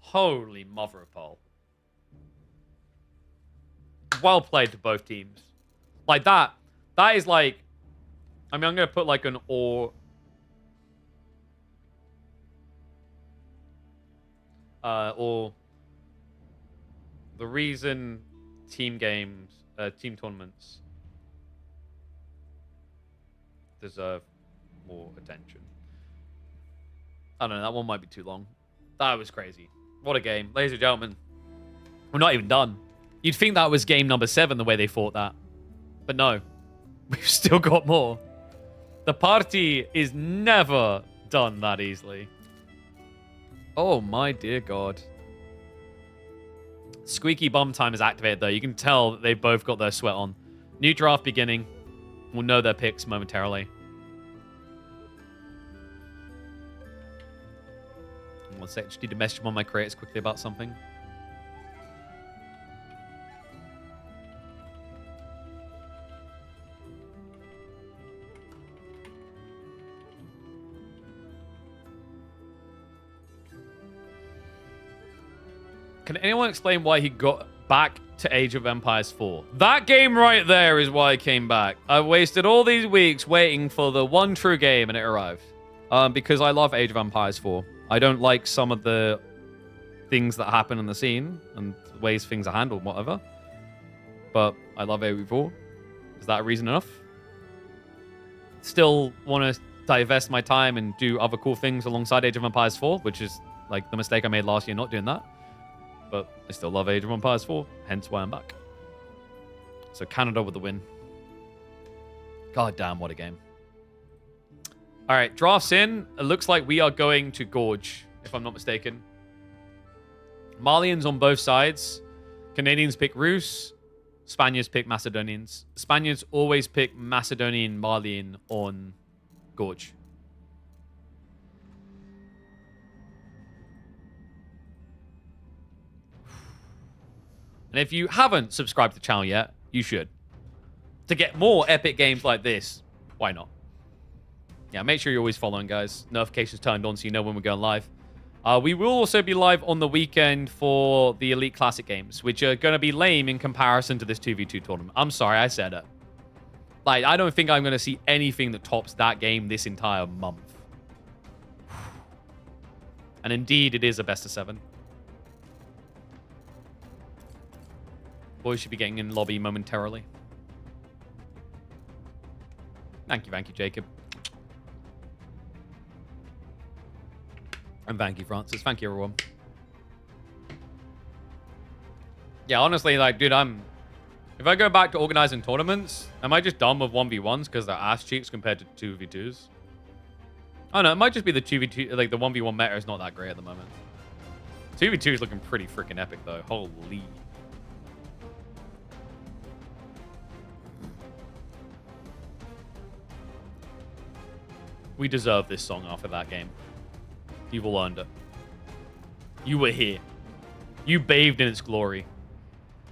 Holy mother of pearl. Well played to both teams. Like, that is like, I mean, I'm going to put like an or the reason team games, team tournaments deserve more attention. I don't know, that one might be too long. That was crazy. What a game. Ladies and gentlemen, we're not even done. You'd think that was game number 7, the way they fought that. But no, we've still got more. The party is never done that easily. Oh my dear God. Squeaky bum time is activated though. You can tell that they've both got their sweat on. New draft beginning. We'll know their picks momentarily. One sec, just need to message one of my creators quickly about something. Can anyone explain why he got back to Age of Empires 4? That game right there is why I came back. I wasted all these weeks waiting for the one true game and it arrived. Because I love Age of Empires 4. I don't like some of the things that happen in the scene and the ways things are handled, whatever. But I love AoE4. Is that a reason enough? Still want to divest my time and do other cool things alongside Age of Empires 4, which is like the mistake I made last year not doing that. But I still love Age of Empires 4, hence why I'm back. So Canada with the win. God damn, what a game. All right, drafts in. It looks like we are going to Gorge, if I'm not mistaken. Malians on both sides. Canadians pick Rus. Spaniards pick Macedonians. Spaniards always pick Macedonian Malian on Gorge. And if you haven't subscribed to the channel yet, you should. To get more epic games like this, why not? Yeah, make sure you're always following, guys. Notifications turned on so you know when we're going live. We will also be live on the weekend for the Elite Classic games, which are going to be lame in comparison to this 2v2 tournament. I'm sorry, I said it. Like, I don't think I'm going to see anything that tops that game this entire month. And indeed, it is a best of 7. Boys should be getting in lobby momentarily. Thank you, Jacob. And thank you, Francis. Thank you, everyone. Yeah, honestly, like, dude, if I go back to organizing tournaments, am I just done with 1v1s because they're ass cheeks compared to 2v2s? I don't know. It might just be the 2v2, like, the 1v1 meta is not that great at the moment. 2v2 is looking pretty freaking epic, though. Holy. We deserve this song after that game. You've all earned it. You were here. You bathed in its glory.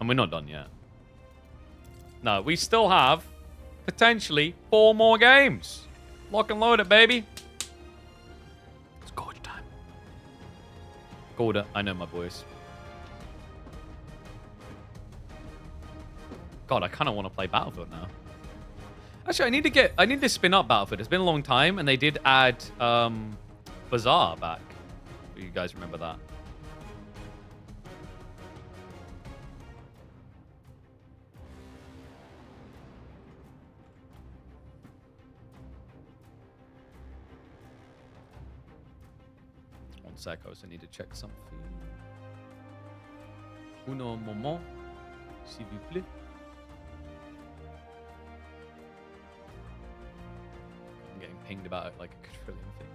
And we're not done yet. No, we still have potentially 4 more games. Lock and load it, baby. It's gorge time. Gorda, I know my boys. God, I kind of want to play Battlefield now. Actually, I need to spin up Battlefield. It's been a long time, and they did add Bazaar back. Do you guys remember that? One sec, I also need to check something. Uno moment, s'il vous plaît. I'm getting pinged about like a trillion things.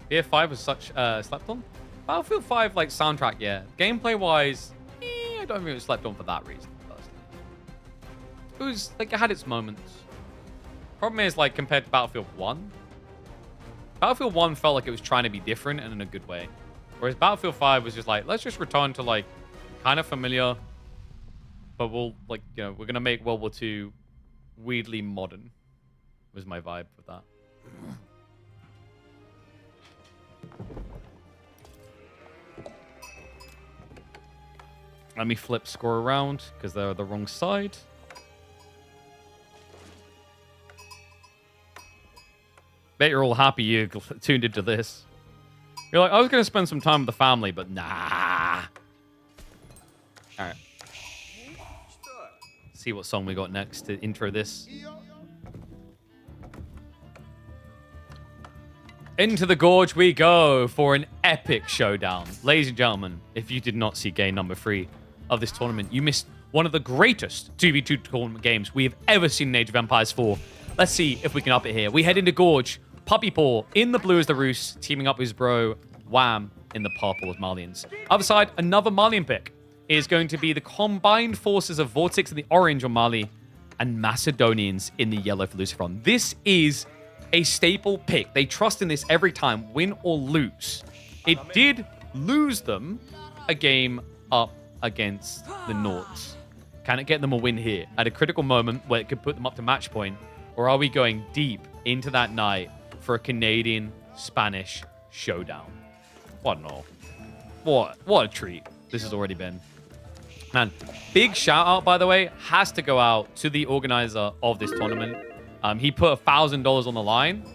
BF5 was such slept on. Battlefield 5 like soundtrack, yeah. Gameplay wise, I don't think it was slept on for that reason. Personally, it was like it had its moments. Problem is like compared to Battlefield 1, Battlefield 1 felt like it was trying to be different and in a good way, whereas Battlefield 5 was just like, let's just return to like kind of familiar, but we'll like, you know, we're gonna make World War II weirdly modern. Was my vibe with that. Let me flip score around because they're the wrong side. Bet you're all happy you tuned into this. You're like, I was going to spend some time with the family, but nah. All right. See what song we got next to intro this. Into the Gorge we go for an epic showdown. Ladies and gentlemen, if you did not see game number 3 of this tournament, you missed one of the greatest 2v2 tournament games we have ever seen in Age of Empires 4. Let's see if we can up it here. We head into Gorge. Puppy Paw in the blue as the Roos, teaming up with his bro Wham in the purple with Malians. Other side, another Malian pick is going to be the combined forces of Vortex in the orange on Mali and Macedonians in the yellow for Lucifron. This is a staple pick. They trust in this every time, win or lose. It did lose them a game up against the Nords. Can it get them a win here at a critical moment where it could put them up to match point? Or are we going deep into that night for a Canadian-Spanish showdown? What an all. What a treat this has already been. Man, big shout out, by the way, has to go out to the organizer of this tournament. He put $1,000 on the line,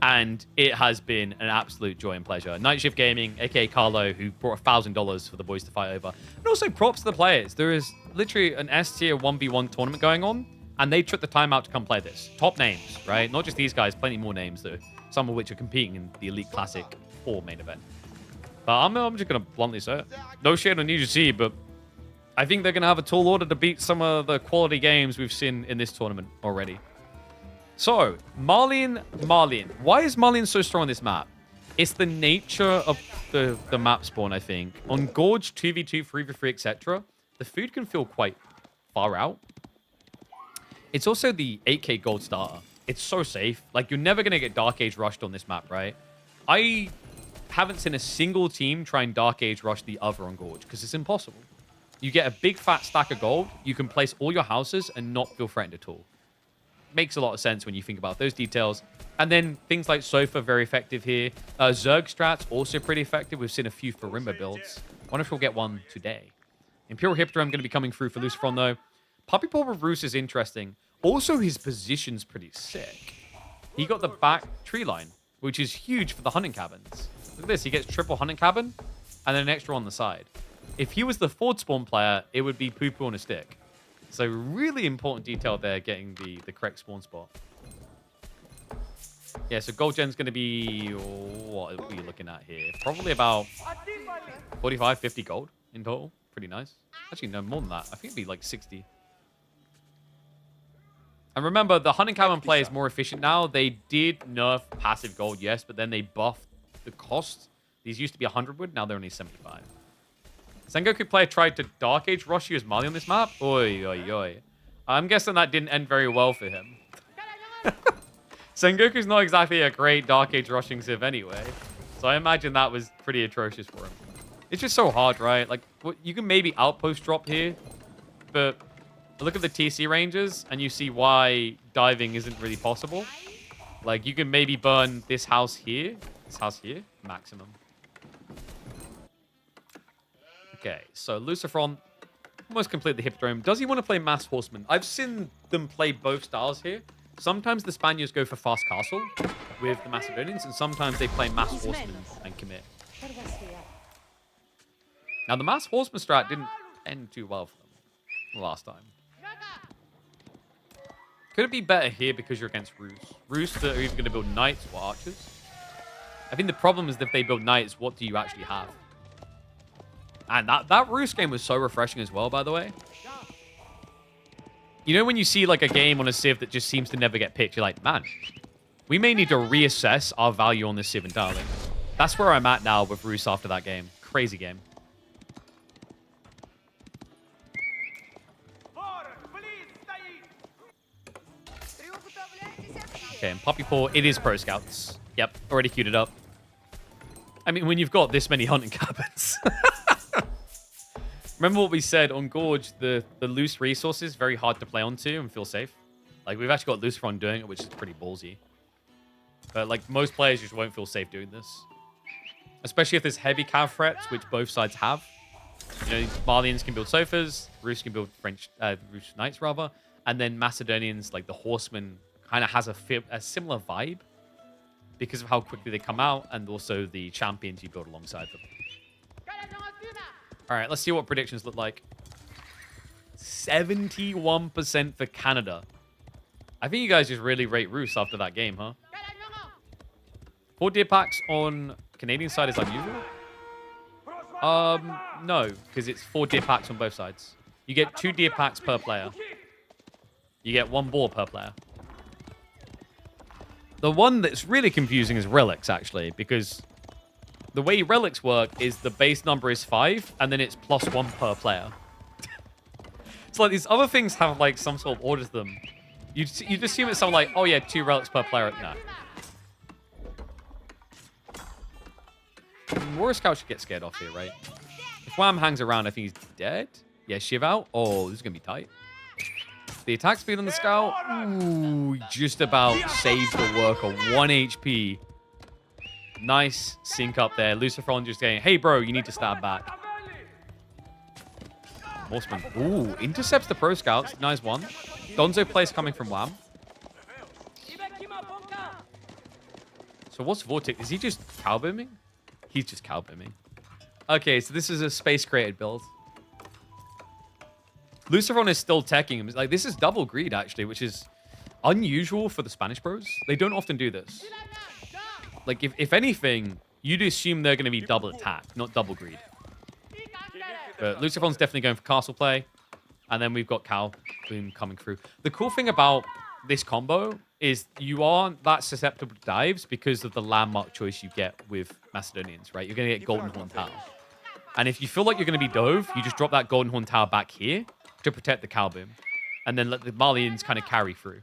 and it has been an absolute joy and pleasure. Night Shift Gaming, aka Carlo, who brought $1,000 for the boys to fight over. And also props to the players. There is literally an S-tier 1v1 tournament going on, and they took the time out to come play this. Top names, right? Not just these guys, plenty more names, though. Some of which are competing in the Elite Classic 4 main event. But I'm just going to bluntly say it. No shade on UGC, but I think they're going to have a tall order to beat some of the quality games we've seen in this tournament already. So, Malian. Why is Malian so strong on this map? It's the nature of the map spawn, I think. On Gorge, 2v2, 3v3, etc., the food can feel quite far out. It's also the 8k gold starter. It's so safe. Like, you're never going to get Dark Age rushed on this map, right? I haven't seen a single team try and Dark Age rush the other on Gorge, because it's impossible. You get a big fat stack of gold, you can place all your houses and not feel threatened at all. Makes a lot of sense when you think about those details. And then things like Sofa, very effective here. Zerg strats, also pretty effective. We've seen a few Farimba builds. Wonder if we'll get one today. Imperial Hippodrome going to be coming through for Lucifron, though. Puppy Paw with Roos is interesting. Also, his position's pretty sick. He got the back tree line, which is huge for the hunting cabins. Look at this. He gets triple hunting cabin and then an extra on the side. If he was the forward spawn player, it would be poo-poo on a stick. So really important detail there, getting the correct spawn spot. Yeah, so gold gen's going to be, what are we looking at here? Probably about 45, 50 gold in total. Pretty nice. Actually, no, more than that. I think it'd be like 60. And remember, the hunting cabin play is more efficient now. They did nerf passive gold, yes, but then they buffed the cost. These used to be 100 wood, now they're only 75. Sengoku player tried to Dark Age rush you as Mali on this map. Oi, oi, oi. I'm guessing that didn't end very well for him. Sengoku's not exactly a great Dark Age rushing civ anyway. So I imagine that was pretty atrocious for him. It's just so hard, right? Like, you can maybe outpost drop here, but look at the TC ranges, and you see why diving isn't really possible. Like, you can maybe burn this house here, maximum. Okay, so Lucifron almost complete the Hippodrome. Does he want to play Mass Horseman? I've seen them play both styles here. Sometimes the Spaniards go for Fast Castle with the Macedonians, and sometimes they play Mass Horseman and commit. Now, the Mass Horseman strat didn't end too well for them last time. Could it be better here because you're against Rus? Rus that are either going to build knights or archers? I think the problem is that if they build knights, what do you actually have? And that Rus game was so refreshing as well, by the way. You know when you see like a game on a civ that just seems to never get picked, you're like, man, we may need to reassess our value on this civ entirely. That's where I'm at now with Rus after that game. Crazy game. Okay, and Poppy Paw, it is Pro Scouts. Yep, already queued it up. I mean, when you've got this many hunting cabins. Remember what we said on Gorge, the loose resources, very hard to play onto and feel safe. Like, we've actually got Lucifron doing it, which is pretty ballsy. But, like, most players just won't feel safe doing this. Especially if there's heavy cav threats, which both sides have. You know, Malians can build sofas, Rus can build Rus knights, rather. And then Macedonians, like the horsemen, kind of has a similar vibe because of how quickly they come out and also the champions you build alongside them. All right, let's see what predictions look like. 71% for Canada. I think you guys just really rate Rus after that game, huh? 4 deer packs on Canadian side is unusual. No, because it's 4 deer packs on both sides. You get 2 deer packs per player. You get 1 boar per player. The one that's really confusing is relics, actually, because the way relics work is the base number is 5, and then it's +1 per player. It's like these other things have like some sort of order to them. You'd assume it's something like, oh yeah, 2 relics per player. No. Warrior Scout should get scared off here, right? If Wham hangs around, I think he's dead. Yeah, Shiv out. Oh, this is going to be tight. The attack speed on the Scout. Ooh, just about saved the worker. 1 HP. Nice sync up there. Lucifron just saying, hey, bro, you need to stab back. Horseman. Ooh, intercepts the Pro Scouts. Nice one. Donzo plays coming from Wham. So what's Vortex? Is he just cow booming? He's just cow booming. Okay, so this is a space created build. Lucifron is still teching him. Like, this is double greed, actually, which is unusual for the Spanish pros. They don't often do this. Like, if anything, you'd assume they're going to be double attack, not double greed. But Lucifron's definitely going for castle play. And then we've got Cow Boom coming through. The cool thing about this combo is you aren't that susceptible to dives because of the landmark choice you get with Macedonians, right? You're going to get Golden Horn Tower. And if you feel like you're going to be dove, you just drop that Golden Horn Tower back here to protect the Cow Boom. And then let the Malians kind of carry through.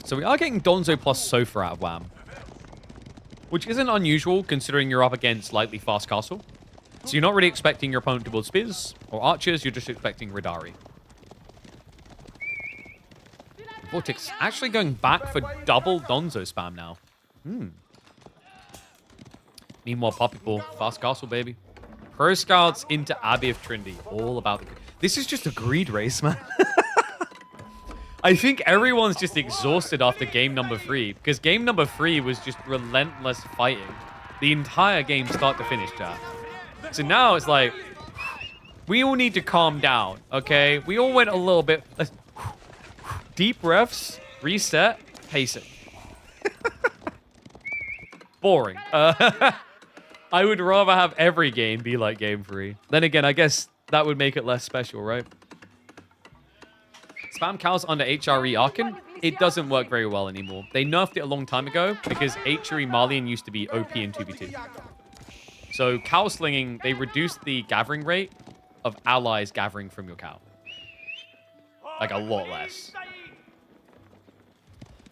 So we are getting Donzo plus Sofa out of Wham, which isn't unusual considering you're up against Lightly Fast Castle. So you're not really expecting your opponent to build spears or archers, you're just expecting Radari. Vortex actually going back for double Donzo spam now. Meanwhile, Poppy Ball, Fast Castle, baby. Pro Scouts into Abbey of Trinity. All about the... This is just a greed race, man. I think everyone's just exhausted after game number 3. Because game number 3 was just relentless fighting. The entire game start to finish, chat. So now it's like... We all need to calm down, okay? We all went a little bit... Deep breaths, reset, pace it. Boring. I would rather have every game be like Game 3. Then again, I guess that would make it less special, right? Spam cows under HRE Arkin, it doesn't work very well anymore. They nerfed it a long time ago because HRE Marlian used to be OP in 2v2. So cow slinging, they reduced the gathering rate of allies gathering from your cow. Like a lot less.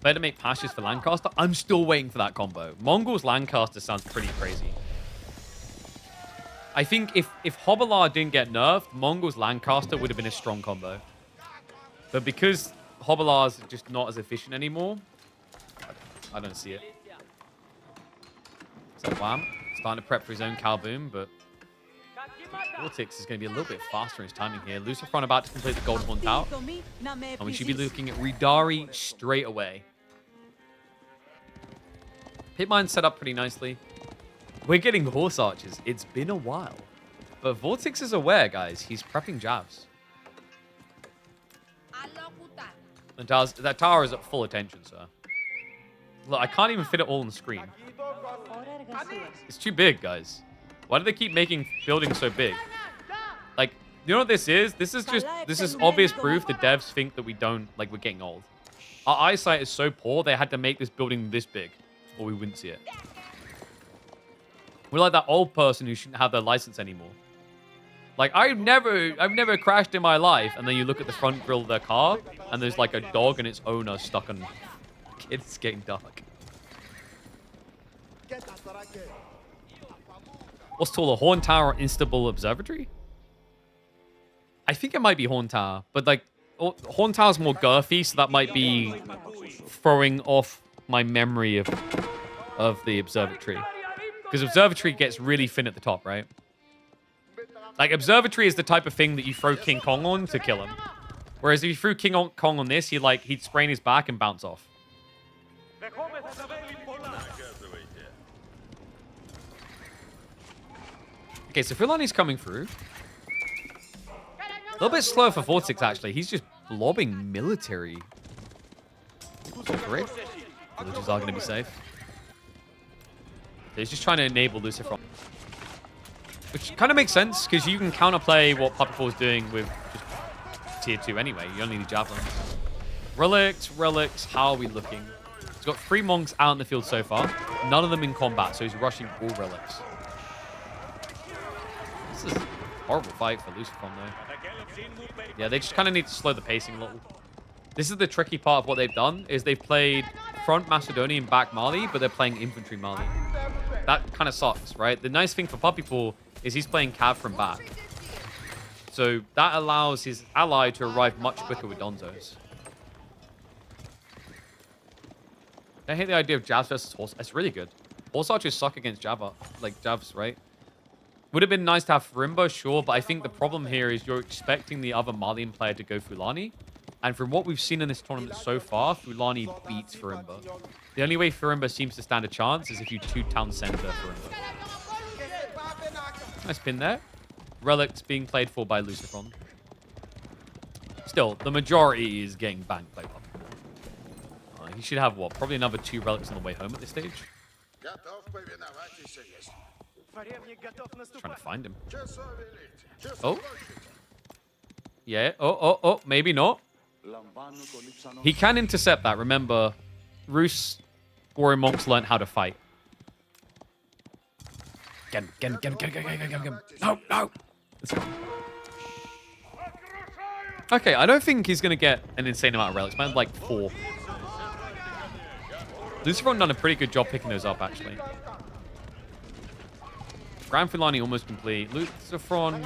Better make pastures for Lancaster. I'm still waiting for that combo. Mongols Lancaster sounds pretty crazy. I think if Hobbler didn't get nerfed, Mongols Lancaster would have been a strong combo. But because Hobbler's just not as efficient anymore, I don't see it. So Wham, starting to prep for his own cow boom, but Vortex is going to be a little bit faster in his timing here. Lucifron about to complete the Gold Horn Tower. And we should be looking at Ridari straight away. Hitmine set up pretty nicely. We're getting Horse Archers. It's been a while. But Vortex is aware, guys. He's prepping jabs. And that tower is at full attention, sir. Look, I can't even fit it all on the screen. It's too big, guys. Why do they keep making buildings so big? Like, you know what this is? This is obvious proof the devs think that we're getting old. Our eyesight is so poor, they had to make this building this big, or we wouldn't see it. We're like that old person who shouldn't have their license anymore. Like, I've never crashed in my life, and then you look at the front grille of their car, and there's like a dog and its owner stuck on. It's getting dark. What's taller, Horn Tower or Instable Observatory? I think it might be Horn Tower, but like Horn Tower's more girthy, so that might be throwing off my memory of the Observatory. Because Observatory gets really thin at the top, right? Like, Observatory is the type of thing that you throw King Kong on to kill him. Whereas if you threw King Kong on this, he'd sprain his back and bounce off. Okay, so Fulani's coming through. A little bit slow for Vortex, actually. He's just lobbing military. Great. Villages are going to be safe. So he's just trying to enable Lucifron. Which kind of makes sense, because you can counterplay what Puppyfall's doing with just tier 2 anyway. You only need javelins. Relics, how are we looking? He's got 3 monks out in the field so far. None of them in combat, so he's rushing all relics. This is a horrible fight for Lucifron, though. Yeah, they just kind of need to slow the pacing a little. This is the tricky part of what they've done, is they've played front Macedonian, back Mali, but they're playing infantry Mali. That kind of sucks, right? The nice thing for Puppyfall is he's playing cav from back. So that allows his ally to arrive much quicker with Donzos. I hate the idea of Javs versus Horse. It's really good. Horse Archers suck against Javs, right? Would have been nice to have Farimba, sure, but I think the problem here is you're expecting the other Malian player to go Fulani. And from what we've seen in this tournament so far, Fulani beats Farimba. The only way Farimba seems to stand a chance is if you 2-town center Farimba. Nice pin there. Relics being played for by Lucifron. Still, the majority is getting banked by Puppyfall. He should have, what, probably another 2 relics on the way home at this stage? Trying to find him. Oh. Yeah. Oh. Maybe not. He can intercept that. Remember, Rus Warrior Monks learned how to fight. Get him. No. Let's go. Okay, I don't think he's going to get an insane amount of relics. Man, like 4. Lucifron done a pretty good job picking those up, actually. Grand Fulani almost complete. Lucifron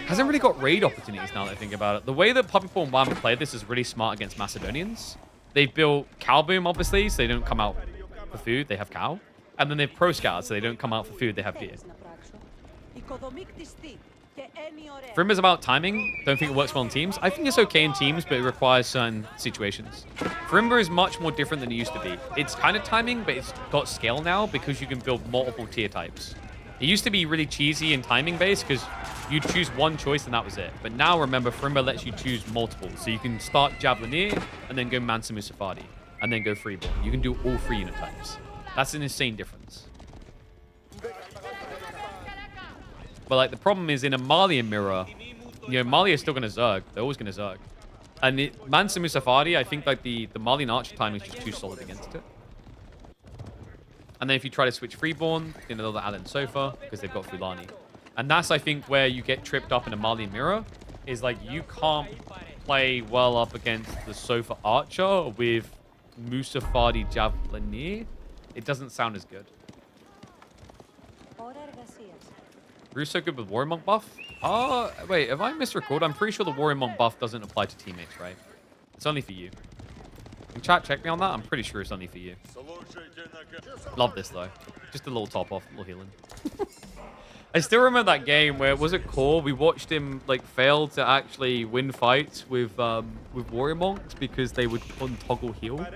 hasn't really got raid opportunities now that I think about it. The way that Puppyfall and Wham played this is really smart against Macedonians. They've built Cow Boom, obviously, so they don't come out for food. They have cow. And then they've Pro Scouts, so they don't come out for food. They have beer. Farimba's about timing. Don't think it works well in teams. I think it's okay in teams, but it requires certain situations. Farimba is much more different than it used to be. It's kind of timing, but it's got scale now because you can build multiple tier types. It used to be really cheesy and timing based because you'd choose one choice and that was it. But now remember, Farimba lets you choose multiple. So you can start Javelinier and then go Mansa Musafadi and then go Freeborn. You can do all 3 unit types. That's an insane difference. But like the problem is in a Malian mirror, you know, Mali is still going to Zerg. They're always going to Zerg. And Mansa Musafadi, I think like the Malian Archer time is just too solid against it. And then if you try to switch Freeborn, you know, they'll add in Sofa because they've got Fulani. And that's, I think, where you get tripped up in a Malian mirror, is like you can't play well up against the Sofa Archer with Musafadi Javelineer. It doesn't sound as good. Ru's so good with Warrior Monk buff? Wait, have I misrecorded? I'm pretty sure the Warrior Monk buff doesn't apply to teammates, right? It's only for you. Can chat check me on that? I'm pretty sure it's only for you. Love this, though. Just a little top off, a little healing. I still remember that game where, was it Core? We watched him, like, fail to actually win fights with Warrior Monks because they would untoggle heal.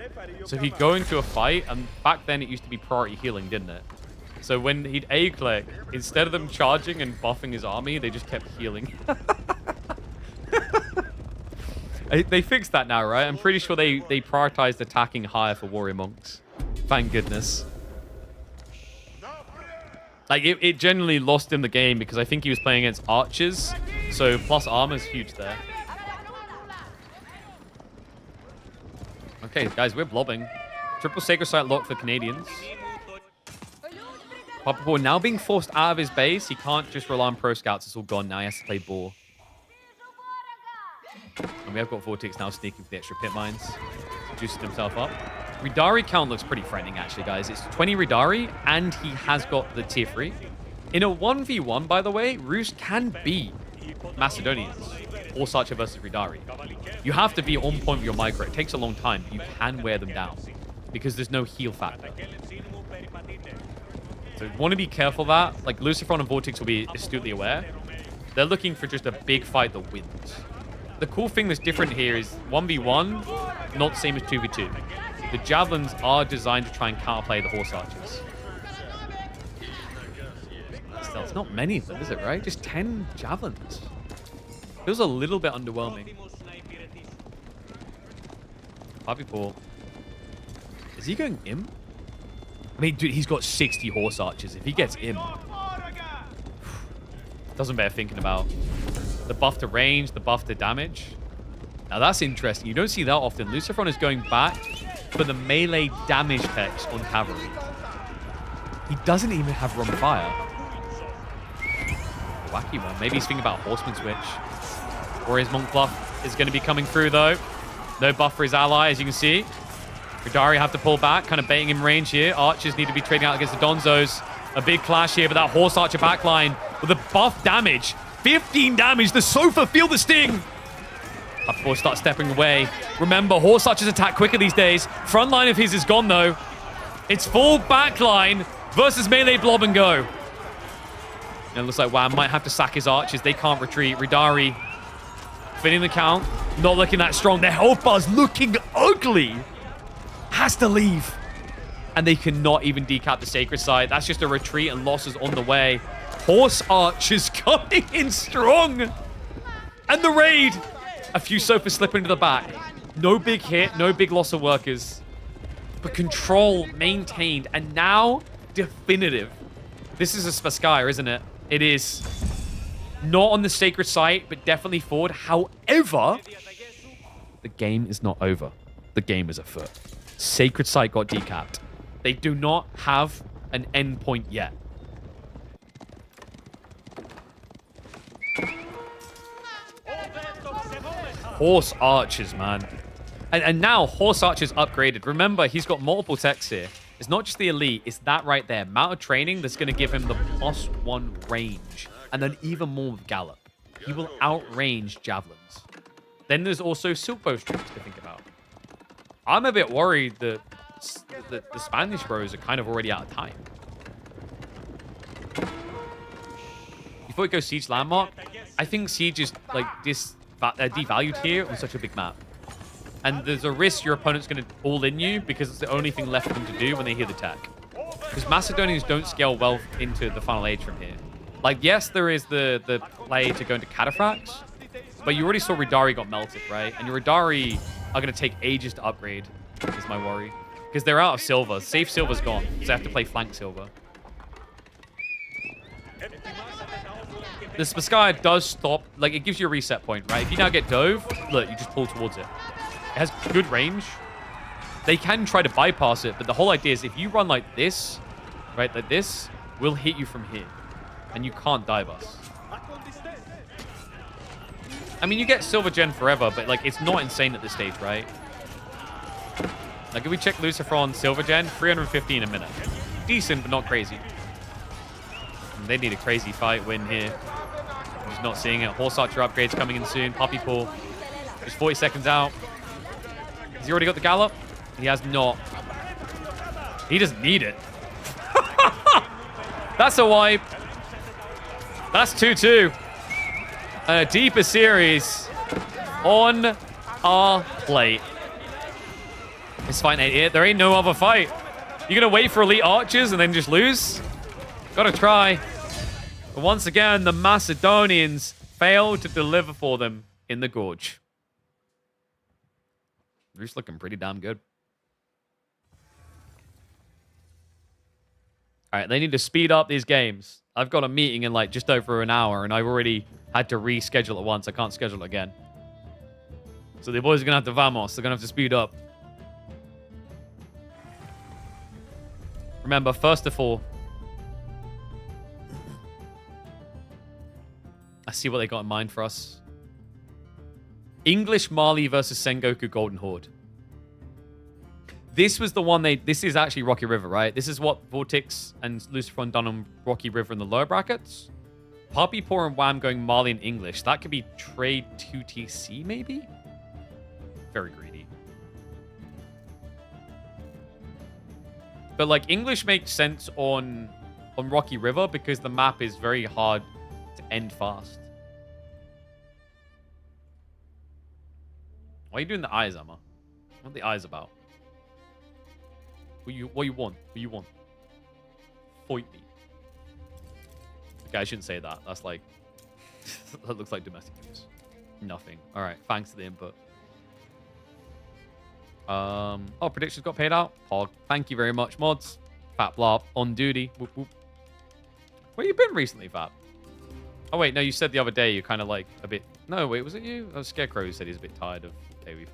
So he'd go into a fight, and back then it used to be priority healing, didn't it? So when he'd A-click, instead of them charging and buffing his army, they just kept healing. They fixed that now, right? I'm pretty sure they prioritized attacking higher for Warrior Monks. Thank goodness. Like, it generally lost him the game because I think he was playing against archers. So plus armor is huge there. Okay, guys, we're blobbing. Triple Sacred Site lock for Canadians. Papapour now being forced out of his base. He can't just rely on pro scouts. It's all gone now. He has to play Boar. And we have got Vortex now sneaking for the extra pit mines. Juicing himself up. Ridari count looks pretty frightening, actually, guys. It's 20 Ridari, and he has got the tier 3. In a 1v1, by the way, Rus can beat Macedonians. Horse Archer versus Ridari. You have to be on point with your micro. It takes a long time, but you can wear them down because there's no heal factor. So want to be careful of that. Like, Lucifron and Vortex will be astutely aware. They're looking for just a big fight that wins. The cool thing that's different here is 1v1, not the same as 2v2. The Javelins are designed to try and counterplay the Horse Archers. Still, it's not many of them, is it, right? Just 10 Javelins. Feels a little bit underwhelming. Papapour. Is he going Imp? I mean, dude, he's got 60 Horse Archers. If he gets Imp, doesn't bear thinking about. The buff to range, the buff to damage. Now that's interesting. You don't see that often. Lucifron is going back for the melee damage text on cavalry. He doesn't even have run fire. Wacky one. Maybe he's thinking about Horseman switch. Warrior's Monk buff is going to be coming through, though. No buff for his ally, as you can see. Ridari have to pull back, kind of baiting him range here. Archers need to be trading out against the Donzos. A big clash here, but that Horse Archer backline with the buff damage. 15 damage. The Sofa feel the sting. Papapour starts stepping away. Remember, Horse Archers attack quicker these days. Front line of his is gone, though. It's full backline versus melee blob and go. And it looks like WAM might have to sack his archers. They can't retreat. Ridari fitting the count. Not looking that strong. Their health bar's looking ugly. Has to leave. And they cannot even decap the Sacred Site. That's just a retreat and losses on the way. Horse Archers coming in strong. And the raid. A few Sofas slipping into the back. No big hit, no big loss of workers. But control maintained. And now, definitive. This is a Spasskaya, isn't it? It is. Not on the Sacred Site, but definitely forward. However, the game is not over. The game is afoot. Sacred Site got decapped. They do not have an endpoint yet. Horse Archers, man. And now Horse Archers upgraded. Remember, he's got multiple techs here. It's not just the elite. It's that right there. Amount of training that's going to give him the +1 range. And then even more with Gallop. He will outrange Javelins. Then there's also Silkbow streaks to think about. I'm a bit worried that the Spanish bros are kind of already out of time. Before we go Siege Landmark, I think Siege is like devalued here on such a big map. And there's a risk your opponent's going to all in you because it's the only thing left for them to do when they hear the tech. Because Macedonians don't scale well into the final age from here. Like, yes, there is the play to go into Cataphracts, but you already saw Ridari got melted, right? And your Ridari are going to take ages to upgrade, is my worry. Because they're out of silver. Safe silver's gone, so they have to play flank silver. The Spasskaya does stop. Like, it gives you a reset point, right? If you now get Dove, look, you just pull towards it. It has good range. They can try to bypass it, but the whole idea is if you run like this, right, like this, we'll hit you from here. And you can't dive us. I mean, you get Silver Gen forever, but, like, it's not insane at this stage, right? Like, if we check Lucifron Silver Gen, 350 in a minute. Decent, but not crazy. And they need a crazy fight win here. I'm just not seeing it. Horse Archer upgrades coming in soon. Puppy Paw. Just 40 seconds out. Has he already got the Gallop? He has not. He doesn't need it. That's a wipe. That's 2-2. A deeper series on our plate. It's fight 8. There ain't no other fight. You're going to wait for Elite Archers and then just lose? Gotta try. But once again, the Macedonians failed to deliver for them in the Gorge. They're just looking pretty damn good. All right, they need to speed up these games. I've got a meeting in like just over an hour, and I've already had to reschedule it once. I can't schedule it again. So the boys are going to have to vamos. They're going to have to speed up. Remember, first of all, I see what they got in mind for us. English Mali versus Sengoku Golden Horde. This was the one this is actually Rocky River, right? This is what Vortex and Lucifron done on Rocky River in the lower brackets. Puppy Paw and Wham going Mali and English. That could be trade 2TC, maybe? Very greedy. But, like, English makes sense on Rocky River because the map is very hard to end fast. Why are you doing the eyes, Emma? What are the eyes about? What you want? What you want? Fight me. Okay, I shouldn't say that. That's like... that looks like domestic abuse. Nothing. Alright, thanks for the input. Oh, predictions got paid out. Pog. Thank you very much, mods. Fat Blop on duty. Whoop, whoop. Where you been recently, Fat? Oh, wait, no, you said the other day you're kind of like a bit... No, wait, was it you? Oh, Scarecrow who said he's a bit tired of KV4.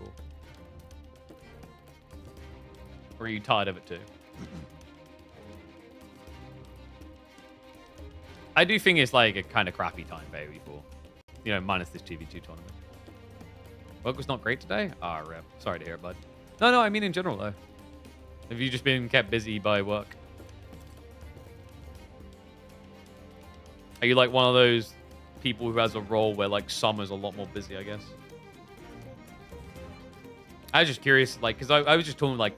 Or are you tired of it too? I do think it's like a kind of crappy time for AoE4. You know, minus this 2v2 tournament. Work was not great today? Ah, rip. Sorry to hear it, bud. No, I mean in general, though. Have you just been kept busy by work? Are you like one of those people who has a role where like summer's a lot more busy, I guess? I was just curious, like, because I was just talking like,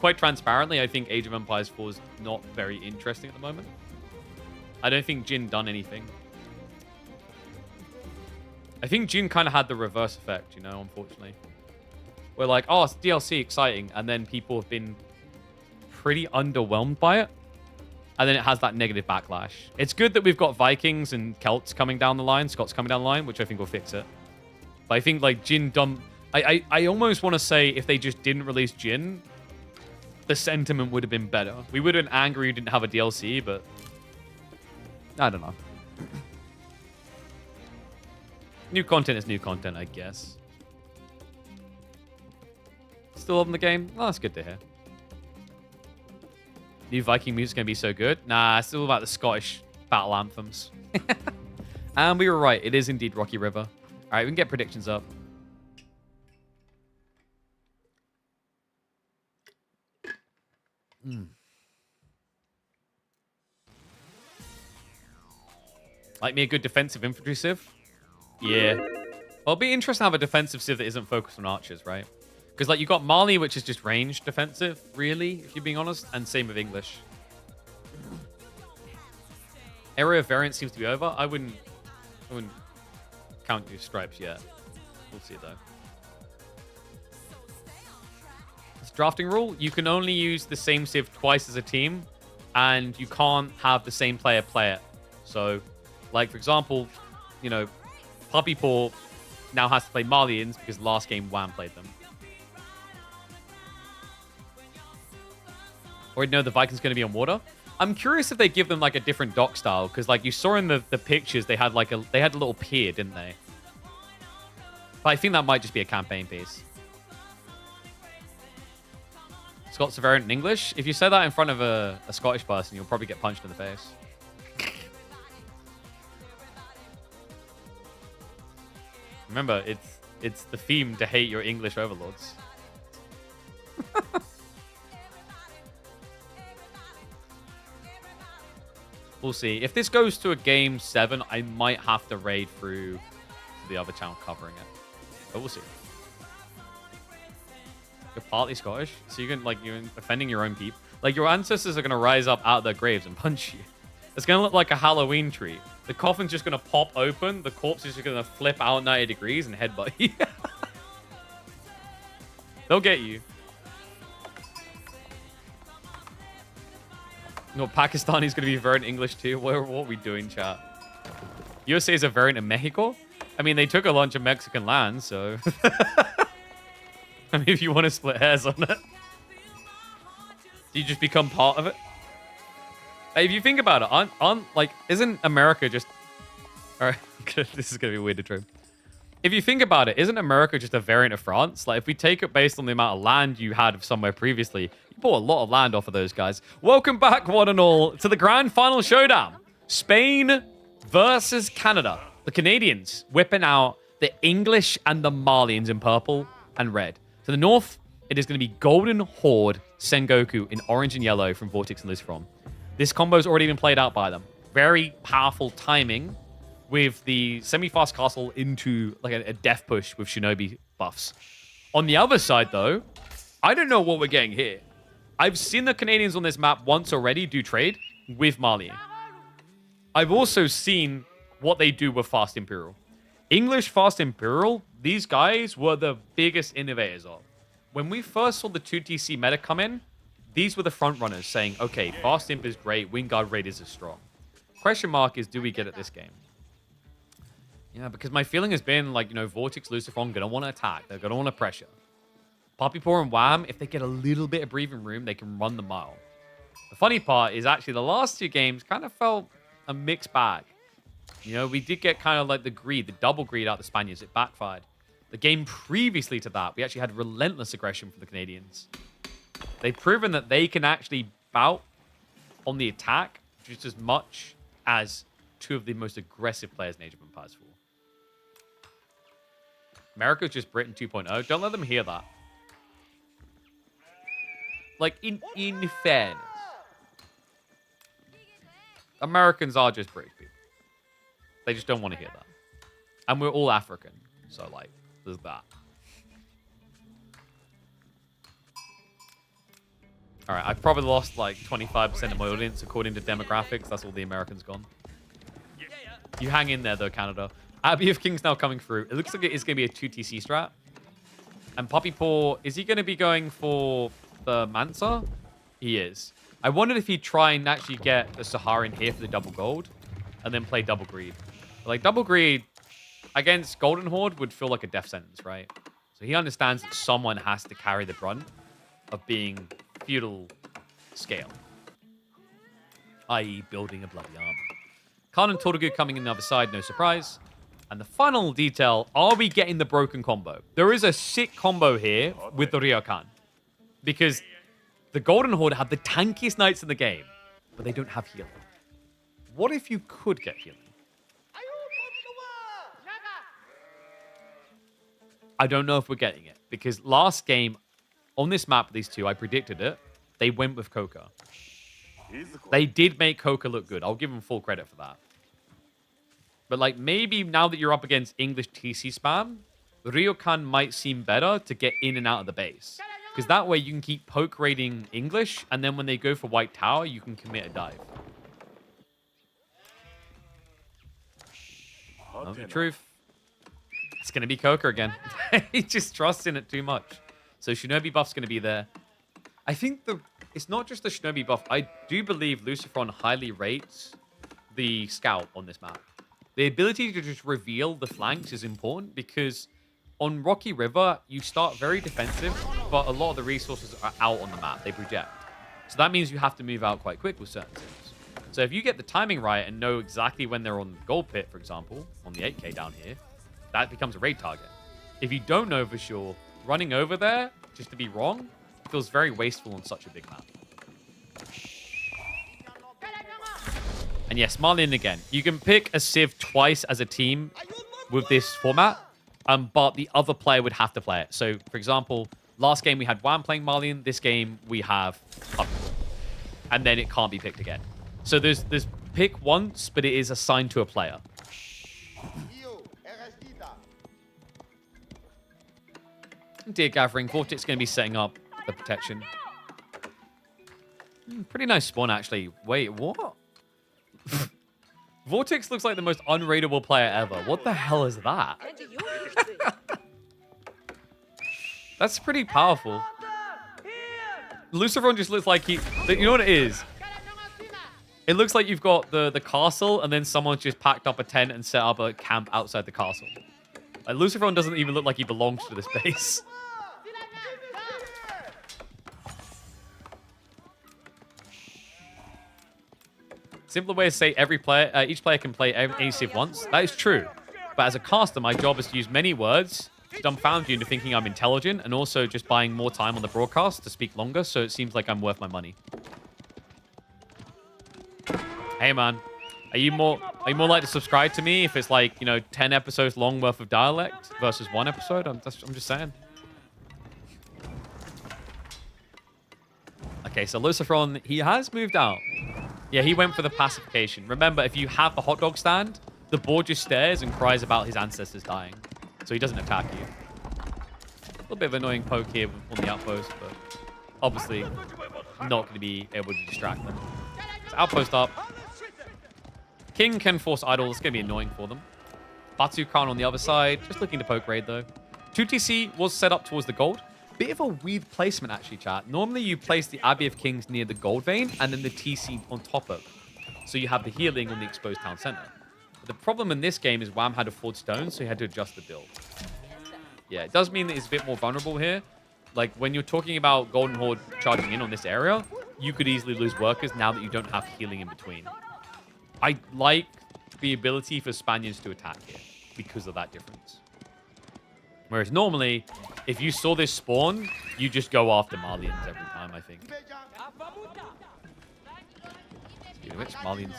quite transparently, I think Age of Empires 4 is not very interesting at the moment. I don't think Jin done anything. I think Jin kind of had the reverse effect, you know, unfortunately. Where like, oh, it's DLC exciting, and then people have been pretty underwhelmed by it. And then it has that negative backlash. It's good that we've got Vikings and Celts coming down the line, Scots coming down the line, which I think will fix it. But I think like Jin dumb... I almost want to say if they just didn't release Jin, the sentiment would have been better. We would have been angry we didn't have a DLC, but I don't know. New content is new content, I guess. Still loving the game? Oh, that's good to hear. New Viking music's going to be so good. Nah, it's all about the Scottish battle anthems. And we were right. It is indeed Rocky River. All right, we can get predictions up. Like me a good defensive infantry civ? Yeah. Well, it'll be interesting to have a defensive civ that isn't focused on archers, right? Because like you got Mali, which is just ranged defensive, really, if you're being honest, and same with English. Area of variance seems to be over. I wouldn't count your stripes yet. We'll see though. This drafting rule, you can only use the same civ twice as a team, and you can't have the same player play it. So, like for example, you know, Puppy Paw now has to play Malians because last game Wham played them. Or no, the Vikings going to be on water. I'm curious if they give them like a different dock style, because like you saw in the pictures, they had a little pier, didn't they? But I think that might just be a campaign piece. Scots are variant in English. If you say that in front of a Scottish person, you'll probably get punched in the face. Remember, it's the theme to hate your English overlords. We'll see. If this goes to a game 7, I might have to raid through the other channel covering it. But we'll see. You're partly Scottish, so you're offending your own people. Like, your ancestors are gonna rise up out of their graves and punch you. It's gonna look like a Halloween tree. The coffin's just gonna pop open, the corpse is just gonna flip out 90 degrees and headbutt you. They'll get you. No, Pakistani's gonna be variant English too. What are we doing, chat? USA is a variant in Mexico? I mean, they took a bunch of Mexican land, so... I mean, if you want to split hairs on it. Do you just become part of it? If you think about it, isn't America just... Alright, this is going to be weird to trim. If you think about it, isn't America just a variant of France? Like, if we take it based on the amount of land you had somewhere previously, you bought a lot of land off of those guys. Welcome back, one and all, to the grand final showdown. Spain versus Canada. The Canadians whipping out the English and the Malians in purple and red. To the north, it is going to be Golden Horde Sengoku in orange and yellow from Vortex and Lucifron. This combo's already been played out by them. Very powerful timing with the semi-fast castle into like a death push with Shinobi buffs. On the other side, though, I don't know what we're getting here. I've seen the Canadians on this map once already do trade with Mali. I've also seen what they do with Fast Imperial. English Fast Imperial, these guys were the biggest innovators of. When we first saw the 2TC meta come in, these were the front runners saying, okay, Fast Imp is great, Wingguard Raiders is strong. Question mark is, do we get it this game? Yeah, because my feeling has been like, Vortex, Lucifron gonna want to attack. They're gonna want to pressure. Poppy Paw and Wham, if they get a little bit of breathing room, they can run the mile. The funny part is actually the last 2 games kind of felt a mixed bag. We did get kind of like the double greed out of the Spaniards. It backfired. The game previously to that, we actually had relentless aggression from the Canadians. They've proven that they can actually bout on the attack just as much as 2 of the most aggressive players in Age of Empires 4. America's just Britain 2.0. Don't let them hear that. Like, in fairness, Americans are just British people. They just don't want to hear that. And we're all African. So, like, there's that. All right, I've probably lost, like, 25% of my audience according to demographics. That's all the Americans gone. You hang in there, though, Canada. Abbey of Kings now coming through. It looks like it is going to be a 2TC strat. And Poppy Paw, is he going to be going for the Mansa? He is. I wondered if he'd try and actually get the Sahara in here for the double gold and then play double greed. But like, double greed against Golden Horde would feel like a death sentence, right? So he understands that someone has to carry the brunt of being feudal scale, i.e. building a bloody army. Khan and Tortugu coming in the other side, no surprise. And the final detail, are we getting the broken combo? There is a sick combo here with the Ryokan. Because the Golden Horde have the tankiest knights in the game, but they don't have healing. What if you could get healing? I don't know if we're getting it. Because last game, on this map, these 2, I predicted it. They went with Koka. They did make Koka look good. I'll give them full credit for that. But like, maybe now that you're up against English TC spam, Ryokan might seem better to get in and out of the base. Because that way you can keep poke raiding English, and then when they go for White Tower, you can commit a dive. Love the truth. It's going to be Koka again. He just trusts in it too much. So Shinobi buff's going to be there. I think it's not just the Shinobi buff. I do believe Lucifron highly rates the Scout on this map. The ability to just reveal the flanks is important because on Rocky River, you start very defensive, but a lot of the resources are out on the map. They project. So that means you have to move out quite quick with certain sims. So if you get the timing right and know exactly when they're on the gold pit, for example, on the 8K down here, that becomes a raid target. If you don't know for sure, running over there just to be wrong feels very wasteful on such a big map. And yes, Marlin again. You can pick a Civ twice as a team with this format, but the other player would have to play it. So, for example, last game we had Wham playing Marlin. This game we have Puppy. And then it can't be picked again. So there's pick once, but it is assigned to a player. Deer gathering. Vortex is going to be setting up the protection. Pretty nice spawn, actually. Wait, what? Vortex looks like the most unrateable player ever. What the hell is that? That's pretty powerful. Luciferon just looks like he... You know what it is? It looks like you've got the castle, and then someone's just packed up a tent and set up a camp outside the castle. Like, Luciferon doesn't even look like he belongs to this base. Simpler way to say each player can play any Civ once. That is true. But as a caster, my job is to use many words to dumbfound you into thinking I'm intelligent, and also just buying more time on the broadcast to speak longer, so it seems like I'm worth my money. Hey man, are you more likely to subscribe to me if it's like, you know, 10 episodes long worth of dialect versus 1 episode? I'm just saying. Okay, so Luciferon, he has moved out. Yeah, he went for the pacification. Remember, if you have the hot dog stand, the board just stares and cries about his ancestors dying. So he doesn't attack you. A little bit of an annoying poke here on the outpost, but obviously not going to be able to distract them. So outpost up. King can force idle. It's going to be annoying for them. Batu Khan on the other side. Just looking to poke raid, though. 2TC was set up towards the gold. Bit of a weird placement, actually, chat. Normally, you place the Abbey of Kings near the gold vein and then the TC on top of it. So you have the healing on the exposed town center. But the problem in this game is Wham had a Forged Stone, so he had to adjust the build. Yeah, it does mean that it's a bit more vulnerable here. Like, when you're talking about Golden Horde charging in on this area, you could easily lose workers now that you don't have healing in between. I like the ability for Spaniards to attack here because of that difference. Whereas normally, if you saw this spawn, you just go after Marlians every time, I think. Speaking of which, Marlians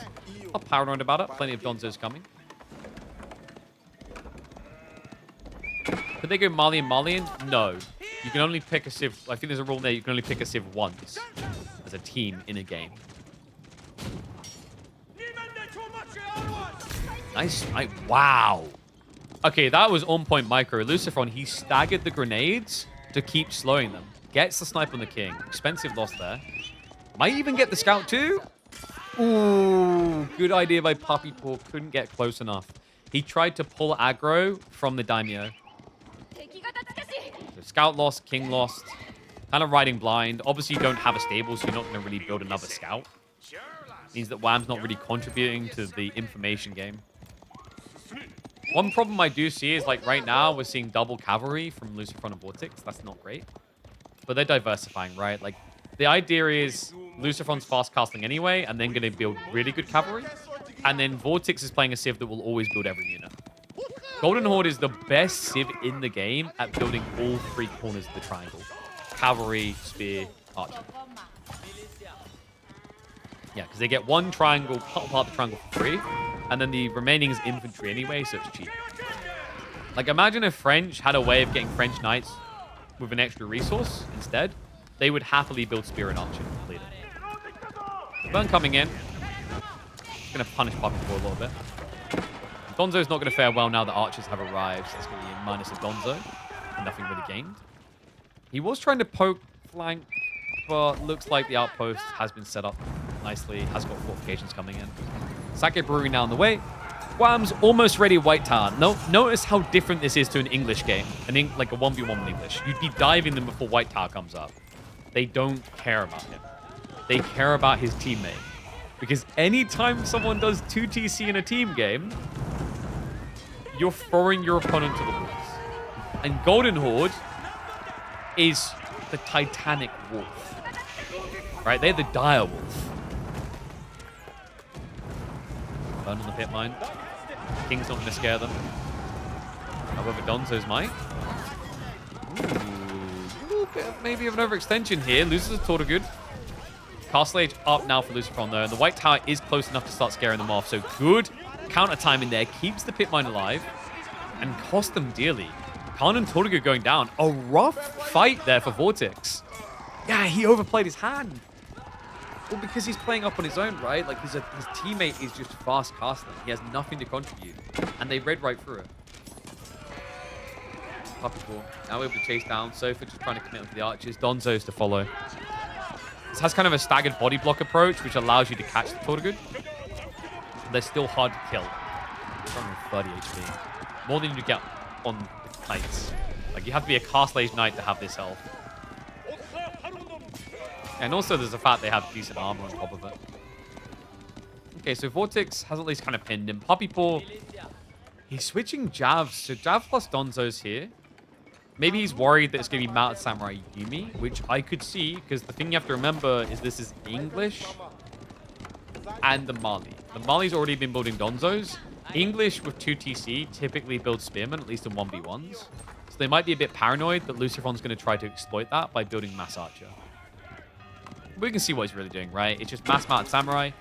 are paranoid about it. Plenty of Donzos coming. Could they go Marlian? No. You can only pick a Civ. I think there's a rule there. You can only pick a Civ once as a team in a game. Nice. Wow. Okay, that was on-point micro. Luciferon, he staggered the grenades to keep slowing them. Gets the snipe on the king. Expensive loss there. Might even get the scout too. Ooh, good idea by Puppy Paw. Couldn't get close enough. He tried to pull aggro from the daimyo. So scout lost, king lost. Kind of riding blind. Obviously, you don't have a stable, so you're not going to really build another scout. Means that Wham's not really contributing to the information game. One problem I do see is, like, right now, we're seeing double cavalry from Luciferon and Vortex. That's not great. But they're diversifying, right? Like, the idea is Luciferon's fast casting anyway, and then going to build really good cavalry. And then Vortex is playing a Civ that will always build every unit. Golden Horde is the best Civ in the game at building all 3 corners of the triangle. Cavalry, spear, archer. Yeah, because they get one triangle, part of the triangle for free. And then the remaining is infantry anyway, so it's cheap. Like, imagine if French had a way of getting French knights with an extra resource instead. They would happily build spear and archer and complete it. Burn coming in. Going to punish Puppy for a little bit. Donzo's not going to fare well now that archers have arrived. So it's going to be a minus of Donzo. Nothing really gained. He was trying to poke flank, but looks like the outpost has been set up nicely. Has got fortifications coming in. Sake Brewery now on the way. Wham's almost ready White Tower. Notice how different this is to an English game. Like a 1v1 in English. You'd be diving them before White Tower comes up. They don't care about him. They care about his teammate. Because anytime someone does 2 TC in a team game, you're throwing your opponent to the wolves. And Golden Horde is the Titanic wolf. Right? They're the dire wolf. Burn on the pit mine. King's not going to scare them. However, Donzo's might. Ooh, a little bit of maybe of an overextension here. Loses a Tortugud. Castle Age up now for Luciferon though. And the White Tower is close enough to start scaring them off. So good counter time in there. Keeps the pit mine alive. And cost them dearly. Khan and Tortugud going down. A rough fight there for Vortex. Yeah, he overplayed his hand. Well, because he's playing up on his own, right? Like, his teammate is just fast castling. He has nothing to contribute. And they read right through it. Puppy Paw. Now we're able to chase down. Sofa just trying to commit onto the archers. Donzo's to follow. This has kind of a staggered body block approach, which allows you to catch the Tortugud. They're still hard to kill. 30 HP. More than you get on the knights. Like, you have to be a Castle Age Knight to have this health. And also there's the fact they have decent armor on top of it. Okay, so Vortex has at least kind of pinned him. Puppy Paw, he's switching Javs. So Jav plus Donzo's here. Maybe he's worried that it's going to be Mounted Samurai Yumi, which I could see, because the thing you have to remember is this is English and the Mali. The Mali's already been building Donzos. English with 2 TC typically builds Spearmen, at least in 1v1s. So they might be a bit paranoid that Luciferon's going to try to exploit that by building Mass Archer. We can see what he's really doing, right? It's just Mass Mounted Samurai.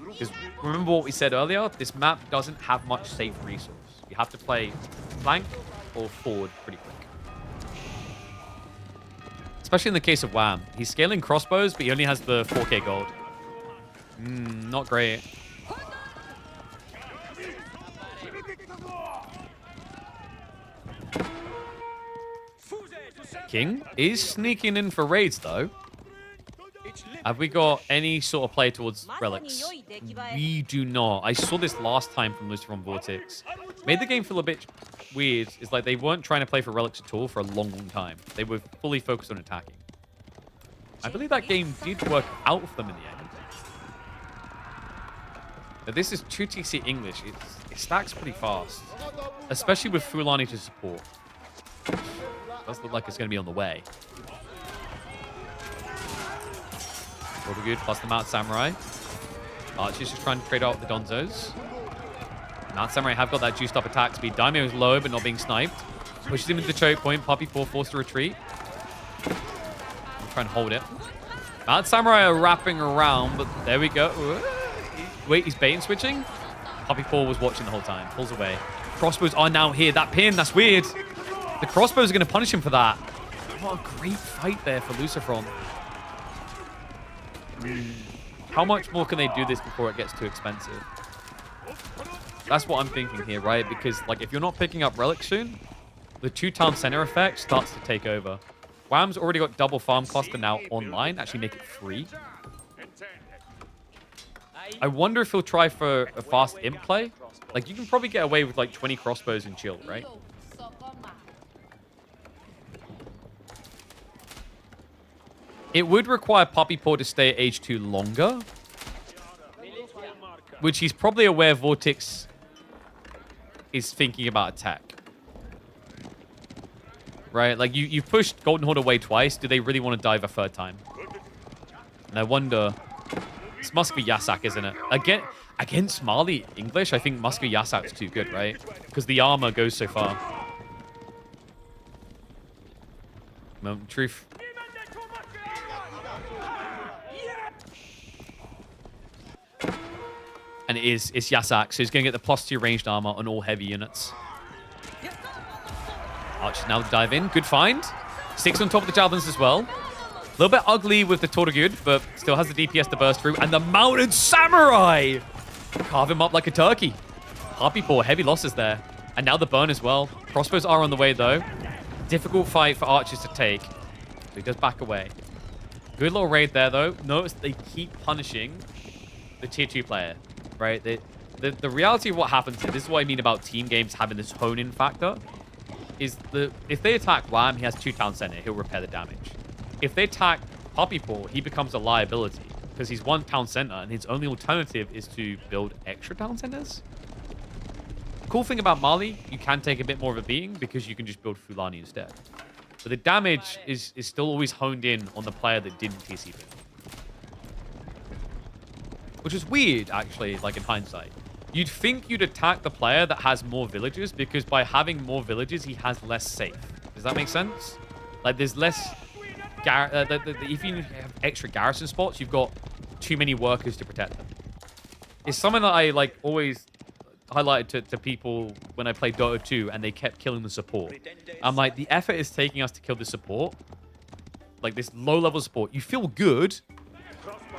Because remember what we said earlier? This map doesn't have much safe resource. You have to play flank or forward pretty quick. Especially in the case of Wham. He's scaling crossbows, but he only has the 4k gold. Not great. King is sneaking in for raids, though. Have we got any sort of play towards relics? We do not. I saw this last time from Luciferon Vortex. Made the game feel a bit weird. It's like they weren't trying to play for relics at all for a long, long time. They were fully focused on attacking. I believe that game did work out for them in the end. But this is 2 TC English. It stacks pretty fast. Especially with Fulani to support. Does look like it's going to be on the way. Good plus the Mount Samurai. Archer's just trying to trade out with the Donzos. Mount Samurai have got that juiced up attack speed. Daimyo is low but not being sniped. Pushes him into the choke point. Puppy Paw forced to retreat. Try and hold it. Mount Samurai are wrapping around, but there we go. Wait, he's bait and switching? Puppy Paw was watching the whole time. Pulls away. Crossbows are now here. That pin, that's weird. The crossbows are going to punish him for that. What a great fight there for Luciferon. How much more can they do this before it gets too expensive? That's what I'm thinking here, right? Because, like, if you're not picking up relics soon, the 2-town center effect starts to take over. Wham's already got double farm cluster now online. Actually make it free. I wonder if he'll try for a fast imp play. Like, you can probably get away with, like, 20 crossbows and chill, right? It would require Puppy Paw to stay at H2 longer. Which he's probably aware Vortex is thinking about attack. Right? Like, you've pushed Golden Horde away twice. Do they really want to dive a third time? And I wonder... This must be Yasak, isn't it? Against Mali English, I think must be Yasak's too good, right? Because the armor goes so far. Moment of truth. And it's Yasak, so he's going to get the +2 ranged armor on all heavy units. Archers now dive in. Good find. 6 on top of the javelins as well. A little bit ugly with the Tortugud, but still has the DPS to burst through. And the Mounted Samurai! Carve him up like a turkey. Puppy Paw, heavy losses there. And now the burn as well. Crossbows are on the way, though. Difficult fight for archers to take. So he does back away. Good little raid there, though. Notice they keep punishing the tier 2 player, right? The reality of what happens here, this is what I mean about team games having this hone-in factor, is if they attack Wham, he has 2 town center. He'll repair the damage. If they attack Puppy Paw, he becomes a liability because he's 1 town center, and his only alternative is to build extra town centers. Cool thing about Mali, you can take a bit more of a beating because you can just build Fulani instead. But the damage is still always honed in on the player that didn't TCP. which is weird, actually, like in hindsight. You'd think you'd attack the player that has more villagers, because by having more villagers, he has less safe. Does that make sense? Like, there's less... if you have extra garrison spots, you've got too many workers to protect them. It's something that I, like, always highlighted to people when I played Dota 2, and they kept killing the support. I'm like, the effort is taking us to kill the support. Like, this low-level support. You feel good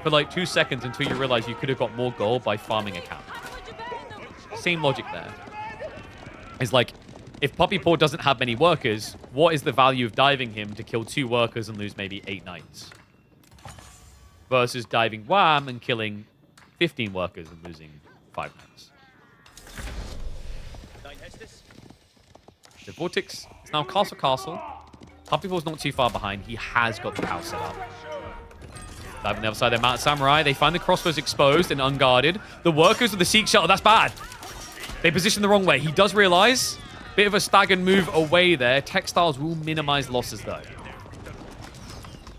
for, like, 2 seconds until you realize you could have got more gold by farming a camp. Same logic there. It's like, if Puppy Paw doesn't have many workers, what is the value of diving him to kill 2 workers and lose maybe 8 knights? Versus diving Wham and killing 15 workers and losing 5 knights. The Vortex is now Castle. Puppy Paw's not too far behind. He has got the house set up. Diving on the other side there, Mounted Samurai. They find the crossbows exposed and unguarded. The workers with the Seek Shuttle, that's bad. They position the wrong way. He does realize. Bit of a staggered move away there. Textiles will minimize losses, though.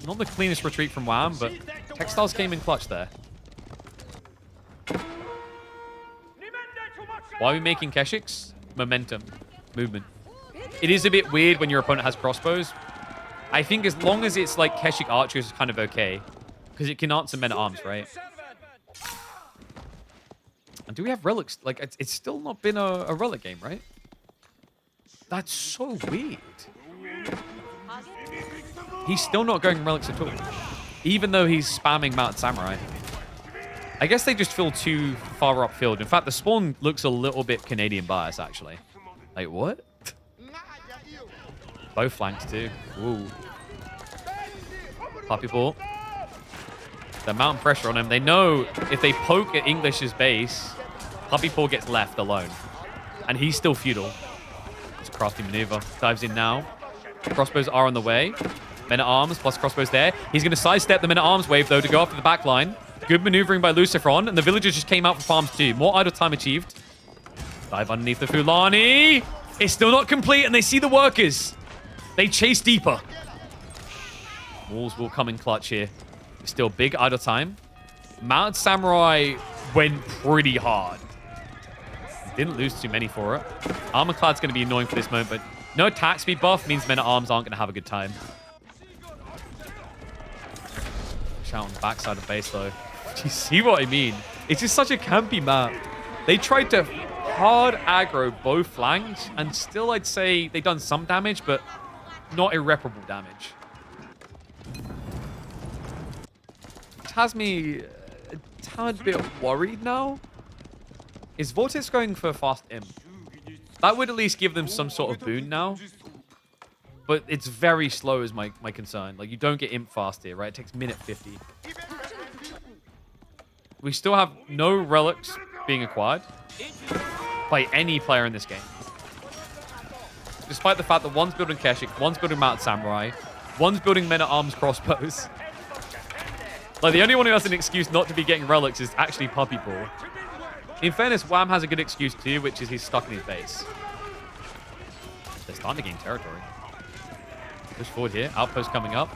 Not the cleanest retreat from Wham, but Textiles came in clutch there. Why are we making Keshiks? Momentum. Movement. It is a bit weird when your opponent has crossbows. I think as long as it's like Keshik archers is kind of okay. Because it can answer men-at-arms, right? And do we have relics? Like, it's still not been a relic game, right? That's so weird. He's still not going relics at all. Even though he's spamming Mounted Samurai. I guess they just feel too far upfield. In fact, the spawn looks a little bit Canadian bias, actually. Like, what? Both flanks, too. Ooh. Puppy Paw. They're mounting pressure on him. They know if they poke at English's base, Puppy Paw gets left alone. And he's still feudal. It's a crafty maneuver. Dives in now. Crossbows are on the way. Men-at-arms plus crossbows there. He's going to sidestep the men-at-arms wave, though, to go after the back line. Good maneuvering by Lucifron. And the villagers just came out for farms, too. More idle time achieved. Dive underneath the Fulani. It's still not complete, and they see the workers. They chase deeper. Walls will come in clutch here. Still big idle time. Mounted Samurai went pretty hard. Didn't lose too many for it. Armorclad's going to be annoying for this moment, but no attack speed buff means men-at-arms aren't going to have a good time. Shout on the backside of base, though. Do you see what I mean? It's just such a campy map. They tried to hard aggro both flanks, and still I'd say they've done some damage, but not irreparable damage. Which has me a tad bit worried now. Is Vortex going for a fast imp? That would at least give them some sort of boon now. But it's very slow is my concern. Like, you don't get imp fast here, right? It takes minute 50. We still have no relics being acquired by any player in this game. Despite the fact that one's building Keshik, one's building Mounted Samurai, one's building Men-at-Arms crossbows. Like, the only one who has an excuse not to be getting relics is actually Puppy Paw. In fairness, Wham has a good excuse too, which is he's stuck in his base. They're starting to gain territory. Push forward here. Outpost coming up.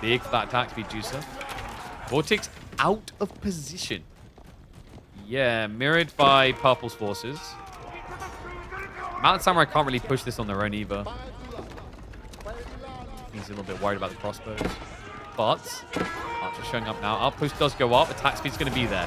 Big for that attack to be Juicer. Vortex out of position. Yeah, mirrored by Purple's forces. Mounted Samurai can't really push this on their own either. He's a little bit worried about the crossbows. But Archer's showing up now. Outpost does go up. Attack speed's going to be there.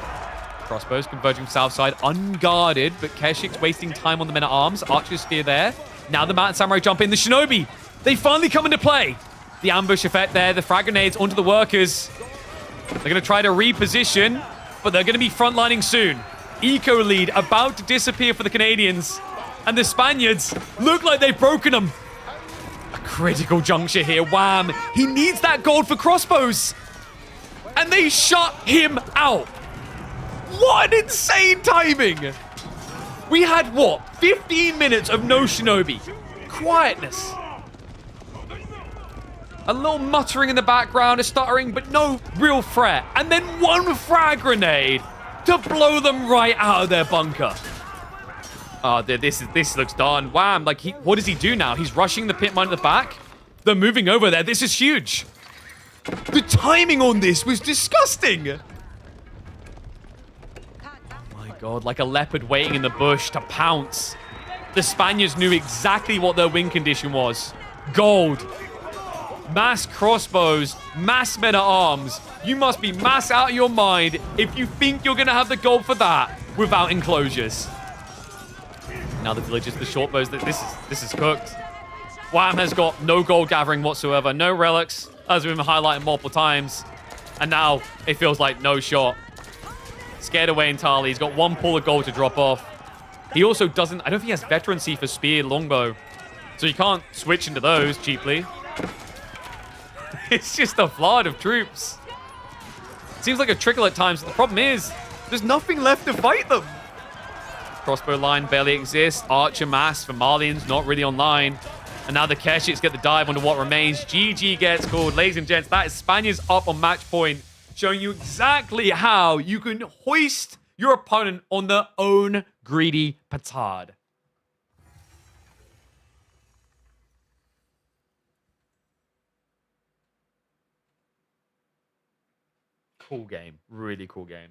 Crossbows converging south side, unguarded, but Keshik's wasting time on the men-at-arms. Archer's spear there. Now the Mounted Samurai jump in. The Shinobi, they finally come into play. The ambush effect there, the frag grenades onto the workers. They're going to try to reposition, but they're going to be frontlining soon. Eco lead about to disappear for the Canadians. And the Spaniards look like they've broken them. A critical juncture here. Wham! He needs that gold for crossbows. And they shut him out. What an insane timing! We had, what, 15 minutes of no Shinobi. Quietness. A little muttering in the background, a stuttering, but no real threat. And then one frag grenade to blow them right out of their bunker. Oh, this looks done. Wham, like, what does he do now? He's rushing the pit mine at the back. They're moving over there. This is huge. The timing on this was disgusting. God, like a leopard waiting in the bush to pounce. The Spaniards knew exactly what their win condition was. Gold. Mass crossbows, mass men-at-arms. You must be mass out of your mind if you think you're going to have the gold for that without enclosures. Now the villagers, the short bows, this is cooked. Wham has got no gold gathering whatsoever, no relics, as we've been highlighting multiple times. And now it feels like no shot. Scared away entirely. He's got one pool of gold to drop off. He also doesn't, I don't think he has veterancy for spear, longbow. So you can't switch into those cheaply. It's just a flood of troops. Seems like a trickle at times. The problem is, there's nothing left to fight them. Crossbow line barely exists. Archer mass for Marlians not really online. And now the Keshits get the dive onto what remains. GG gets called. Ladies and gents, that is Spaniards up on match point, showing you exactly how you can hoist your opponent on their own greedy petard. Cool game. Really cool game.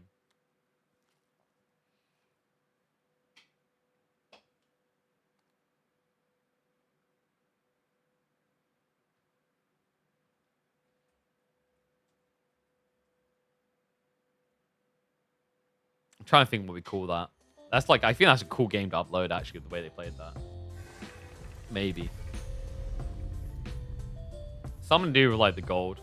I'm trying to think what we call that. That's like, I think that's a cool game to upload, actually, the way they played that. Maybe. Something to do with, like, the gold.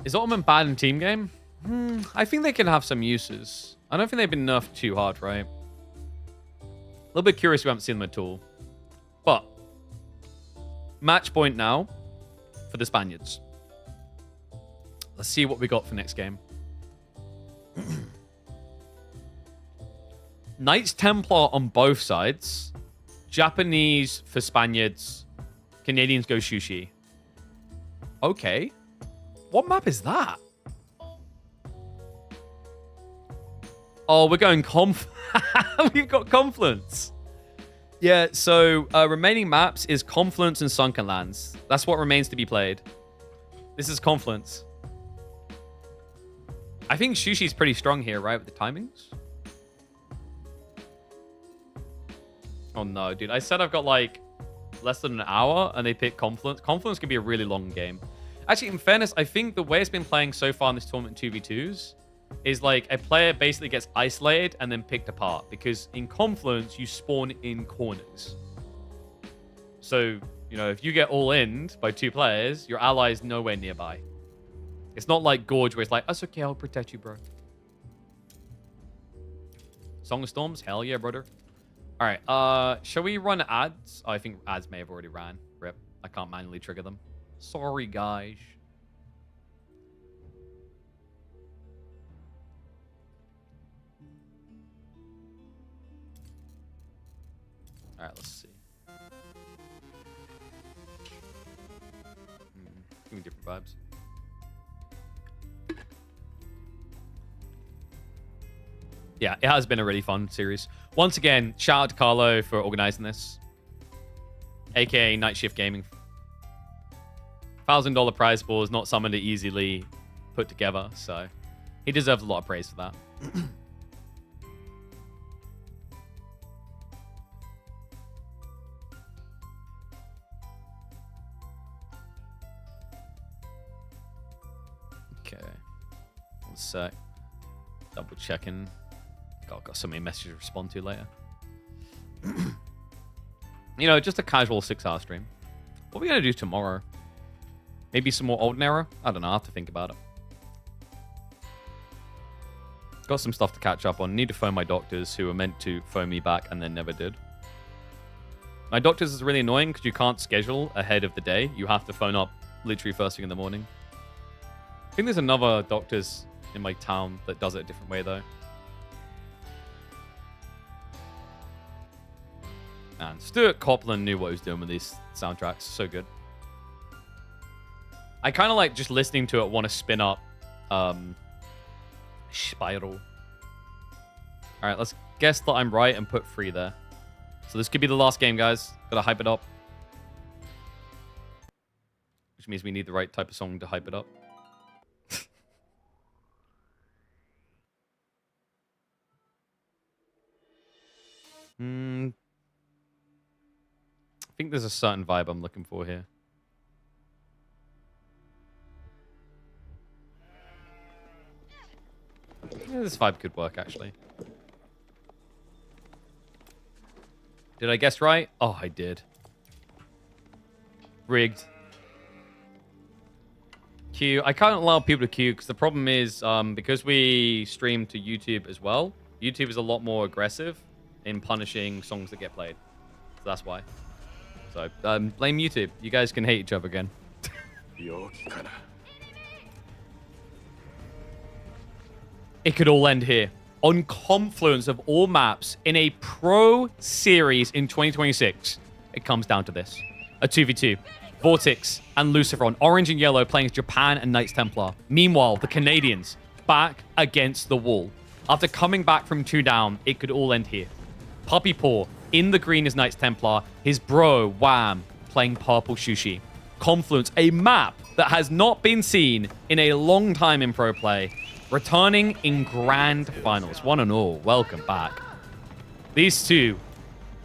Is Ottoman bad in team game? I think they can have some uses. I don't think they've been nerfed too hard, right? A little bit curious we haven't seen them at all. But, match point now for the Spaniards. Let's see what we got for next game. Knights Templar on both sides. Japanese for Spaniards. Canadians go Shushi. Okay. What map is that? Oh, we're going We've got Confluence. Yeah, so remaining maps is Confluence and Sunken Lands. That's what remains to be played. This is Confluence. I think Shushi's pretty strong here, right, with the timings? Oh no, dude. I said I've got like less than an hour and they pick Confluence. Confluence could be a really long game. Actually, in fairness, I think the way it's been playing so far in this tournament 2v2s is like a player basically gets isolated and then picked apart. Because in Confluence, you spawn in corners. So, you know, if you get all in by two players, your ally is nowhere nearby. It's not like Gorge where it's like, that's okay, I'll protect you, bro. Song of Storms? Hell yeah, brother. All right, shall we run ads? Oh, I think ads may have already ran. Rip. I can't manually trigger them. Sorry, guys. All right, let's see. Give me different vibes. Yeah, it has been a really fun series. Once again, shout out to Carlo for organizing this. AKA Night Shift Gaming. $1,000 prize pool is not something to easily put together, so he deserves a lot of praise for that. Okay. One sec. Double checking. God, got so many messages to respond to later. You know, just a casual 6-hour stream. What are we going to do tomorrow? Maybe some more Olden Era? I don't know. I'll have to think about it. Got some stuff to catch up on. Need to phone my doctors who were meant to phone me back and then never did. My doctors is really annoying because you can't schedule ahead of the day. You have to phone up literally first thing in the morning. I think there's another doctor's in my town that does it a different way, though. And Stuart Copeland knew what he was doing with these soundtracks. So good. I kind of like just listening to it want to spin up Spiral. All right, let's guess that I'm right and put 3 there. So this could be the last game, guys. Gotta hype it up. Which means we need the right type of song to hype it up. I think there's a certain vibe I'm looking for here. Yeah, this vibe could work, actually. Did I guess right? Oh, I did. Rigged. Queue. I can't allow people to queue because the problem is because we stream to YouTube as well, YouTube is a lot more aggressive in punishing songs that get played. So that's why. So blame YouTube. You guys can hate each other again. It could all end here. On Confluence of all maps in a Pro Series in 2026, it comes down to this. A 2v2. Vortex and Luciferon, orange and yellow, playing as Japan and Knights Templar. Meanwhile, the Canadians back against the wall. After coming back from 2 down, it could all end here. Puppy Paw in the green is Knights Templar. His bro, Wham, playing purple Shushi. Confluence, a map that has not been seen in a long time in pro play. Returning in grand finals. One and all, welcome back. These two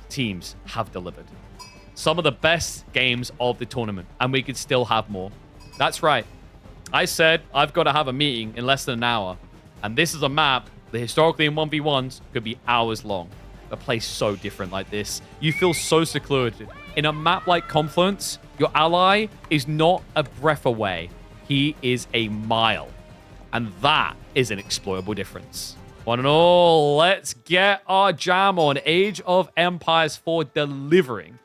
teams have delivered. Some of the best games of the tournament, and we could still have more. That's right. I said I've got to have a meeting in less than an hour, and this is a map that historically in 1v1s could be hours long. A place so different like this. You feel so secluded. In a map like Confluence, your ally is not a breath away. He is a mile. And that is an exploitable difference. One and all, let's get our jam on. Age of Empires 4 delivering.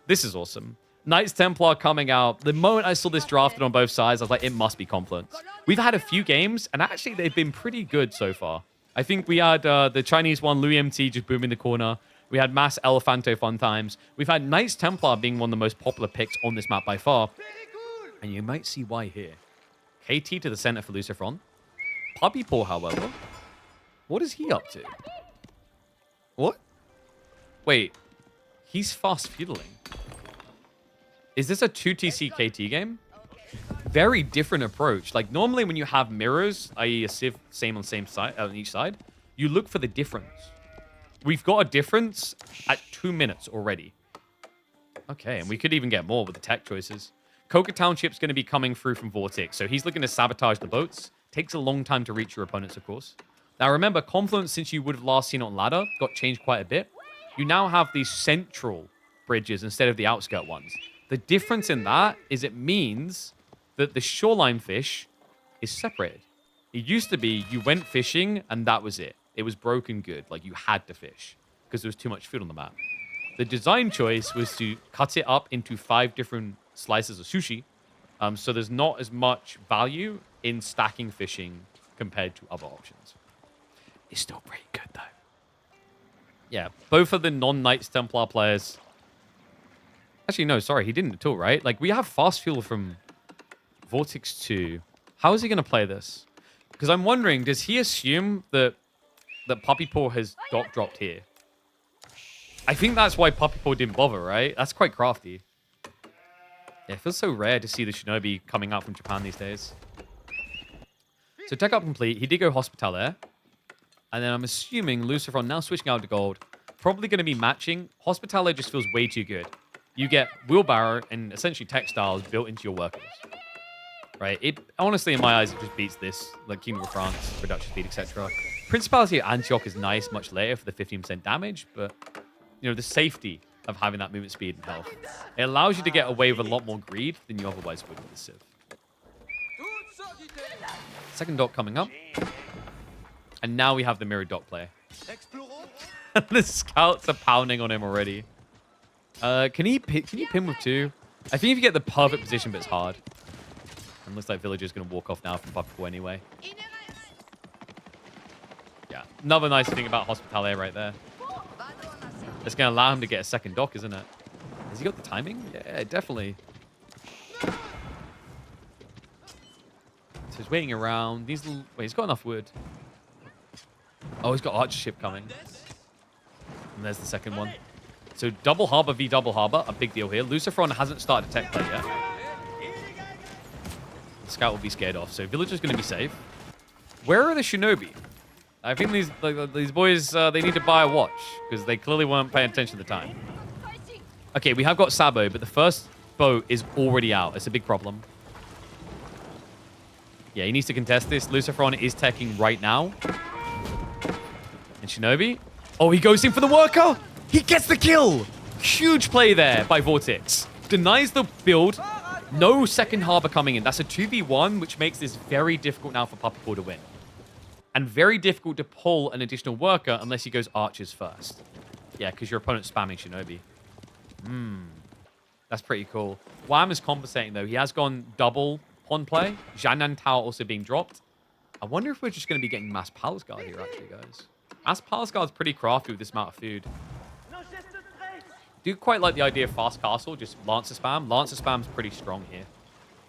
This is awesome. Knights Templar coming out. The moment I saw this drafted on both sides, I was like, it must be Confluence. We've had a few games, and actually they've been pretty good so far. I think we had the Chinese one, Louis MT, just booming the corner. We had Mass Elefanto fun times. We've had Knights Templar being one of the most popular picks on this map by far. And you might see why here. KT to the center for Luciferon. Puppy Paw, however. What is he up to? What? Wait. He's fast feuding. Is this a 2TC KT game? Very different approach. Like, normally when you have mirrors, i.e. a Civ same on same side, on each side, you look for the difference. We've got a difference at 2 minutes already. Okay, and we could even get more with the tech choices. Coca Township's going to be coming through from Vortex, so he's looking to sabotage the boats. Takes a long time to reach your opponents, of course. Now, remember, Confluence, since you would have last seen on ladder, got changed quite a bit. You now have these central bridges instead of the outskirt ones. The difference in that is it means that the shoreline fish is separated. It used to be you went fishing and that was it. It was broken good. Like, you had to fish because there was too much food on the map. The design choice was to cut it up into 5 different slices of sushi. So there's not as much value in stacking fishing compared to other options. It's still pretty good, though. Yeah, both of the non-Knights Templar players... Actually, no, sorry, he didn't at all, right? Like, we have fast fuel from Vortex 2. How is he going to play this? Because I'm wondering, does he assume that Puppy Paw has dock dropped here? I think that's why Puppy Paw didn't bother, right? That's quite crafty. Yeah, it feels so rare to see the Shinobi coming out from Japan these days. So tech up complete. He did go Hospitaller. And then I'm assuming Luciferon now switching out to gold. Probably going to be matching. Hospitaller just feels way too good. You get wheelbarrow and essentially textiles built into your workers. Right? It honestly, in my eyes, it just beats this. Like Kingdom of France, production speed, etc. Principality of Antioch is nice much later for the 15% damage, but you know, the safety of having that movement speed and health. It allows you to get away with a lot more greed than you otherwise would with the Civ. Second dock coming up. And now we have the mirrored dock player. The scouts are pounding on him already. Can you pin with 2? I think if you get the perfect position, but it's hard. And looks like Villager's going to walk off now from Puppy Paw anyway. Yeah, another nice thing about Hospitaller right there. It's going to allow him to get a second dock, isn't it? Has he got the timing? Yeah, definitely. So he's waiting around. Wait, he's got enough wood. Oh, he's got Archer ship coming. And there's the second one. So double harbor v double harbor, a big deal here. Lucifron hasn't started a tech play yet. The scout will be scared off. So villager's going to be safe. Where are the shinobi? I think these boys, they need to buy a watch because they clearly weren't paying attention at the time. Okay, we have got Sabo, but the first boat is already out. It's a big problem. Yeah, he needs to contest this. Lucifron is teching right now. And Shinobi. Oh, he goes in for the worker. He gets the kill. Huge play there by Vortex. Denies the build. No second harbor coming in. That's a 2v1, which makes this very difficult now for Puppy Paw to win. And very difficult to pull an additional worker unless he goes archers first. Yeah, because your opponent's spamming Shinobi. That's pretty cool. Wham is compensating, though. He has gone double pawn play. Zhannan Tao also being dropped. I wonder if we're just going to be getting Mass Palace Guard here, actually, guys. Mass Palace Guard's pretty crafty with this amount of food. Do quite like the idea of Fast Castle, just Lancer spam. Lancer spam's pretty strong here.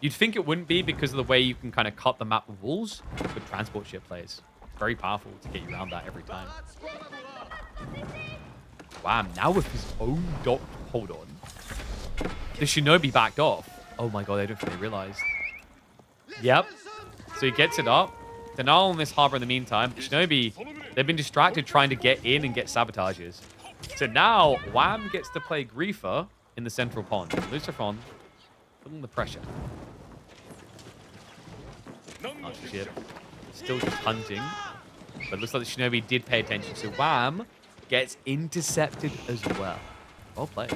You'd think it wouldn't be because of the way you can kind of cut the map with walls, but transport ship plays. Very powerful to get you around that every time. Wham, now with his own dock. Hold on. The Shinobi backed off. Oh my god, I don't think they realized. Yep. So he gets it up. They're now on this harbor in the meantime. Shinobi, they've been distracted trying to get in and get sabotages. So now, Wham gets to play Griefer in the central pond. Lucifron, feeling the pressure. Archer ship. Still just hunting. But it looks like the Shinobi did pay attention. So Wham gets intercepted as well. Well played.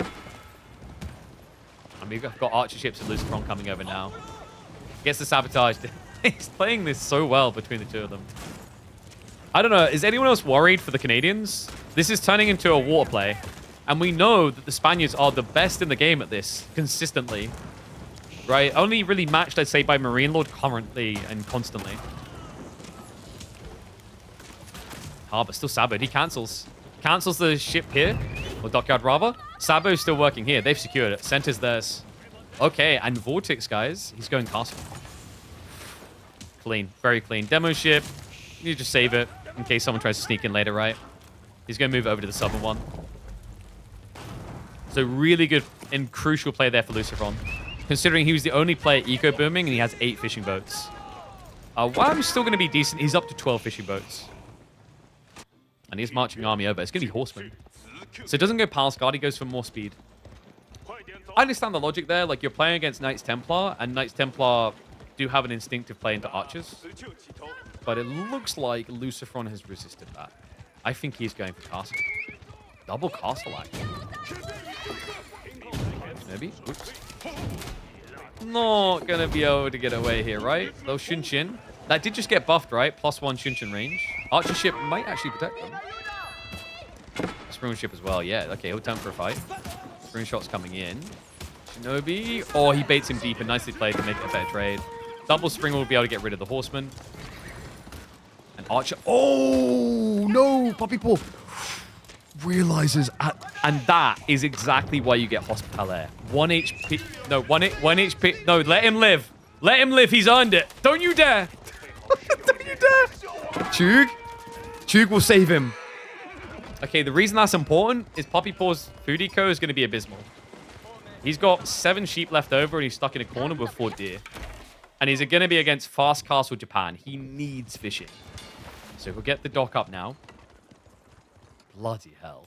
And we've got Archer ships and Lucifron coming over now. Gets the sabotage. He's playing this so well between the two of them. I don't know. Is anyone else worried for the Canadians? This is turning into a water play. And we know that the Spaniards are the best in the game at this consistently. Right? Only really matched, I'd say, by Marine Lord currently and constantly. But still Saboed. He cancels. Cancels the ship here. Or dockyard, rather. Sabo's still working here. They've secured it. Center's theirs. Okay, and Vortex, guys. He's going castle. Clean. Very clean. Demo ship. You just save it in case someone tries to sneak in later, right? He's going to move over to the southern one. So really good and crucial play there for Lucifron. Considering he was the only player eco-booming and he has 8 fishing boats. Wham's still going to be decent. He's up to 12 fishing boats. And he's marching army over. It's going to be horsemen. So it doesn't go Palace Guard. He goes for more speed. I understand the logic there. Like, you're playing against Knights Templar, and Knights Templar do have an instinctive play into archers. But it looks like Lucifron has resisted that. I think he's going for castle. Double castle action. Maybe. Oops. Not going to be able to get away here, right? Though Shunshin. That did just get buffed, right? +1 Shunshin range. Archer ship might actually protect them. Spring ship as well. Yeah, okay. He'll turn for a fight. Spring shot's coming in. Shinobi. Oh, he baits him deep and nicely played to make it a better trade. Double spring will be able to get rid of the horseman. And Archer. Oh, no. Puppy Paw realizes. And that is exactly why you get Hospitaller. 1 HP. No, 1 HP. No, let him live. Let him live. He's earned it. Don't you dare. Don't you dare. Chug. Chug will save him. Okay, the reason that's important is Puppy Paw's food eco is going to be abysmal. He's got 7 sheep left over and he's stuck in a corner with 4 deer. And he's going to be against Fast Castle Japan. He needs fishing. So he'll get the dock up now. Bloody hell.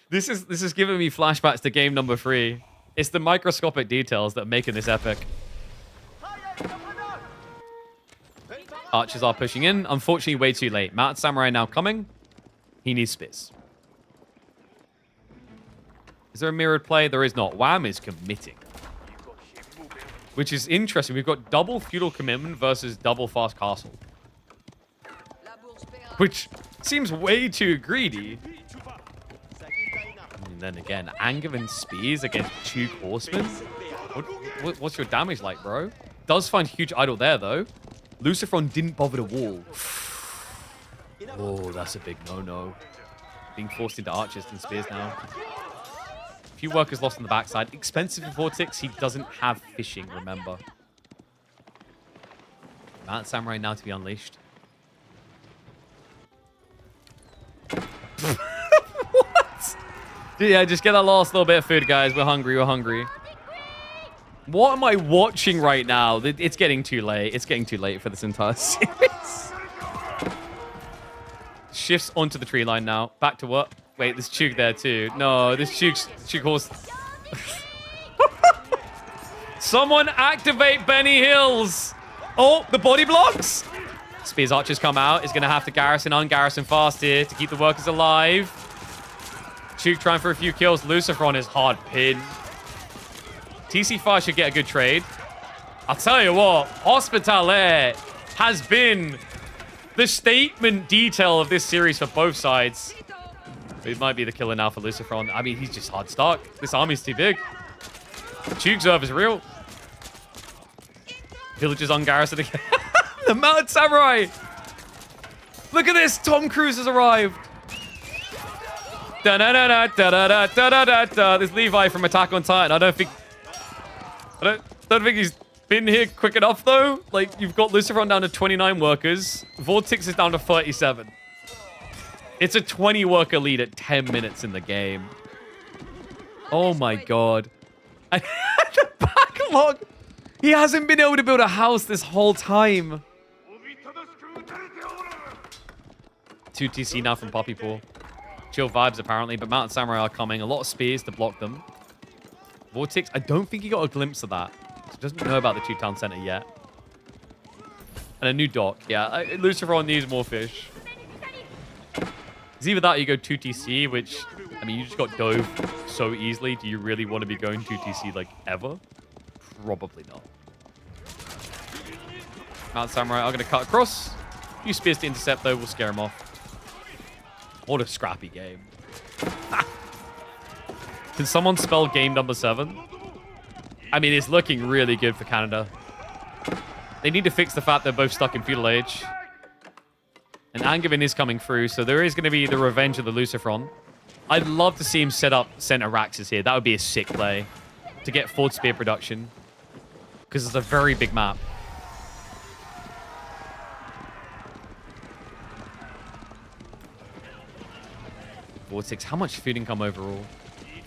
This is giving me flashbacks to game number 3. It's the microscopic details that are making this epic. Archers are pushing in. Unfortunately, way too late. Mountain Samurai now coming. He needs spears. Is there a mirrored play? There is not. Wham is committing. Which is interesting. We've got double feudal commitment versus double fast castle. Which seems way too greedy. And then again, Angevin spears against 2 horsemen. What's your damage like, bro? Does find huge idol there, though. Lucifron didn't bother to wall. Oh, that's a big no-no. Being forced into archers and spears now. A few workers lost on the backside. Expensive for Vortex. He doesn't have fishing, remember. Mount Samurai now to be unleashed. What? Yeah, just get that last little bit of food, guys. We're hungry. We're hungry. What am I watching right now? It's getting too late. It's getting too late for this entire series. Shifts onto the tree line now. Back to what? Wait, there's Chug there too. No, this Chug horse. Someone activate Benny Hills. Oh, the body blocks. Spears Archers come out. He's going to have to ungarrison fast here to keep the workers alive. Chug trying for a few kills. Lucifer on his hard pin. TC5 should get a good trade. I'll tell you what, Hospitaller has been the statement detail of this series for both sides. It might be the killer now for Lucifer. I mean, he's just hard stuck. This army's too big. Chug's Zerv is real. Villagers ungarrisoned again. The Mounted Samurai. Look at this. Tom Cruise has arrived. Da da da da da da da da da da. This Levi from Attack on Titan. I don't think he's been here quick enough though. Like, you've got Lucifer down to 29 workers. Vortex is down to 37. It's a 20 worker lead at 10 minutes in the game. Oh my god. And the backlog. He hasn't been able to build a house this whole time. 2 TC now from Poppy Pool. Chill vibes apparently, but Mounted Samurai are coming. A lot of spears to block them. Vortex, I don't think he got a glimpse of that. He doesn't know about the 2 town center yet. And a new dock. Yeah, Lucifer needs more fish. It's either that or you go 2 TC, which, I mean, you just got dove so easily. Do you really want to be going 2 TC, like, ever? Probably not. Mounted Samurai are going to cut across. A few spears to intercept, though. We'll scare him off. What a scrappy game. Can someone spell game number 7? I mean, it's looking really good for Canada. They need to fix the fact they're both stuck in feudal age. And Angevin is coming through, so there is going to be the revenge of the Lucifron. I'd love to see him set up Center Raxus here. That would be a sick play to get Ford Spear production. Because it's a very big map. Vortex, how much food income overall?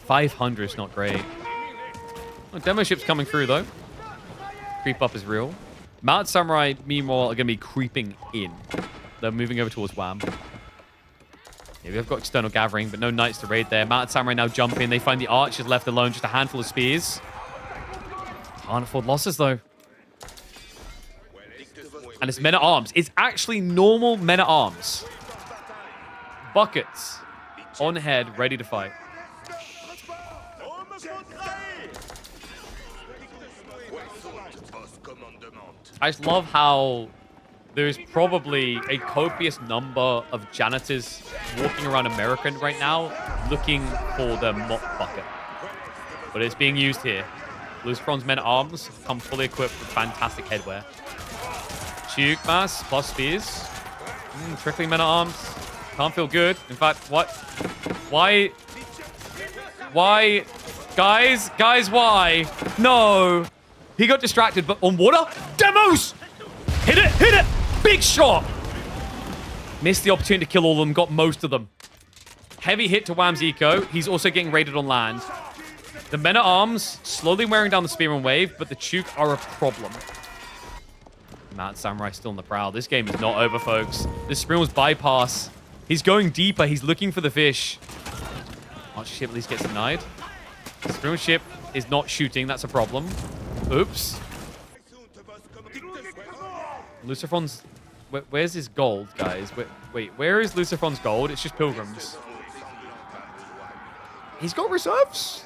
500 is not great. Oh, demo ship's coming through, though. Creep up is real. Mounted Samurai, meanwhile, are going to be creeping in. They're moving over towards Wham. Yeah, we've got external gathering, but no knights to raid there. Mounted Samurai now jump in. They find the archers left alone, just a handful of spears. Can't afford losses, though. And it's men-at-arms. It's actually normal men-at-arms. Buckets. On head, ready to fight. I just love how there's probably a copious number of janitors walking around America right now looking for their mop bucket. But it's being used here. Lucifron's men-at-arms come fully equipped with fantastic headwear. Chug mass plus spears. Trickling men-at-arms. Can't feel good. In fact, what? Why? Why? Guys, why? No. He got distracted, but on water? Demos! Hit it, hit it! Big shot! Missed the opportunity to kill all of them, got most of them. Heavy hit to Wham's eco. He's also getting raided on land. The men-at-arms slowly wearing down the Spearman wave, but the Chuk are a problem. Mounted Samurai still on the prowl. This game is not over, folks. This Spearman's bypass. He's going deeper. He's looking for the fish. Archer ship at least gets denied. The Spearman ship is not shooting. That's a problem. Oops. Lucifron's... Where's his gold, guys? Wait, where is Lucifron's gold? It's just pilgrims. He's got reserves.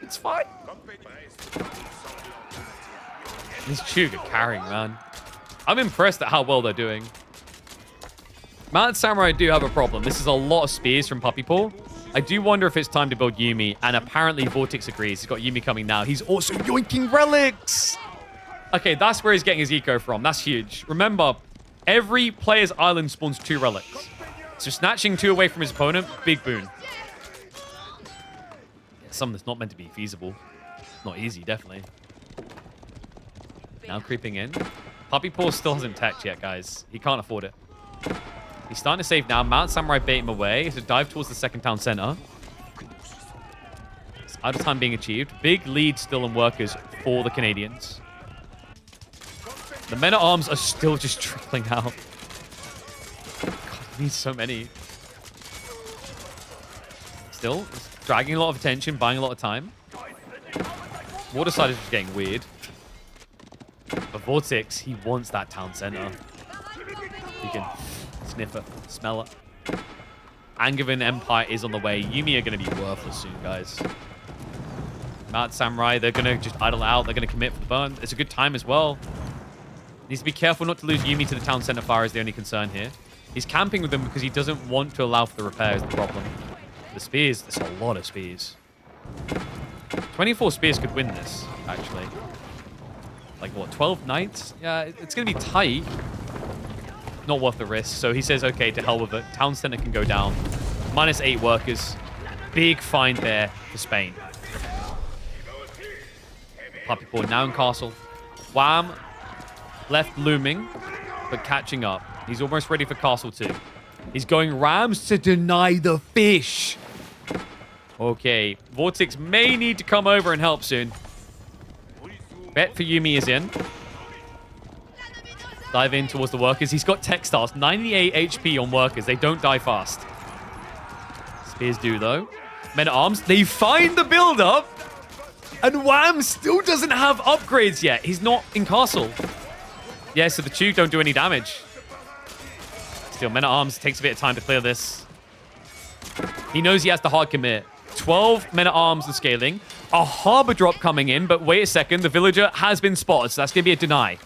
It's fine. These Chug are carrying, man. I'm impressed at how well they're doing. Mounted Samurai do have a problem. This is a lot of spears from Puppy Paw. I do wonder if it's time to build Yuumi, and apparently Vortex agrees. He's got Yuumi coming now. He's also yoinking relics. Okay, that's where he's getting his eco from. That's huge. Remember, every player's island spawns 2 relics. So snatching 2 away from his opponent, big boon. Something that's not meant to be feasible. Not easy, definitely. Now creeping in. Puppy Paw still hasn't teched yet, guys. He can't afford it. He's starting to save now. Mount Samurai bait him away. It's a dive towards the second town center. It's out of time being achieved. Big lead still in workers for the Canadians. The men-at-arms are still just trickling out. God, he needs so many. Still, it's dragging a lot of attention, buying a lot of time. Waterside is just getting weird. But Vortex, he wants that town center. He can sniff it, smell it. Angevin Empire is on the way. Yuumi are going to be worthless soon, guys. Mount Samurai, they're going to just idle out. They're going to commit for the burn. It's a good time as well. Needs to be careful not to lose Yuumi to the town center fire is the only concern here. He's camping with them because he doesn't want to allow for the repair is the problem. The spears, there's a lot of spears. 24 spears could win this, actually. Like, what, 12 knights? Yeah, it's going to be tight. Not worth the risk. So he says, okay, to hell with it. Town center can go down. -8 workers. Big find there for Spain. Puppy Paw now in castle. Wham. Left looming, but catching up. He's almost ready for castle 2. He's going Rams to deny the fish. Okay. Vortex may need to come over and help soon. Bet for Yuumi is in. Dive in towards the workers. He's got textiles. 98 HP on workers. They don't die fast. Spears do, though. Men-at-arms. They find the build-up. And Wham still doesn't have upgrades yet. He's not in castle. Yeah, so the Chug don't do any damage. Still, Men-at-Arms takes a bit of time to clear this. He knows he has to hard commit. 12 Men-at-Arms and scaling. A harbor drop coming in, but wait a second. The villager has been spotted, so that's going to be a deny.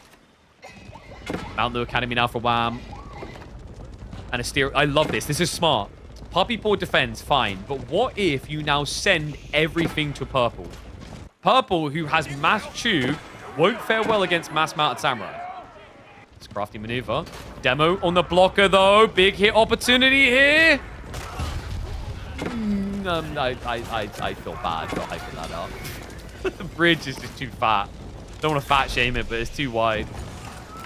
Mount Lu Academy now for Wham. And a steer. I love this. This is smart. Puppy Paw defends, fine. But what if you now send everything to Purple? Purple, who has mass Chug, won't fare well against mass Mounted Samurai. It's a crafty maneuver. Demo on the blocker, though. Big hit opportunity here. I feel bad for hyping that up. The bridge is just too fat. Don't want to fat shame it, but it's too wide.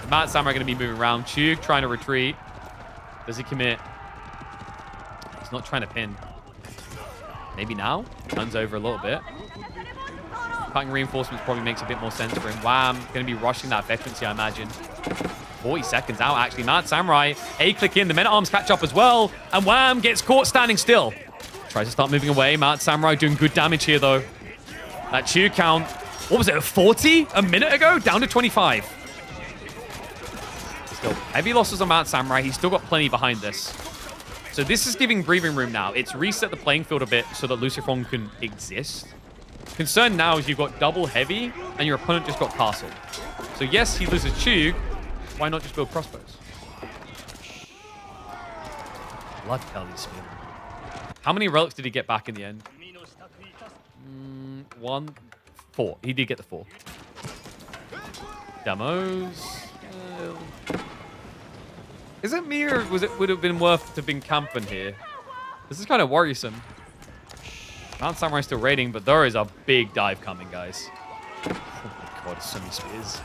Matt Samurai going to be moving around. Chug trying to retreat. Does he commit? He's not trying to pin. Maybe now? Turns over a little bit. Cutting reinforcements probably makes a bit more sense for him. Wham. Going to be rushing that veterancy, I imagine. 40 seconds out, actually. Mad Samurai. A-click in. The Men-at-Arms catch up as well. And Wham gets caught standing still. Tries to start moving away. Mad Samurai doing good damage here, though. That Chug count. What was it? 40 a minute ago? Down to 25. Still heavy losses on Mad Samurai. He's still got plenty behind this. So this is giving breathing room now. It's reset the playing field a bit so that Lucifer can exist. Concern now is you've got double heavy and your opponent just got castle. So yes, he loses Chug. Why not just build crossbows? Blood Kelly's spear. How many relics did he get back in the end? 4. He did get the 4. Demos. Is it me or would it have been worth to have been camping here? This is kind of worrisome. Mount Samurai still raiding, but there is a big dive coming, guys. Oh my god, so many spears.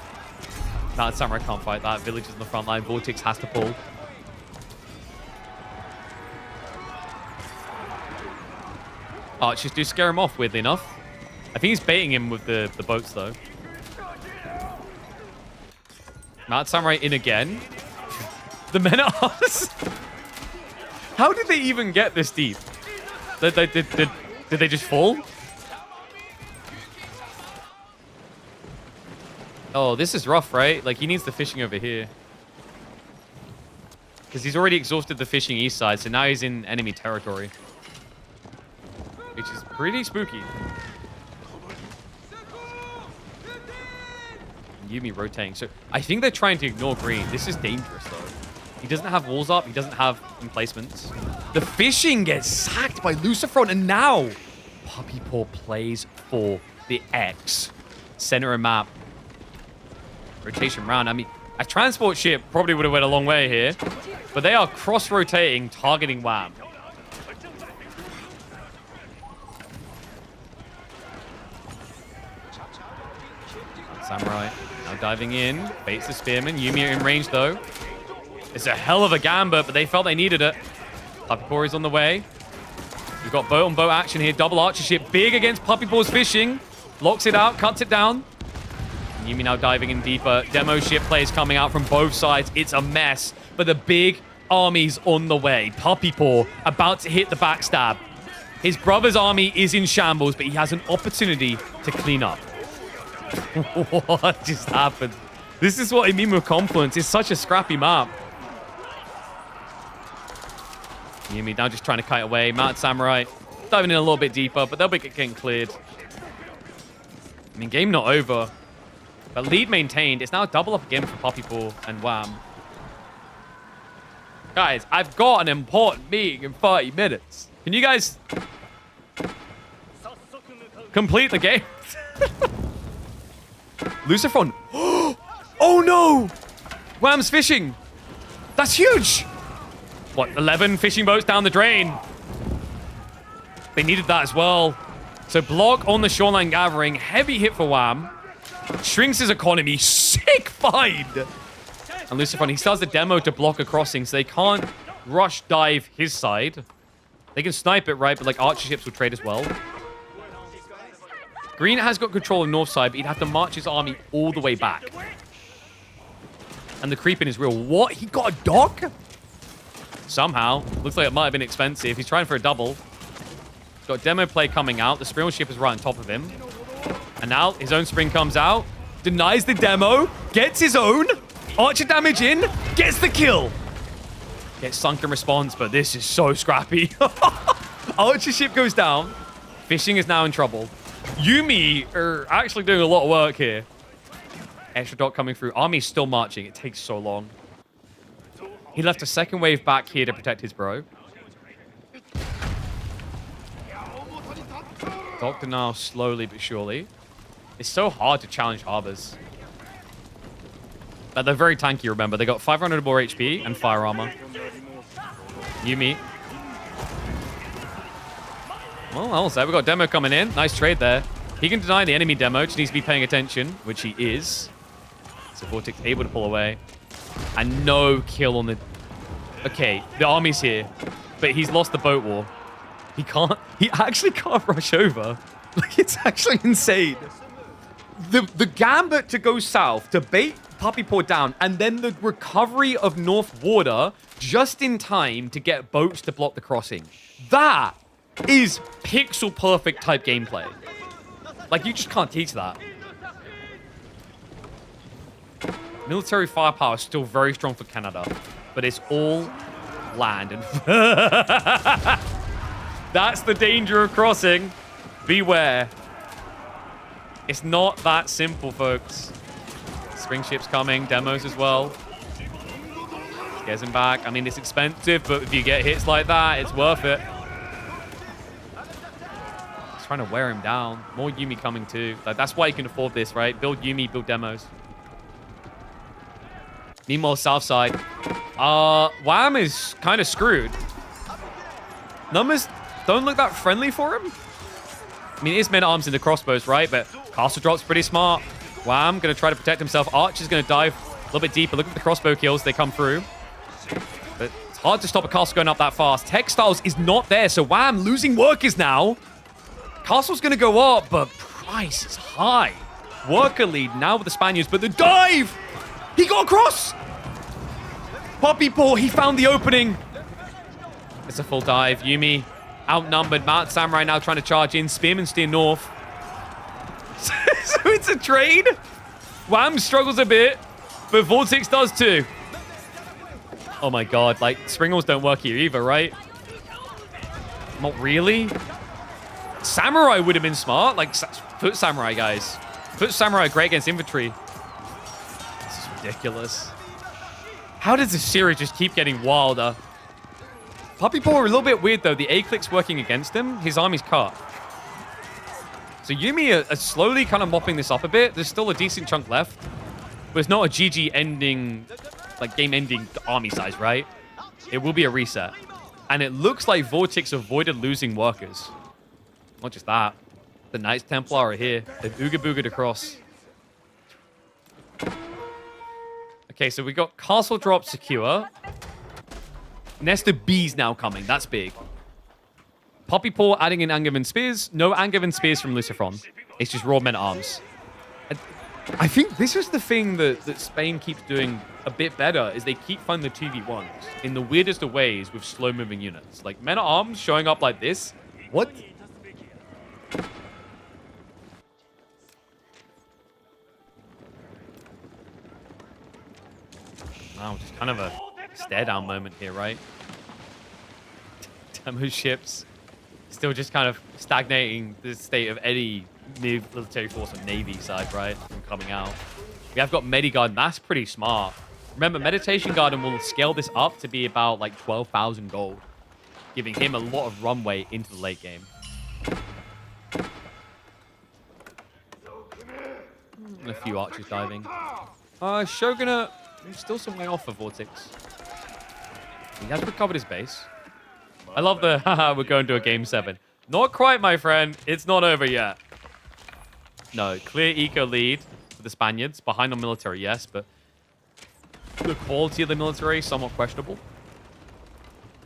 Mount Samurai can't fight that. Villagers in the front line. Vortex has to pull. Archers do scare him off, weirdly enough. I think he's baiting him with the boats, though. Mount Samurai in again. The Men-at-Arms. How did they even get this deep? Did they just fall? Oh, this is rough, right? Like, he needs the fishing over here. Because he's already exhausted the fishing east side, so now he's in enemy territory. Which is pretty spooky. Yuumi rotating. So I think they're trying to ignore green. This is dangerous, though. He doesn't have walls up. He doesn't have emplacements. The fishing gets sacked by Lucifron, and now Puppy Paw plays for the X. Center a map. Rotation round. I mean, a transport ship probably would have went a long way here, but they are cross-rotating, targeting Wham. Samurai. Now Now diving in. Baits the Spearman. Yuumi in range, though. It's a hell of a gambit, but they felt they needed it. Puppy Paw is on the way. We've got boat on boat action here. Double archer ship. Big against Puppy Paw's fishing. Locks it out. Cuts it down. Yuumi now diving in deeper. Demo ship plays coming out from both sides. It's a mess. But the big army's on the way. Puppy Paw about to hit the backstab. His brother's army is in shambles, but he has an opportunity to clean up. What just happened? This is what I mean with Confluence. It's such a scrappy map. Yuumi now just trying to kite away. Mounted Samurai diving in a little bit deeper, but they'll be getting cleared. I mean, game not over. But lead maintained. It's now a double up again for Puppy Paw and Wham. Guys, I've got an important meeting in 30 minutes. Can you guys complete the game? Lucifron. Oh no! Wham's fishing. That's huge. What, 11 fishing boats down the drain? They needed that as well. So block on the shoreline gathering. Heavy hit for Wham. Shrinks his economy. Sick find. And Lucifron, he starts the demo to block a crossing, so they can't rush dive his side. They can snipe it, right? But like archer ships will trade as well. Green has got control of the north side, but he'd have to march his army all the way back. And the creeping is real. What? He got a dock? Somehow. Looks like it might have been expensive. He's trying for a double. Got demo play coming out. The Spring ship is right on top of him. And now his own Spring comes out. Denies the demo. Gets his own. Archer damage in. Gets the kill. Gets sunk in response, but this is so scrappy. Archer ship goes down. Fishing is now in trouble. Yuumi are actually doing a lot of work here. Extra dock coming through. Army's still marching. It takes so long. He left a second wave back here to protect his bro. Doctor now slowly but surely. It's so hard to challenge harbors. But they're very tanky, remember. They got 500 more HP and fire armor. Yuumi. Well, also, we got demo coming in. Nice trade there. He can deny the enemy demo. Just needs to be paying attention, which he is. So Vortex able to pull away. And no kill on the... Okay, the army's here. But he's lost the boat war. He can't... He actually can't rush over. Like, it's actually insane. The gambit to go south, to bait Puppy Paw down, and then the recovery of North Water just in time to get boats to block the crossing. That is pixel perfect type gameplay. Like, you just can't teach that. Military firepower is still very strong for Canada, but it's all land. And that's the danger of crossing. Beware. It's not that simple, folks. Spring ship's coming, demos as well. Scares him back. I mean, it's expensive, but if you get hits like that, it's worth it. He's trying to wear him down. More Yuumi coming too. Like, that's why you can afford this, right? Build Yuumi, build demos. Meanwhile, south side. Wham is kind of screwed. Numbers don't look that friendly for him. I mean, it is men-at-arms in the crossbows, right? But Castle Drop's pretty smart. Wham going to try to protect himself. Archer's going to dive a little bit deeper. Look at the crossbow kills. They come through. But it's hard to stop a castle going up that fast. Textiles is not there, so Wham losing workers now. Castle's going to go up, but price is high. Worker lead now with the Spaniards, but the dive! He got across! Puppy Paw, he found the opening. It's a full dive. Yuumi outnumbered. Mount Samurai now trying to charge in. Spearman steer north. So it's a trade. Wham struggles a bit, but Vortex does too. Oh my god, like, Springles don't work here either, right? Not really. Samurai would have been smart. Like, Foot Samurai, guys. Foot Samurai great against infantry. This is ridiculous. How does this series just keep getting wilder? Puppy Paw are a little bit weird, though. The A-click's working against him. His army's cut. So Yuumi are slowly kind of mopping this up a bit. There's still a decent chunk left. But it's not a GG ending, like game-ending army size, right? It will be a reset. And it looks like Vortex avoided losing workers. Not just that. The Knights Templar are here. They've Ooga Booga'd across. Okay, so we got castle drop secure. Nest of bees now coming. That's big. Poppy Paw adding in Angevin Spears. No Angevin Spears from Lucifron. It's just raw men-at-arms. I think this is the thing that Spain keeps doing a bit better, is they keep finding the 2v1s in the weirdest of ways with slow-moving units. Like, men-at-arms showing up like this. What? Wow, just kind of a stare-down moment here, right? Demo ships still just kind of stagnating the state of any military force on Navy side, right? From coming out. We have got Medigarden. That's pretty smart. Remember, Meditation Garden will scale this up to be about like 12,000 gold, giving him a lot of runway into the late game. And a few archers diving. Shogunate, still some way off for Vortex. He has recovered his base. I love the, haha, we're going to a game 7. Not quite, my friend. It's not over yet. No, clear eco lead for the Spaniards. Behind on military, yes, but the quality of the military, somewhat questionable.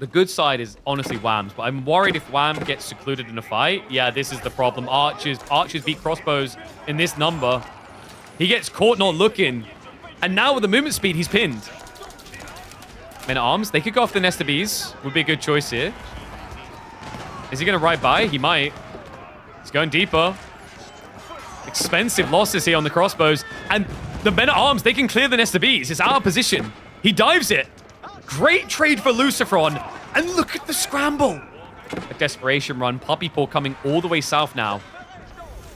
The good side is honestly Whams, but I'm worried if Wham gets secluded in a fight. Yeah, this is the problem. Archers beat crossbows in this number. He gets caught not looking. And now with the movement speed, he's pinned. Men-at-arms. They could go off the Nest of Bees. Would be a good choice here. Is he going to ride by? He might. He's going deeper. Expensive losses here on the crossbows. And the men-at-arms, they can clear the Nest of Bees. It's out of position. He dives it. Great trade for Lucifron. And look at the scramble. A desperation run. Poppy Paw coming all the way south now.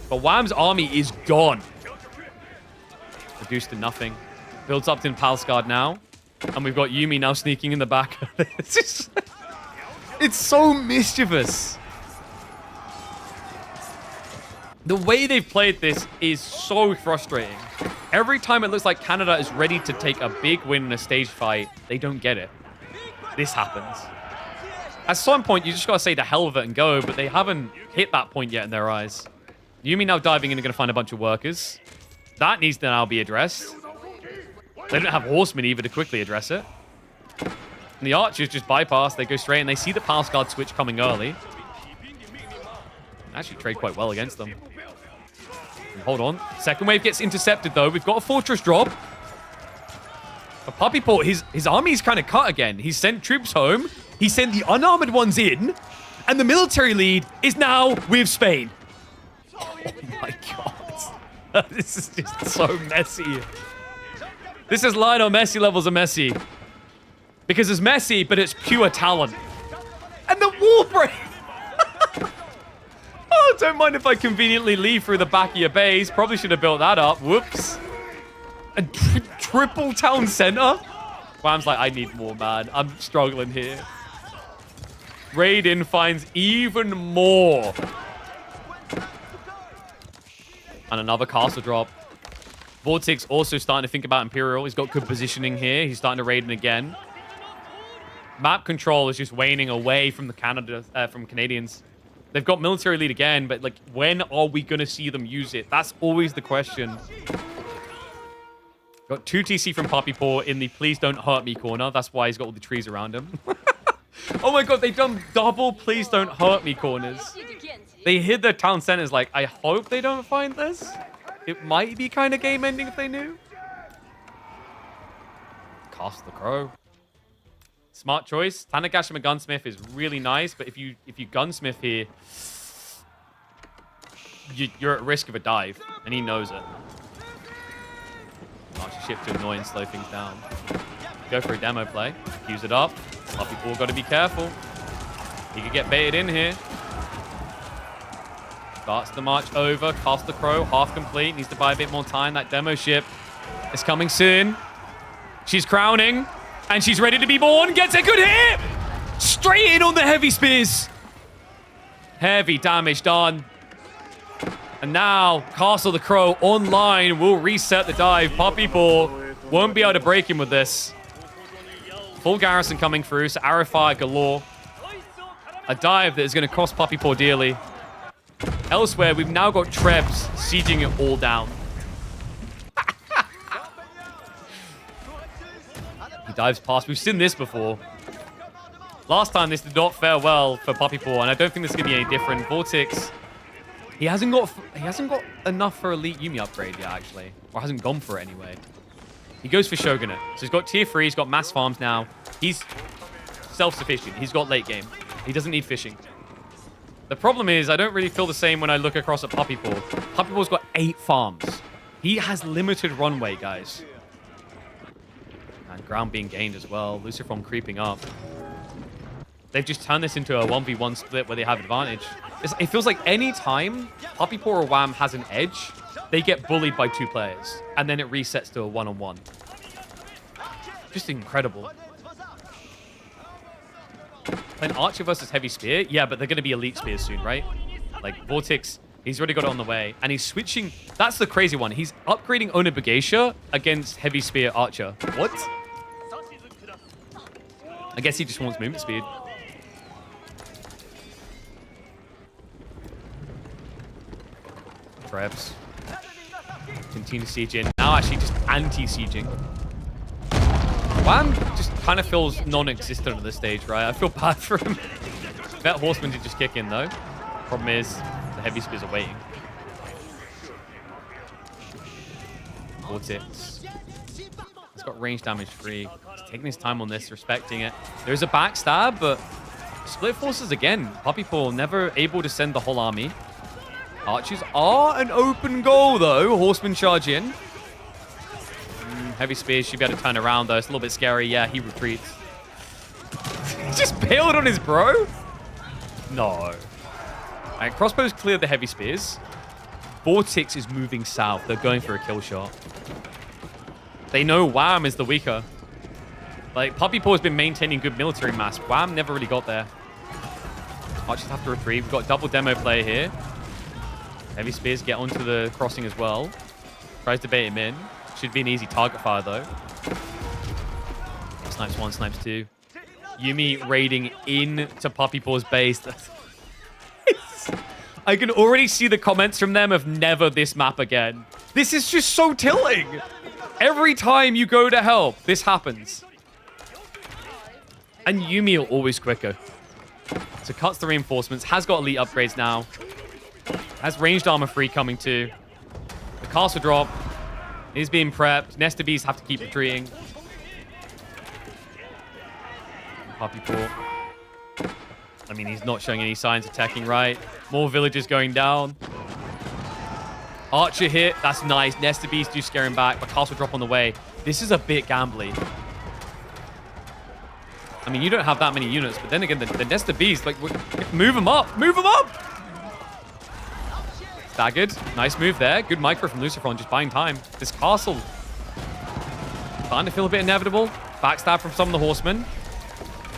But Wham's army is gone. Reduced to nothing. Builds up in Palsguard now. And we've got Yuumi now sneaking in the back. It's so mischievous. The way they've played this is so frustrating. Every time it looks like Canada is ready to take a big win in a stage fight, they don't get it. This happens. At some point, you just gotta say the hell of it and go, but they haven't hit that point yet in their eyes. Yuumi now diving in and gonna find a bunch of workers. That needs to now be addressed. They don't have horsemen either to quickly address it. And the archers just bypass. They go straight and they see the Palace Guard switch coming early. Actually trade quite well against them. And hold on. Second wave gets intercepted though. We've got a fortress drop. But Poppy Paw, his army's kind of cut again. He's sent troops home. He sent the unarmored ones in. And the military lead is now with Spain. Oh my god. This is just so messy. This is Lionel Messi levels of messy. Because it's messy, but it's pure talent. And the wall break. Oh, don't mind if I conveniently leave through the back of your base. Probably should have built that up. Whoops. A triple town center? Wham's like, I need more, man. I'm struggling here. Raiden finds even more. And another castle drop. Vortex also starting to think about Imperial. He's got good positioning here. He's starting to Raiden again. Map control is just waning away from the Canadians. They've got military lead again, but like, when are we going to see them use it? That's always the question. Got 2 TC from Poppy Paw in the please don't hurt me corner. That's why he's got all the trees around him. Oh my god, they've done double please don't hurt me corners. They hid their town centers like, I hope they don't find this. It might be kind of game ending if they knew. Cast the Crow. Smart choice. Tanagashima Gunsmith is really nice, but if you gunsmith here, you're at risk of a dive, and he knows it. Archer ship to annoy and slow things down. Go for a demo play. Use it up. Poppy Paw got to be careful. He could get baited in here. Starts the march over. Cast the Crow. Half complete. Needs to buy a bit more time. That demo ship is coming soon. She's crowning. And she's ready to be born. Gets a good hit. Straight in on the heavy spears. Heavy damage done. And now, Castle the Crow online will reset the dive. Poppy Paw won't be able to break him with this. Full garrison coming through. So arrow fire galore. A dive that is going to cost Poppy Paw dearly. Elsewhere, we've now got Trebs sieging it all down. dives past. We've seen this before. Last time, this did not fare well for Puppy Paw, and I don't think this is going to be any different. Vortix, he hasn't got enough for elite Yuumi upgrade yet, actually. Or hasn't gone for it anyway. He goes for Shogunate. So he's got tier 3, he's got mass farms now. He's self-sufficient. He's got late game. He doesn't need fishing. The problem is, I don't really feel the same when I look across at Puppy Paw. Puppy Paw's got 8 farms. He has limited runway, guys. And ground being gained as well. Lucifer creeping up. They've just turned this into a 1v1 split where they have advantage. It feels like any time Puppy Paw or Wham has an edge, they get bullied by 2 players. And then it resets to a 1-on-1. Just incredible. Playing Archer versus Heavy Spear? Yeah, but they're going to be Elite Spears soon, right? Like, Vortix, he's already got it on the way. And he's switching... That's the crazy one. He's upgrading Onibugeisha against Heavy Spear Archer. What? I guess he just wants movement speed. Trebs. Continue sieging. Now actually just anti-sieging. Wham just kind of feels non-existent at this stage, right? I feel bad for him. That Horseman did just kick in, though. Problem is, the Heavy Spears are waiting. Vortix. He's got range damage free. He's taking his time on this, respecting it. There's a backstab, but split forces again. Puppy Paw never able to send the whole army. Archers are an open goal, though. Horseman charge in. Heavy Spears should be able to turn around, though. It's a little bit scary. Yeah, he retreats. He just bailed on his bro? No. All right, Crossbows cleared the Heavy Spears. Vortix is moving south. They're going for a kill shot. They know Wham is the weaker. Like, Puppy Paw has been maintaining good military mass. Wham never really got there. Archers have to retreat. We've got double demo play here. Heavy Spears get onto the crossing as well. Tries to bait him in. Should be an easy target fire, though. Snipes 1, snipes 2. Yuumi raiding into Puppy Paw's base. I can already see the comments from them of never this map again. This is just so tilting. Every time you go to help, this happens. And Yuumi are always quicker. So cuts the reinforcements. Has got elite upgrades now. Has ranged armor free coming too. The castle drop is being prepped. Nesta Bees have to keep retreating. Puppy Paw. I mean, he's not showing any signs of attacking right. More villagers going down. Archer hit. That's nice. Nesta Bees do scare him back, but castle drop on the way. This is a bit gambly. I mean, you don't have that many units, but then again, the Nesta Bees, like, move them up. Move them up! Staggered. Nice move there. Good micro from Lucifron, just buying time. This castle starting to feel a bit inevitable. Backstab from some of the horsemen.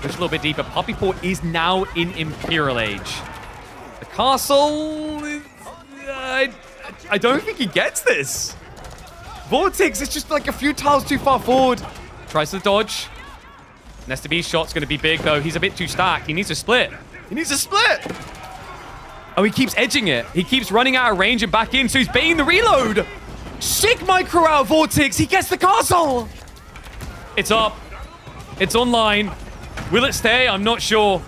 Push a little bit deeper. Puppy Paw is now in Imperial Age. The castle... I don't think he gets this. Vortix is just like a few tiles too far forward. Tries to dodge. Nesta B's shot's going to be big, though. He's a bit too stacked. He needs to split. He needs to split! Oh, he keeps edging it. He keeps running out of range and back in, so he's baiting the reload. Sick micro out, Vortix. He gets the castle. It's up. It's online. Will it stay? I'm not sure.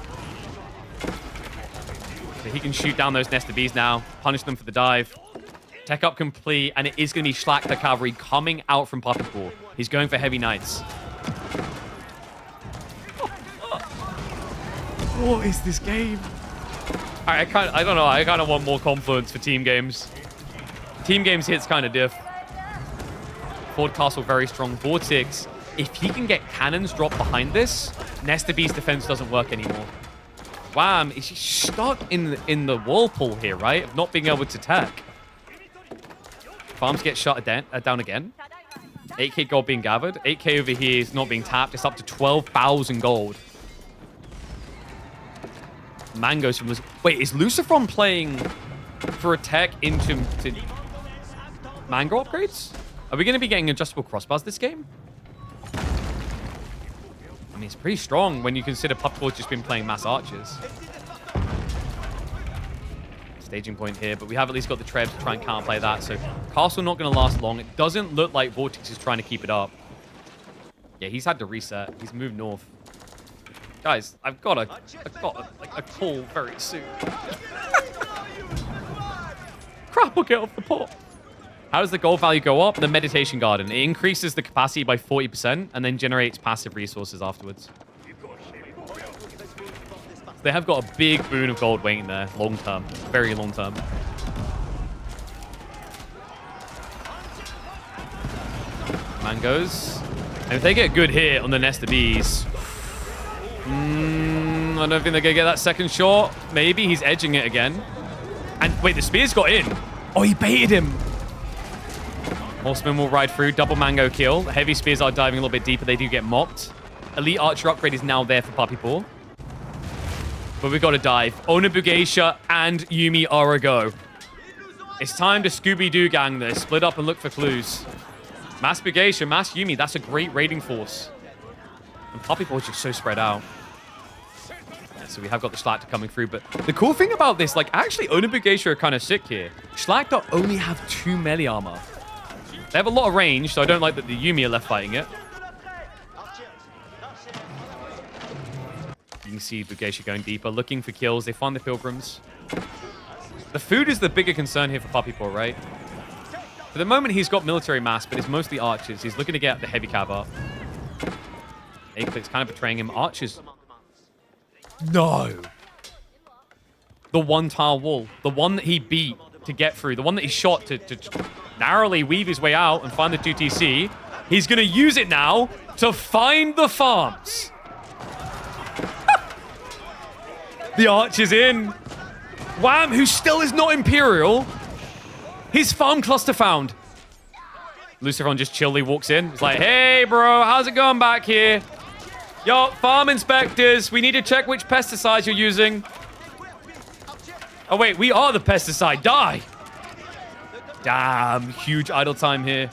So he can shoot down those Nesta Bees now. Punish them for the dive. Tech up complete, and it is going to be Schlachter Cavalry coming out from Puppy Paw. He's going for Heavy Knights. What is this game? I don't know. I kind of want more confluence for team games. Team games hits kind of diff. Ford Castle very strong. Vortix, if he can get cannons dropped behind this, Nesta Beast defense doesn't work anymore. Wham, is he stuck in the whirlpool here, right? Of not being able to tech. Farms get shut down again. 8k gold being gathered. 8k over here is not being tapped. It's up to 12,000 gold. Mangoes from this. Wait, is Lucifron playing for a tech into mango upgrades? Are we going to be getting adjustable crossbars this game? I mean, it's pretty strong when you consider Puppy Paw's just been playing mass archers. Staging point here, but we have at least got the Trebs to try and counterplay that, so Castle not going to last long. It doesn't look like Vortix is trying to keep it up. Yeah, he's had to reset. He's moved north. Guys, I've got a call very soon. Crap, we'll get off the pot. How does the gold value go up? The meditation garden. It increases the capacity by 40% and then generates passive resources afterwards. They have got a big boon of gold waiting there, long term, very long term. Mangoes. And if they get a good hit on the nest of bees, I don't think they're gonna get that second shot. Maybe he's edging it again. And wait, the spear's got in. Oh, he baited him. Horseman will ride through. Double mango kill. Heavy spears are diving a little bit deeper. They do get mopped. Elite archer upgrade is now there for Puppy Paw. But we got to dive. Onabugeisha and Yumi are a go. It's time to Scooby-Doo gang this. Split up and look for clues. Mass Bugeisha, Mass Yumi. That's a great raiding force. And Puppy Paw is just so spread out. Yeah, so we have got the Schlacta coming through. But the cool thing about this, like, actually, Onabugeisha are kind of sick here. Schlacta only have 2 melee armor. They have a lot of range, so I don't like that the Yumi are left fighting it. You can see Bugeisha going deeper, looking for kills. They find the Pilgrims. The food is the bigger concern here for Puppy Paw, right? For the moment, he's got military mass, but it's mostly archers. He's looking to get the heavy cav up. Aclic's kind of betraying him. Archers. No. The one-tile wall. The one that he beat to get through. The one that he shot to narrowly weave his way out and find the 2TC. He's going to use it now to find the farms. The archer's in. Wham, who still is not Imperial. His farm cluster found. Luciferon just chilly walks in. He's like, hey, bro, how's it going back here? Yo, farm inspectors, we need to check which pesticides you're using. Oh, wait, we are the pesticide. Die. Damn, huge idle time here.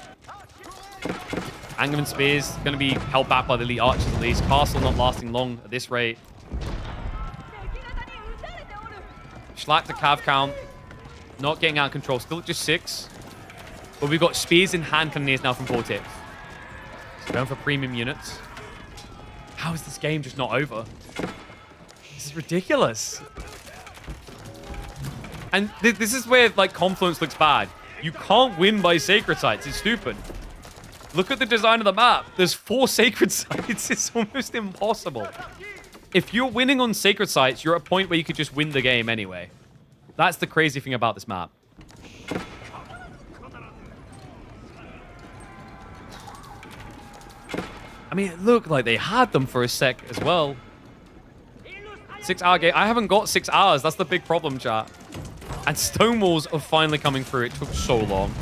Angerman Spears going to be held back by the elite archers at least. Castle not lasting long at this rate. Schlack the cav count. Not getting out of control. Still at just 6. But we've got spears in hand cannoneers now from Vortex. So going for premium units. How is this game just not over? This is ridiculous. And this is where, like, Confluence looks bad. You can't win by sacred sites. It's stupid. Look at the design of the map. There's 4 sacred sites. It's almost impossible. If you're winning on sacred sites, you're at a point where you could just win the game anyway. That's the crazy thing about this map. I mean, it looked like they had them for a sec as well. 6-hour game. I haven't got 6 hours. That's the big problem, chat. And Stonewalls are finally coming through. It took so long.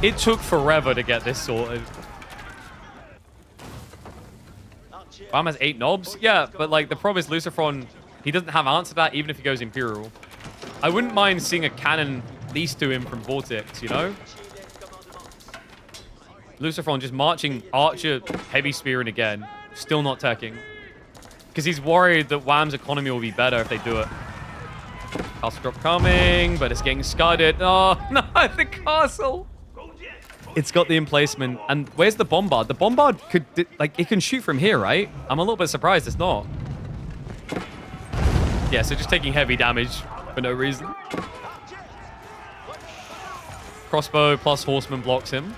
It took forever to get this sorted. Bam has 8 knobs? Yeah, but like the problem is Luciferon, he doesn't have answer to that even if he goes Imperial. I wouldn't mind seeing a cannon leased to him from Vortex, you know? Luciferon just marching Archer, Heavy Spearing again. Still not teching. Because he's worried that Wham's economy will be better if they do it. Castle drop coming, but it's getting scudded. Oh, no, the castle. It's got the emplacement. And where's the Bombard? The Bombard could, like, it can shoot from here, right? I'm a little bit surprised it's not. Yeah, so just taking heavy damage for no reason. Crossbow plus Horseman blocks him.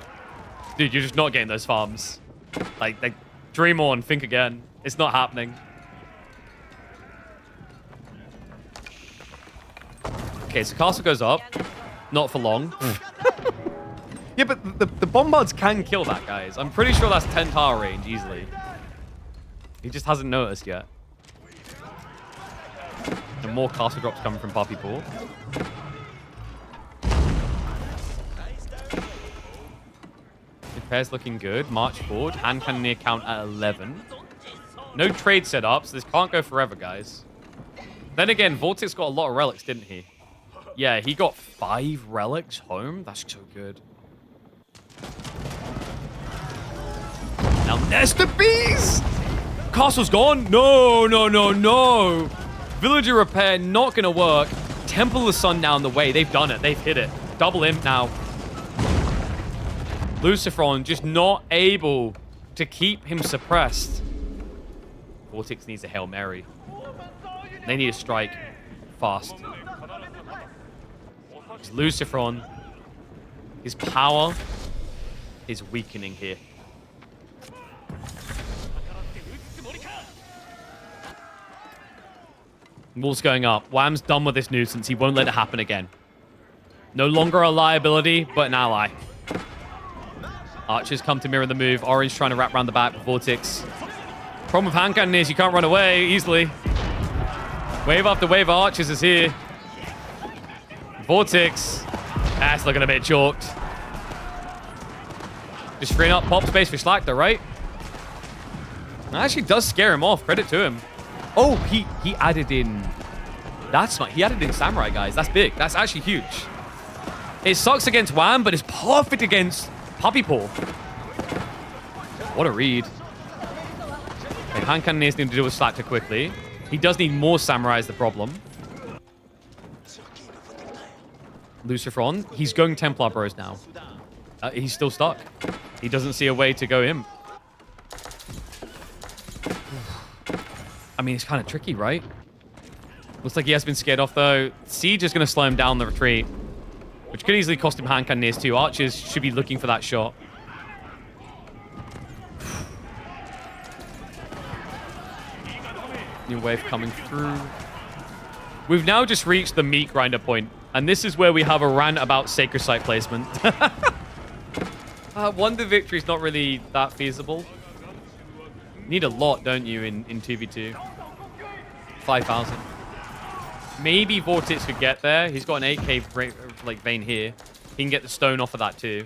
Dude, you're just not getting those farms. Like dream on, think again. It's not happening. Okay, so castle goes up. Not for long. Yeah, but the Bombards can kill that, guys. I'm pretty sure that's 10 tower range easily. He just hasn't noticed yet. And more castle drops coming from Puppy Paw. Repair's looking good. March forward. Hand cannoneer count at 11. No trade set up, so this can't go forever, guys. Then again, Vortex got a lot of relics, didn't he? Yeah, he got 5 relics home. That's so good. Now, nest of bees! Castle's gone. No, no, no, no. Villager repair, not going to work. Temple of the Sun now in the way. They've done it. They've hit it. Double imp now. Luciferon just not able to keep him suppressed. Vortex needs a Hail Mary. They need a strike fast. Lucifron, his power is weakening here. Wall's going up. Wham's done with this nuisance. He won't let it happen again. No longer a liability, but an ally. Archers come to mirror the move. Orange trying to wrap around the back with Vortex. Problem with hand cannon is you can't run away easily. Wave after wave of Archers is here. Vortex. That's looking a bit chalked. Just freeing up pop space for Schlachter, right? That actually does scare him off. Credit to him. Oh, he added in... That's not... He added in Samurai, guys. That's big. That's actually huge. It sucks against Wham, but it's perfect against Puppy Paw. What a read. Okay, hand cannon needs to deal with Schlachter quickly. He does need more Samurai is the problem. Lucifron, he's going Templar Bros now. He's still stuck. He doesn't see a way to go in. I mean, it's kind of tricky, right? Looks like he has been scared off, though. Siege is going to slow him down the retreat, which could easily cost him hand cannons too. Archers should be looking for that shot. New wave coming through. We've now just reached the meat grinder point, and this is where we have a rant about Sacred Site placement. Wonder Victory is not really that feasible. Need a lot, don't you, in 2v2? 5,000. Maybe Vortex could get there. He's got an 8k like vein here. He can get the stone off of that too.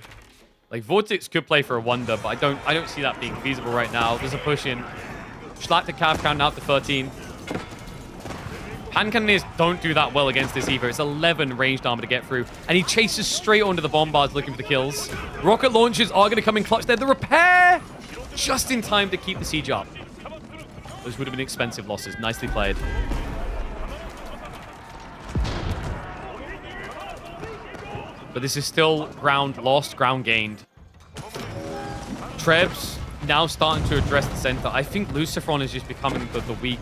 Like Vortex could play for a wonder, but I don't see that being feasible right now. There's a push in. Schlachter Cav count out to 13. Hand cannons don't do that well against this either. It's 11 ranged armor to get through. And he chases straight onto the bombards looking for the kills. Rocket launchers are going to come in clutch there. The repair! Just in time to keep the siege up. Those would have been expensive losses. Nicely played. But this is still ground lost, ground gained. Trebs now starting to address the center. I think Lucifron is just becoming the weak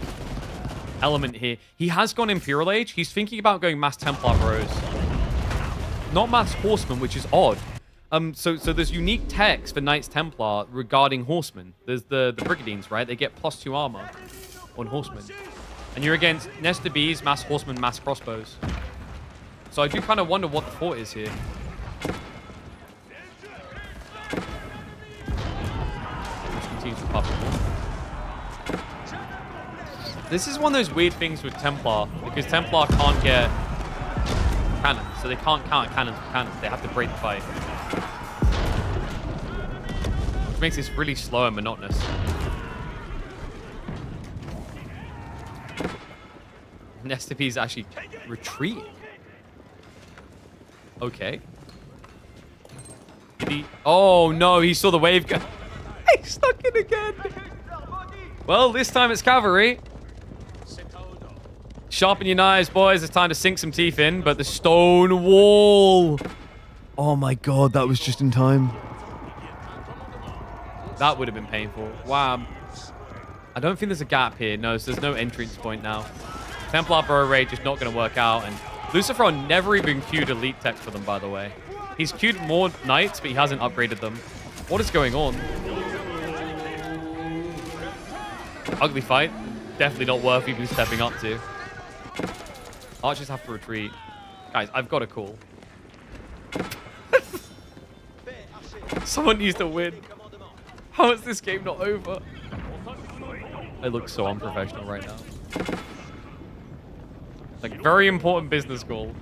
element here. He has gone Imperial Age. He's thinking about going Mass Templar Bros. Not Mass Horseman, which is odd. So there's unique techs for Knights Templar regarding Horsemen. There's the Brigadines, right? They get +2 armor on Horsemen. And you're against Nesta Bees, Mass Horsemen, Mass Crossbows. So I do kind of wonder what the thought is here. This is one of those weird things with Templar, because Templar can't get cannons, so they can't count cannons with cannons. They have to break the fight. Which makes this really slow and monotonous. Nesta P is actually retreating. Okay. Did he? Oh no, he saw the wave go. He stuck it again. Well, this time it's cavalry. Sharpen your knives, boys. It's time to sink some teeth in, but the stone wall. Oh my god, that was just in time. That would have been painful. Wow. I don't think there's a gap here. No, so there's no entrance point now. Templar Burrow Rage is not going to work out, and Lucifron never even queued elite tech for them, by the way. He's queued more knights, but he hasn't upgraded them. What is going on? Ugly fight. Definitely not worth even stepping up to. Archers have to retreat. Guys, I've got a call. Someone needs to win. How is this game not over? I look so unprofessional right now. Like, very important business call.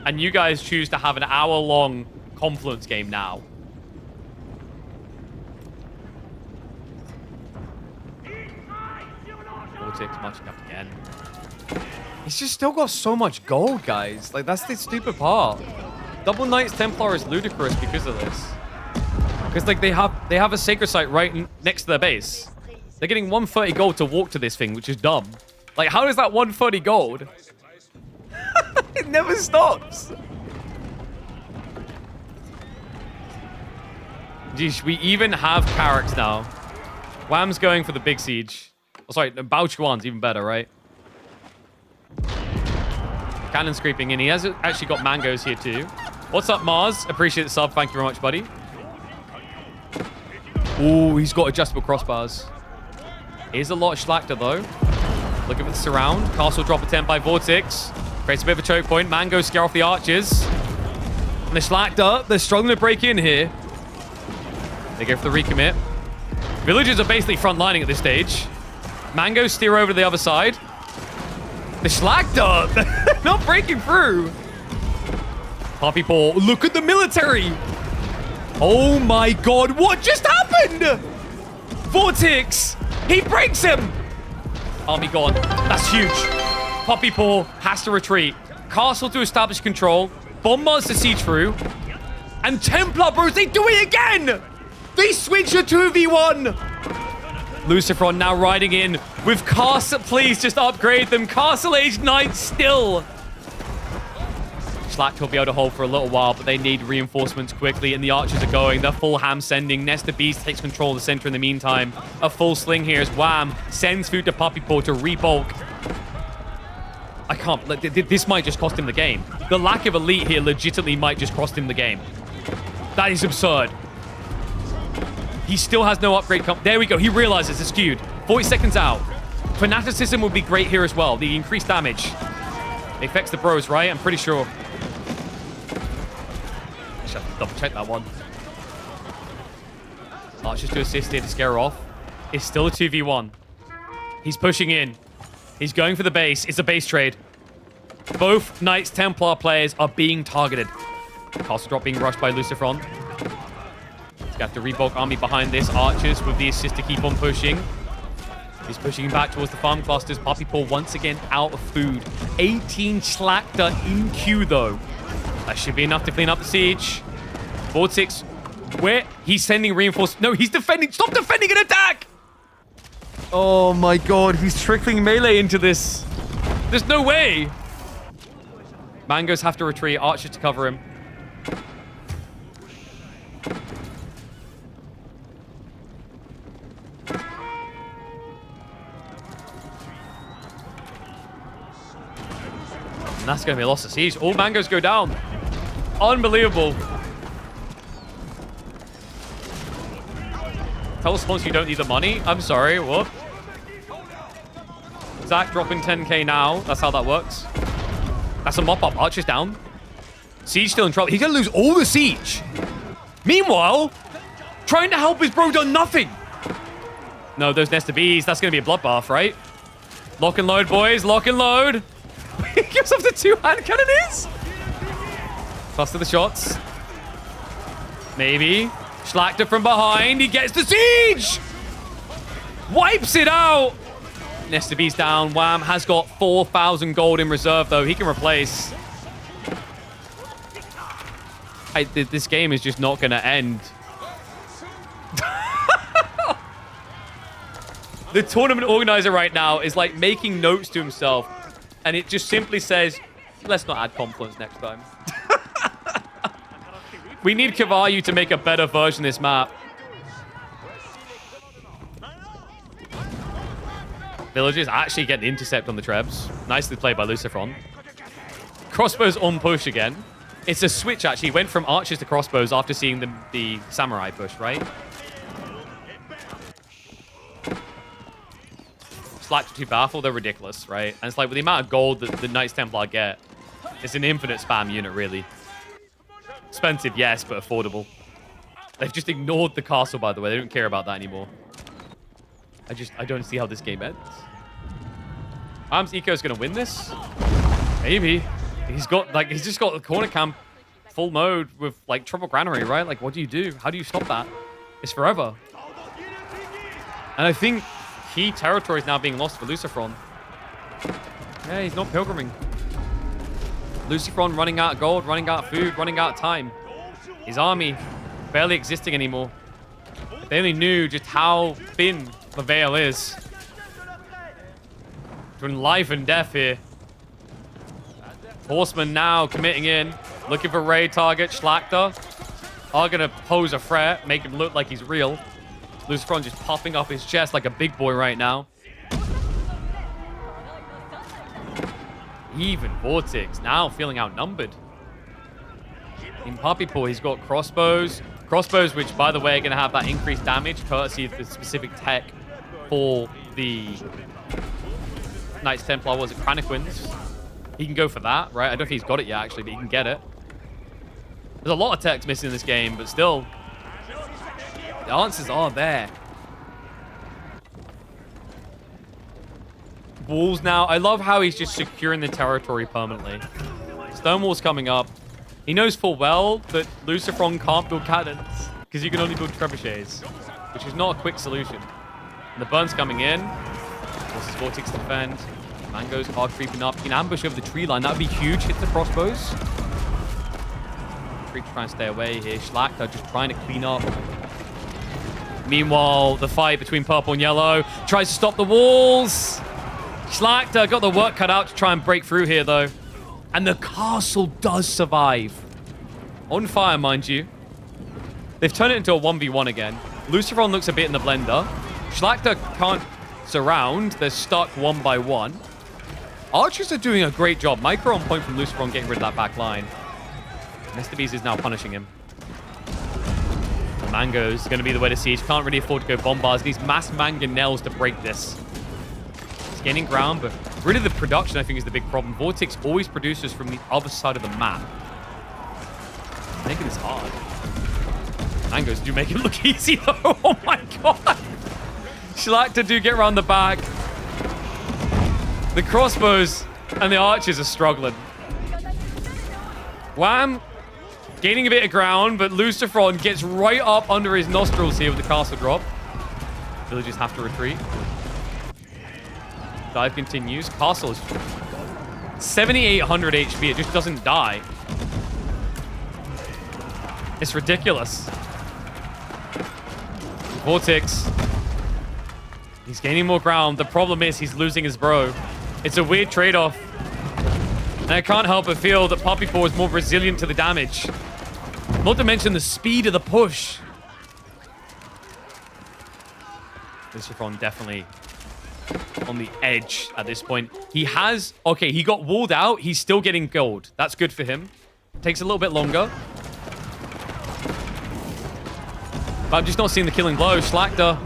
And you guys choose to have an hour-long Confluence game now. Vortex marching up again. He's just still got so much gold, guys. Like, that's the stupid part. Double Knights Templar is ludicrous because of this. Because, like, they have a Sacred Site right next to their base. They're getting 130 gold to walk to this thing, which is dumb. Like, how is that 130 gold? It never stops. Geesh, we even have Carracks now. Wham's going for the big siege. Oh, sorry, Bao Chuan's even better, right? Cannon's creeping in. He has actually got mangoes here too. What's up, Mars? Appreciate the sub. Thank you very much, buddy. Ooh, he's got adjustable crossbars. Is a lot of Schlachter, though. Looking for the surround. Castle drop attempt by Vortex. Creates a bit of a choke point. Mango scare off the archers. And the Schlachter, they're struggling to break in here. They go for the recommit. Villagers are basically front-lining at this stage. Mango steer over to the other side. The Schlachter, they're not breaking through. Poppy Paw, look at the military. Oh my god, what just happened? Vortex, he breaks him. Army gone. That's huge. Poppy Paw has to retreat. Castle to establish control. Bombards to siege through. And Templar, bros, they do it again. They switch a 2v1. Luciferon now riding in with Castle. Please just upgrade them. Castle Age Knights still. Schlachter will be able to hold for a little while, but they need reinforcements quickly, and the archers are going. They're full ham sending. Nesta Beast takes control of the center in the meantime. A full sling here as Wham sends food to Poppy Paw to rebulk. I can't. This might just cost him the game. The lack of elite here legitimately might just cost him the game. That is absurd. He still has no upgrade. There we go. He realizes it's skewed. 40 seconds out. Fanaticism would be great here as well. The increased damage. It affects the bros, right? I'm pretty sure. I should have to double check that one. Archers to assist here to scare her off. It's still a 2v1. He's pushing in. He's going for the base. It's a base trade. Both Knights Templar players are being targeted. Castle drop being rushed by Luciferon. He's got to rebulk army behind this. Archers with the assist to keep on pushing. He's pushing back towards the farm clusters. Poppy Paw once again out of food. 18 Schlachter in queue, though. That should be enough to clean up the siege. Vortex, where? He's sending reinforcements. No, he's defending. Stop defending an attack! Oh my god, he's trickling melee into this. There's no way. Mangoes have to retreat. Archers to cover him. And that's going to be a loss of siege. All mangoes go down. Unbelievable. Tell sponsor you don't need the money. I'm sorry, what? Zach dropping 10k now. That's how that works. That's a mop-up. Archer's down. Siege still in trouble. He's going to lose all the siege. Meanwhile, trying to help his bro done nothing. No, those Nesta Bees. That's going to be a bloodbath, right? Lock and load, boys. Lock and load. He gives off the two-hand cannoneers. Cluster the shots. Maybe. Schlachter from behind. He gets the siege. Wipes it out. Nesta Beast down. Wham has got 4,000 gold in reserve, though. He can replace. This game is just not going to end. The tournament organizer right now is like making notes to himself. And it just simply says, let's not add confluence next time. We need Kavayu to make a better version of this map. Villagers actually get the intercept on the Trebs. Nicely played by Luciferon. Crossbows on push again. It's a switch, actually. Went from archers to crossbows after seeing the samurai push, right? Slaps are too powerful. They're ridiculous, right? And it's like with the amount of gold that the Knights Templar get, it's an infinite spam unit, really. Expensive, yes, but affordable. They've just ignored the castle, by the way. They don't care about that anymore. I don't see how this game ends. Arms Eco's gonna win this? Maybe. He's just got the corner camp full mode with like triple granary, right? Like, what do you do? How do you stop that? It's forever. And I think key territory is now being lost for Luciferon. Yeah, he's not pilgriming. Luciferon running out of gold, running out of food, running out of time. His army barely existing anymore. They only knew just how thin the veil is. Between life and death here. Horsemen now committing in. Looking for raid target. Schlachter are going to pose a threat. Make him look like he's real. Lucifron just popping up his chest like a big boy right now. Even Vortex now feeling outnumbered. In Puppy Paw, he's got crossbows. Crossbows, which, by the way, are going to have that increased damage, courtesy of the specific tech for the Knights Templar. Was it Craniquins? He can go for that, right? I don't know if he's got it yet, actually, but he can get it. There's a lot of techs missing in this game, but still, the answers are there. Walls now. I love how he's just securing the territory permanently. Stonewall's coming up. He knows full well that Lucifron can't build cannons because you can only build trebuchets, which is not a quick solution. And the burn's coming in. Forces Vortex to defend. Mango's hard creeping up. He can ambush over the tree line. That would be huge. Hit the crossbows. Freak trying to stay away here. Schlachter just trying to clean up. Meanwhile, the fight between purple and yellow tries to stop the walls. Schlachter got the work cut out to try and break through here, though. And the castle does survive. On fire, mind you. They've turned it into a 1v1 again. Lucifron looks a bit in the blender. Schlachter can't surround. They're stuck 1 by 1. Archers are doing a great job. Micro on point from Lucifron getting rid of that back line. Mr. Beast is now punishing him. Mango's going to be the way to siege. Can't really afford to go bombards. These mass mangonels to break this. He's gaining ground, but really the production, I think, is the big problem. Vortex always produces from the other side of the map. Making this hard. Mango's do make it look easy, though. Oh, my God. Schlachter do get around the back. The crossbows and the archers are struggling. Wham! Gaining a bit of ground, but Lucifron gets right up under his nostrils here with the castle drop. Villagers have to retreat. Dive continues. Castle is 7,800 HP. It just doesn't die. It's ridiculous. Vortex. He's gaining more ground. The problem is he's losing his bro. It's a weird trade-off. And I can't help but feel that Puppy Paw is more resilient to the damage. Not to mention the speed of the push. Lucifron definitely on the edge at this point. He has... Okay, he got walled out. He's still getting gold. That's good for him. Takes a little bit longer. But I'm just not seeing the killing blow. Schlachter,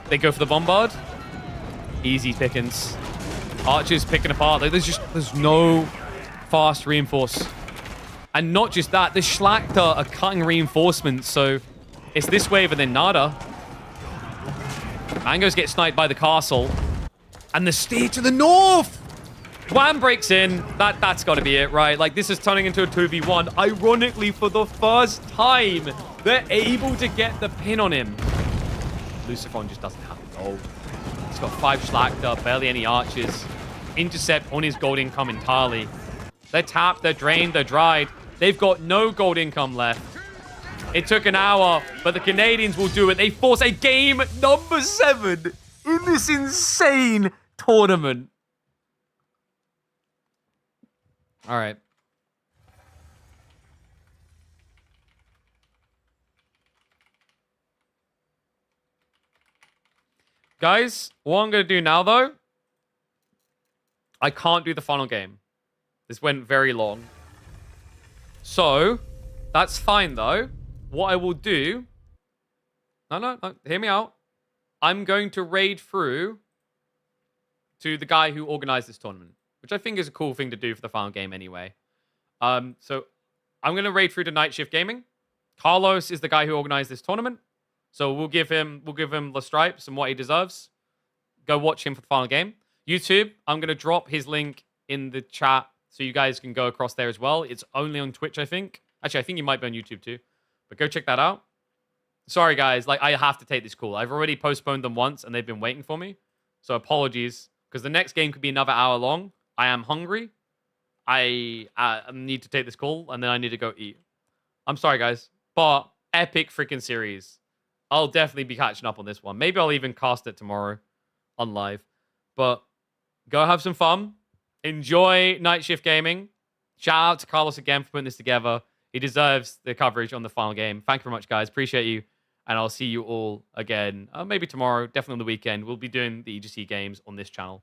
they go for the bombard. Easy pickings. Archers picking apart. Like, there's no fast reinforce. And not just that, the Schlachter are cutting reinforcements, so it's this wave and then nada. Mangoes get sniped by the castle. And the steer to the north! Wham breaks in. That's got to be it, right? Like, this is turning into a 2v1. Ironically, for the first time, they're able to get the pin on him. Lucifron just doesn't have the gold. He's got 5 Schlachter, barely any archers. Intercept on his gold income entirely. They're tapped, they're drained, they're dried. They've got no gold income left. It took an hour, but the Canadians will do it. They force a game number 7 in this insane tournament. All right. Guys, what I'm going to do now, though, I can't do the final game. This went very long. So, that's fine, though. What I will do... No, hear me out. I'm going to raid through to the guy who organized this tournament, which I think is a cool thing to do for the final game anyway. So, I'm going to raid through to Night Shift Gaming. Carlos is the guy who organized this tournament. So, we'll give him the stripes and what he deserves. Go watch him for the final game. YouTube, I'm going to drop his link in the chat so you guys can go across there as well. It's only on Twitch, I think. Actually, I think he might be on YouTube too. But go check that out. Sorry, guys. Like, I have to take this call. I've already postponed them once, and they've been waiting for me. So apologies, because the next game could be another hour long. I am hungry. I need to take this call, and then I need to go eat. I'm sorry, guys. But epic freaking series. I'll definitely be catching up on this one. Maybe I'll even cast it tomorrow on live. But go have some fun. Enjoy Night Shift Gaming. Shout out to Carlos again for putting this together. He deserves the coverage on the final game. Thank you very much, guys. Appreciate you. And I'll see you all again, maybe tomorrow, definitely on the weekend. We'll be doing the EGC games on this channel.